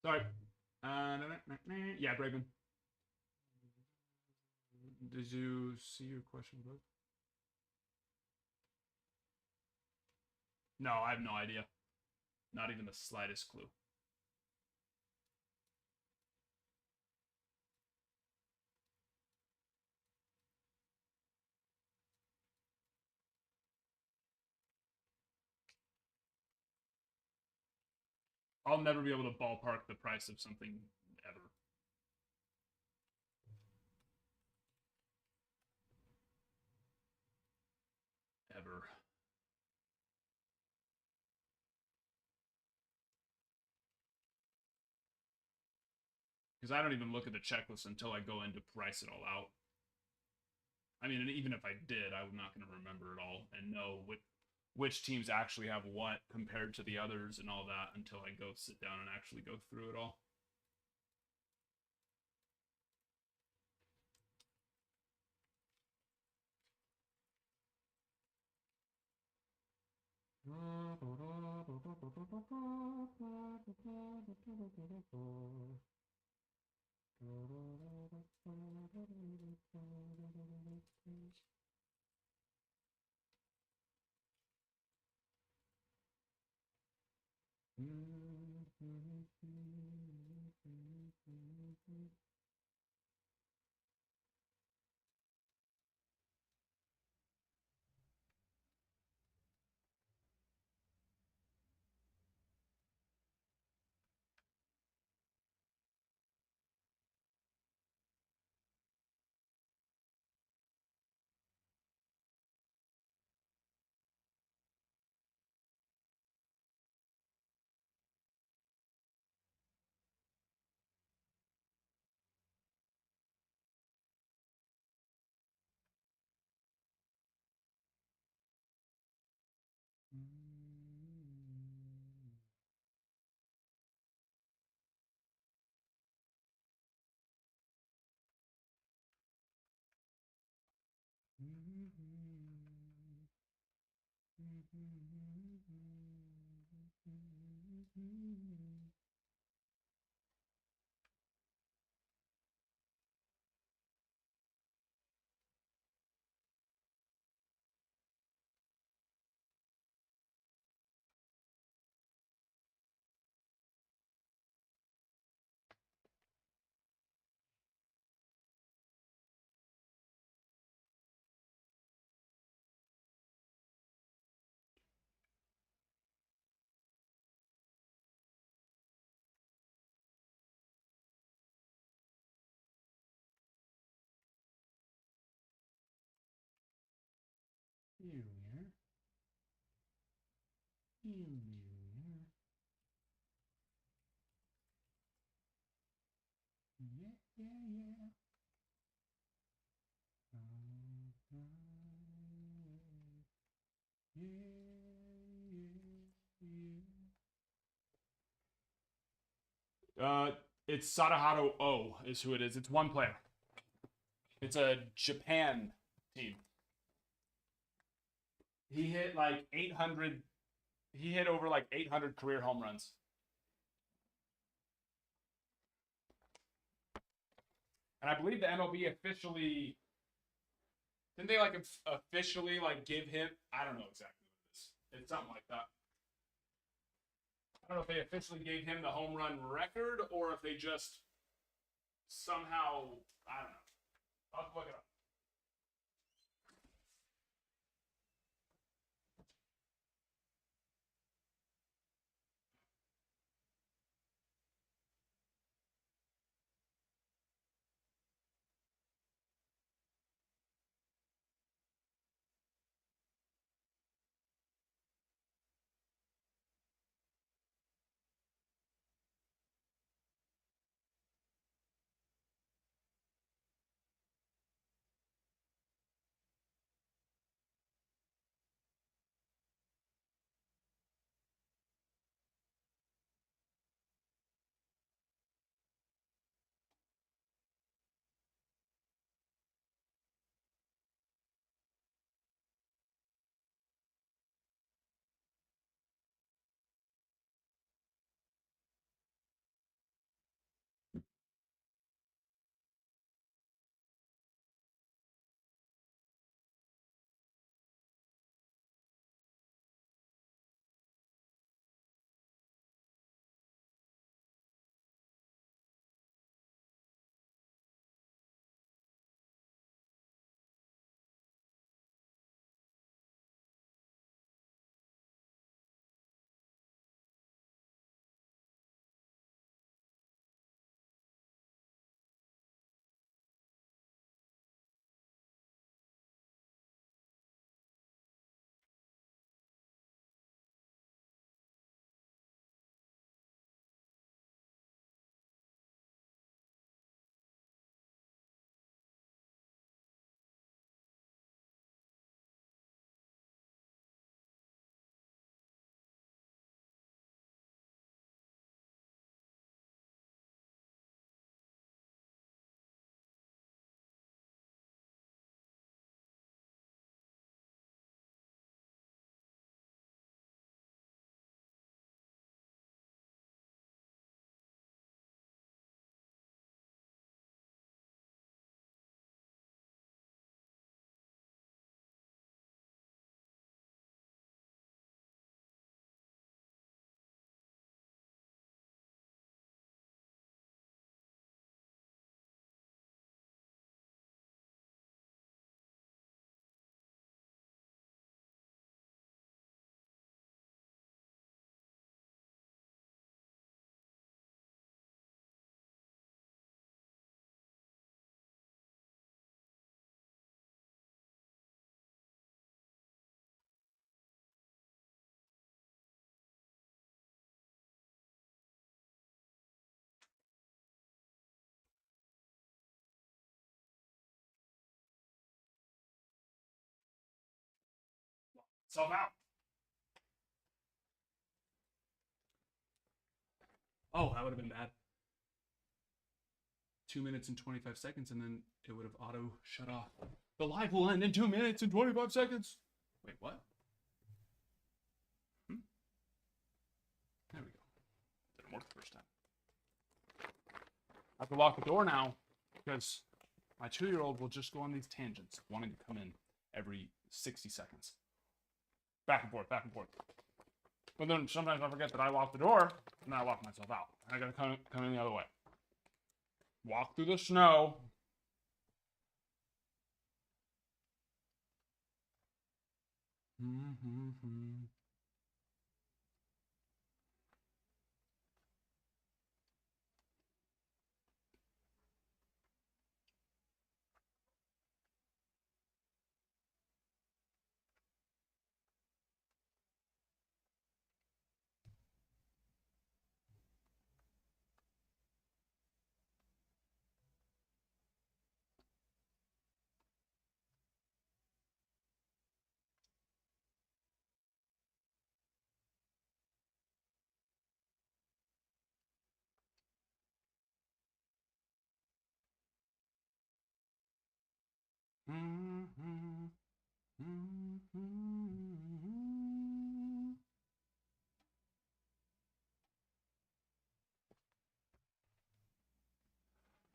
Sorry. Yeah, Bregman. Did you see your question, bro? No, I have no idea. Not even the slightest clue. I'll never be able to ballpark the price of something ever. Ever. Because I don't even look at the checklist until I go in to price it all out. I mean, even if I did, I'm not going to remember it all and know which teams actually have what compared to the others and all that until I go sit down and actually go through it all. Junior. Junior. Yeah, yeah, yeah. Yeah, yeah. It's Sadaharu O is who it is. It's one player. It's a Japan team. He hit like 800. He hit over like 800 career home runs. And I believe the MLB officially didn't they like officially like give him? I don't know exactly what it is. It's something like that. I don't know if they officially gave him the home run record or if they just somehow I don't know. I'll have to look it up. Self out. Oh, that would have been bad. 2 minutes and 25 seconds, and then it would have auto shut off. The live will end in 2 minutes and 25 seconds. Wait, what? There we go. Didn't work the first time. I have to lock the door now because my 2-year-old will just go on these tangents, wanting to come in every 60 seconds. Back and forth, back and forth. But then sometimes I forget that I locked the door, and then I lock myself out. I gotta come in the other way. Walk through the snow.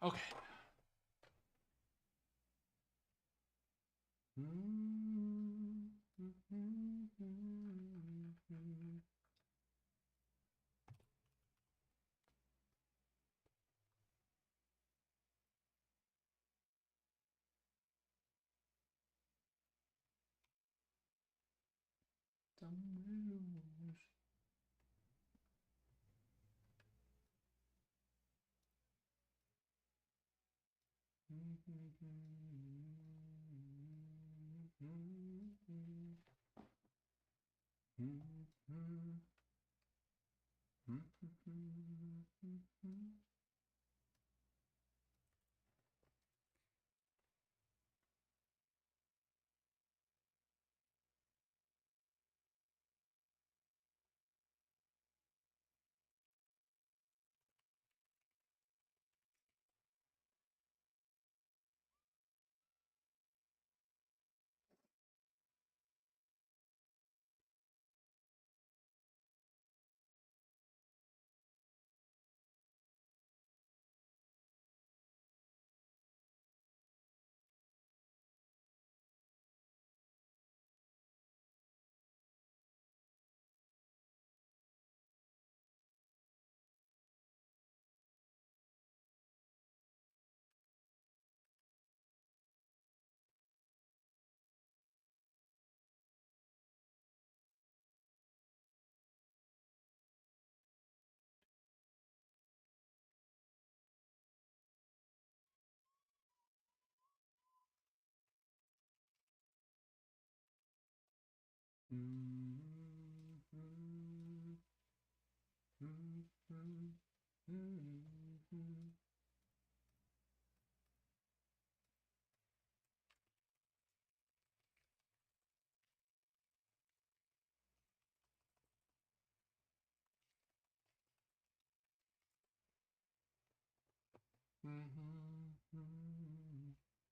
Okay.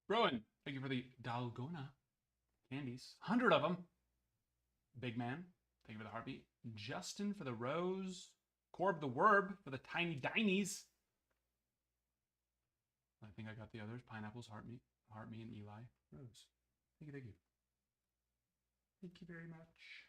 Rowan, thank you for the Dalgona candies. 100 of them. Big man, thank you for the heartbeat. Justin for the rose. Corb the Werb for the tiny dinies. I think I got the others. Pineapples, Heartmeat, and Eli. Rose. Thank you, thank you. Thank you very much.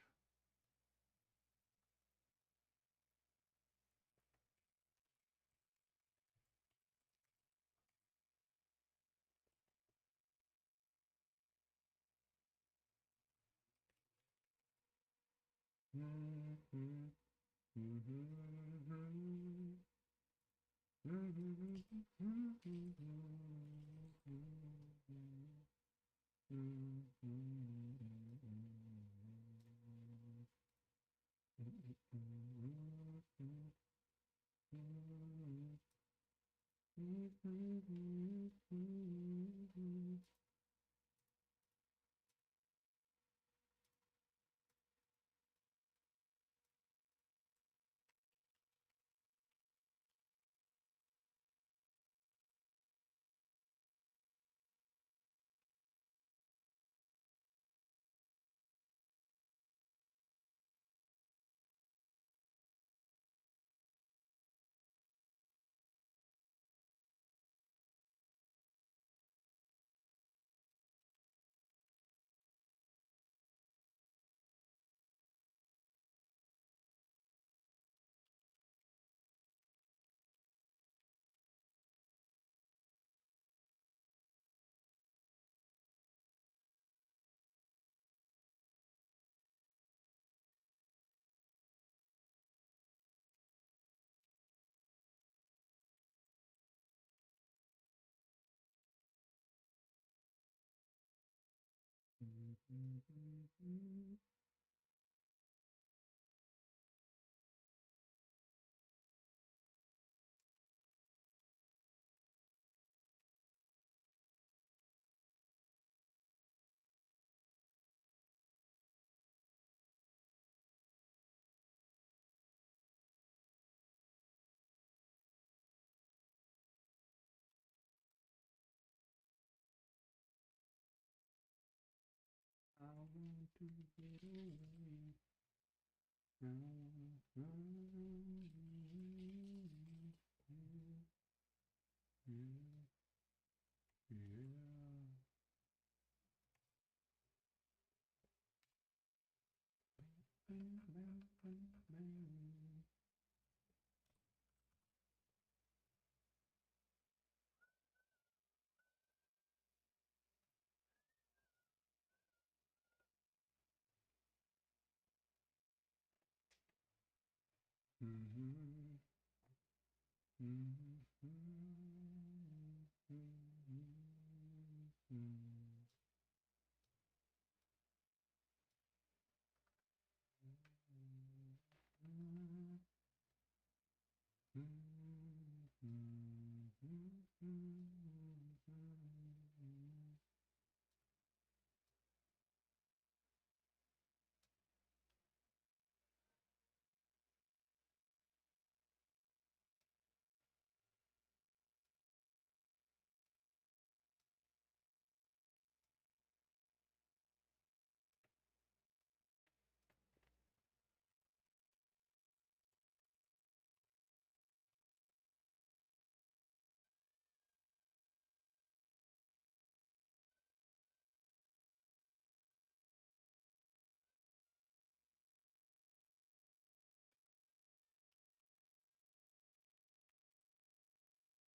to get away.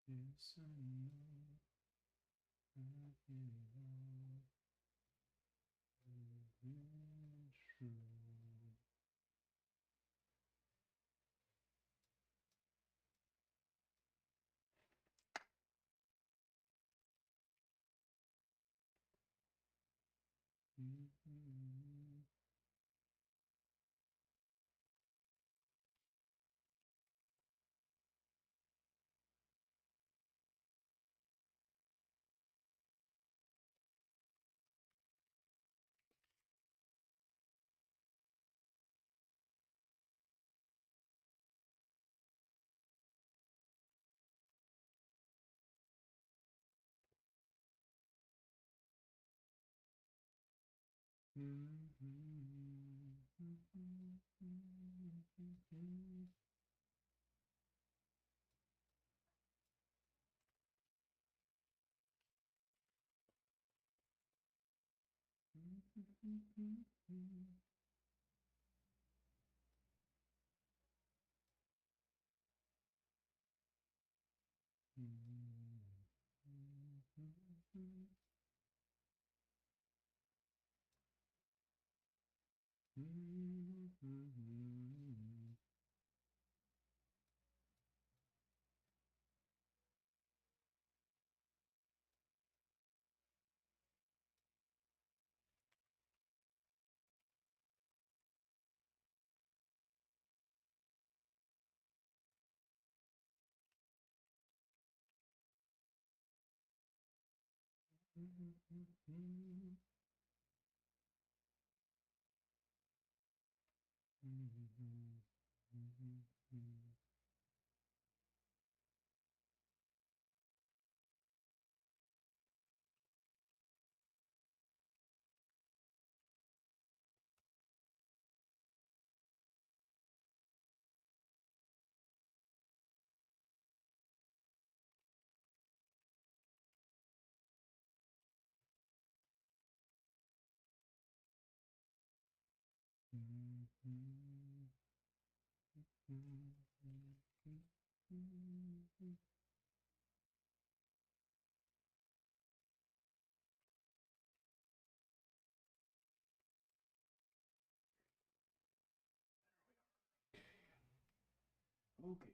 Yes, I know. Okay.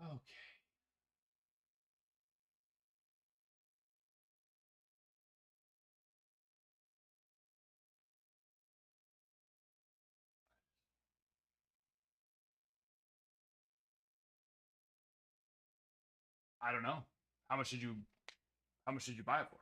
Okay. I don't know. How much did you buy it for?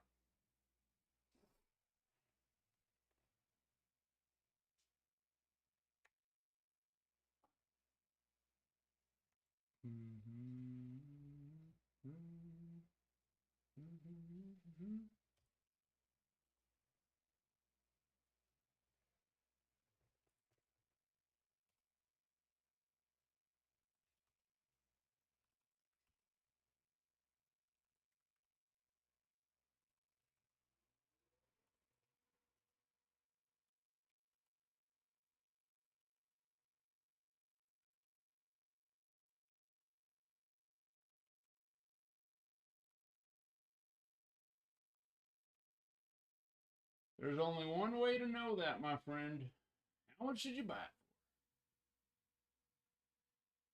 There's only one way to know that, my friend. How much did you buy it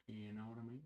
for? You know what I mean?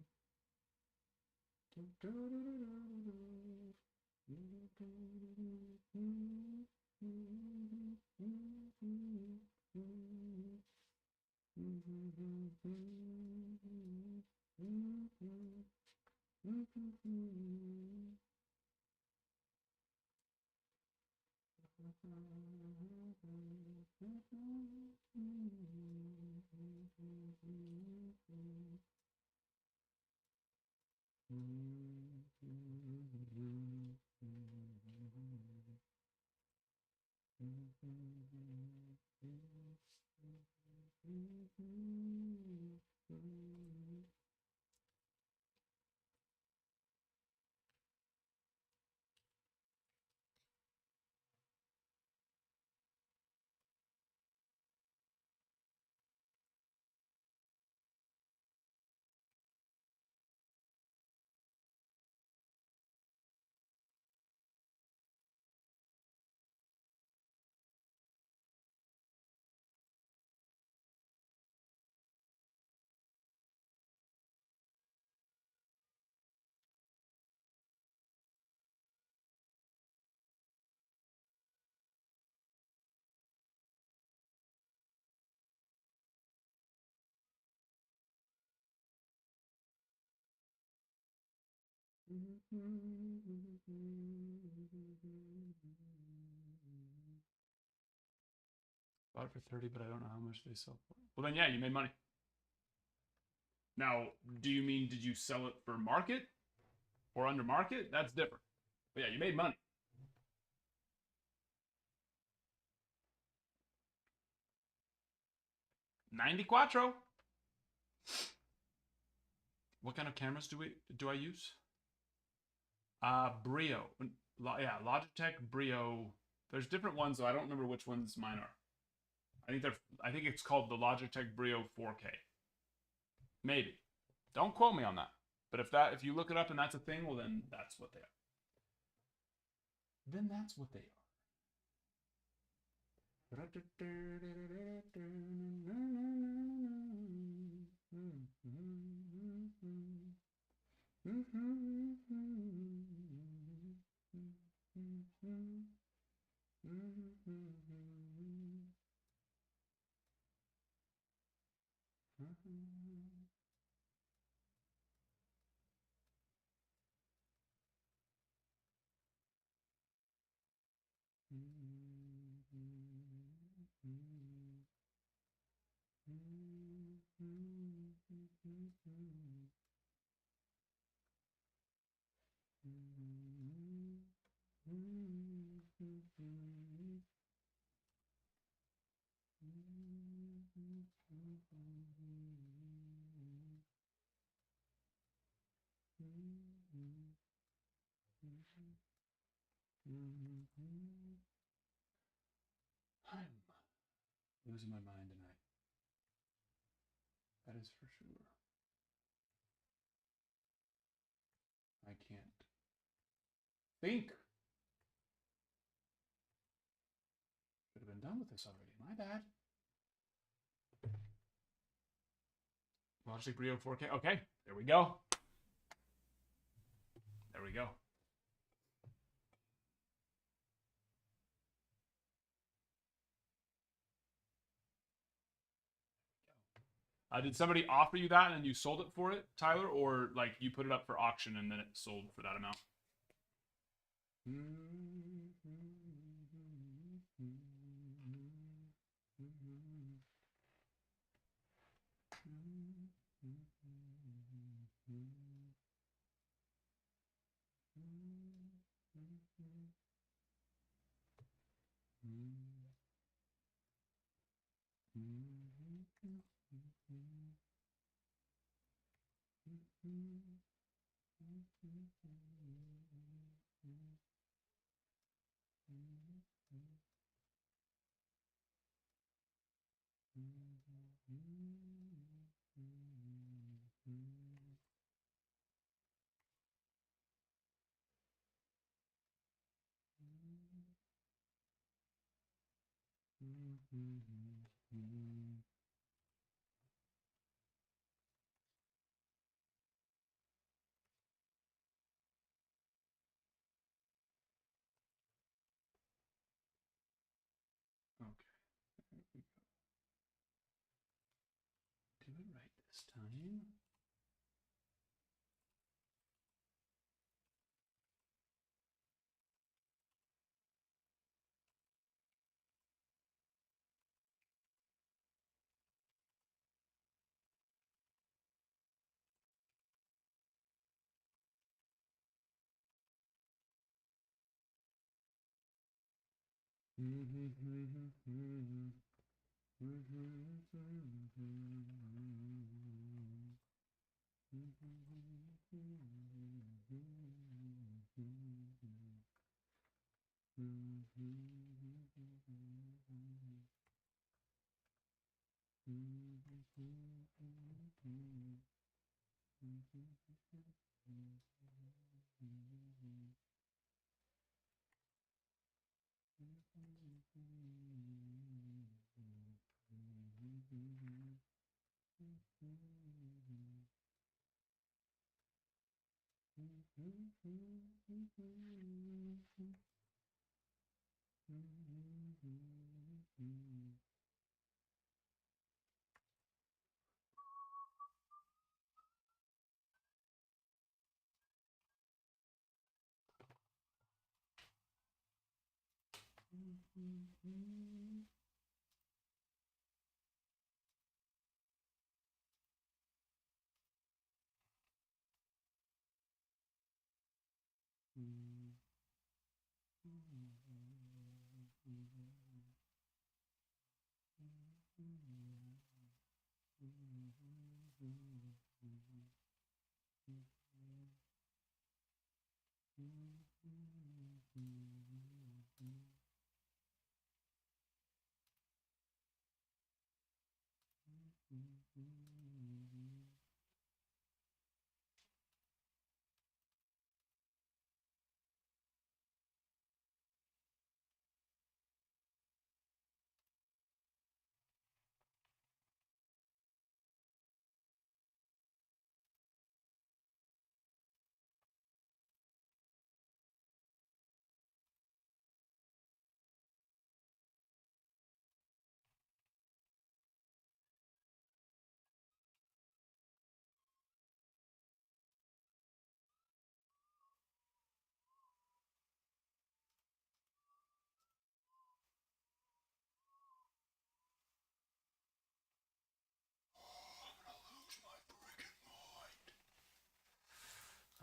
Bought it for 30, but I don't know how much they sell for. Well, then, yeah, you made money. Now, do you mean did you sell it for market or under market? That's different. But yeah, you made money. $94. What kind of cameras do I use? Brio. Yeah, Logitech Brio. There's different ones, though. I don't remember which ones mine are. I think it's called the Logitech Brio 4K. Maybe. Don't quote me on that. But if you look it up and that's a thing, well then that's what they are. Then that's what they are. I'm losing my mind tonight. That is for sure. I can't think. Should have been done with this already. My bad. Logitech Brio 4K. Okay, there we go. There we go. Did somebody offer you that and you sold it for it, Tyler, or like you put it up for auction and then it sold for that amount? Do it right this time.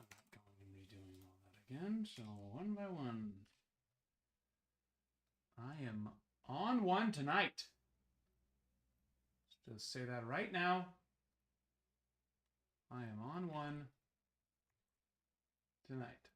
I'm not going to be doing all that again, so one by one. I am on one tonight. Just say that right now. I am on one tonight.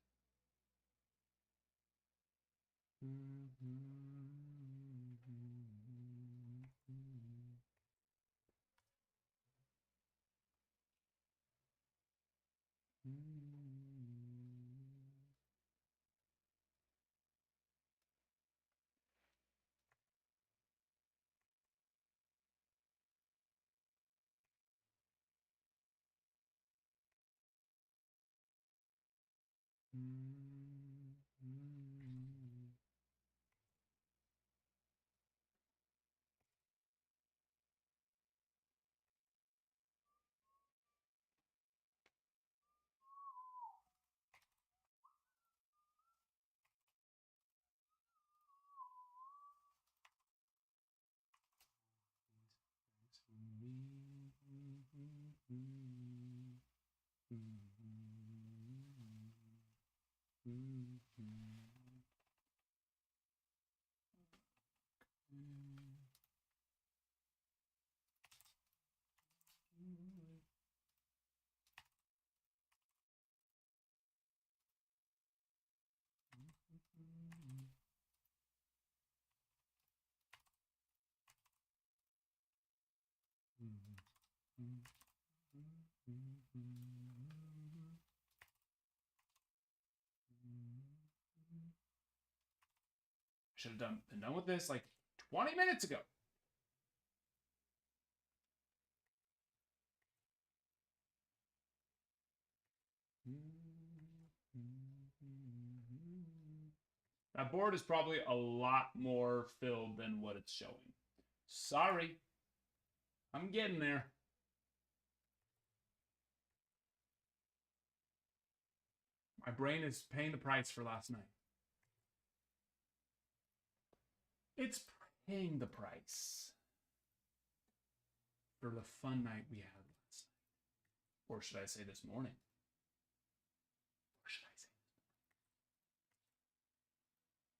Should have been done with this like 20 minutes ago. That board is probably a lot more filled than what it's showing. Sorry. I'm getting there. My brain is paying the price for last night. It's paying the price for the fun night we had last night. Or should I say this morning? Or should I say this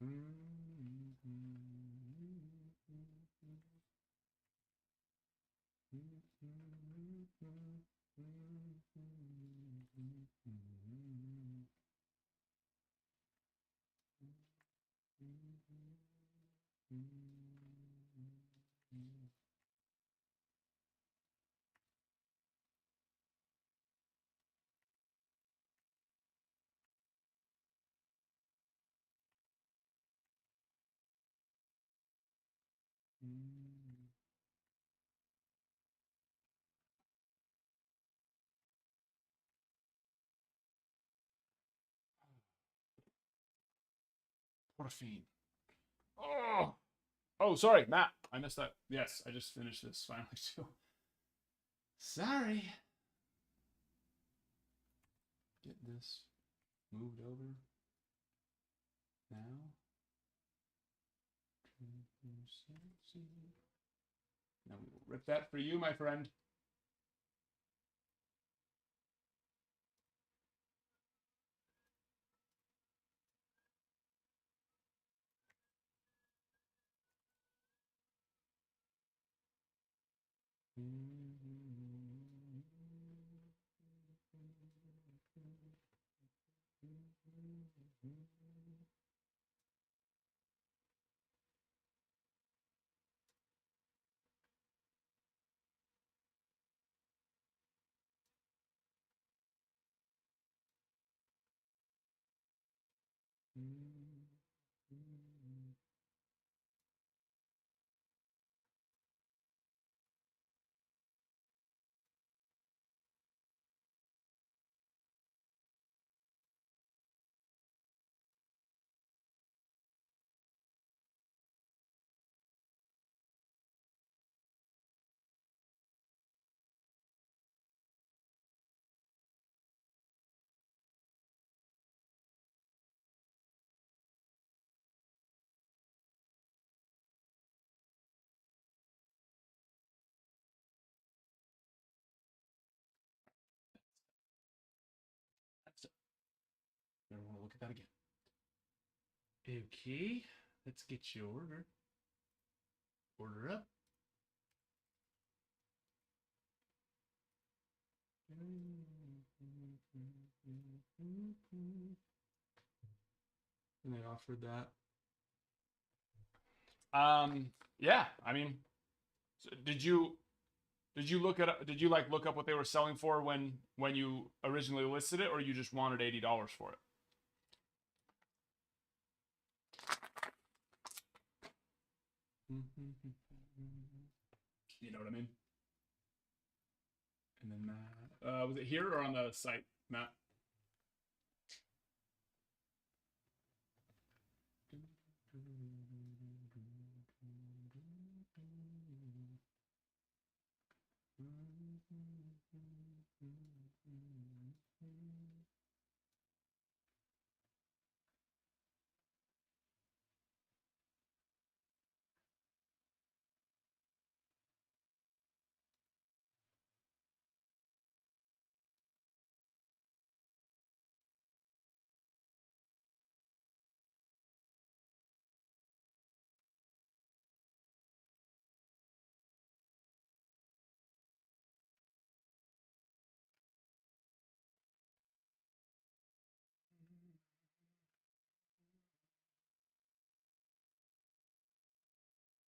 morning? What a fiend. Oh, oh, sorry, Matt. I missed that. Yes, I just finished this finally too. Sorry. Get this moved over now. Now we will rip that for you, my friend. Never want to look at that again. Okay, let's get your order. Order up. And they offered that. Yeah, I mean, so did you look at look up what they were selling for when you originally listed it, or you just wanted $80 for it? You know what I mean? And then Matt, was it here or on the site, Matt?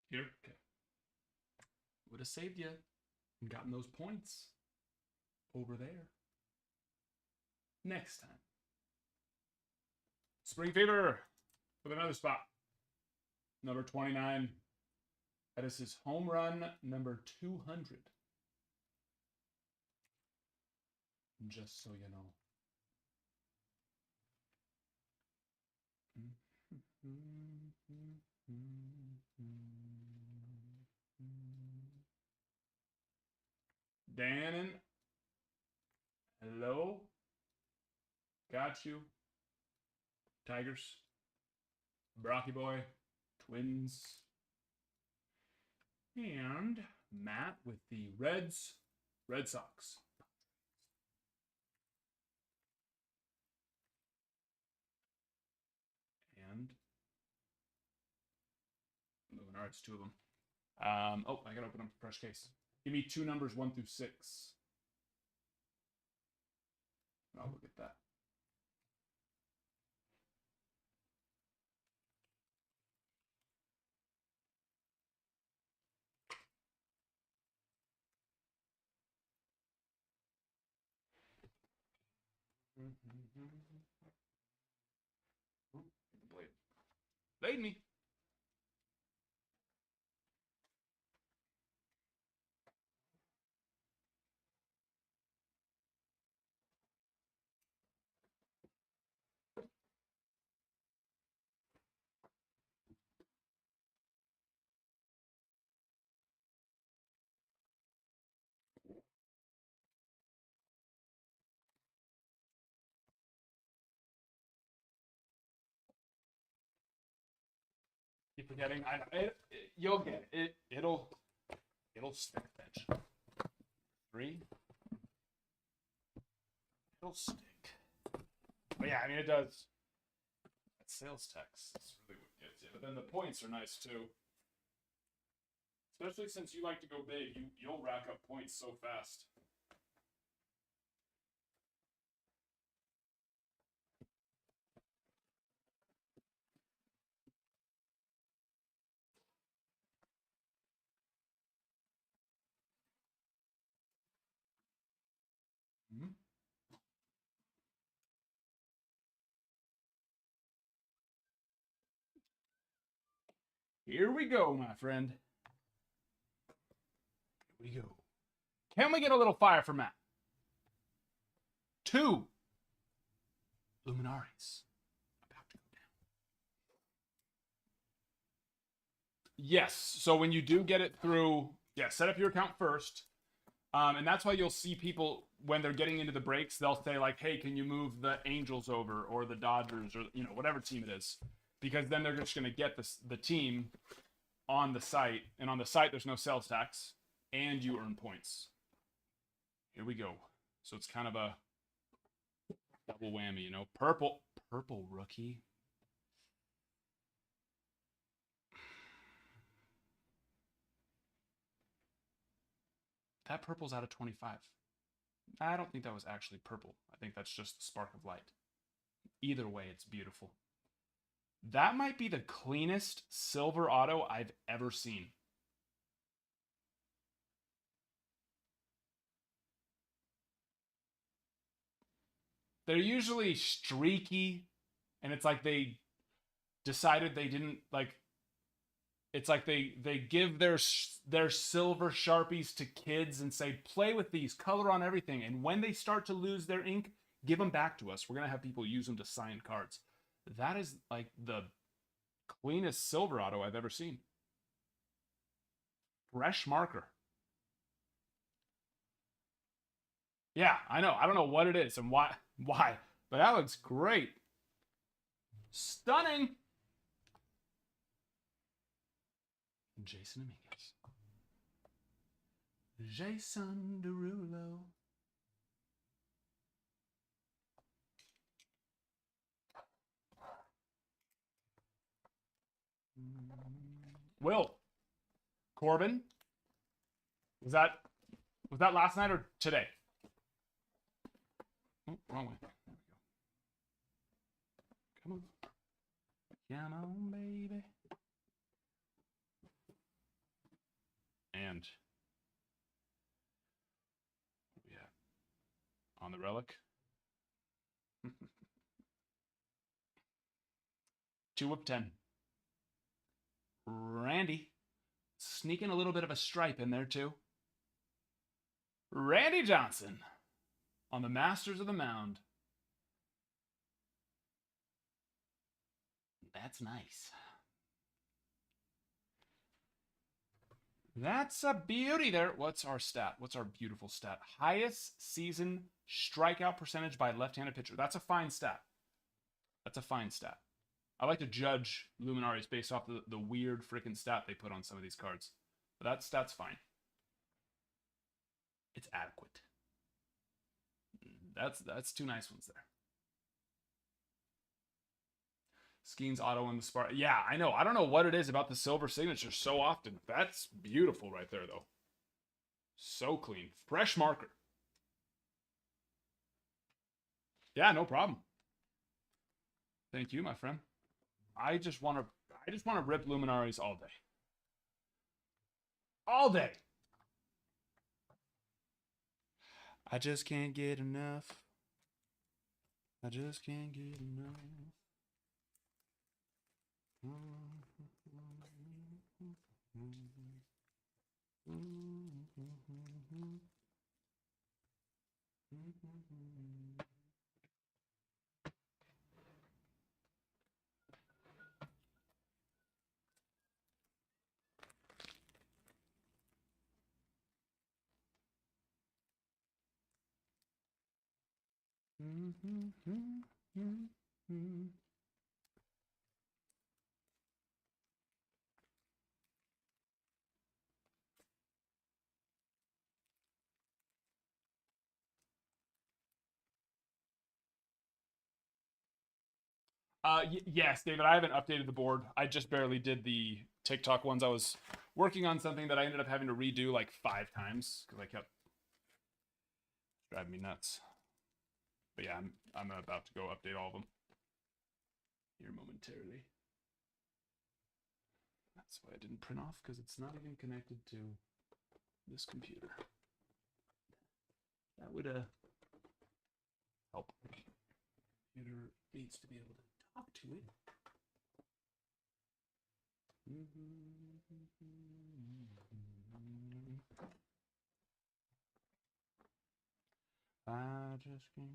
Here? Okay. Would have saved you and gotten those points over there. Next time. Spring Fever with another spot. Number 29. That is his home run number 200. Just so you know. Dannon. Hello. Got you. Tigers. Brocky Boy. Twins. And Matt with the Reds. Red Sox. And moving. All right, it's two of them. Oh, I gotta open up a fresh case. Give me two numbers 1 through 6. I'll look at that. Blade. Blade me. Keep forgetting. You'll get it. It'll stick. Bench. 3. It'll stick. But yeah, I mean it does. That sales tax is really what gets you. But then the points are nice too. Especially since you like to go big, you'll rack up points so fast. Mm-hmm. Here we go, my friend. Here we go. Can we get a little fire for Matt? 2 Luminaries. About to go down. Yes. So when you do get it through, set up your account first. And that's why you'll see people, when they're getting into the breaks, they'll say like, hey, can you move the Angels over or the Dodgers or, whatever team it is. Because then they're just going to get the team on the site. And on the site, there's no sales tax. And you earn points. Here we go. So it's kind of a double whammy, Purple rookie. That purple's out of 25. I don't think that was actually purple. I think that's just the spark of light. Either way, it's beautiful. That might be the cleanest silver auto I've ever seen. They're usually streaky, and it's like they decided they didn't like. It's like they give their silver Sharpies to kids and say, play with these, color on everything. And when they start to lose their ink, give them back to us. We're going to have people use them to sign cards. That is like the cleanest silver auto I've ever seen. Fresh marker. Yeah, I know. I don't know what it is and why, but that looks great. Stunning. Jason Dominguez. Jason Derulo. Will. Corbin. Was that last night or today? Oh, wrong way. There we go. Come on. Come on, baby. And yeah, on the relic. 2 of 10. Randy. Sneaking a little bit of a stripe in there, too. Randy Johnson on the Masters of the Mound. That's nice. That's a beauty there. What's our stat? What's our beautiful stat? Highest season strikeout percentage by left-handed pitcher. That's a fine stat. That's a fine stat. I like to judge Luminaries based off the weird freaking stat they put on some of these cards. But that stat's fine. It's adequate. That's two nice ones there. Skeen's auto in the spark. Yeah, I know. I don't know what it is about the silver signature so often. That's beautiful right there, though. So clean. Fresh marker. Yeah, no problem. Thank you, my friend. I just want to rip Luminaries all day. All day. I just can't get enough. I just can't get enough. Yes, David. I haven't updated the board. I just barely did the TikTok ones. I was working on something that I ended up having to redo like 5 times because I kept driving me nuts. But yeah, I'm about to go update all of them here momentarily. That's why I didn't print off, because it's not even connected to this computer. That would help. Computer needs to be able to talk to it. I just can't.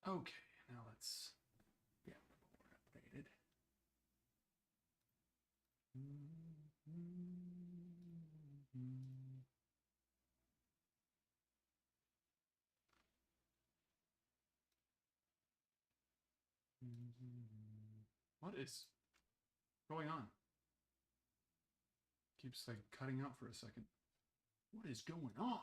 Okay, now let's get the board updated. What is going on? Keeps like cutting out for a second. What is going on?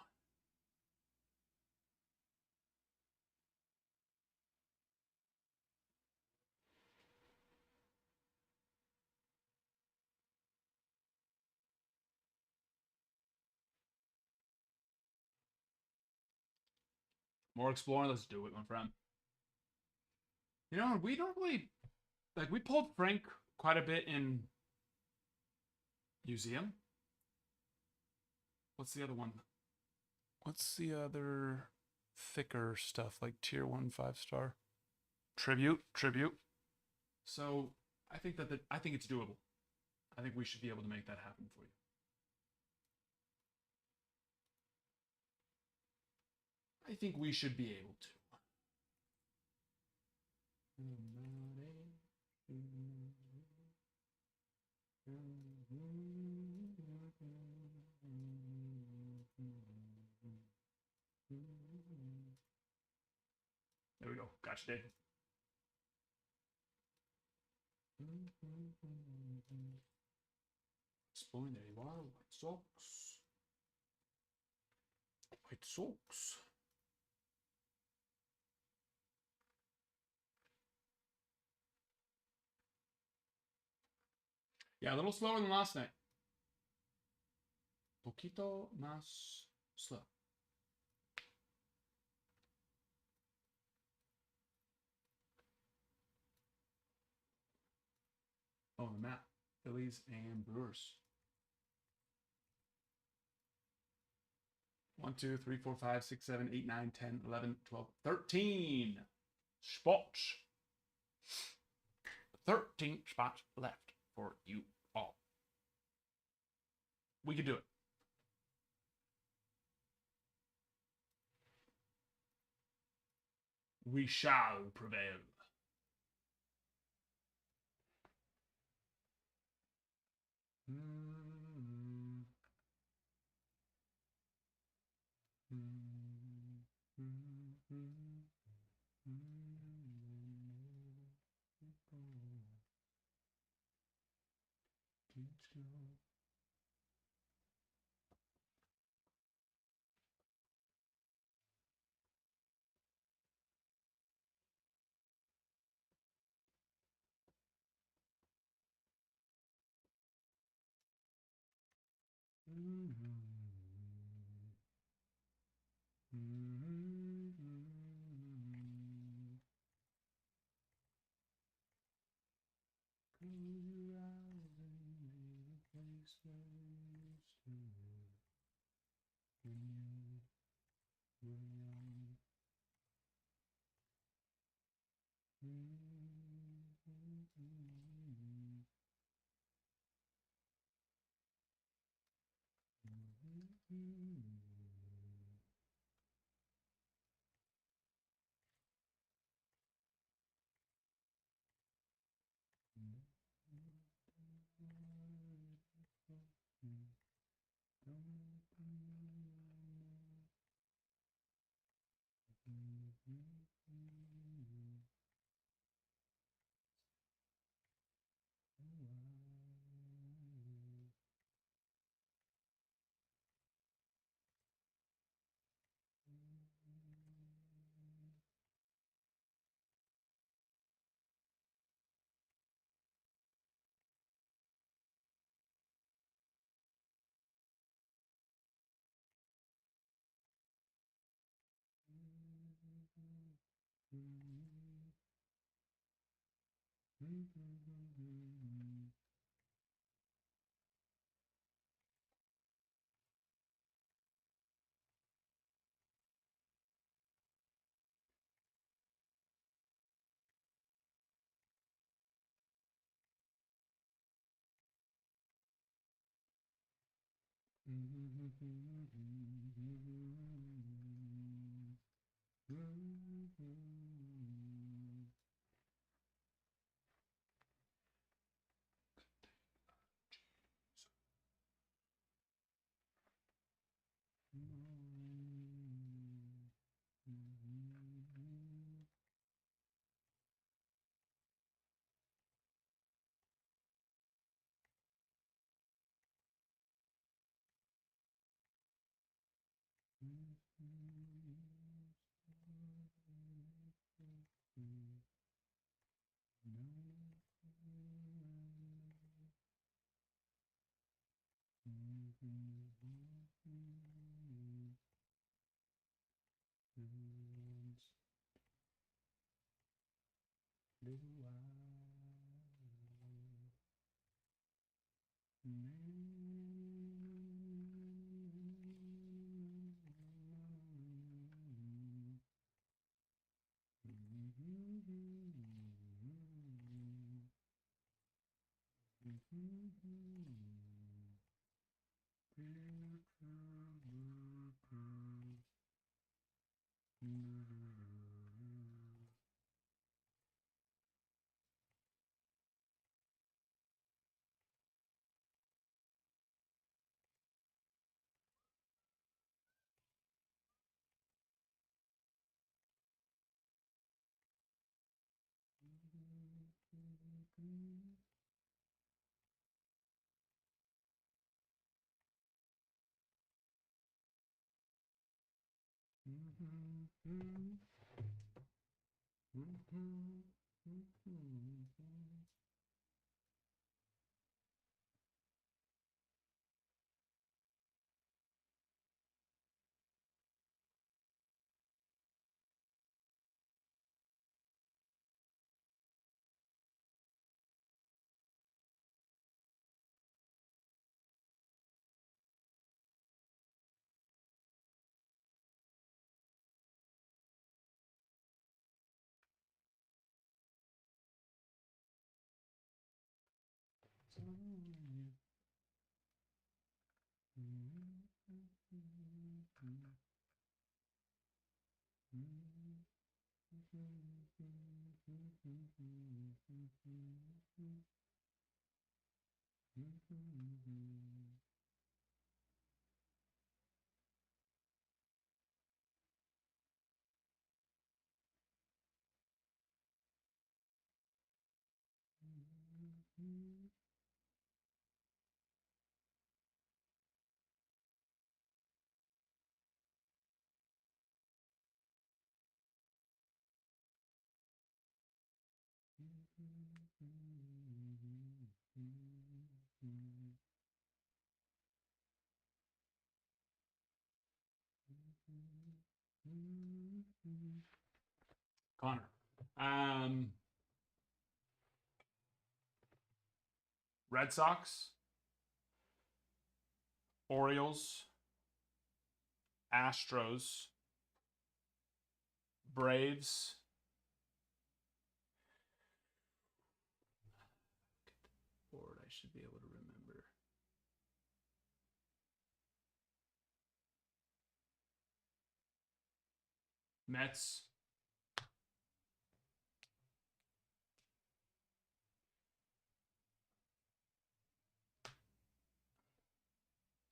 More exploring. Let's do it, my friend. You know, we don't really like. We pulled Frank quite a bit in Museum. What's the other one? What's the other thicker stuff, like tier 1 5-star? Tribute. So I think that I think it's doable. I think we should be able to make that happen for you. I think we should be able to. There we go. Gotcha, Dave. Exploring, there you are. White Sox. White Sox. Yeah, a little slower than last night. Poquito más Slow. Oh, the map. Phillies and Brewers. 1, 2, 3, 4, 5, 6, 7, 8, 9, 10, 11, 12, 13 spots. 13 spots left for you all. We can do it. We shall prevail. Connor. Red Sox, Orioles, Astros, Braves, board, I should be able to remember. Mets.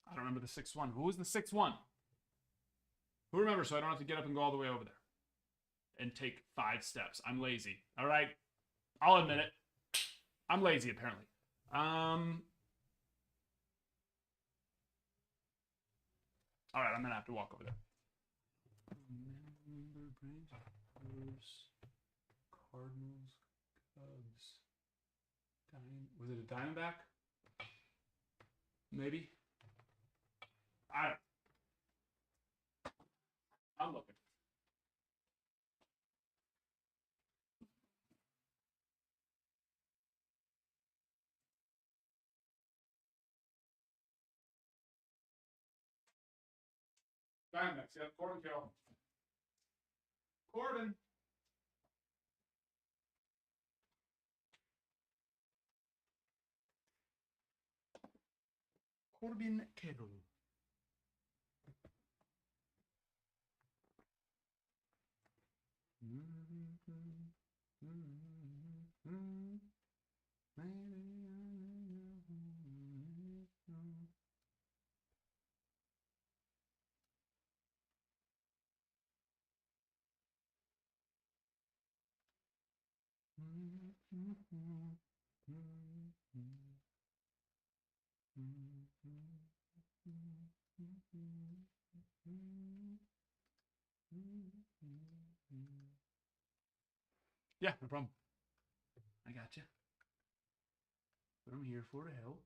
I don't remember the 6-1. Who was the 6-1? Who remembers so I don't have to get up and go all the way over there and take 5 steps? I'm lazy. All right. I'll admit it. I'm lazy, apparently. All right, I'm going to have to walk over there. Cardinals, Cubs. Was it a Diamondback? Maybe. I'm looking. Diamondbacks, yeah. Corbin Carroll. Corbin. Corbin Carroll. Yeah, no problem. I got you. But I'm here for to help.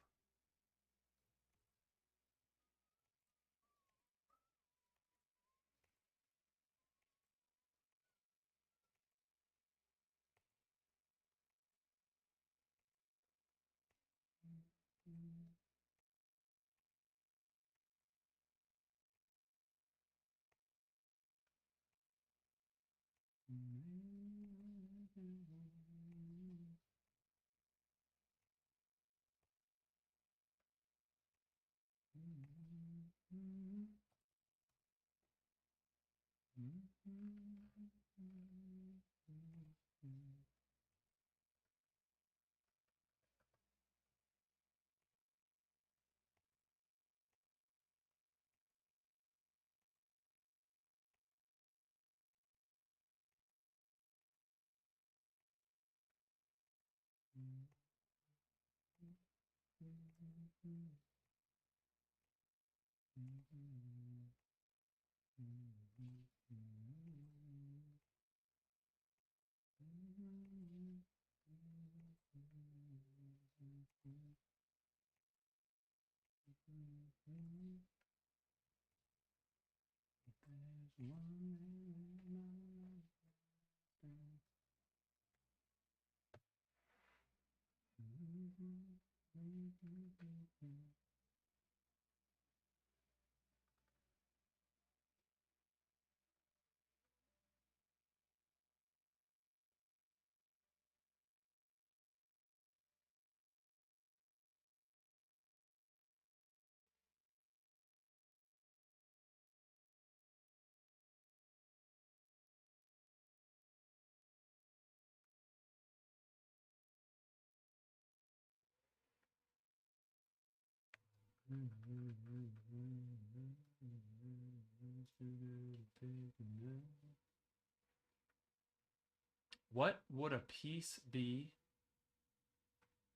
What would a piece be?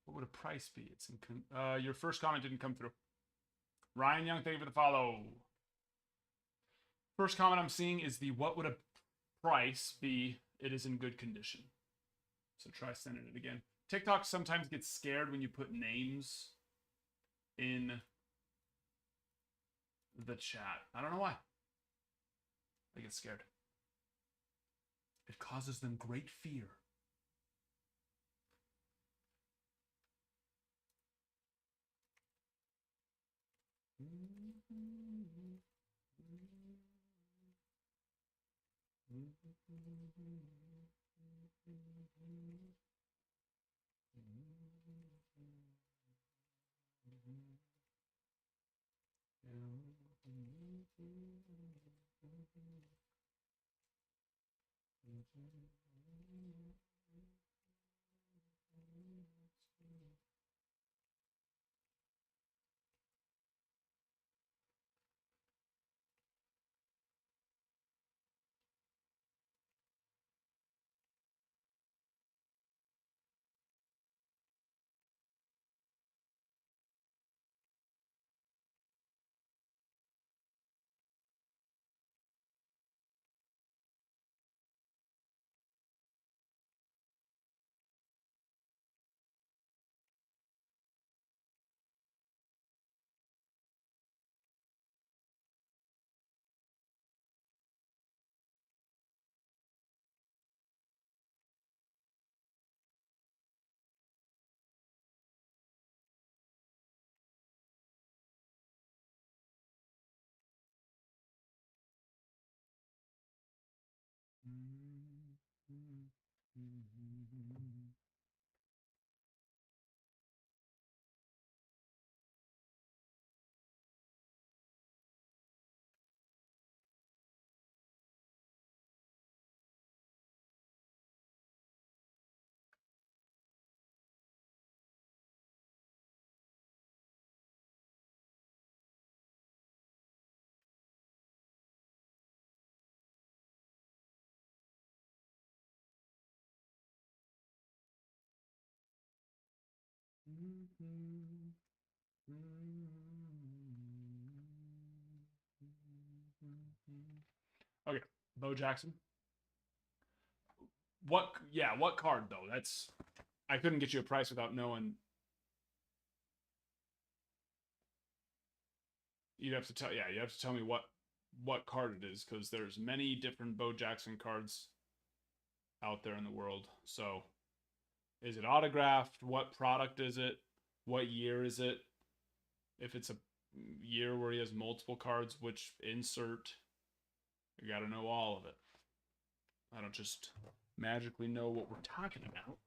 What would a price be? It's in your first comment didn't come through. Ryan Young, thank you for the follow. First comment I'm seeing is the what would a price be? It is in good condition. So try sending it again. TikTok sometimes gets scared when you put names in the chat. I don't know why. They get scared. It causes them great fear. Okay, Bo Jackson. What? Yeah, what card though? That's I couldn't get you a price without knowing. You'd have to tell. Yeah, you have to tell me what card it is because there's many different Bo Jackson cards out there in the world. So, is it autographed? What product is it? What year is it? If it's a year where he has multiple cards, which insert? You got to know all of it. I don't just magically know what we're talking about.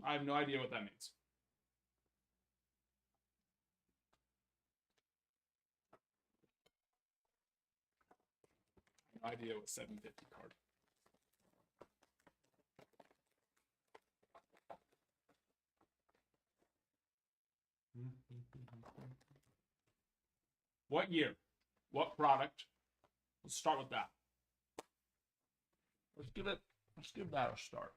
I have no idea what that means. No idea what 750 card. What year? What product? Let's start with that. Let's give that a start.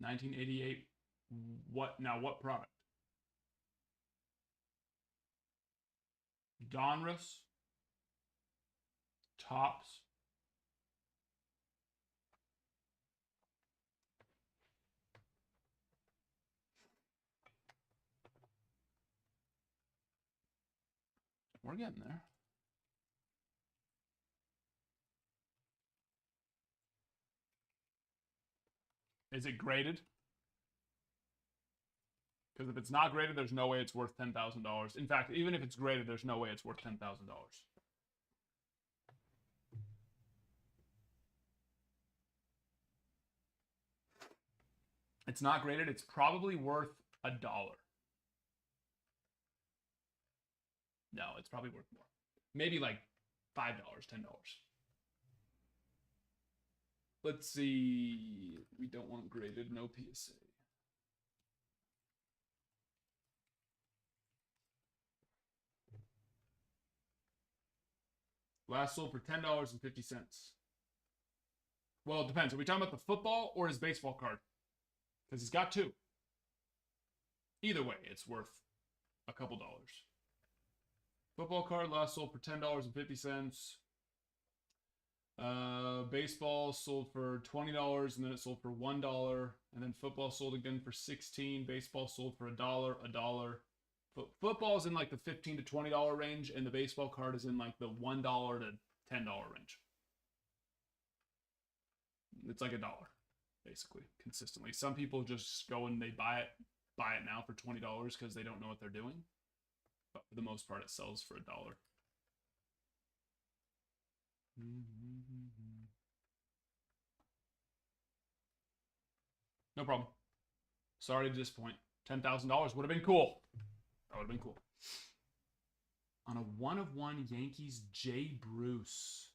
$1988. What now? What product? Donruss. Tops. We're getting there. Is it graded? Because if it's not graded, there's no way it's worth $10,000. In fact, even if it's graded, there's no way it's worth $10,000. It's not graded. It's probably worth $1. No, it's probably worth more. Maybe like $5, $10. Let's see. We don't want graded. No PSA. Last sold for $10.50. Well, it depends. Are we talking about the football or his baseball card? Because he's got two. Either way, it's worth a couple dollars. Football card last sold for $10.50. Baseball sold for $20, and then it sold for $1, and then football sold again for $16. Baseball sold for $1. Football is in like the $15 to $20 range, and the baseball card is in like the $1 to $10 range. It's like $1, basically, consistently. Some people just go and they buy it now for $20 because they don't know what they're doing. But for the most part, it sells for $1. No problem. Sorry to disappoint. $10,000 would have been cool. That would have been cool. On a 1/1 Yankees, Jay Bruce.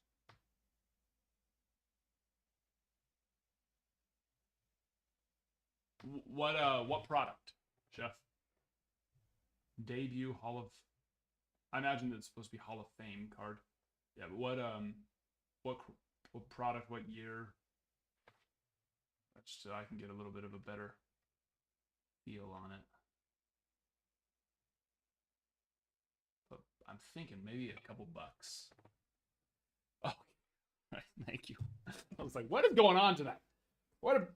What product, Chef? Debut Hall of. I imagine it's supposed to be Hall of Fame card. Yeah, but what product? What year? Just so I can get a little bit of a better feel on it. But I'm thinking maybe a couple bucks. Oh, right, thank you. I was like, what is going on tonight? What a.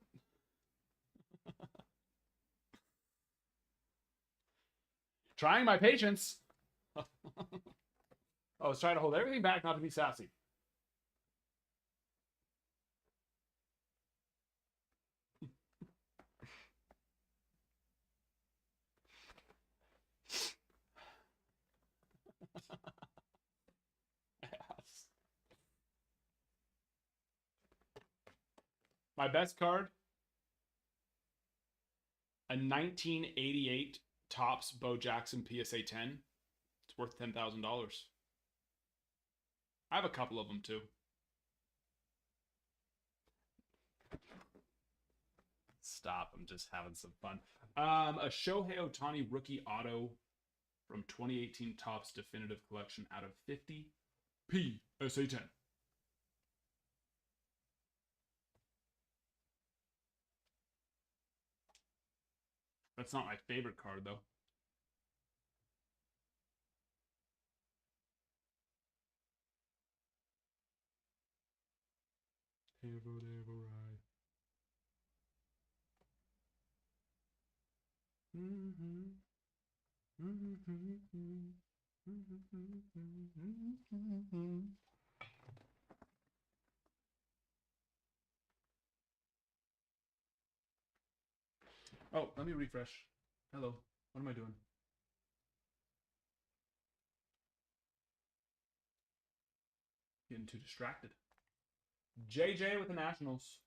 Trying my patience. I was trying to hold everything back not to be sassy. My best card, a 1988 Topps Bo Jackson PSA 10. It's worth $10,000. I have a couple of them too. Stop, I'm just having some fun. A Shohei Ohtani rookie auto from 2018 Topps Definitive Collection out of 50 PSA 10. That's not my favorite card, though. Oh, let me refresh. Hello. What am I doing? Getting too distracted. JJ with the Nationals.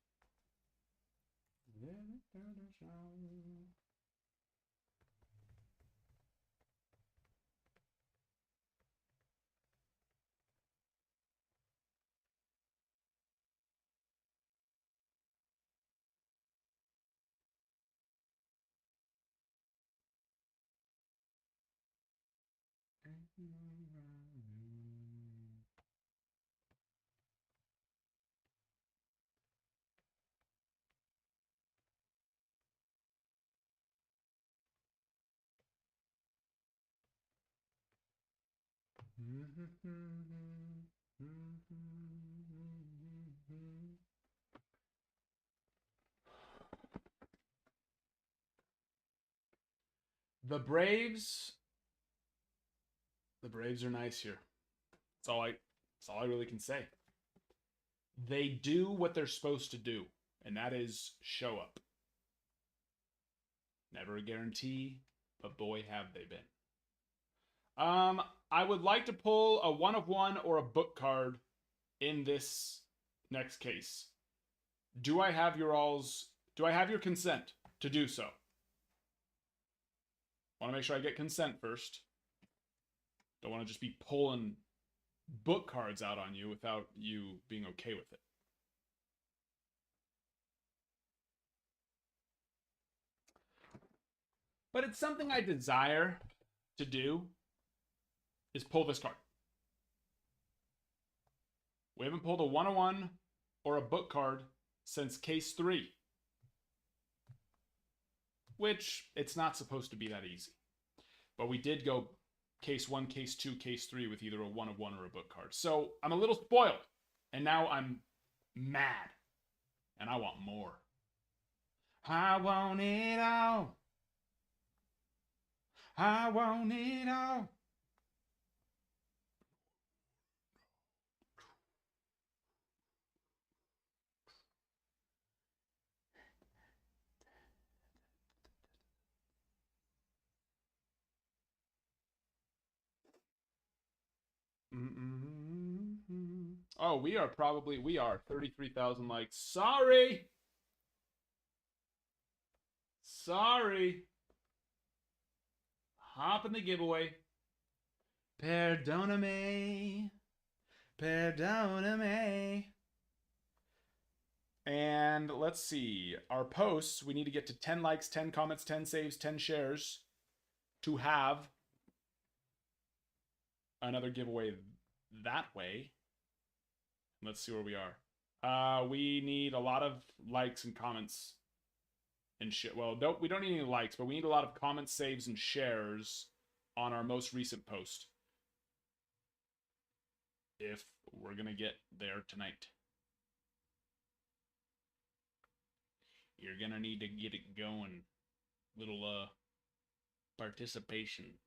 The Braves are nice here. That's all I really can say. They do what they're supposed to do, and that is show up. Never a guarantee, but boy, have they been. I would like to pull a 1 of 1 or a book card in this next case. Do I have your consent to do so? Want to make sure I get consent first. Don't want to just be pulling book cards out on you without you being okay with it. But it's something I desire to do, is pull this card. We haven't pulled a 101 or a book card since case 3. Which, it's not supposed to be that easy. But we did go case 1, case 2, case 3 with either a 1 of 1 or a book card. So I'm a little spoiled. And now I'm mad. And I want more. I want it all. I want it all. Oh, we are 33,000 likes. Sorry. Hop in the giveaway. Perdóname. And let's see. Our posts, we need to get to 10 likes, 10 comments, 10 saves, 10 shares to have another giveaway that way. Let's see where we are. We need a lot of likes and comments and shit. Well, we don't need any likes, but we need a lot of comments, saves, and shares on our most recent post. If we're gonna get there tonight. You're gonna need to get it going. Little participation.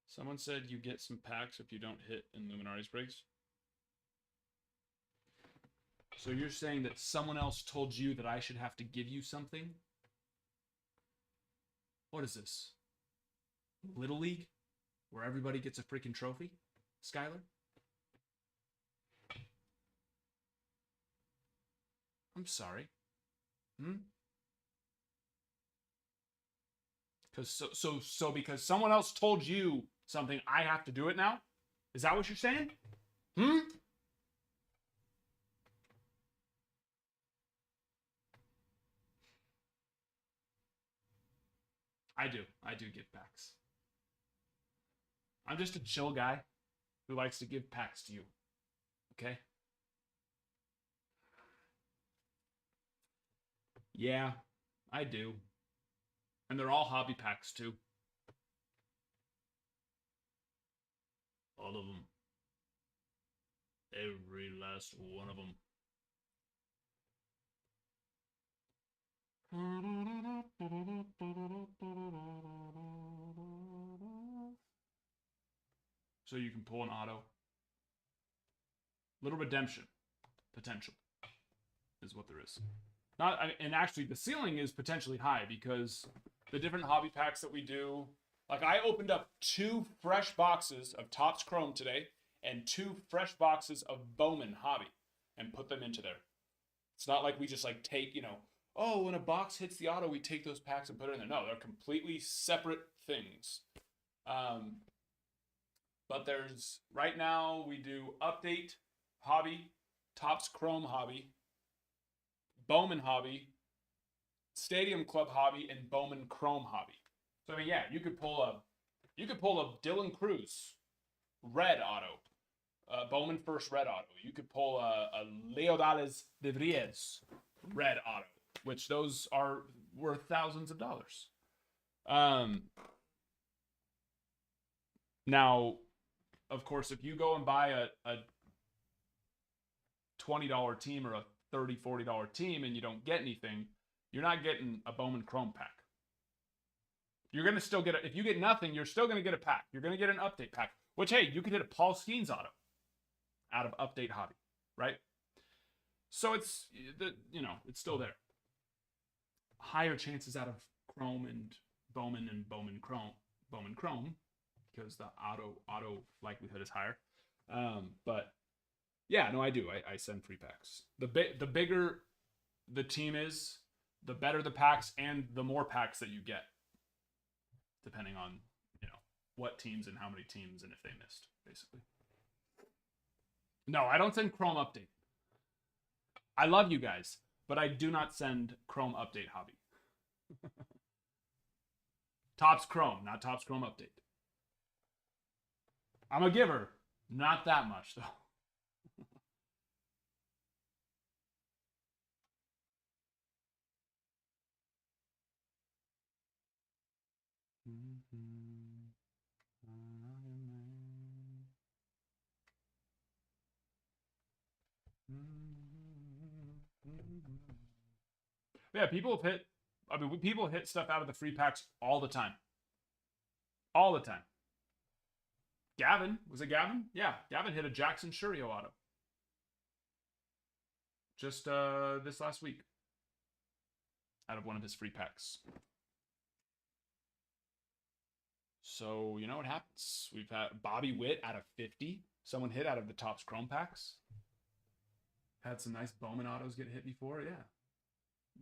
Someone said you get some packs if you don't hit in Luminari's breaks. So you're saying that someone else told you that I should have to give you something? What is this? Little League? Where everybody gets a freaking trophy? Skylar? I'm sorry. Because someone else told you something, I have to do it now? Is that what you're saying? I do give packs. I'm just a chill guy who likes to give packs to you. Okay? Yeah, I do. And they're all hobby packs too. All of them. Every last one of them. So you can pull an auto. Little redemption potential is what there is. And actually the ceiling is potentially high because the different hobby packs that we do, like I opened up 2 fresh boxes of Topps Chrome today and 2 fresh boxes of Bowman Hobby and put them into there. It's not like we just like take, oh, when a box hits the auto, we take those packs and put it in there. No, they're completely separate things. But there's, right now, we do Update Hobby, Topps Chrome Hobby, Bowman Hobby, Stadium Club Hobby, and Bowman Chrome Hobby. So I mean, yeah, you could pull a Dylan Cruz red auto, Bowman first red auto. You could pull a Leodales de Vries red auto, which those are worth thousands of dollars. Now, of course, if you go and buy a $20 team or a $30, $40 team and you don't get anything, you're not getting a Bowman Chrome pack. You're going to still get if you get nothing, you're still going to get a pack. You're going to get an update pack, which, hey, you could hit a Paul Skeens auto out of Update Hobby, right? So it's, it's still there. Higher chances out of Chrome and Bowman Chrome, because the auto likelihood is higher. But yeah, no, I do. I send free packs. The bigger the team is, the better the packs and the more packs that you get, depending on what teams and how many teams and if they missed, basically. No, I don't send Chrome Update. I love you guys, but I do not send Chrome Update Hobby. Topps Chrome, not Topps Chrome Update. I'm a giver, not that much though. Yeah, people hit stuff out of the free packs all the time. All the time. Gavin, was it Gavin? Yeah, Gavin hit a Jackson Shurio auto. Just this last week. Out of one of his free packs. So, you know what happens? We've had Bobby Witt out of 50. Someone hit out of the Topps Chrome packs. Had some nice Bowman autos get hit before, yeah.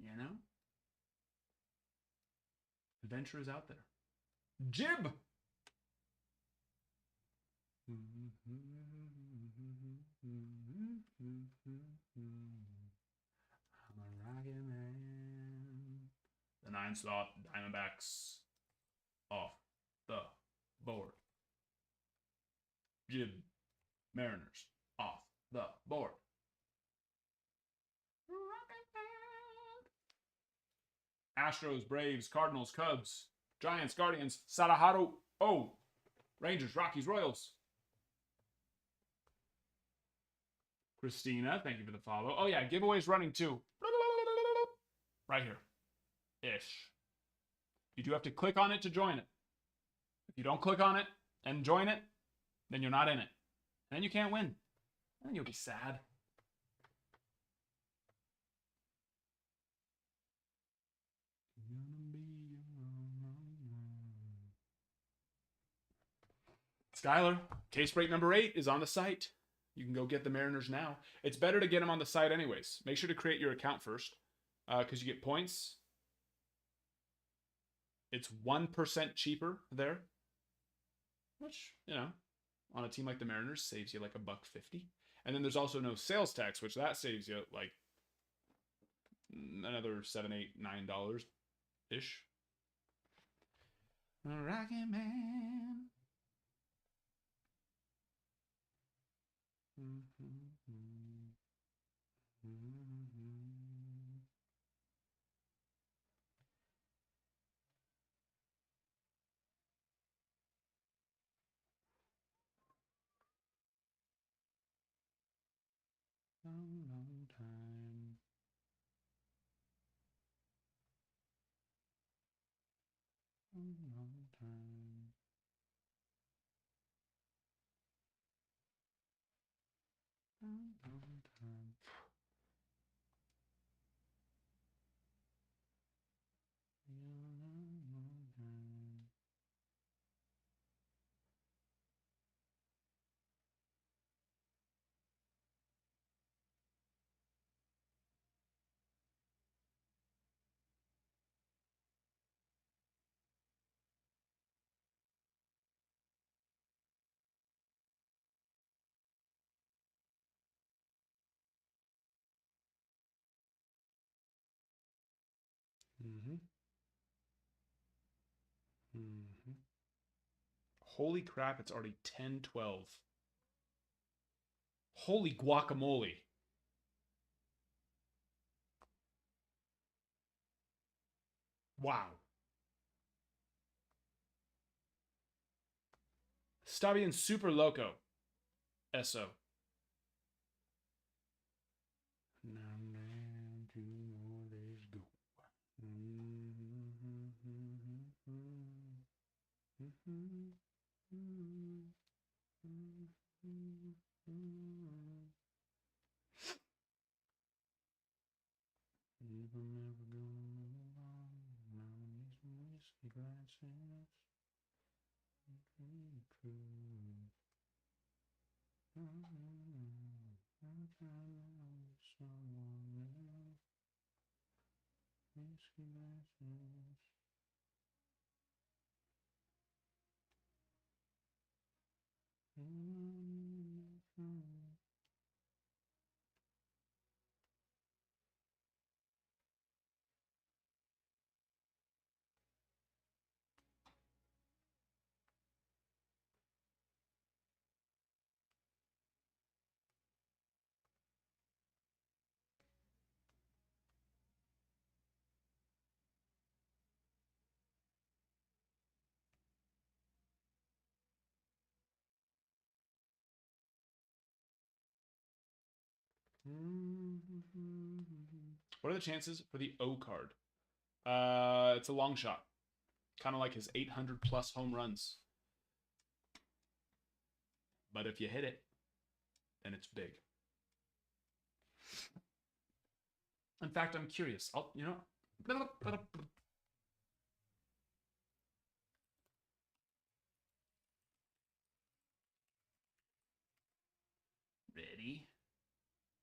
You know? Adventure is out there. Jib! I'm a rocket man. The 9 slot Diamondbacks off the board. Jib Mariners off the board. Astros, Braves, Cardinals, Cubs, Giants, Guardians, Sadaharu, Rangers, Rockies, Royals. Christina, thank you for the follow. Oh yeah, giveaways running too. Right here. Ish. You do have to click on it to join it. If you don't click on it and join it, then you're not in it. And then you can't win. And then you'll be sad. Skylar, case break number 8 is on the site. You can go get the Mariners now. It's better to get them on the site anyways. Make sure to create your account first because you get points. It's 1% cheaper there, which, on a team like the Mariners saves you like $1.50. And then there's also no sales tax, which that saves you like another $7, $8, $9 ish. Rocket Man. Long time. Long time. Long time. Holy crap, it's already 10:12. Holy guacamole. Wow. Stop being super loco. SO. What are the chances for the O card? It's a long shot. Kind of like his 800 plus home runs. But if you hit it, then it's big. In fact, I'm curious. Ready?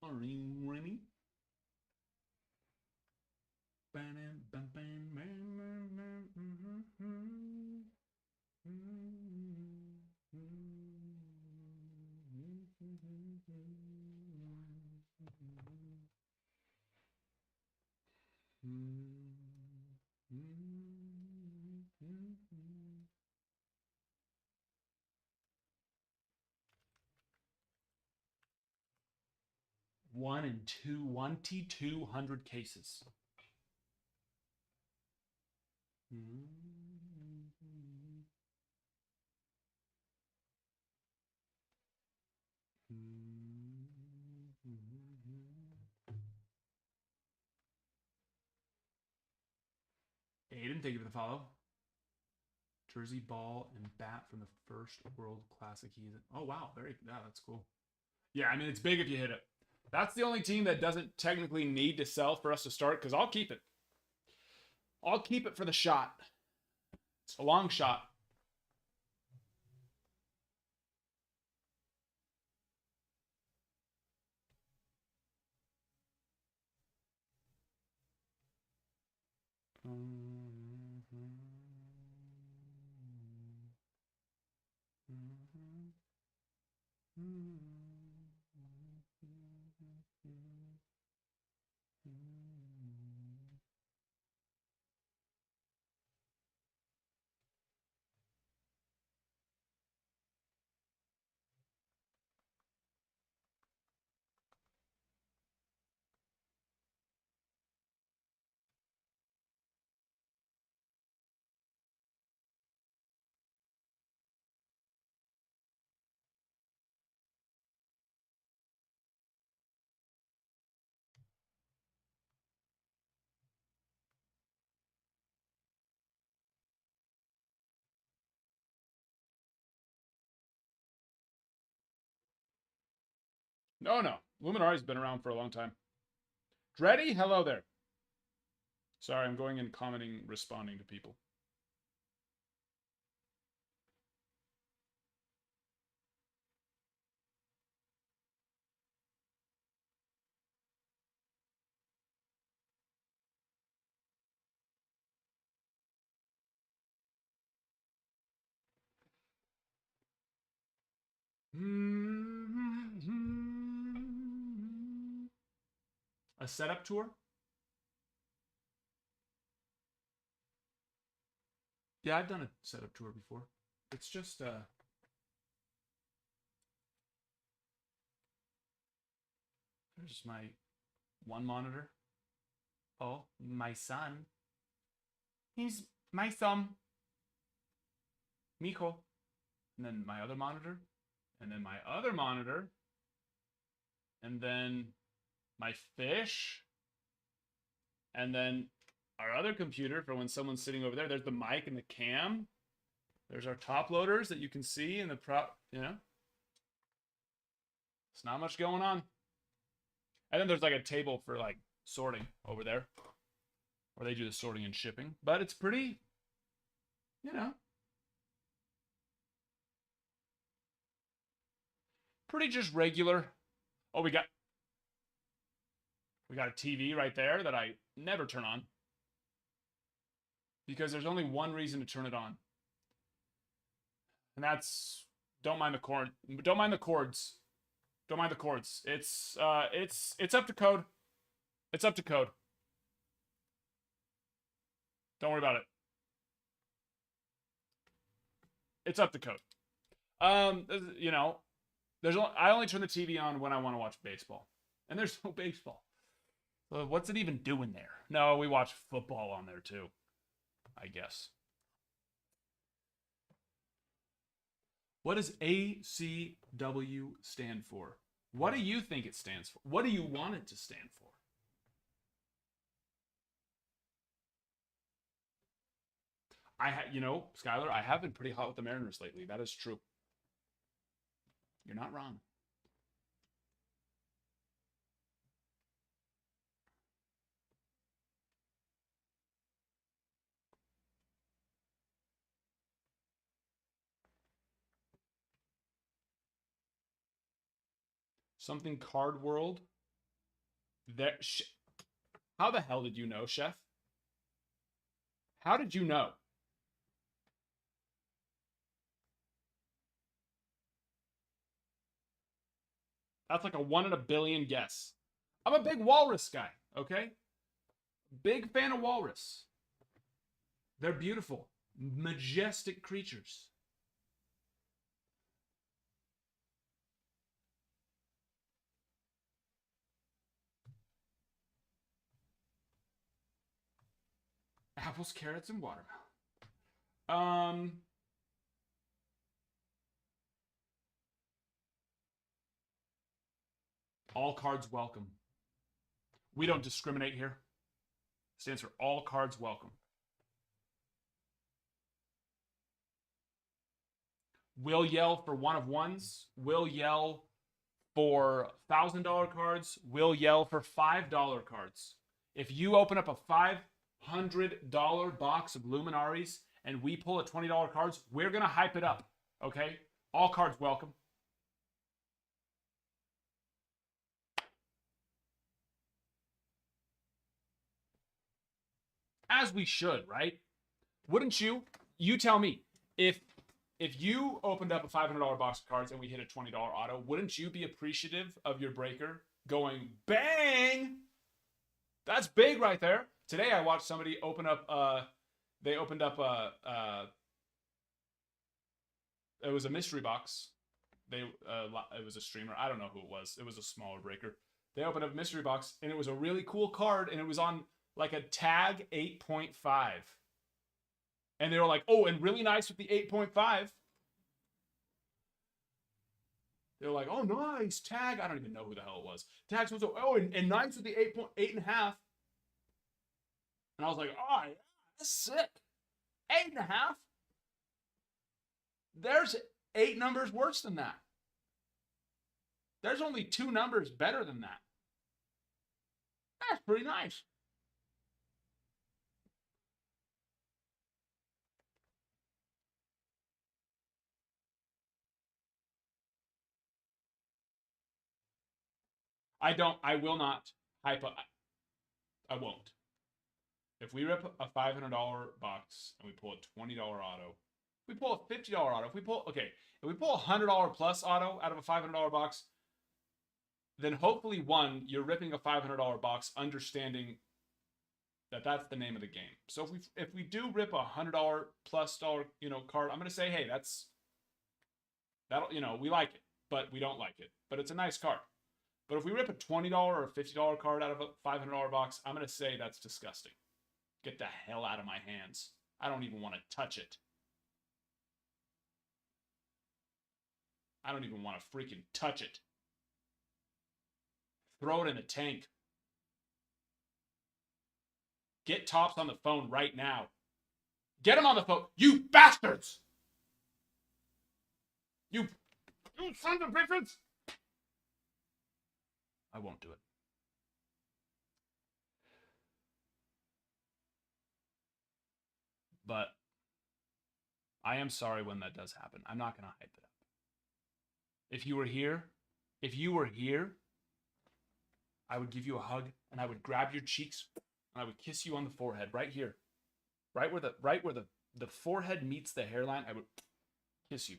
Are you ready? One in 2,200 cases. Aiden, thank you for the follow. Jersey ball and bat from the first World Classic. Oh wow, that's cool. Yeah, I mean it's big if you hit it. That's the only team that doesn't technically need to sell for us to start because I'll keep it. I'll keep it for the shot. It's a long shot. No. Luminari's been around for a long time. Dreddy, hello there. Sorry, I'm going and commenting, responding to people. A setup tour? Yeah, I've done a setup tour before. It's just there's my one monitor. Oh, my son. He's my son. Mijo. and then my other monitor, and then my other monitor, and then my fish, and then our other computer for when someone's sitting over there. There's the mic and the cam. There's our top loaders that you can see in the prop, you know. It's not much going on. And then there's like a table for like sorting over there, where they do the sorting and shipping. But it's pretty, you know, pretty just regular. Oh, we got a TV right there that I never turn on, because there's only one reason to turn it on. And that's, don't mind the cord. Don't mind the cords. Don't mind the cords. It's up to code. It's up to code. Don't worry about it. It's up to code. You know, I only turn the TV on when I want to watch baseball, and there's no baseball. So what's it even doing there? No, we watch football on there too, I guess. What does ACW stand for? What do you think it stands for? What do you want it to stand for? You know, Skylar, I have been pretty hot with the Mariners lately. That is true. You're not wrong. Something Card World. How the hell did you know, Chef? How did you know? That's like a 1 in a billion guess. I'm a big walrus guy, okay? Big fan of walrus. They're beautiful, majestic creatures. Apples, carrots, and watermelon. All cards welcome. We don't discriminate here. Stands for all cards welcome. We'll yell for 1 of 1s. We'll yell for $1,000 cards. We'll yell for $5 cards. If you open up a $500 box of Luminaries and we pull a $20 cards, we're going to hype it up, okay? All cards welcome. As we should, right? Wouldn't you? You tell me. If you opened up a $500 box of cards and we hit a $20 auto, wouldn't you be appreciative of your breaker going bang? That's big right there. Today I watched somebody open up they opened up it was a mystery box. It was a streamer. I don't know who it was. It was a smaller breaker. They opened up a mystery box and it was a really cool card and it was on like a tag 8.5. And they were like, oh, and really nice with the 8.5. They were like, oh, nice, tag. I don't even know who the hell it was. Tags was, oh, and nice with the 8.5. And I was like, oh, yeah, that's sick. 8.5? There's 8 numbers worse than that. There's only 2 numbers better than that. That's pretty nice. I will not hype up. I won't. If we rip a $500 box and we pull a $20 auto, we pull a $50 auto, if we pull a $100 plus auto out of a $500 box, then hopefully you're ripping a $500 box understanding that that's the name of the game. So if we do rip a $100 plus card, I'm going to say, hey, that'll we like it, but we don't like it. But it's a nice card. But if we rip a $20 or a $50 card out of a $500 box, I'm going to say that's disgusting. Get the hell out of my hands. I don't even want to touch it. I don't even want to freaking touch it. Throw it in the tank. Get Tops on the phone right now. Get him on the phone. You bastards! You sons of bitches! I won't do it. But I am sorry when that does happen. I'm not going to hype it up. If you were here, I would give you a hug and I would grab your cheeks and I would kiss you on the forehead right here. Right where the forehead meets the hairline, I would kiss you.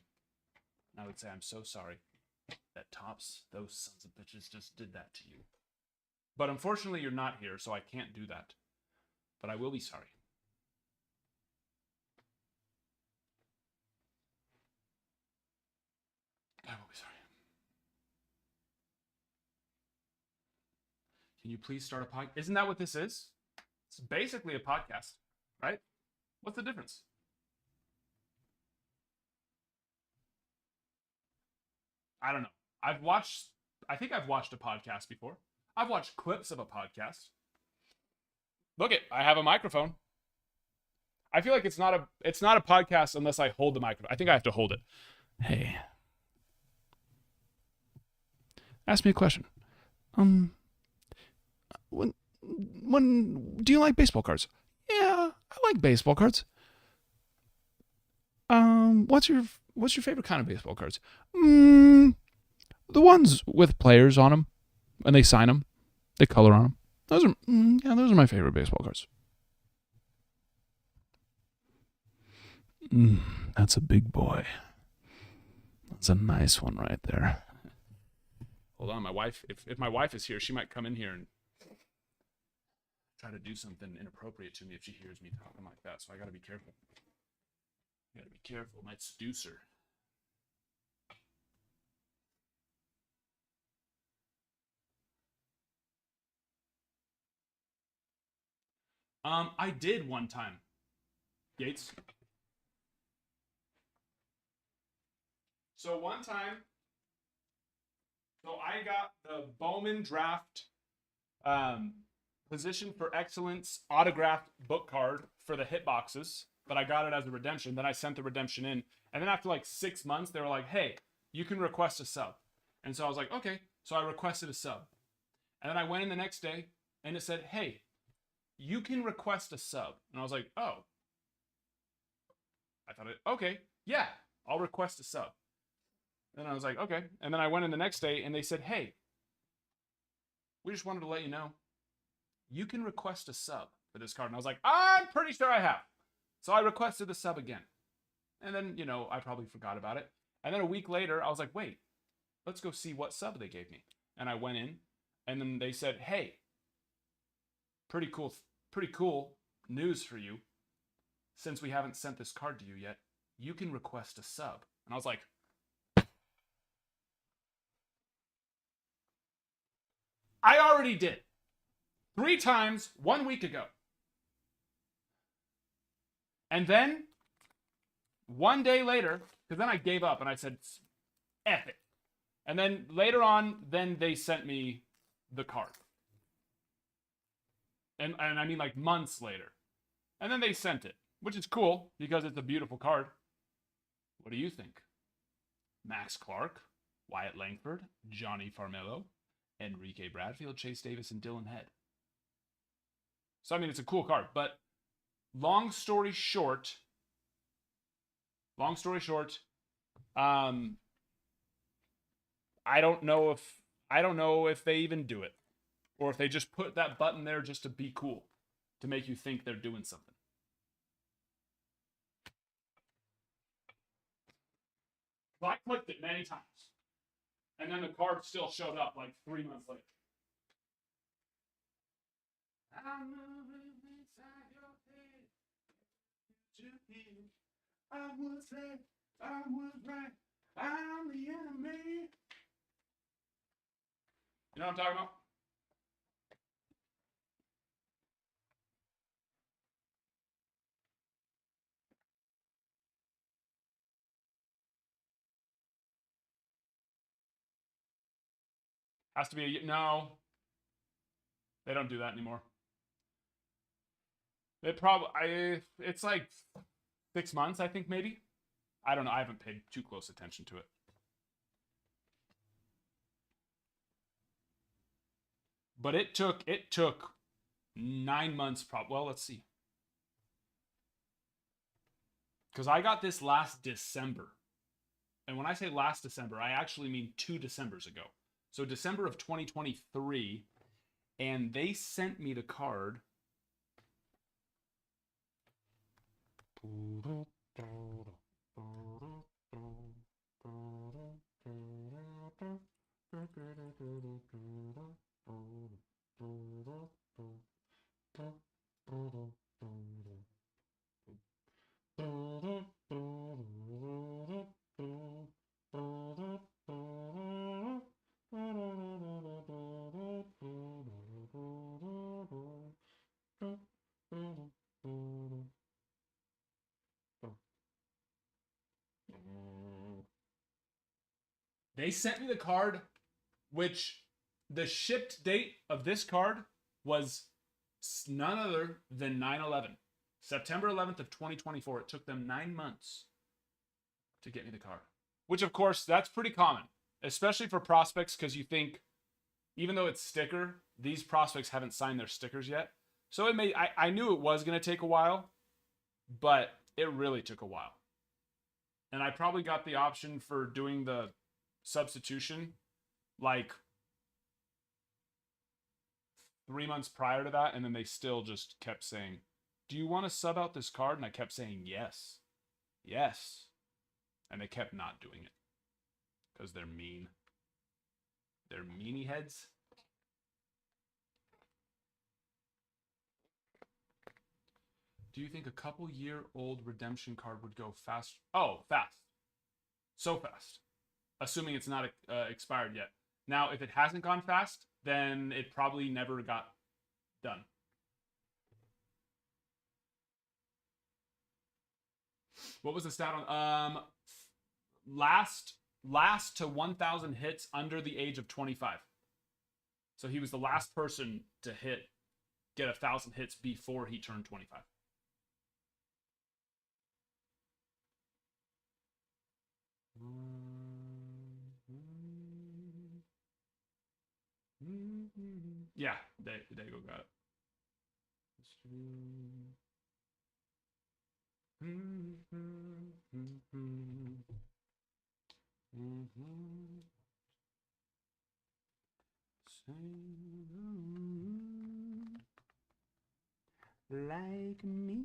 And I would say, I'm so sorry that Tops, those sons of bitches just did that to you. But unfortunately, you're not here, so I can't do that. But I will be sorry. I will be sorry. Can you please start a podcast? Isn't that what this is? It's basically a podcast, right? What's the difference? I don't know. I think I've watched a podcast before. I've watched clips of a podcast. Look I have a microphone. I feel like it's not a podcast unless I hold the microphone. I think I have to hold it. Hey. Ask me a question. When do you like baseball cards? Yeah, I like baseball cards. What's your favorite kind of baseball cards? The ones with players on them, and they sign them, they color on them. Those are my favorite baseball cards. That's a big boy. That's a nice one right there. Hold on, my wife. If my wife is here, she might come in here and try to do something inappropriate to me if she hears me talking like that. So I gotta be careful. Might seduce her. I did one time. Gates. So one time, I got the Bowman Draft Position for Excellence autographed book card for the hit boxes, but I got it as a redemption. Then I sent the redemption in. And then after like 6 months, they were like, hey, you can request a sub. And so I was like, okay. So I requested a sub. And then I went in the next day and it said, hey, you can request a sub. And I was like, oh. I thought, okay, yeah, I'll request a sub. And I was like, okay. And then I went in the next day and they said, hey, we just wanted to let you know, you can request a sub for this card. And I was like, I'm pretty sure I have. So I requested the sub again. And then, I probably forgot about it. And then a week later, I was like, wait, let's go see what sub they gave me. And I went in and then they said, hey, pretty cool news for you. Since we haven't sent this card to you yet, you can request a sub. And I was like, I already did. 3 times 1 week ago. And then 1 day later, because then I gave up and I said, F it. And then later on, then they sent me the card. And I mean like months later. And then they sent it, which is cool because it's a beautiful card. What do you think? Max Clark, Wyatt Langford, Johnny Farmelo, Enrique Bradfield, Chase Davis, and Dylan Head. So, I mean, it's a cool card. But long story short, I don't know if they even do it. Or if they just put that button there just to be cool. To make you think they're doing something. I clicked it many times. And then the card still showed up like 3 months later. I'm moving inside your head. I was left, I was right. I'm the enemy. You know what I'm talking about? Has to be no. They don't do that anymore. It's like 6 months, I think, maybe. I don't know. I haven't paid too close attention to it. But it took 9 months. Well, let's see. Because I got this last December. And when I say last December, I actually mean 2 Decembers ago. So December of 2023. And they sent me the card. They sent me the card, which the shipped date of this card was none other than 9/11, September 11th of 2024. It took them 9 months to get me the card, which of course that's pretty common, especially for prospects, because you think, even though it's sticker, these prospects haven't signed their stickers yet. So I knew it was going to take a while, but it really took a while. And I probably got the option for doing the substitution like 3 months prior to that, and then they still just kept saying, do you want to sub out this card? And I kept saying yes, and they kept not doing it because they're mean. They're meanie heads. Do you think a couple-year-old redemption card would go fast? Oh, fast. So fast. Assuming it's not expired yet. Now, if it hasn't gone fast, then it probably never got done. What was the stat on last to 1,000 hits under the age of 25? So he was the last person to get 1,000 hits before he turned 25. Yeah, there you go, got it. Like me.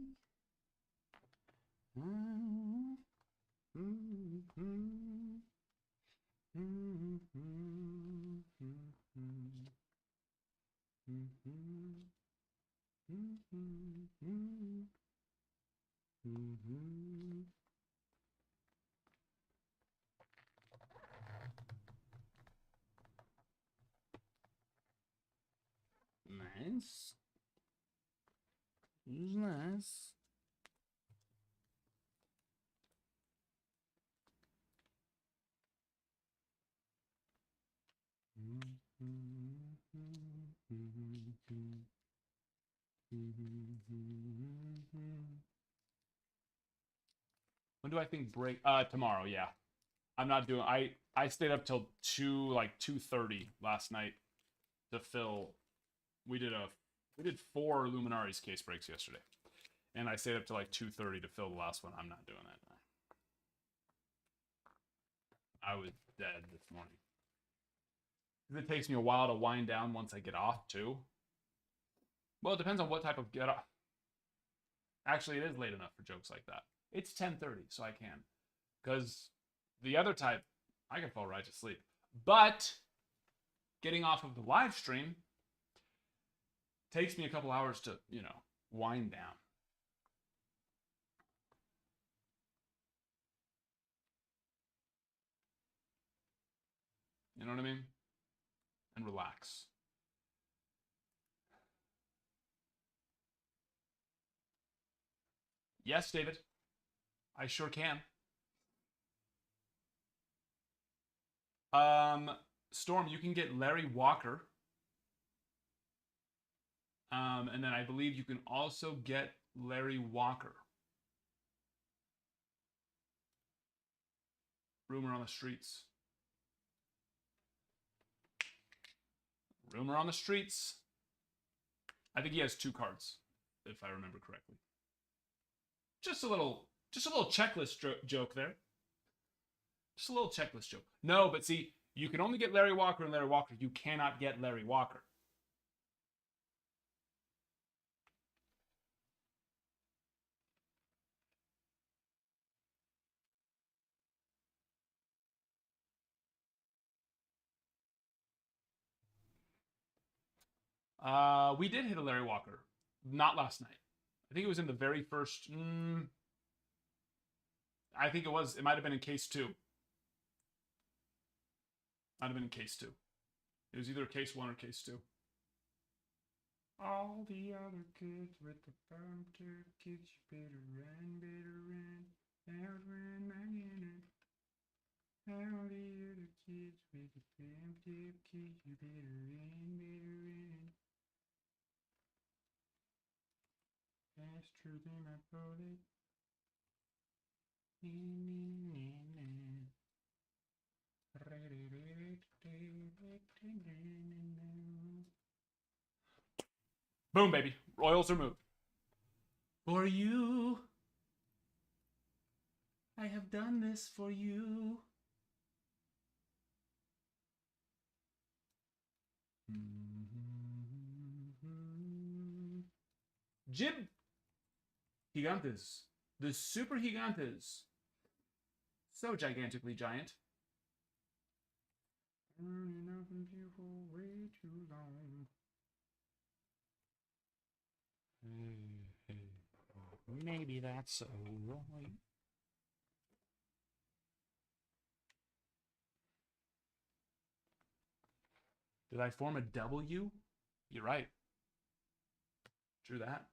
Nice. Nice. When do I think break? Tomorrow, yeah. I'm not doing. I stayed up till 2:30 last night to fill. We did 4 Luminaries case breaks yesterday, and I stayed up till 2:30 to fill the last one. I'm not doing that. I was dead this morning. It takes me a while to wind down once I get off too. Well, it depends on what type of get off. Actually, it is late enough for jokes like that. It's 10:30, so I can. Because the other type, I can fall right to sleep. But getting off of the live stream takes me a couple hours to, wind down. You know what I mean? And relax. Yes, David. I sure can. Storm, you can get Larry Walker. And then I believe you can also get Larry Walker. Rumor on the streets. Rumor on the streets. I think he has 2 cards, if I remember correctly. Just a little checklist joke there. Just a little checklist joke. No, but see, you can only get Larry Walker and Larry Walker. You cannot get Larry Walker. We did hit a Larry Walker. Not last night. I think it was in the very first... I think it was. It might have been in case 2. Might have been in case 2. It was either case 1 or case 2. All the other kids with the bumper kids, you better run, outrun my unit. All the other kids with the bumper kids, you better run. Fast truth in my bullet. Boom, baby. Royals are moved. For you, I have done this for you. Jib Gigantes. The Super Gigantes. So gigantically giant. Running up and beautiful way too long. Maybe that's alright. Did I form a W? You're right. True that.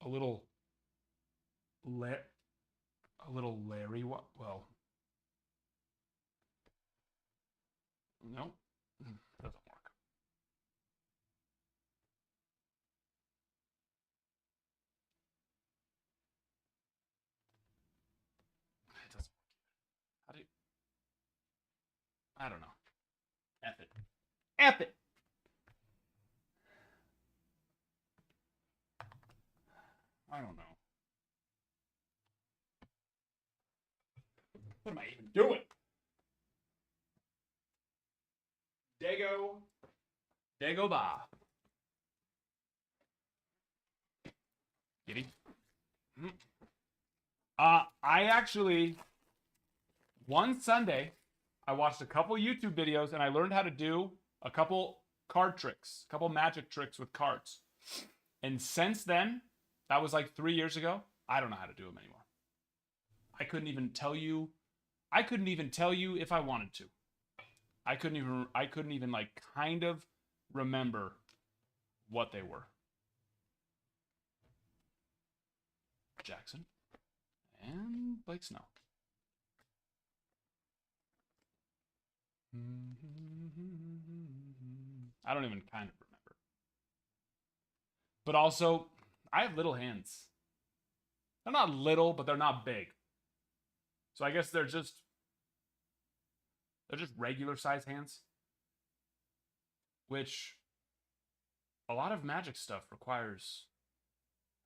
A little Larry. What? Well, no, doesn't work. It doesn't work. How do you? I don't know. F it. F it. I don't know. What am I even doing? Dago ba. Giddy. I actually, one Sunday, I watched a couple YouTube videos and I learned how to do a couple card tricks, a couple magic tricks with cards. And since then, that was like 3 years ago, I don't know how to do them anymore. I couldn't even tell you if I wanted to. I couldn't even like kind of remember what they were. Jackson and Blake Snow. I don't even kind of remember. But also, I have little hands. They're not little, but they're not big. So I guess they're just regular size hands. Which a lot of Magic stuff requires.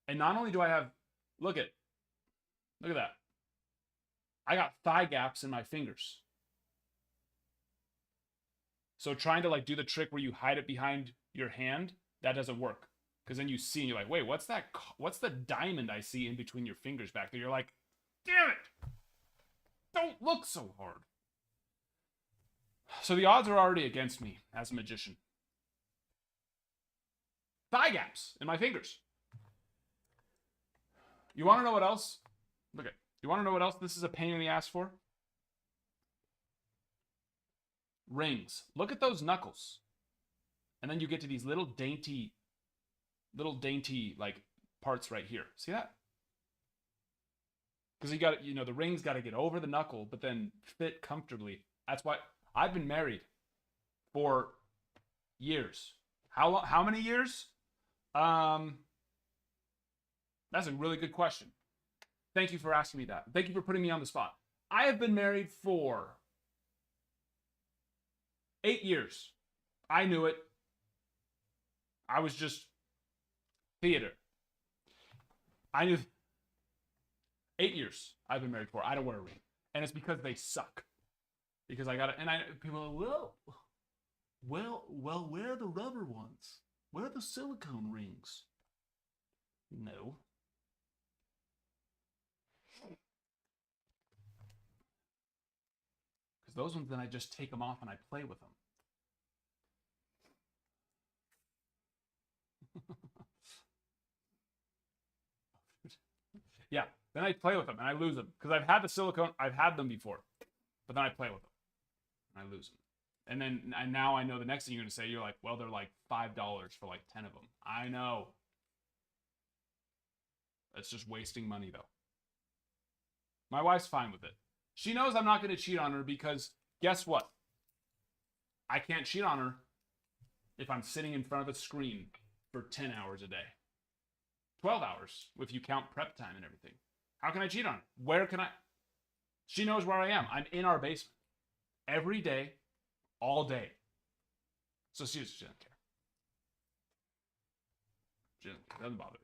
And not only do I have, look at that. I got thigh gaps in my fingers. So trying to like do the trick where you hide it behind your hand, that doesn't work. Because then you see and you're like, wait, what's that? What's the diamond I see in between your fingers back there? You're like, damn it! Don't look so hard. So the odds are already against me as a magician. Thigh gaps in my fingers. You want to know what else? Look at. You want to know what else this is a pain in the ass for? Rings. Look at those knuckles. And then you get to these little dainty like parts right here. See that? because you got, the ring's got to get over the knuckle, but then fit comfortably. That's why I've been married for years. How long? How many years? That's a really good question. Thank you for asking me that. Thank you for putting me on the spot. I have been married for 8 years. I knew it. I was just theater. I knew 8 years I've been married for. I don't wear a ring. And it's because they suck. Because I got it. And people are, well, where are the rubber ones? Where are the silicone rings? No. Because those ones, then I just take them off and I play with them. Yeah, then I play with them and I lose them. Because I've had the silicone, I've had them before. But then I play with them and I lose them. And now I know the next thing you're going to say, you're like, well, they're like $5 for like 10 of them. I know. That's just wasting money, though. My wife's fine with it. She knows I'm not going to cheat on her because guess what? I can't cheat on her if I'm sitting in front of a screen for 10 hours a day. 12 hours if you count prep time and everything. How can I cheat on her? Where can I? She knows where I am. I'm in our basement. Every day, all day. So she doesn't care. She doesn't bother.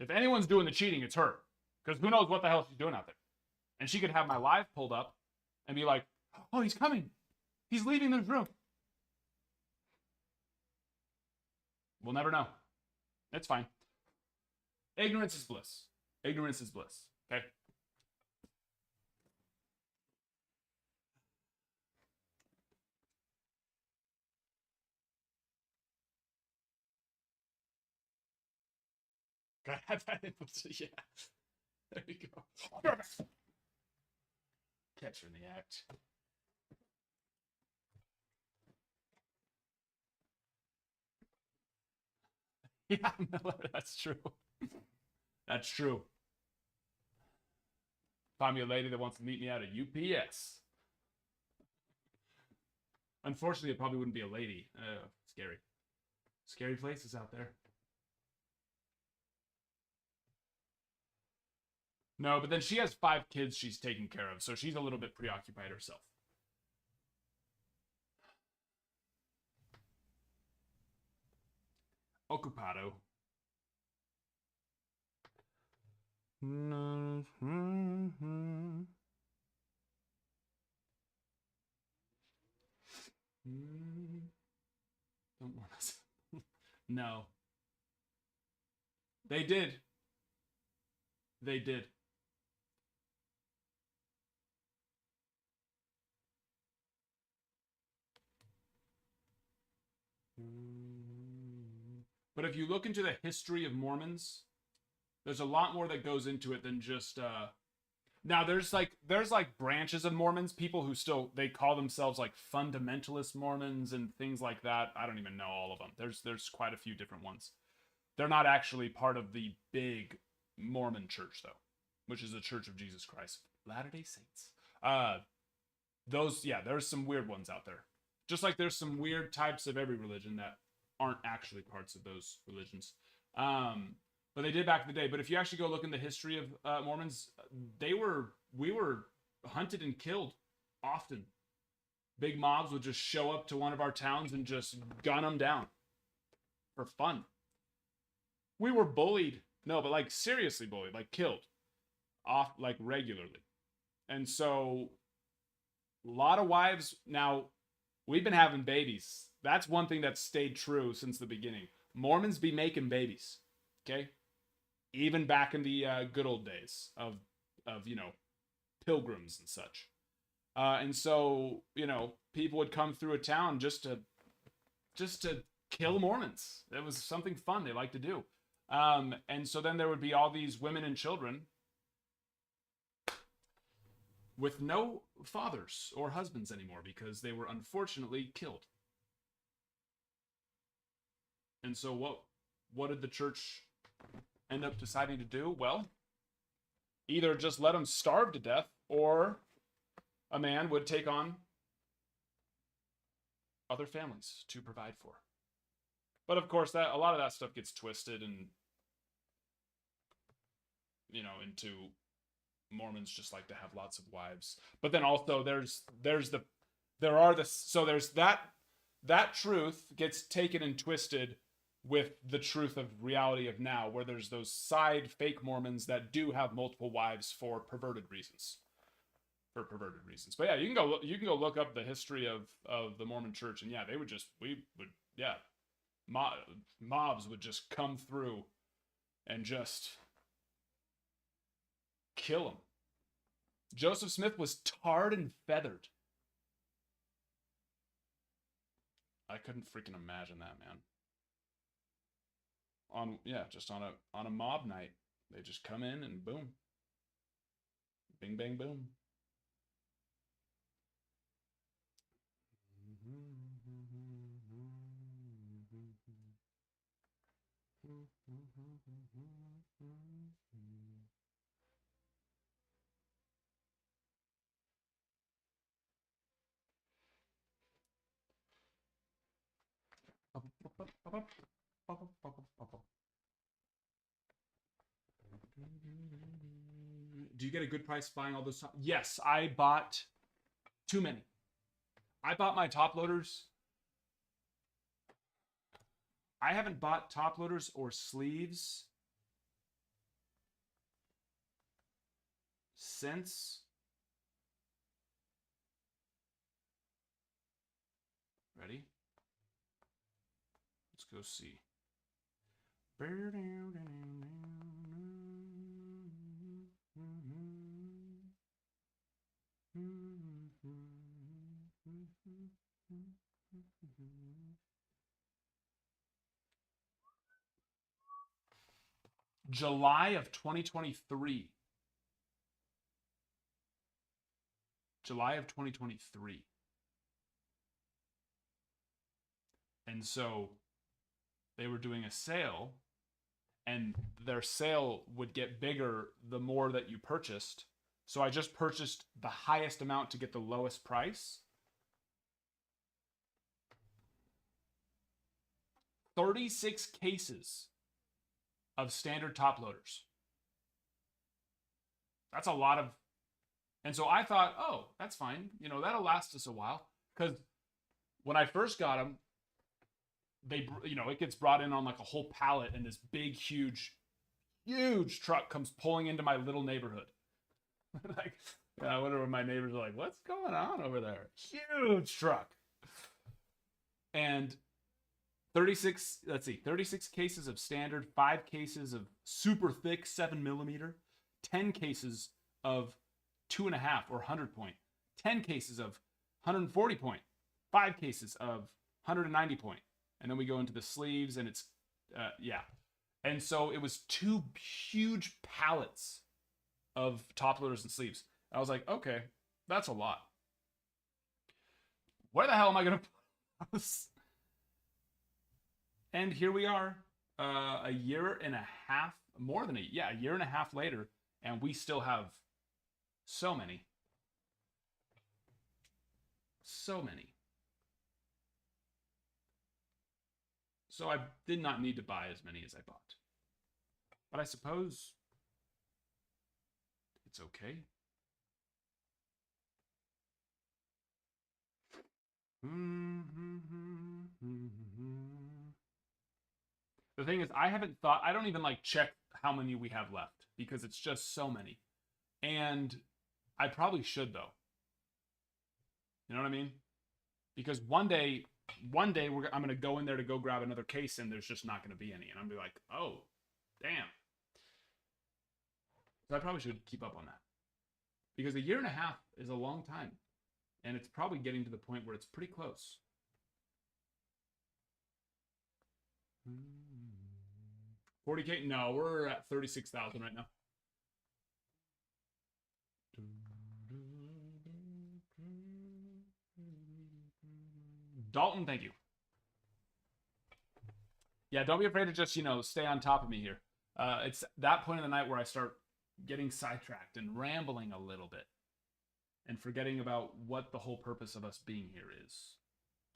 If anyone's doing the cheating, it's her. Because who knows what the hell she's doing out there. And she could have my live pulled up and be like, oh, he's coming. He's leaving this room. We'll never know. It's fine. Ignorance is bliss. Ignorance is bliss. Okay? Yeah. There you go. Catch her in the act. Yeah, Miller, that's true. That's true. Find me a lady that wants to meet me at a UPS. Unfortunately, it probably wouldn't be a lady. Scary. Scary places out there. No, but then she has 5 kids she's taking care of, so she's a little bit preoccupied herself. Ocupado. Don't want us. No. They did. They did. But if you look into the history of Mormons, there's a lot more that goes into it than just now there's like branches of Mormons, people who still they call themselves like fundamentalist Mormons and things like that. I don't even know all of them. There's quite a few different ones. They're not actually part of the big Mormon church though, which is the Church of Jesus Christ Latter-day Saints. There's some weird ones out there. Just like there's some weird types of every religion that aren't actually parts of those religions. But they did back in the day. But if you actually go look in the history of Mormons, we were hunted and killed often. Big mobs would just show up to one of our towns and just gun them down for fun. We were bullied. No, but like seriously bullied, like killed off like regularly. And so a lot of wives now, we've been having babies. That's one thing that's stayed true since the beginning. Mormons be making babies. Okay? Even back in the good old days of pilgrims and such. And so, people would come through a town just to kill Mormons. It was something fun they like to do. And so then there would be all these women and children with no fathers or husbands anymore because they were unfortunately killed. And so what did the church end up deciding to do? Well, either just let them starve to death, or a man would take on other families to provide for. But of course, that a lot of that stuff gets twisted and, you know, into Mormons just like to have lots of wives. But then also there's that truth gets taken and twisted with the truth of reality of now, where there's those side fake Mormons that do have multiple wives for perverted reasons. But yeah, you can go look up the history of the Mormon Church, and yeah, mobs would just come through and just kill them. Joseph Smith was tarred and feathered. I couldn't freaking imagine that, man. Just on a mob night, they just come in and boom, bing bang boom. Do you get a good price buying all those? Yes, I bought too many. I bought my top loaders. I haven't bought top loaders or sleeves since. Ready? Let's go see. July of 2023. July of 2023. And so they were doing a sale, and their sale would get bigger the more that you purchased. So I just purchased the highest amount to get the lowest price. 36 cases of standard top loaders. That's a lot of, and so I thought, oh, that's fine. You know, that'll last us a while. Because when I first got them, it gets brought in on like a whole pallet, and this big, huge truck comes pulling into my little neighborhood. I wonder what my neighbors are like, what's going on over there? Huge truck. And 36 cases of standard, 5 cases of super thick 7mm, 10 cases of 2.5 or 100 point, 10 cases of 140 point, 5 cases of 190 point. And then we go into the sleeves, and it's, And so it was 2 huge pallets of top loaders and sleeves. I was like, okay, that's a lot. Where the hell am I going to put this? And here we are, a year and a half later, and we still have so many. So many. So I did not need to buy as many as I bought. But I suppose it's okay. The thing is, I don't even like check how many we have left, because it's just so many. And I probably should, though. You know what I mean? Because one day I'm going to go in there to go grab another case, and there's just not going to be any. And I'm going to be like, oh, damn. So I probably should keep up on that. Because a year and a half is a long time. And it's probably getting to the point where it's pretty close. 40K? No, we're at 36,000 right now. Dalton, thank you. Yeah, don't be afraid to just, stay on top of me here. It's that point in the night where I start getting sidetracked and rambling a little bit and forgetting about what the whole purpose of us being here is.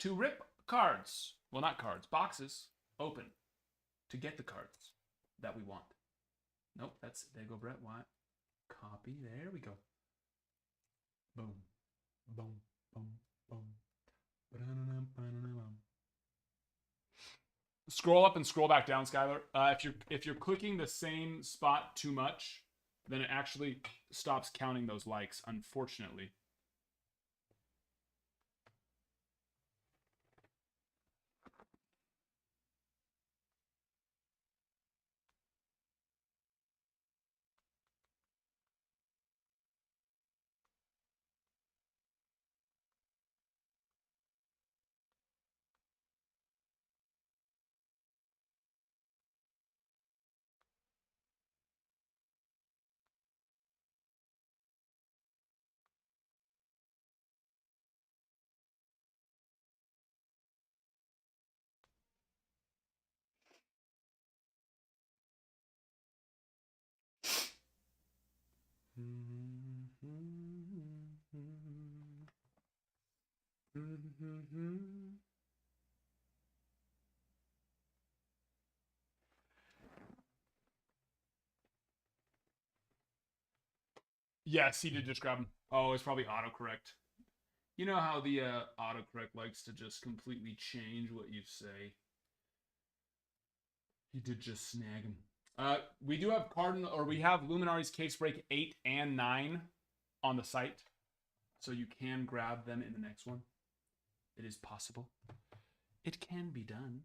To rip cards, well, not cards, boxes open to get the cards that we want. Nope, that's, there you go, Brett. Why? Copy, there we go. Boom, boom, boom, boom. Scroll up and scroll back down, Skylar. If you're clicking the same spot too much, then it actually stops counting those likes, unfortunately. Yes, he did just grab him. Oh, it's probably autocorrect. You know how the autocorrect likes to just completely change what you say. He did just snag him. We do have we have Luminaries Case Break 8 and 9 on the site. So you can grab them in the next one. It is possible. It can be done.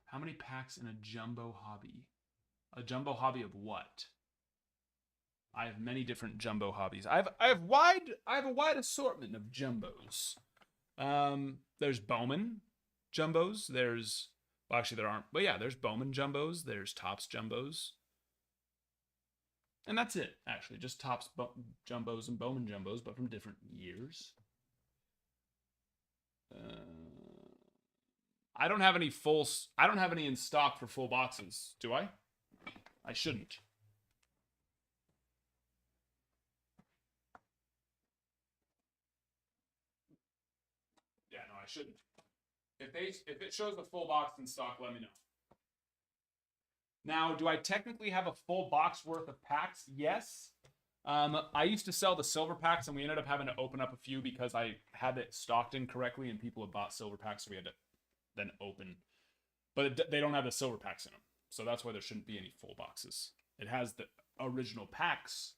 How many packs in a jumbo hobby? A jumbo hobby of what? I have many different jumbo hobbies. I have a wide assortment of jumbos. There's Bowman jumbos. There's, well, actually there aren't, but yeah, there's Bowman jumbos. There's Topps jumbos, and that's it. Actually, just Topps jumbos and Bowman jumbos, but from different years. I don't have any I don't have any in stock for full boxes, do I? I shouldn't. Yeah, no, I shouldn't. If it shows the full box in stock, let me know. Now, do I technically have a full box worth of packs? Yes. I used to sell the silver packs, and we ended up having to open up a few because I had it stocked incorrectly, and people had bought silver packs, so we had to then open. But they don't have the silver packs in them, so that's why there shouldn't be any full boxes. It has the original packs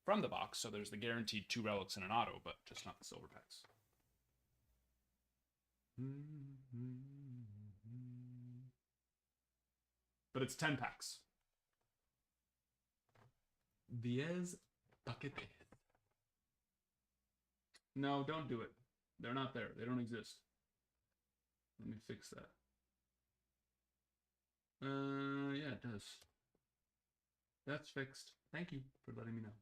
from the box, so there's the guaranteed 2 relics and an auto, but just not the silver packs. But it's 10 packs. 10 paquetes. No, don't do it. They're not there. They don't exist. Let me fix that. Yeah, it does. That's fixed. Thank you for letting me know.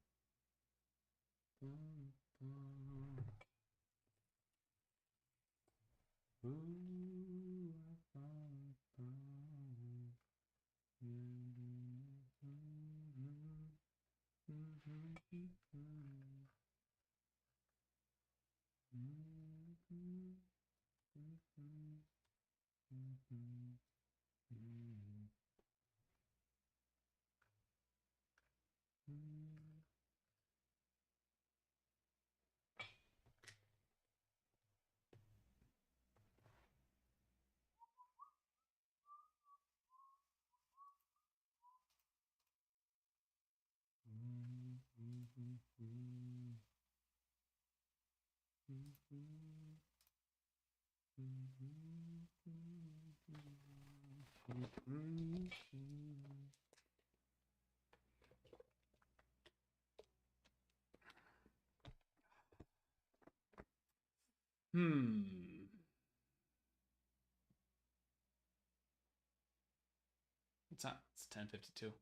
What's that? It's 10:52.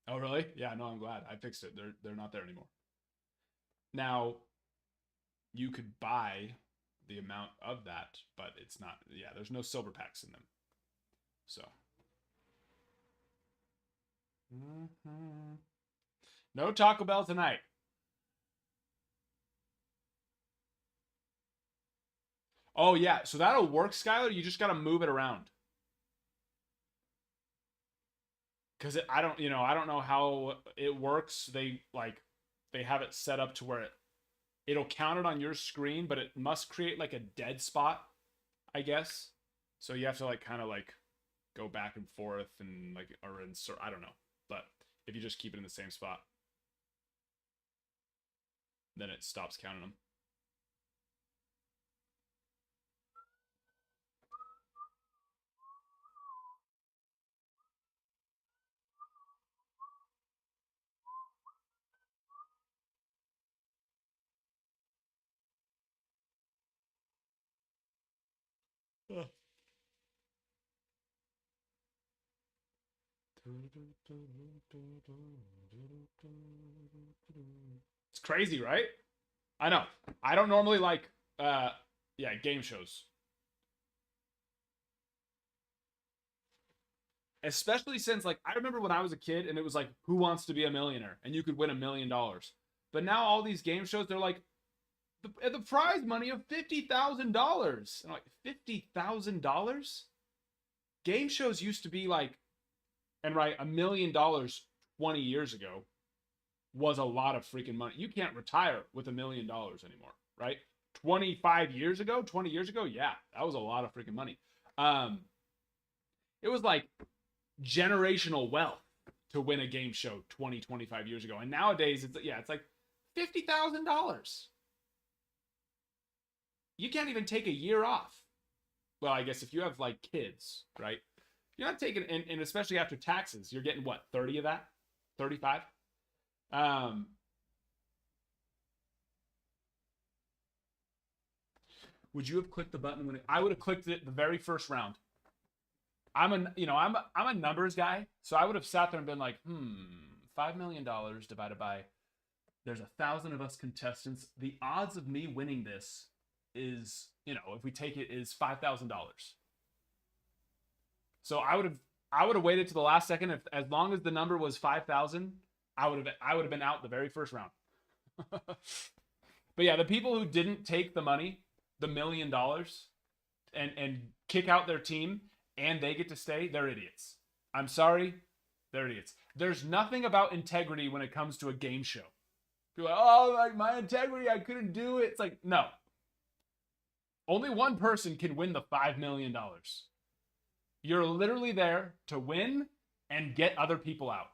Oh, really? Yeah, no, I'm glad. I fixed it. They're not there anymore. Now, you could buy the amount of that, but it's not. Yeah, there's no silver packs in them. So. No Taco Bell tonight. Oh yeah, so that'll work, Skylar. You just gotta move it around. Cause I don't, I don't know how it works. They have it set up to where it'll count it on your screen, but it must create like a dead spot, I guess. So you have to like kind of like go back and forth and like or insert. I don't know, but if you just keep it in the same spot, then it stops counting them. It's crazy, right? I know. I don't normally like game shows. Especially since like I remember when I was a kid and it was like Who Wants to Be a Millionaire and you could win $1 million. But now all these game shows they're like the prize money of $50,000. Like $50,000? Game shows used to be like and right, $1 million 20 years ago was a lot of freaking money. You can't retire with $1 million anymore, right? 20 years ago, yeah, that was a lot of freaking money. It was like generational wealth to win a game show 25 years ago. And nowadays it's like $50,000. You can't even take a year off. Well, I guess if you have like kids, right? You're not taking and especially after taxes, you're getting what, 30 of that? 35? Would you have clicked the button when I would have clicked it the very first round? I'm a numbers guy, so I would have sat there and been like, $5 million divided by there's 1,000 of us contestants. The odds of me winning this is, if we take it, is $5,000. So I would have waited to the last second. If as long as the number was 5,000, I would have been out the very first round. But yeah, the people who didn't take the money, the $1 million, and kick out their team, and they get to stay, they're idiots. I'm sorry, they're idiots. There's nothing about integrity when it comes to a game show. People are like, oh, like my integrity, I couldn't do it. It's like, no. Only one person can win the $5 million. You're literally there to win and get other people out.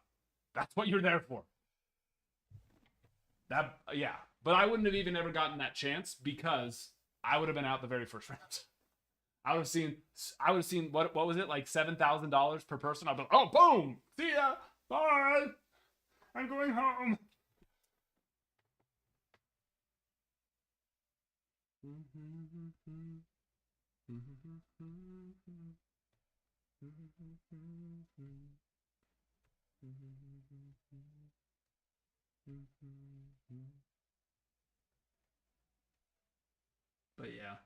That's what you're there for. Yeah. But I wouldn't have even ever gotten that chance because I would have been out the very first round. I would have seen what was it, like $7,000 per person? I'd be like, oh, boom, see ya, bye, I'm going home. But yeah.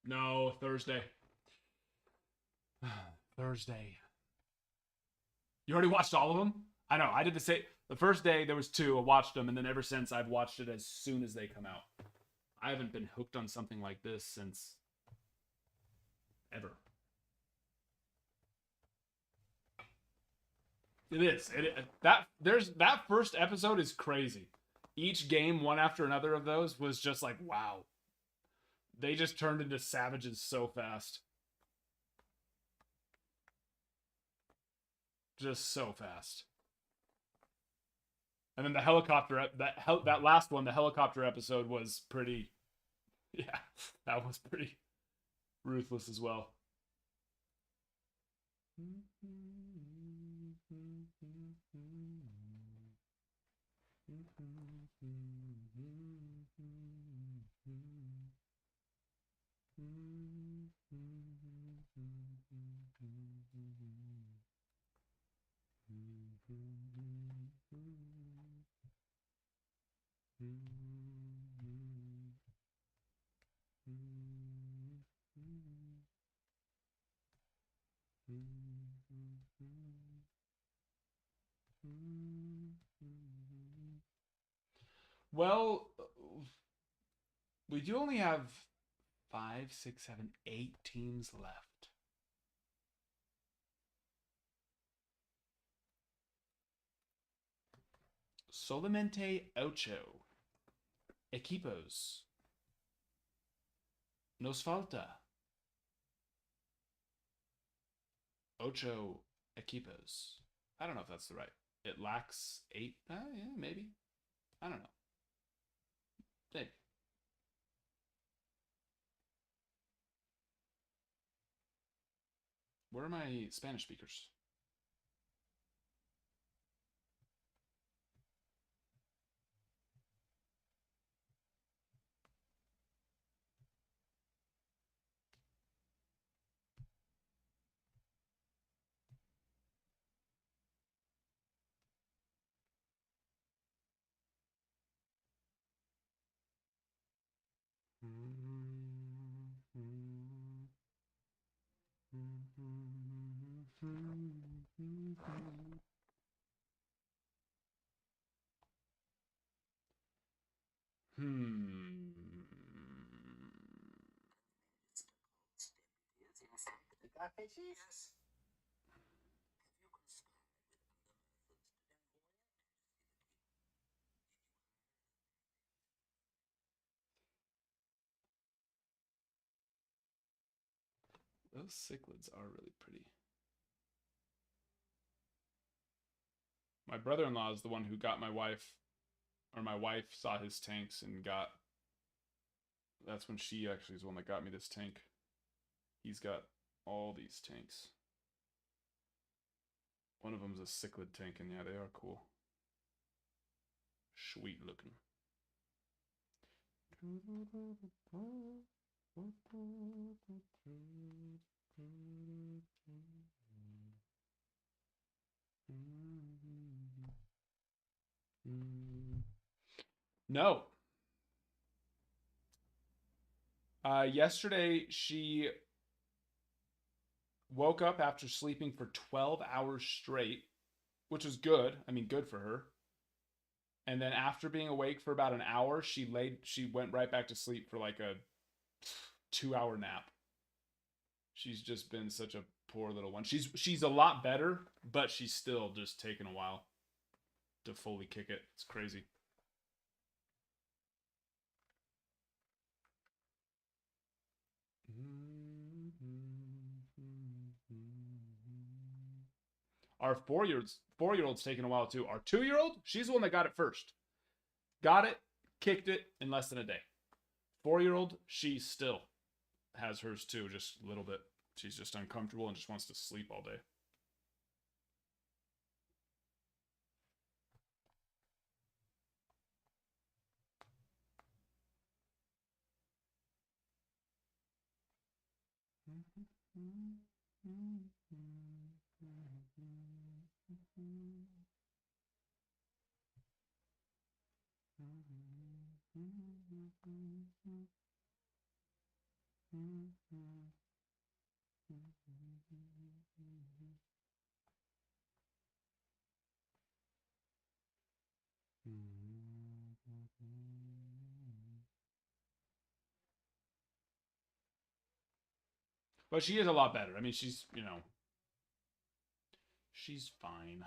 No, Thursday. Thursday. You already watched all of them? I know. I did the same. The first day there was 2. I watched them, and then ever since I've watched it as soon as they come out. I haven't been hooked on something like this since ever. It is. That first episode is crazy. Each game, one after another of those, was just like, wow. They just turned into savages so fast. Just so fast. And then the helicopter, that last one, the helicopter episode was pretty, yeah, that was pretty ruthless as well. Well, we do only have 5, 6, 7, 8 teams left. Solamente ocho equipos. Nos falta ocho equipos. I don't know if that's the right. It lacks 8. Yeah, maybe. I don't know. Maybe. Where are my Spanish speakers? Those cichlids are really pretty. My brother-in-law is the one who got my wife, or my wife saw his tanks and got. That's when she actually is the one that got me this tank. He's got all these tanks. One of them's a cichlid tank, and yeah, they are cool. Sweet looking. No. Yesterday, she woke up after sleeping for 12 hours straight, which was good. I mean, good for her. And then after being awake for about an hour, she went right back to sleep for like a 2-hour nap. She's just been such a poor little one. She's a lot better, but she's still just taking a while to fully kick it. It's crazy. Our four-year-old's taking a while too. Our 2-year-old, she's the one that got it first. Got it, kicked it in less than a day. 4-year-old, she still has hers too, just a little bit. She's just uncomfortable and just wants to sleep all day. But she is a lot better. I mean, she's, she's fine.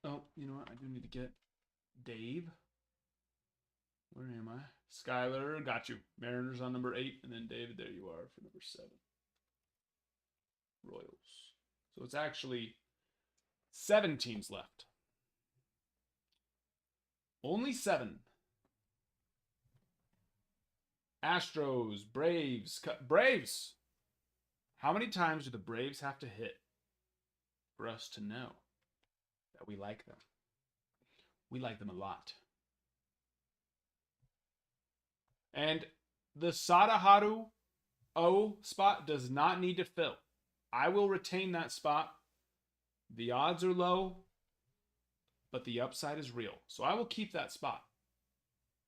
Oh, you know what? I do need to get Dave. Where am I? Skylar, got you. Mariners on number 8, and then David, there you are for number 7. Royals. So it's actually 7 teams left. Only 7. Astros, Braves. Braves! How many times do the Braves have to hit for us to know that we like them? We like them a lot. And the Sadaharu O spot does not need to fill. I will retain that spot. The odds are low, but the upside is real. So I will keep that spot.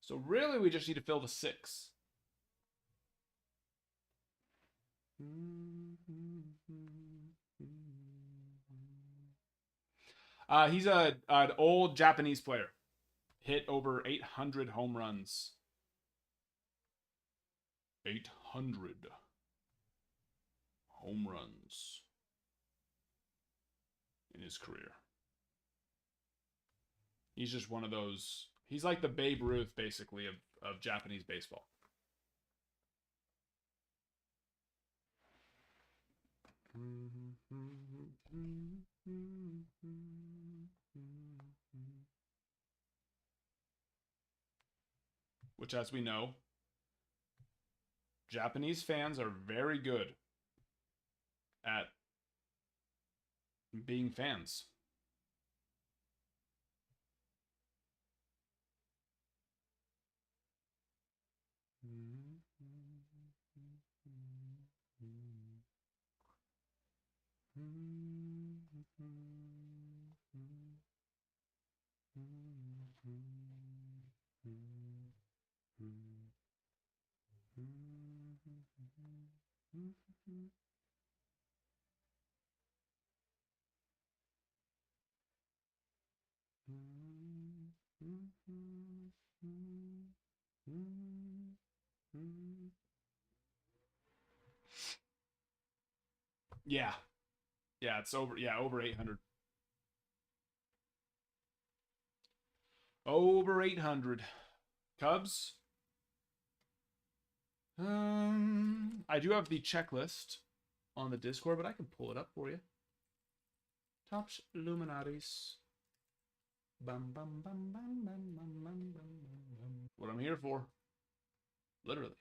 So really, we just need to fill the 6. He's an old Japanese player. Hit over 800 home runs. 800 home runs in his career. He's just one of those. He's like the Babe Ruth, basically, of Japanese baseball. Which, as we know, Japanese fans are very good at being fans. Yeah. Yeah, it's over. Yeah, over 800. Over 800. Cubs. I do have the checklist on the Discord, but I can pull it up for you. Topps Illuminatis. Bum, bum, bum, bum, bum, bum, bum, bum. What I'm here for. Literally.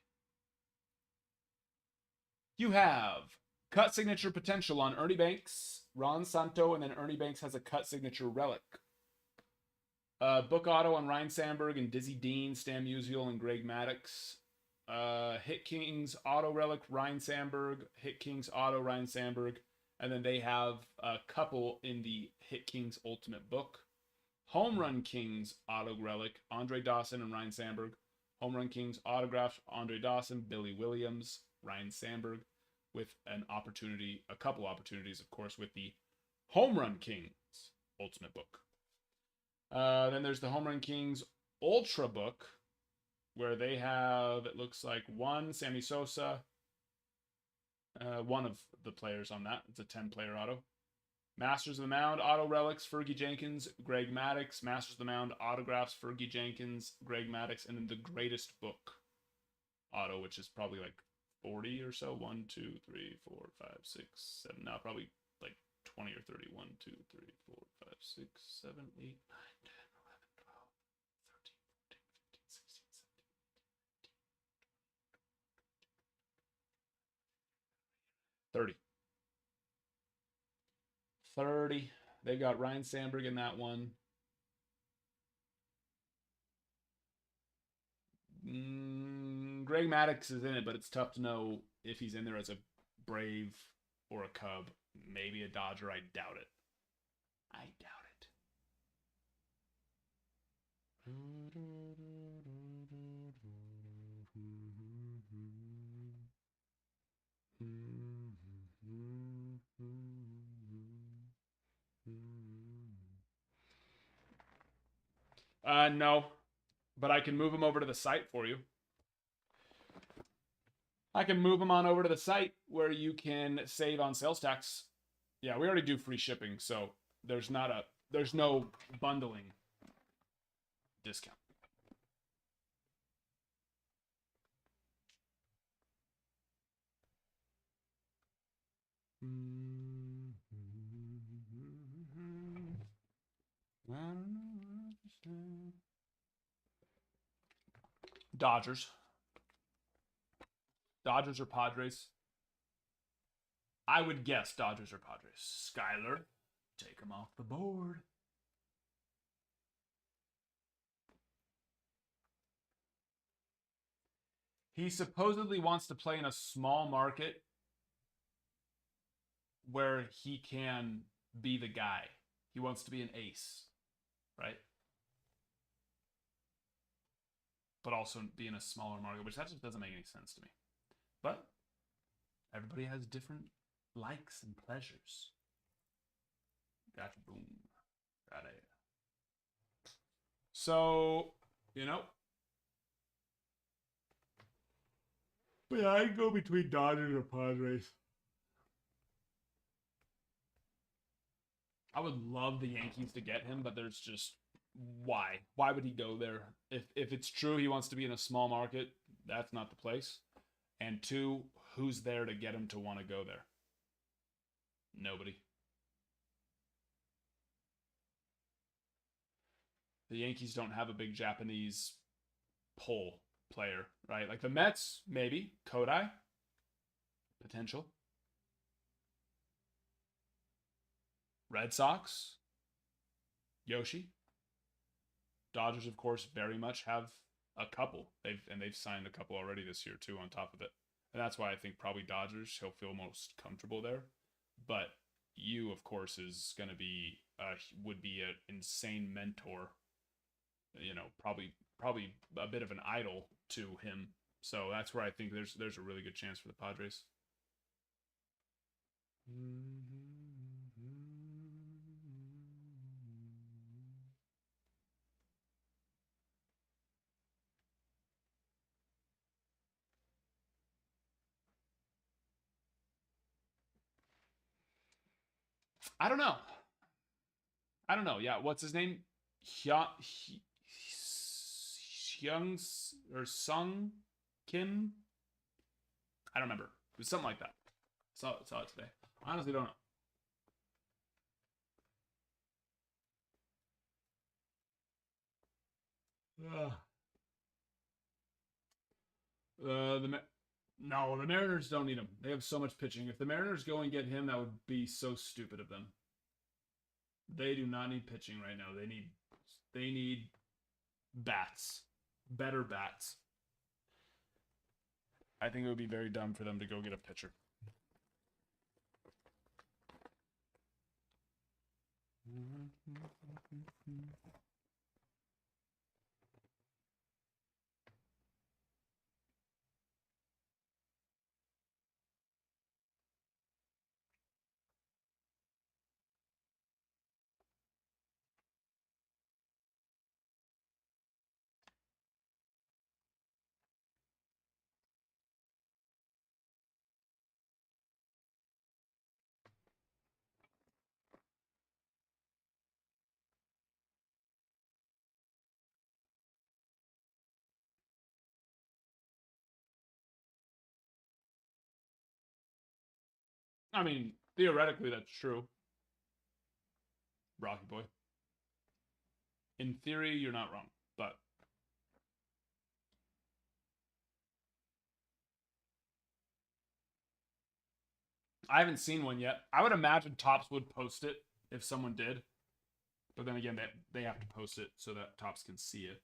You have cut signature potential on Ernie Banks, Ron Santo, and then Ernie Banks has a cut signature relic. Book auto on Ryan Sandberg and Dizzy Dean, Stan Musial, and Greg Maddux. Hit Kings auto relic Ryan Sandberg, Hit Kings auto Ryan Sandberg, and then they have a couple in the Hit Kings Ultimate Book. Home Run Kings auto relic Andre Dawson and Ryan Sandberg. Home Run Kings autographs Andre Dawson, Billy Williams, Ryan Sandberg, with a couple opportunities, of course, with the Home Run Kings Ultimate Book. Then there's the Home Run Kings Ultra Book, where they have, it looks like, one Sammy Sosa, one of the players on that. It's a 10-player auto. Masters of the Mound auto relics Fergie Jenkins, Greg Maddux. Masters of the Mound autographs Fergie Jenkins, Greg Maddux, and then the Greatest Book auto, which is probably like 40 or so. 1, 2, 3, 4, 5, 6, 7. Now probably like 20 or 30. 1, 2, 3, 4, 5, 6, 7, 8, 9, 10, 11, 12, 13, 14, 15, 16, 17, 30. 30. They've got Ryan Sandberg in that one. Greg Maddux is in it, but it's tough to know if he's in there as a Brave or a Cub. Maybe a Dodger. I doubt it. I doubt it. No, but I can move them over to the site for you. I can move them on over to the site where you can save on sales tax. Yeah, we already do free shipping, so there's no bundling discount. Dodgers. Dodgers or Padres? I would guess Dodgers or Padres. Skyler, take him off the board. He supposedly wants to play in a small market where he can be the guy. He wants to be an ace, right? But also be in a smaller market, which that just doesn't make any sense to me. But everybody has different likes and pleasures. Gotcha, boom. Got it. So, you know. But yeah, I go between Dodgers or Padres. I would love the Yankees to get him, but there's just why? Why would he go there? If it's true he wants to be in a small market, that's not the place. And two, who's there to get him to want to go there? Nobody. The Yankees don't have a big Japanese pull player, right? Like the Mets, maybe. Kodai, potential. Red Sox, Yoshi. Dodgers, of course, very much have a couple. They've signed a couple already this year too. On top of it, and that's why I think probably Dodgers. He'll feel most comfortable there. But you, of course, is going to be would be an insane mentor. You know, probably a bit of an idol to him. So that's where I think there's a really good chance for the Padres. I don't know. I don't know. Yeah, what's his name? Hyung or Sung Kim? I don't remember. It was something like that. Saw it today. I honestly don't know. No, the Mariners don't need him. They have so much pitching. If the Mariners go and get him, that would be so stupid of them. They do not need pitching right now. They need bats. Better bats. I think it would be very dumb for them to go get a pitcher. I mean, theoretically, that's true. Rocky boy. In theory, you're not wrong, but I haven't seen one yet. I would imagine Topps would post it if someone did, but then again, they have to post it so that Topps can see it.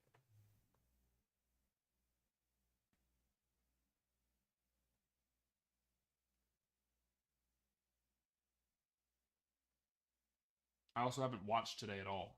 I also haven't watched today at all.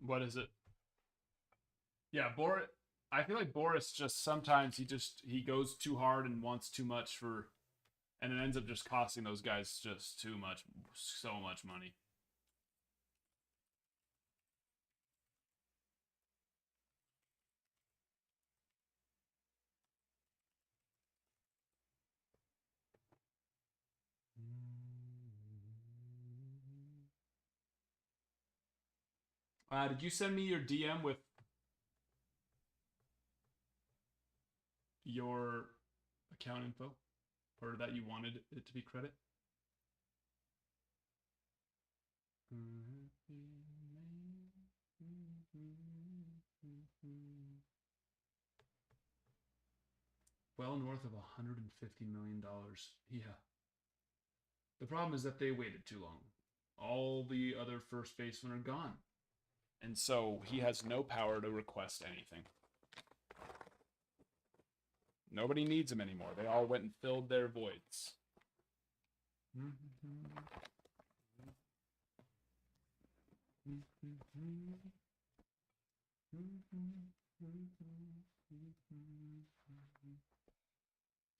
What is it? Yeah, Boris. I feel like Boris just sometimes he goes too hard and wants too much for, and it ends up just costing those guys just too much, so much money. Did you send me your DM with your account info, or that you wanted it to be credit? Well north of $150 million. Yeah. The problem is that they waited too long. All the other first basemen are gone. And so he has no power to request anything. Nobody needs him anymore. They all went and filled their voids.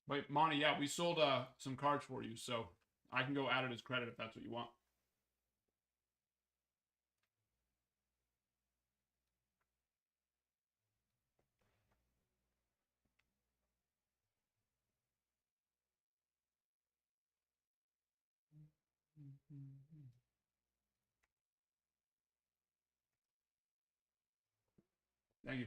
Wait, Monty, yeah, we sold some cards for you, so I can go add it as credit if that's what you want. Thank you.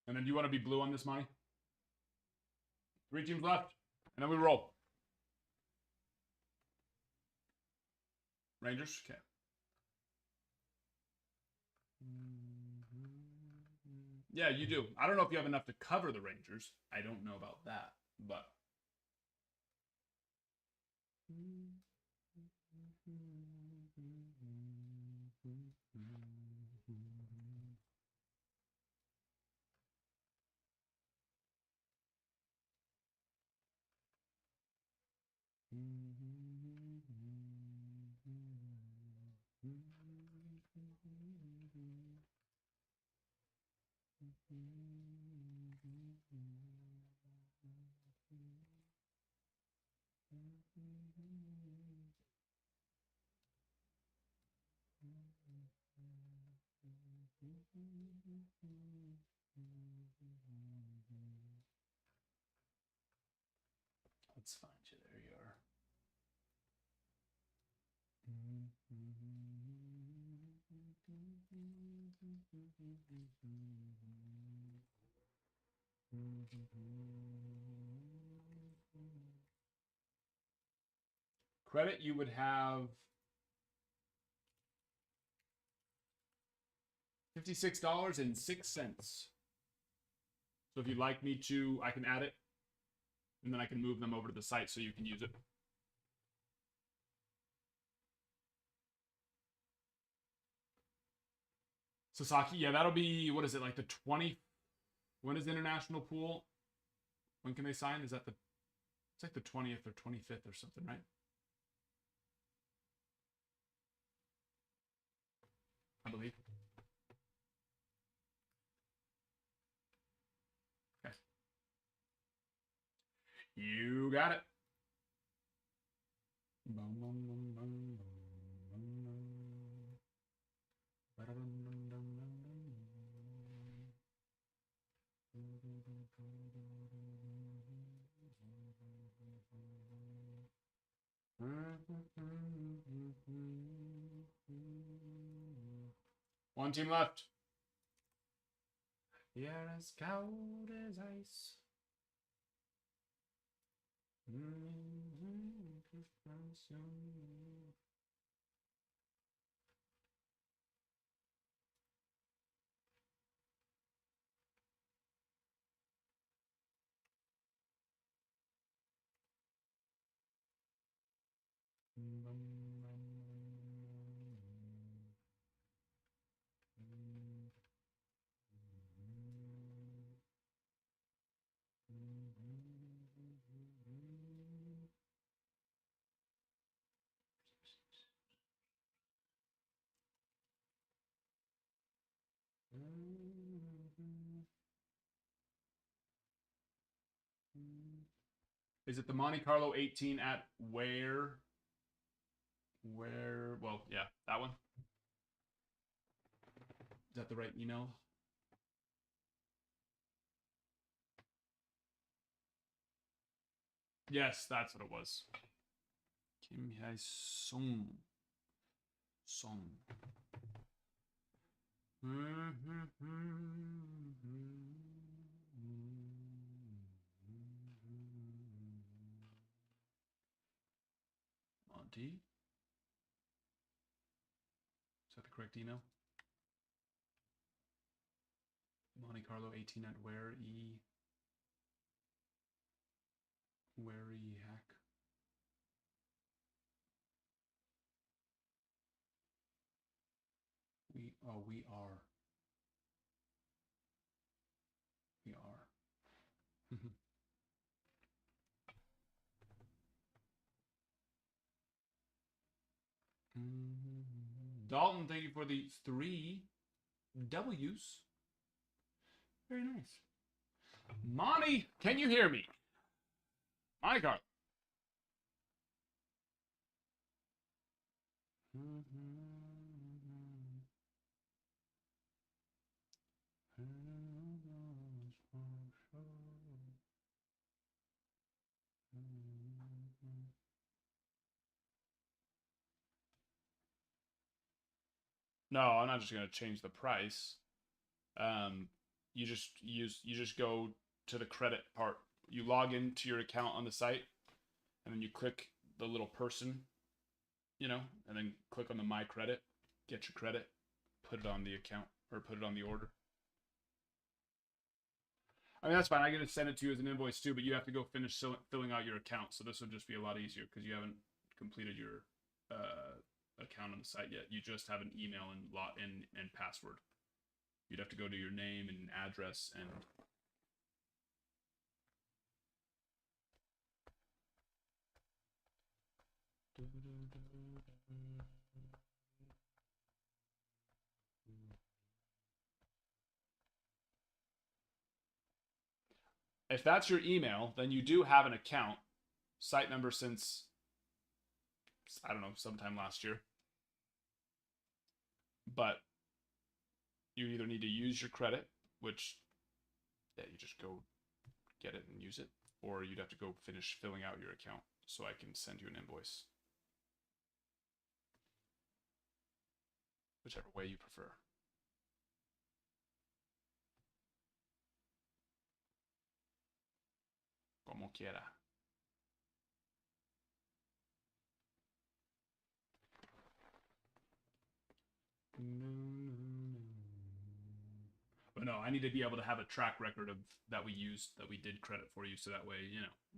And then do you want to be blue on this, Monty? 3 teams left, and then we roll. Rangers? Okay. Yeah, you do. I don't know if you have enough to cover the Rangers. I don't know about that, but... Let's find you. There you are. Credit, you would have $56.06. So if you'd like me to, I can add it, and then I can move them over to the site so you can use it. Sasaki, yeah, that'll be, what is it, like the 20th? When is the international pool? When can they sign? Is that it's like the 20th or 25th or something, right? I believe. Okay. You got it. One team left. You're as cold as ice. Is it the Monte Carlo 18 at where? Well, yeah, that one. Is that the right email? Yes, that's what it was. Kim Hye Sung. Monty? Is that the correct email? Monte Carlo 18 at where hack? We are. We are. Dalton, thank you for the 3 W's. Very nice. Monty, can you hear me? My God. No, I'm not just gonna change the price. You just go to the credit part. You log into your account on the site, and then you click the little person, and then click on the My Credit, get your credit, put it on the account or put it on the order. I mean, that's fine. I'm going to send it to you as an invoice too, but you have to go finish filling out your account. So this will just be a lot easier because you haven't completed your account on the site yet. You just have an email and password. You'd have to go to your name and address and... If that's your email, then you do have an account, site member since, I don't know, sometime last year. But you either need to use your credit, which, yeah, you just go get it and use it, or you'd have to go finish filling out your account so I can send you an invoice. Whichever way you prefer. Como quiera. But no, I need to be able to have a track record of that we did credit for you, so that way,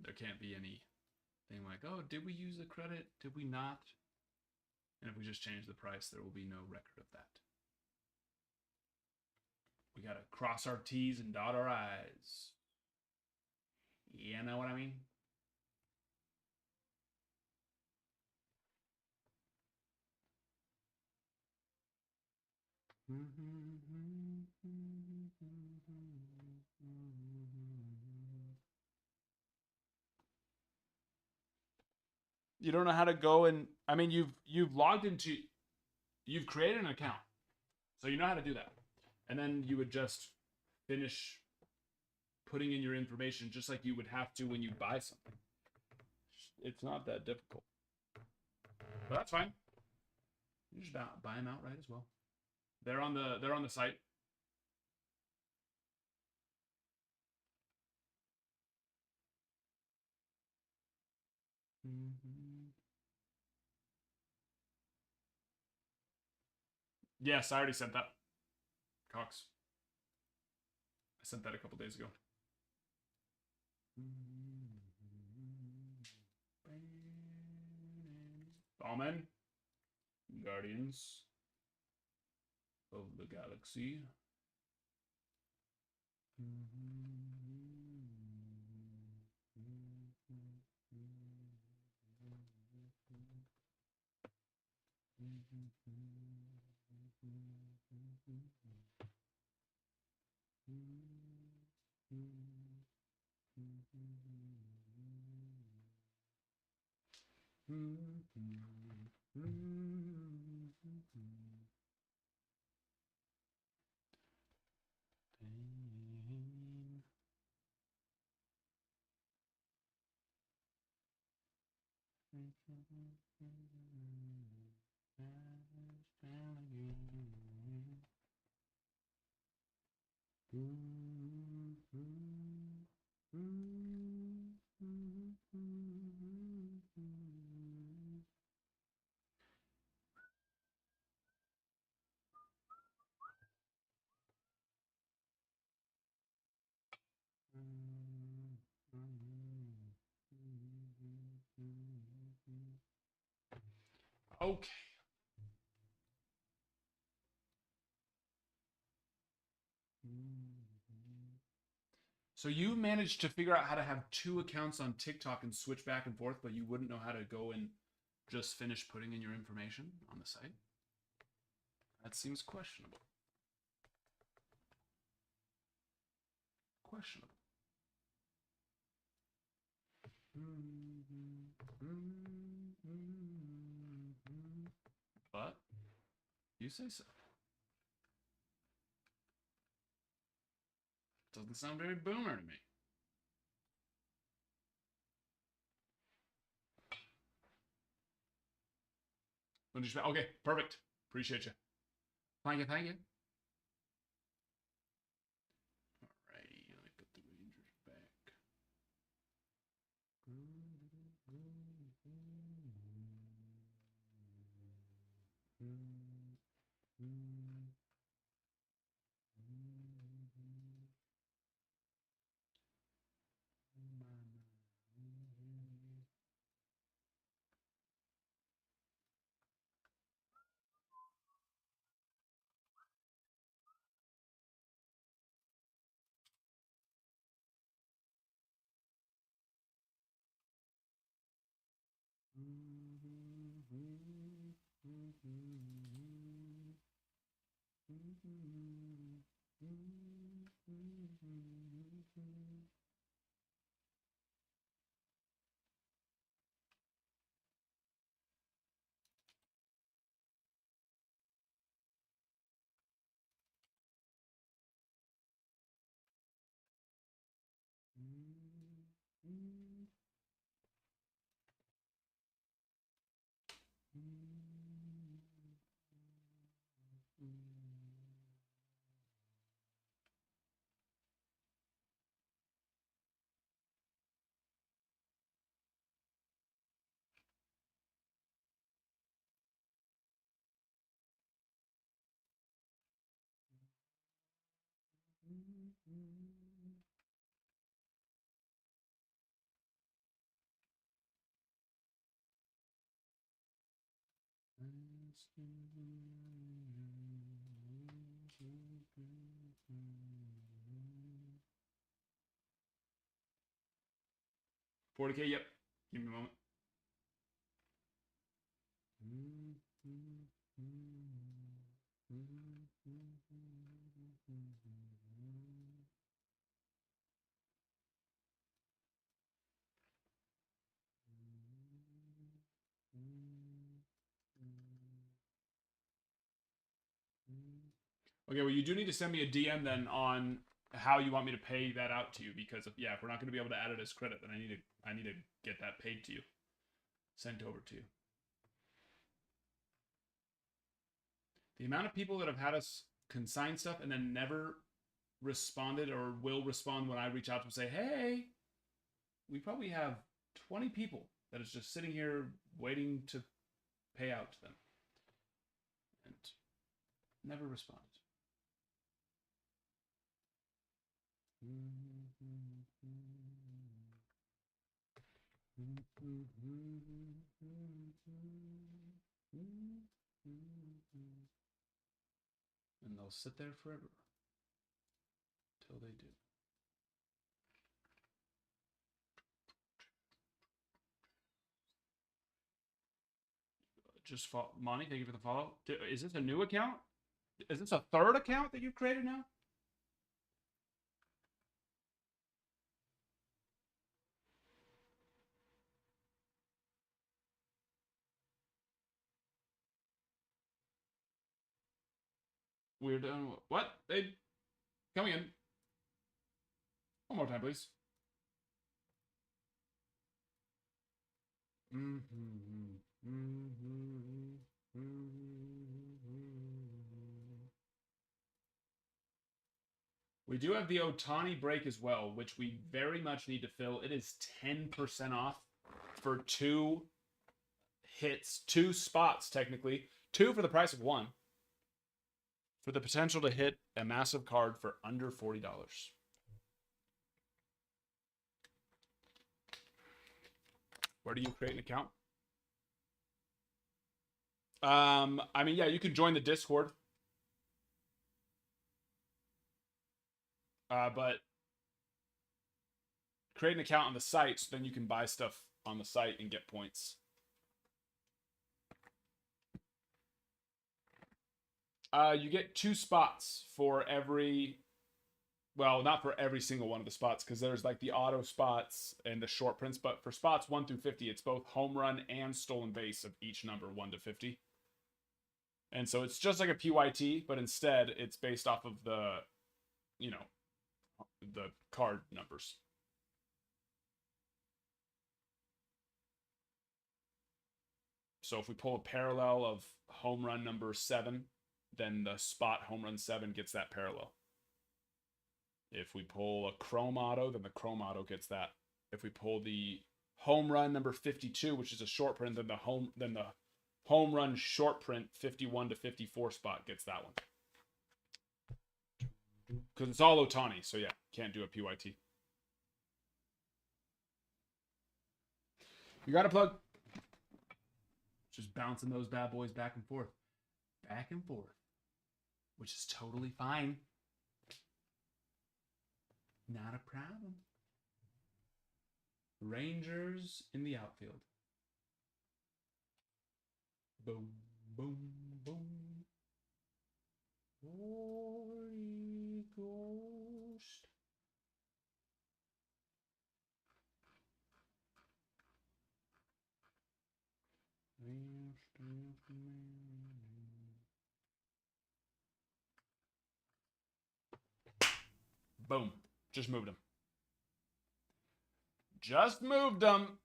there can't be anything like, oh, did we use the credit? Did we not? And if we just change the price, there will be no record of that. We gotta cross our T's and dot our I's. You know what I mean? You don't know how to go and I mean you've logged into you've created an account. So you know how to do that. And then you would just finish putting in your information just like you would have to when you buy something. It's not that difficult. But that's fine. You just buy them outright as well. They're on the site. Yes, I already sent that. Cox. I sent that a couple days ago. Ballmen. Guardians of the Galaxy. Okay. So you managed to figure out how to have 2 accounts on TikTok and switch back and forth, but you wouldn't know how to go and just finish putting in your information on the site? That seems questionable. Questionable. But you say so. Doesn't sound very boomer to me. Okay, perfect. Appreciate you. Thank you, thank you. Alrighty, let me put the Rangers back. $40K, yep. Give me a moment. Okay, well, you do need to send me a DM then on how you want me to pay that out to you, because if we're not going to be able to add it as credit, then I need to get that paid to you, sent over to you. The amount of people that have had us consign stuff and then never responded or will respond when I reach out to them and say, hey, we probably have 20 people that is just sitting here waiting to pay out to them. And never responded. And they'll sit there forever till they do. Just follow, Monty, thank you for the follow. Is this a new account? Is this a third account that you've created now? We're done. What? They coming in. One more time, please. We do have the Ohtani break as well, which we very much need to fill. It is 10% off for 2 hits, 2 spots, technically. 2 for the price of 1. For the potential to hit a massive card for under $40. Where do you create an account? I mean, yeah, you can join the Discord. But create an account on the site so then you can buy stuff on the site and get points. You get 2 spots for every, well, not for every single one of the spots, because there's like the auto spots and the short prints, but for spots 1 through 50, it's both home run and stolen base of each number 1 to 50. And so it's just like a PYT, but instead it's based off of the, you know, the card numbers. So if we pull a parallel of home run number 7, then the spot home run 7 gets that parallel. If we pull a chrome auto, then the chrome auto gets that. If we pull the home run number 52, which is a short print, then the home run short print 51 to 54 spot gets that one. Because it's all Ohtani, so yeah, can't do a PYT. You got a plug? Just bouncing those bad boys back and forth. Back and forth. Which is totally fine. Not a problem. Rangers in the outfield. Boom, boom, boom. Holy Ghost. Boom. Just moved him. Just moved him.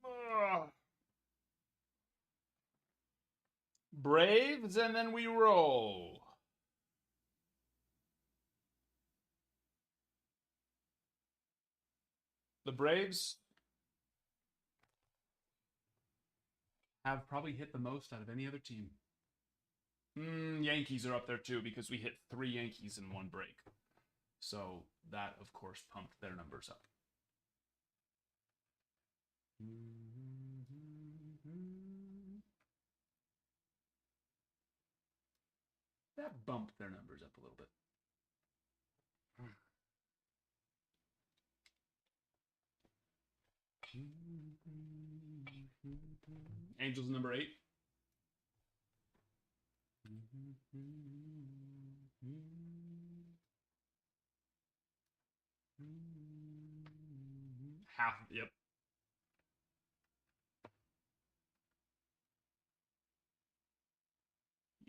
Ugh. Braves, and then we roll. The Braves have probably hit the most out of any other team. Yankees are up there too because we hit 3 Yankees in 1 break. So that, of course, pumped their numbers up. That bumped their numbers up a little bit. Angels number 8. Half, yep.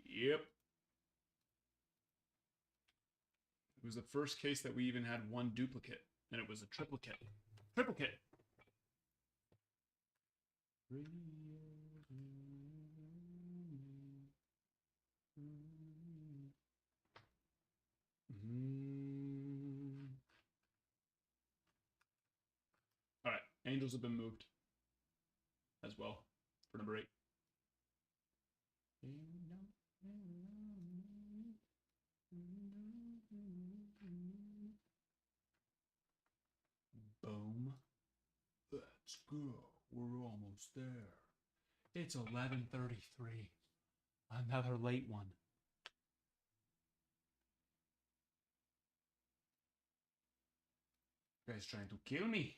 Yep. It was the first case that we even had 1 duplicate, and it was a triplicate. Triplicate. Angels have been moved as well for number 8. Boom. Let's go. We're almost there. It's 11:33. Another late one. You guys trying to kill me.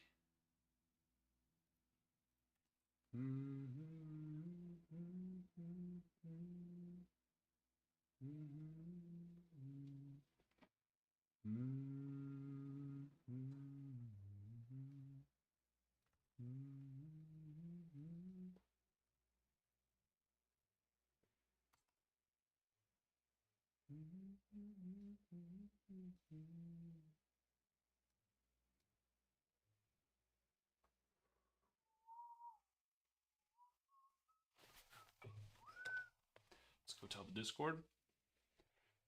Let's go tell the Discord.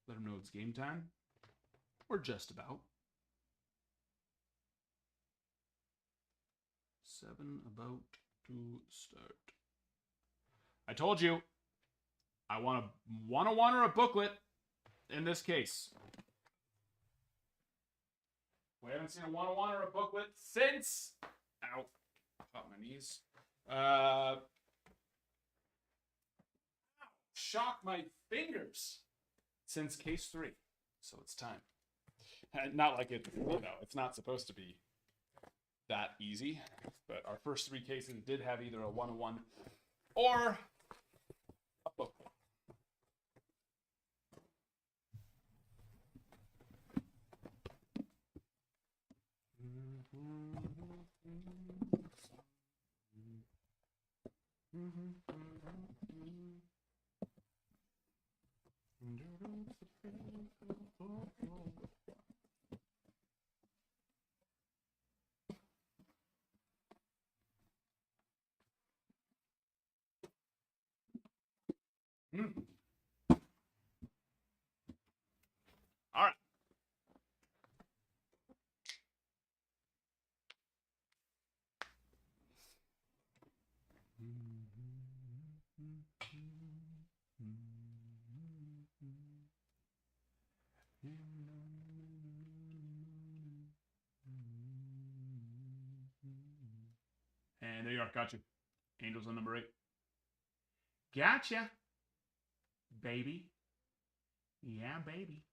Let them know it's game time. Or just about. 7 about to start. I told you, I want a 101 or a booklet in this case. We haven't seen a 101 or a booklet since... Ow. Caught my knees. Shock my fingers. Since case 3. So it's time. Not like it, it's not supposed to be that easy. But our first 3 cases did have either a 101 or a booklet. All right. And there you are. Gotcha. Angels on number 8. Gotcha. Baby. Yeah, baby.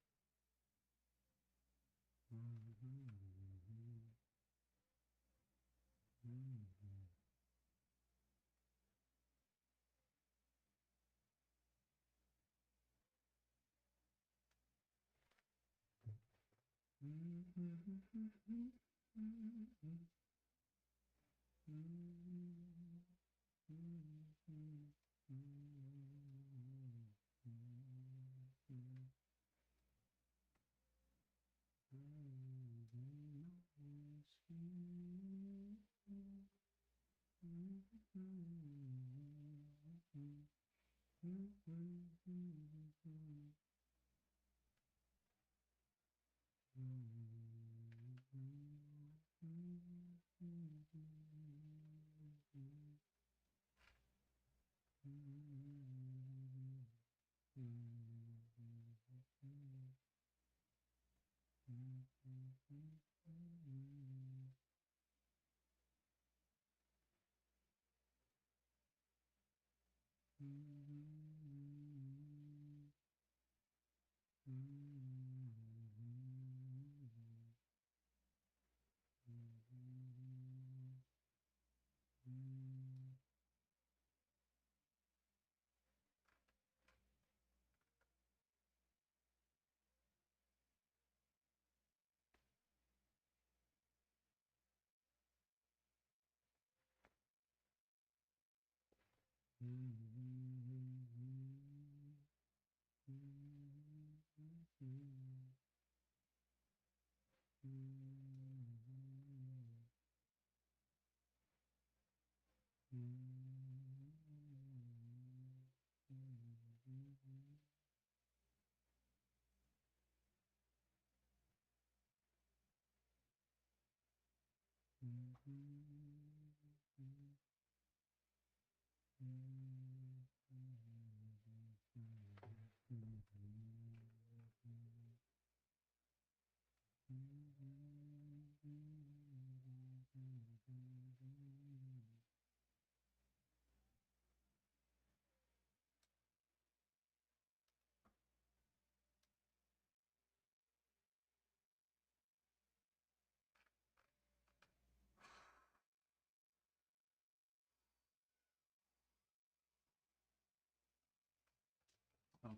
Okay.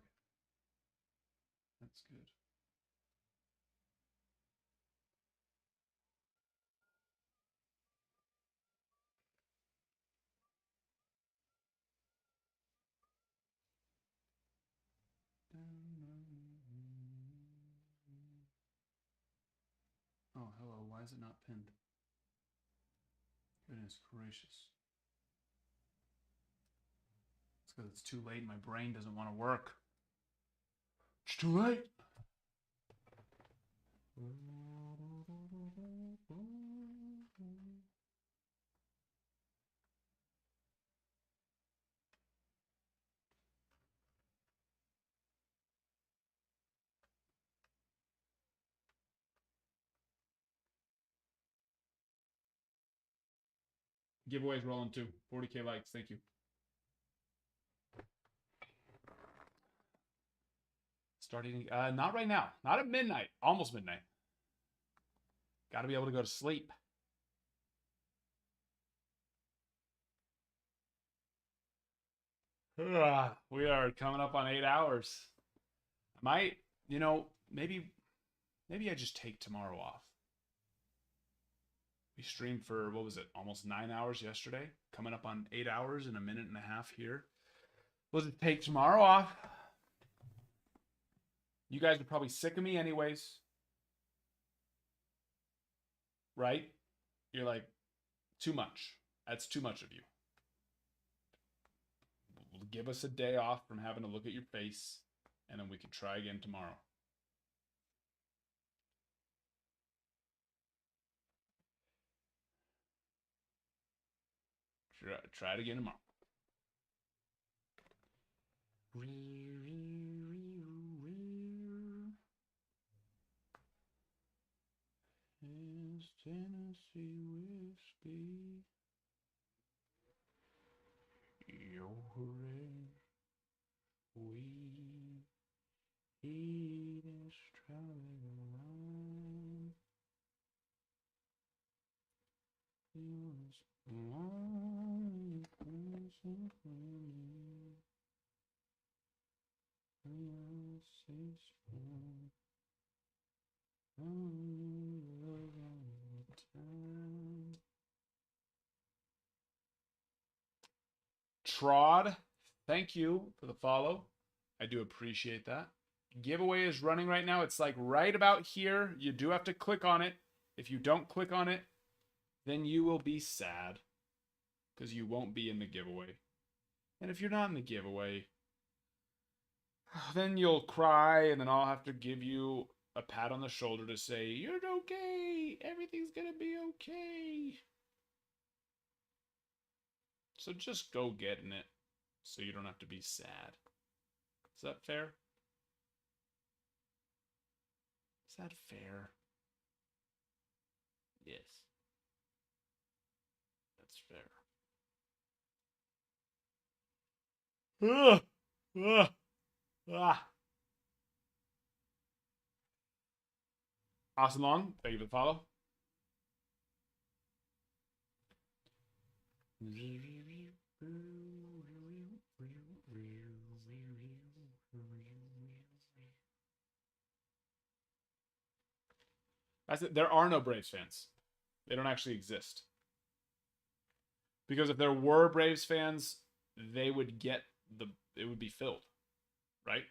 That's good. Oh, hello. Why is it not pinned? Goodness gracious. It's because it's too late and my brain doesn't want to work. It's too late. Giveaways rolling too. 40K likes. Thank you. Starting, not right now. Not at midnight. Almost midnight. Got to be able to go to sleep. We are coming up on 8 hours. I might, maybe I just take tomorrow off. We streamed for, what was it, almost 9 hours yesterday. Coming up on 8 hours in a minute and a half here. We'll just take tomorrow off. You guys are probably sick of me anyways. Right? You're like, too much. That's too much of you. Give us a day off from having to look at your face, and then we can try again tomorrow. Try it again tomorrow. Is Tennessee whiskey your we eat is traveling along. Trod, thank you for the follow. I do appreciate that. Giveaway is running right now. It's like right about here. You do have to click on it. If you don't click on it, then you will be sad because you won't be in the giveaway. And if you're not in the giveaway, then you'll cry, and then I'll have to give you a pat on the shoulder to say, you're okay. Everything's going to be okay. So just go get in it so you don't have to be sad. Is that fair? Is that fair? Yes. That's fair. Austin Long, thank you for the follow. That's it. There are no Braves fans. They don't actually exist. Because if there were Braves fans, they would get it would be filled, right?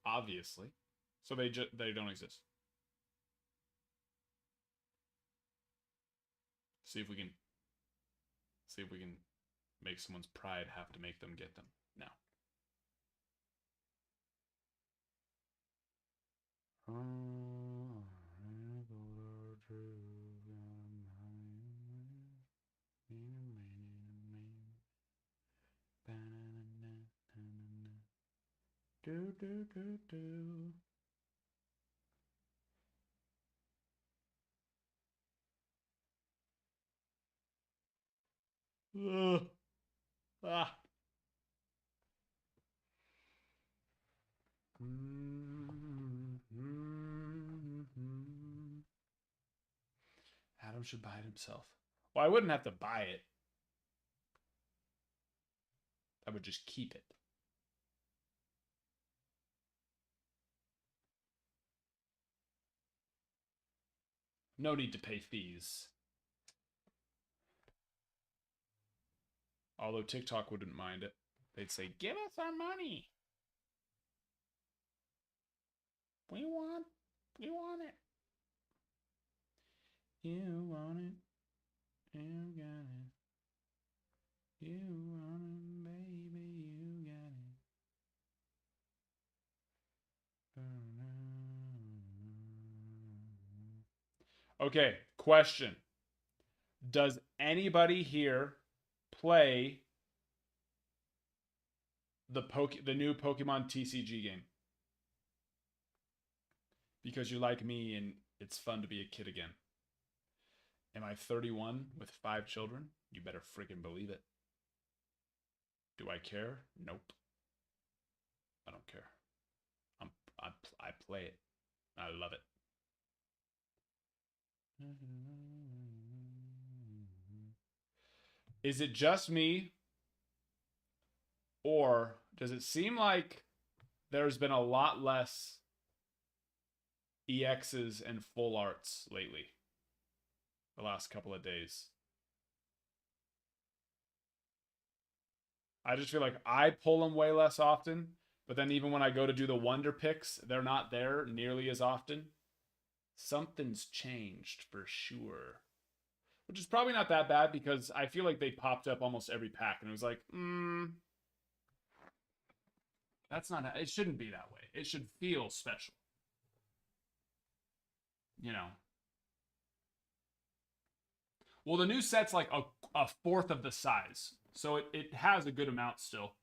Obviously. So they don't exist. See if we can make someone's pride have to make them get them now. Do, do, do, do. Ugh. Ah. Adam should buy it himself. Well, I wouldn't have to buy it. I would just keep it. No need to pay fees. Although TikTok wouldn't mind it. They'd say, give us our money. We want it. You want it. You got it. You want it, baby. You got it. Okay, question. Does anybody here play the new Pokemon TCG game? Because you're like me and it's fun to be a kid again. Am I 31 with 5 children? You better freaking believe it. Do I care? Nope. I don't care. I play it. I love it. Is it just me? Or does it seem like there's been a lot less EXs and full arts lately? The last couple of days. I just feel like I pull them way less often, but then even when I go to do the wonder picks, they're not there nearly as often. Something's changed for sure. Which is probably not that bad because I feel like they popped up almost every pack and it was like, that's not, it shouldn't be that way. It should feel special. You know. Well, the new set's like a fourth of the size. So it has a good amount still.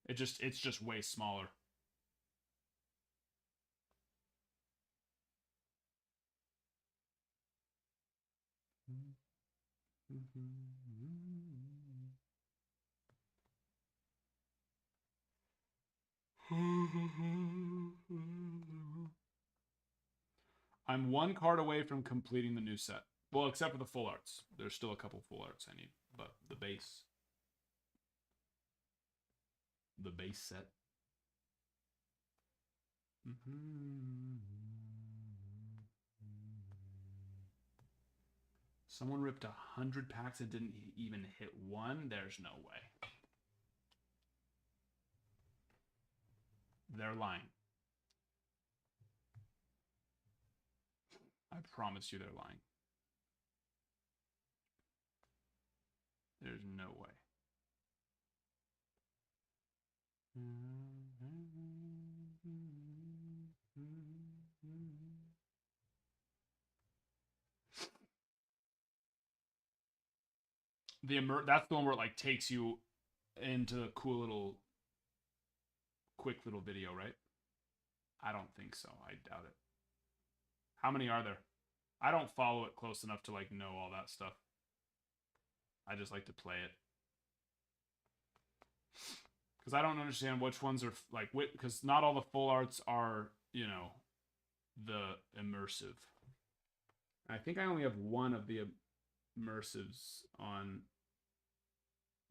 It's just way smaller. I'm one card away from completing the new set. Well, except for the full arts. There's still a couple full arts I need, but the base set. Someone ripped 100 packs and didn't even hit one? There's no way. They're lying. I promise you they're lying. There's no way. That's the one where it like takes you into a cool little quick little video, right? I don't think so. I doubt it. How many are there? I don't follow it close enough to like know all that stuff. I just like to play it. Because I don't understand which ones are like, because not all the full arts are, you know, the immersive. I think I only have one of the immersives on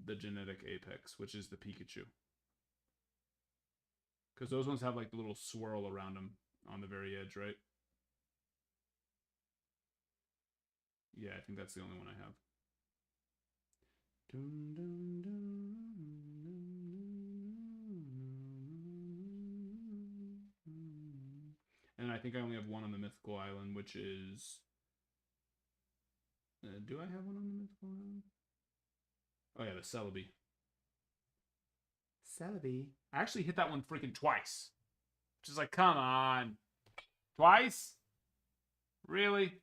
the genetic apex, which is the Pikachu. Because those ones have like the little swirl around them on the very edge, right? Yeah, I think that's the only one I have. And I think I only have one on the Mythical Island, which is... do I have one on the Mythical Island? Oh yeah, the Celebi. Celebi. I actually hit that one freaking twice. Which is like, come on. Twice? Really?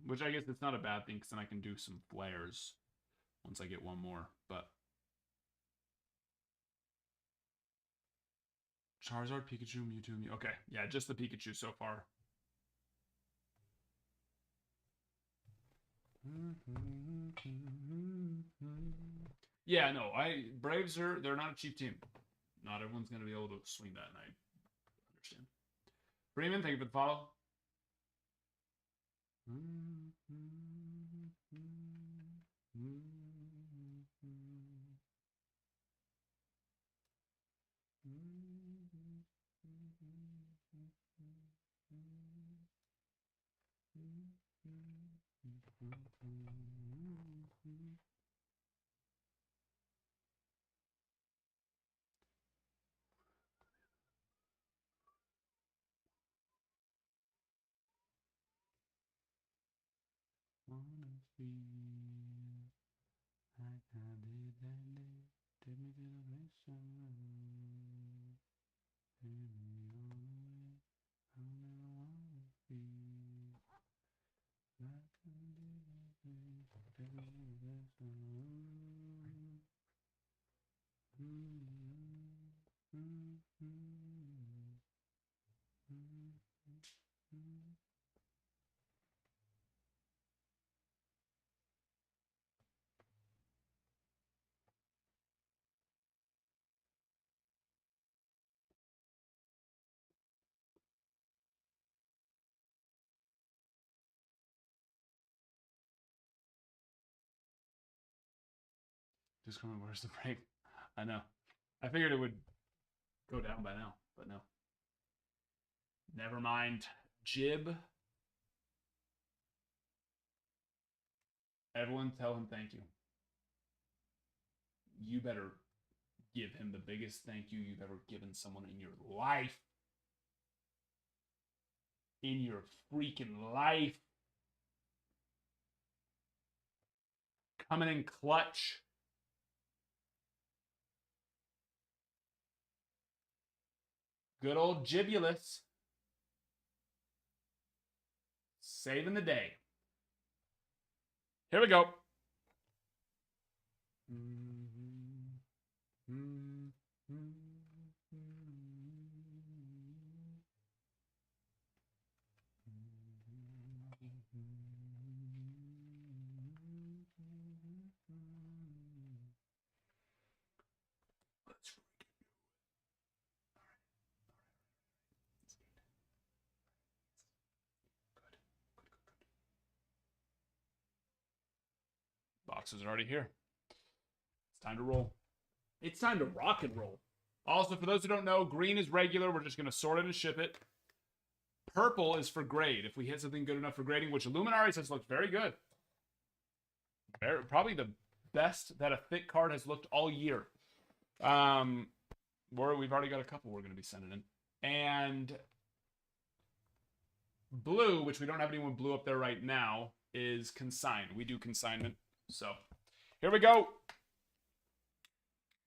Which I guess it's not a bad thing because then I can do some flares. once I get one more. But Charizard, Pikachu, Mewtwo, Mew. Okay, yeah, just the Pikachu so far. Yeah, no, Braves they're not a cheap team. Not everyone's gonna be able to swing that, and I understand. Freeman, thank you for the follow. Just coming, where's the break? I know. I figured it would go down by now, but no. Never mind. Jib. Everyone tell him thank you. You better give him the biggest thank you you've ever given someone in your life. In your freaking life. Coming in clutch. Good old Jibulus. Saving the day. Here we go. Boxes are already here. It's time to roll. It's time to rock and roll. Also, for those who don't know, green is regular. We're just going to sort it and ship it. Purple is for grade. If we hit something good enough for grading, which Illuminaris has looked very good. Probably the best that a thick card has looked all year. We've already got a couple we're going to be sending in. And blue, which we don't have anyone blue up there right now, is consigned. We do consignment. So here we go.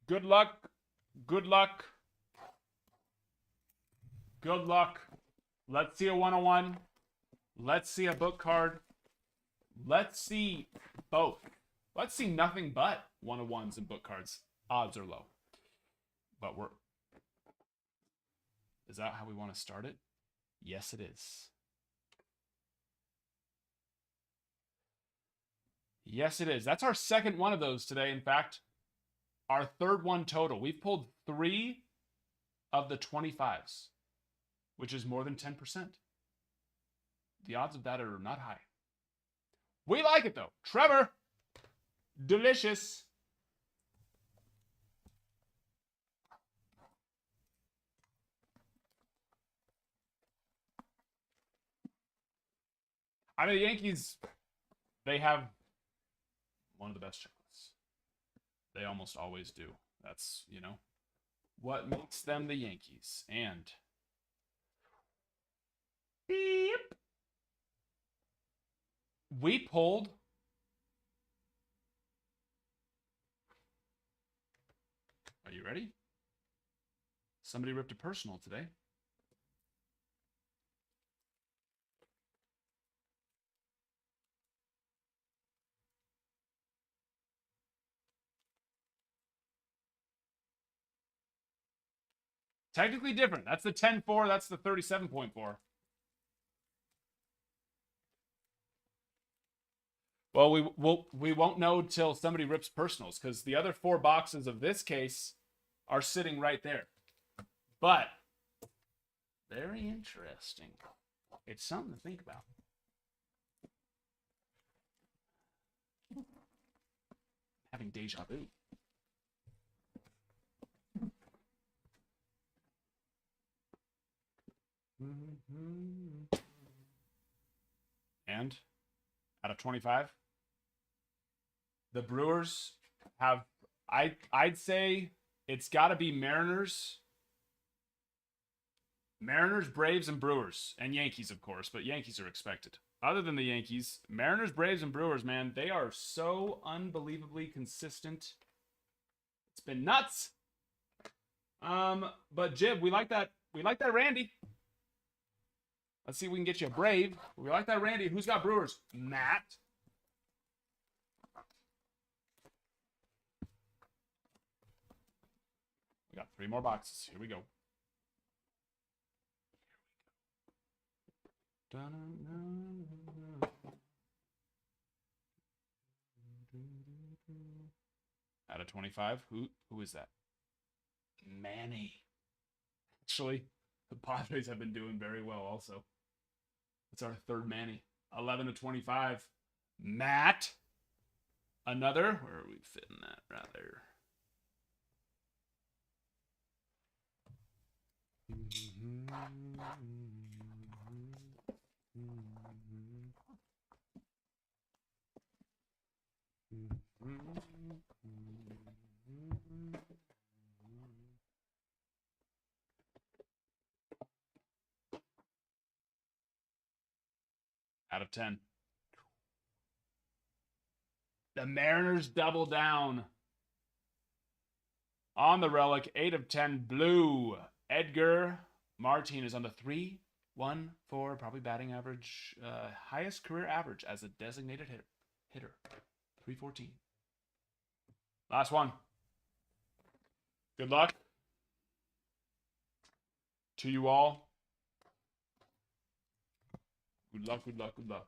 Good luck. Good luck. Good luck. Let's see a 101. Let's see a book card. Let's see both. Let's see nothing but 101s and book cards. Odds are low. But is that how we want to start it? Yes, it is. Yes, it is. That's our second one of those today. In fact, our third one total. We've pulled 3 of the 25s, which is more than 10%. The odds of that are not high. We like it, though. Trevor, delicious. I mean, the Yankees, they have one of the best checklists. They almost always do. That's, what makes them the Yankees. And beep. We pulled Are you ready? Somebody ripped a personal today. Technically different. That's the 10-4. That's the 37.4. Well, we won't know till somebody rips personals because the other 4 boxes of this case are sitting right there. But very interesting. It's something to think about. Having deja vu. And out of 25, the Brewers have, I'd say it's got to be Mariners, Braves, and Brewers, and Yankees, of course, but Yankees are expected. Other than the Yankees, Mariners, Braves, and Brewers, man, they are so unbelievably consistent. It's been nuts. But Jib, we like that. We like that Randy. Let's see if we can get you a Brave. We like that Randy. Who's got Brewers? Matt. We got 3 more boxes. Here we go. Out of 25, who is that? Manny. Actually, the Padres have been doing very well also. It's our 3rd Manny. 11 to 25. Matt. Another. Where are we fitting that? Rather. Out of 10. The Mariners double down on the relic. 8 of 10 blue. Edgar Martinez on the 3-1-4, probably batting average, highest career average as a designated hitter. 314. Last one. Good luck to you all. Good luck, good luck, good luck.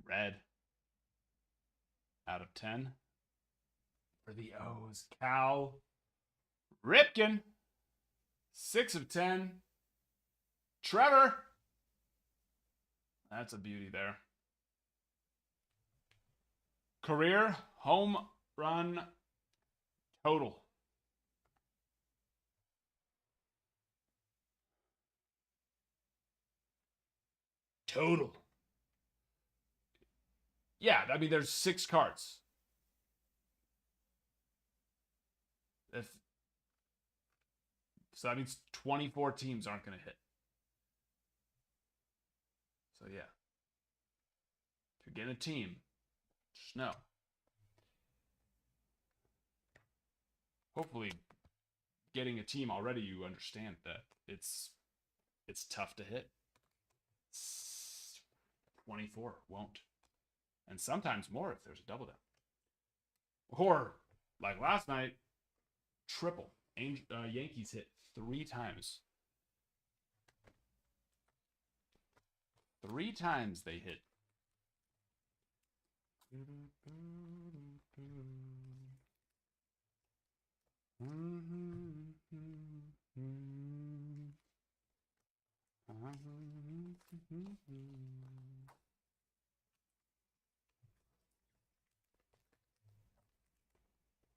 Red. Out of 10. For the O's, Cal Ripken. 6 of 10. Trevor. That's a beauty there. Career home run total. Total. Yeah, I mean, there's 6 cards. So that means 24 teams aren't going to hit. So, yeah. If you're getting a team, just know. Hopefully, getting a team already, you understand that it's tough to hit. 24 won't. And sometimes more if there's a double down. Or, like last night, triple. Yankees hit 3 times. 3 times they hit.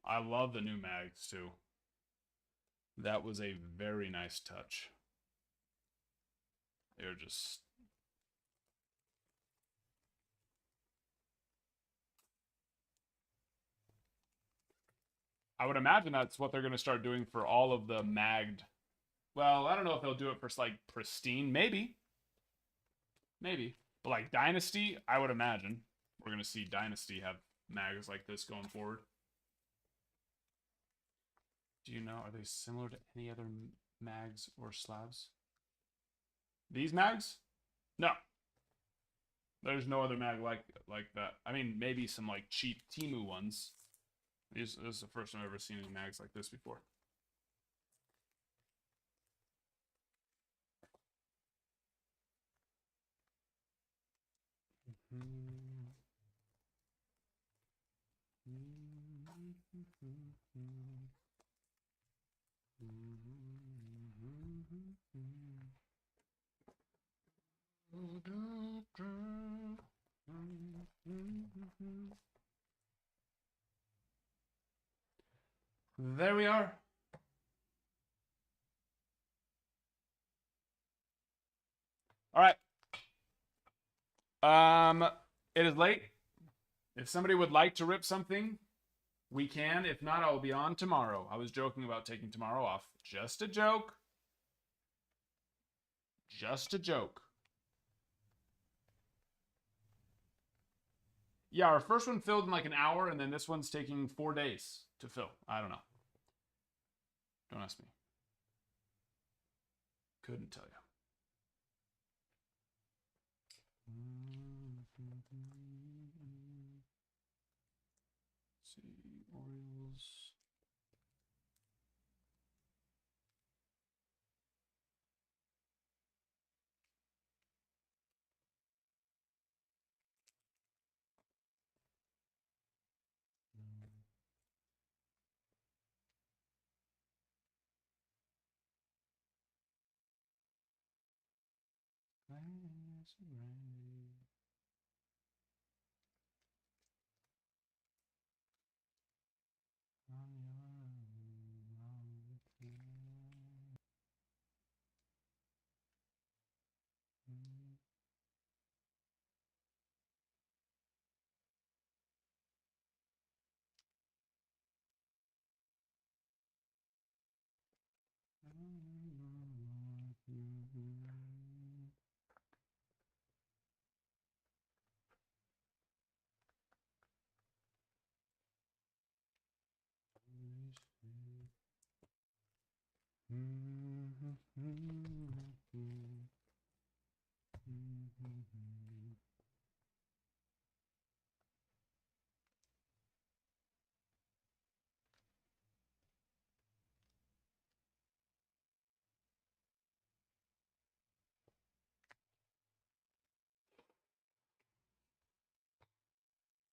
I love the new mags too. That was a very nice touch. They're just... I would imagine that's what they're going to start doing for all of the magged. Well, I don't know if they'll do it for like pristine. Maybe. Maybe. But like Dynasty, I would imagine we're going to see Dynasty have mags like this going forward. Do you know? Are they similar to any other mags or slabs? These mags? No. There's no other mag like that. I mean, maybe some like cheap Timu ones. This is the first time I've ever seen any mags like this before. There we are. All right. It is late. If somebody would like to rip something, we can. If not, I will be on tomorrow. I was joking about taking tomorrow off. Just a joke. Just a joke. Yeah, our first one filled in like an hour, and then this one's taking 4 days to fill. I don't know. Don't ask me. Couldn't tell you. Let's see, Orioles.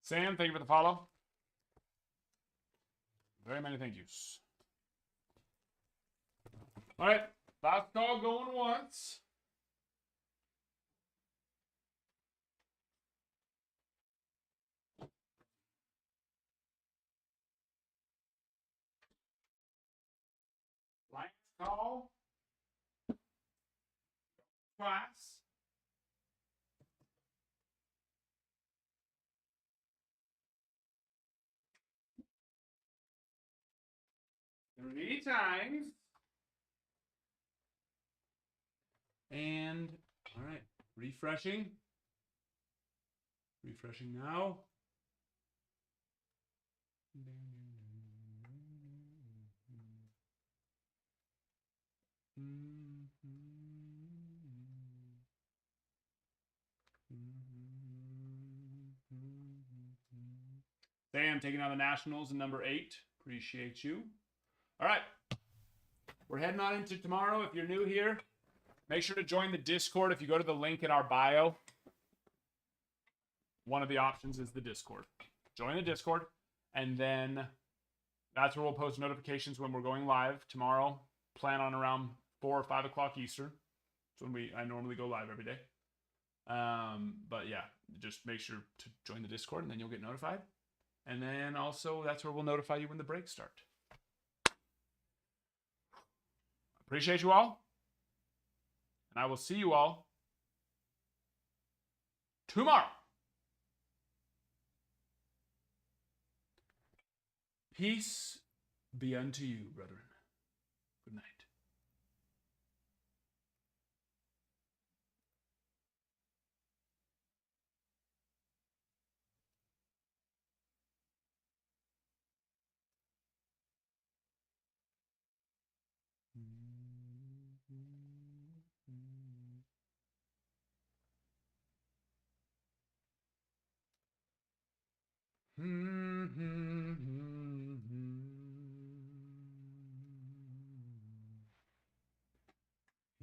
Sam, thank you for the follow. Very many thank yous. All right, last call going once. Last call. Twice. Three times. And, all right, refreshing. Refreshing now. Sam taking on the Nationals in number 8. Appreciate you. All right. We're heading on into tomorrow. If you're new here, make sure to join the Discord. If you go to the link in our bio, one of the options is the Discord. Join the Discord, and then that's where we'll post notifications when we're going live tomorrow. Plan on around 4 or 5 o'clock Eastern. That's when I normally go live every day. But yeah, just make sure to join the Discord, and then you'll get notified. And then also, that's where we'll notify you when the breaks start. Appreciate you all. And I will see you all tomorrow. Peace be unto you, brethren. Good night.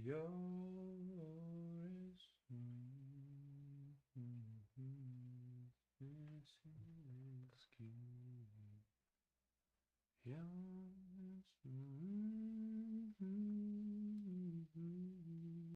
Yo.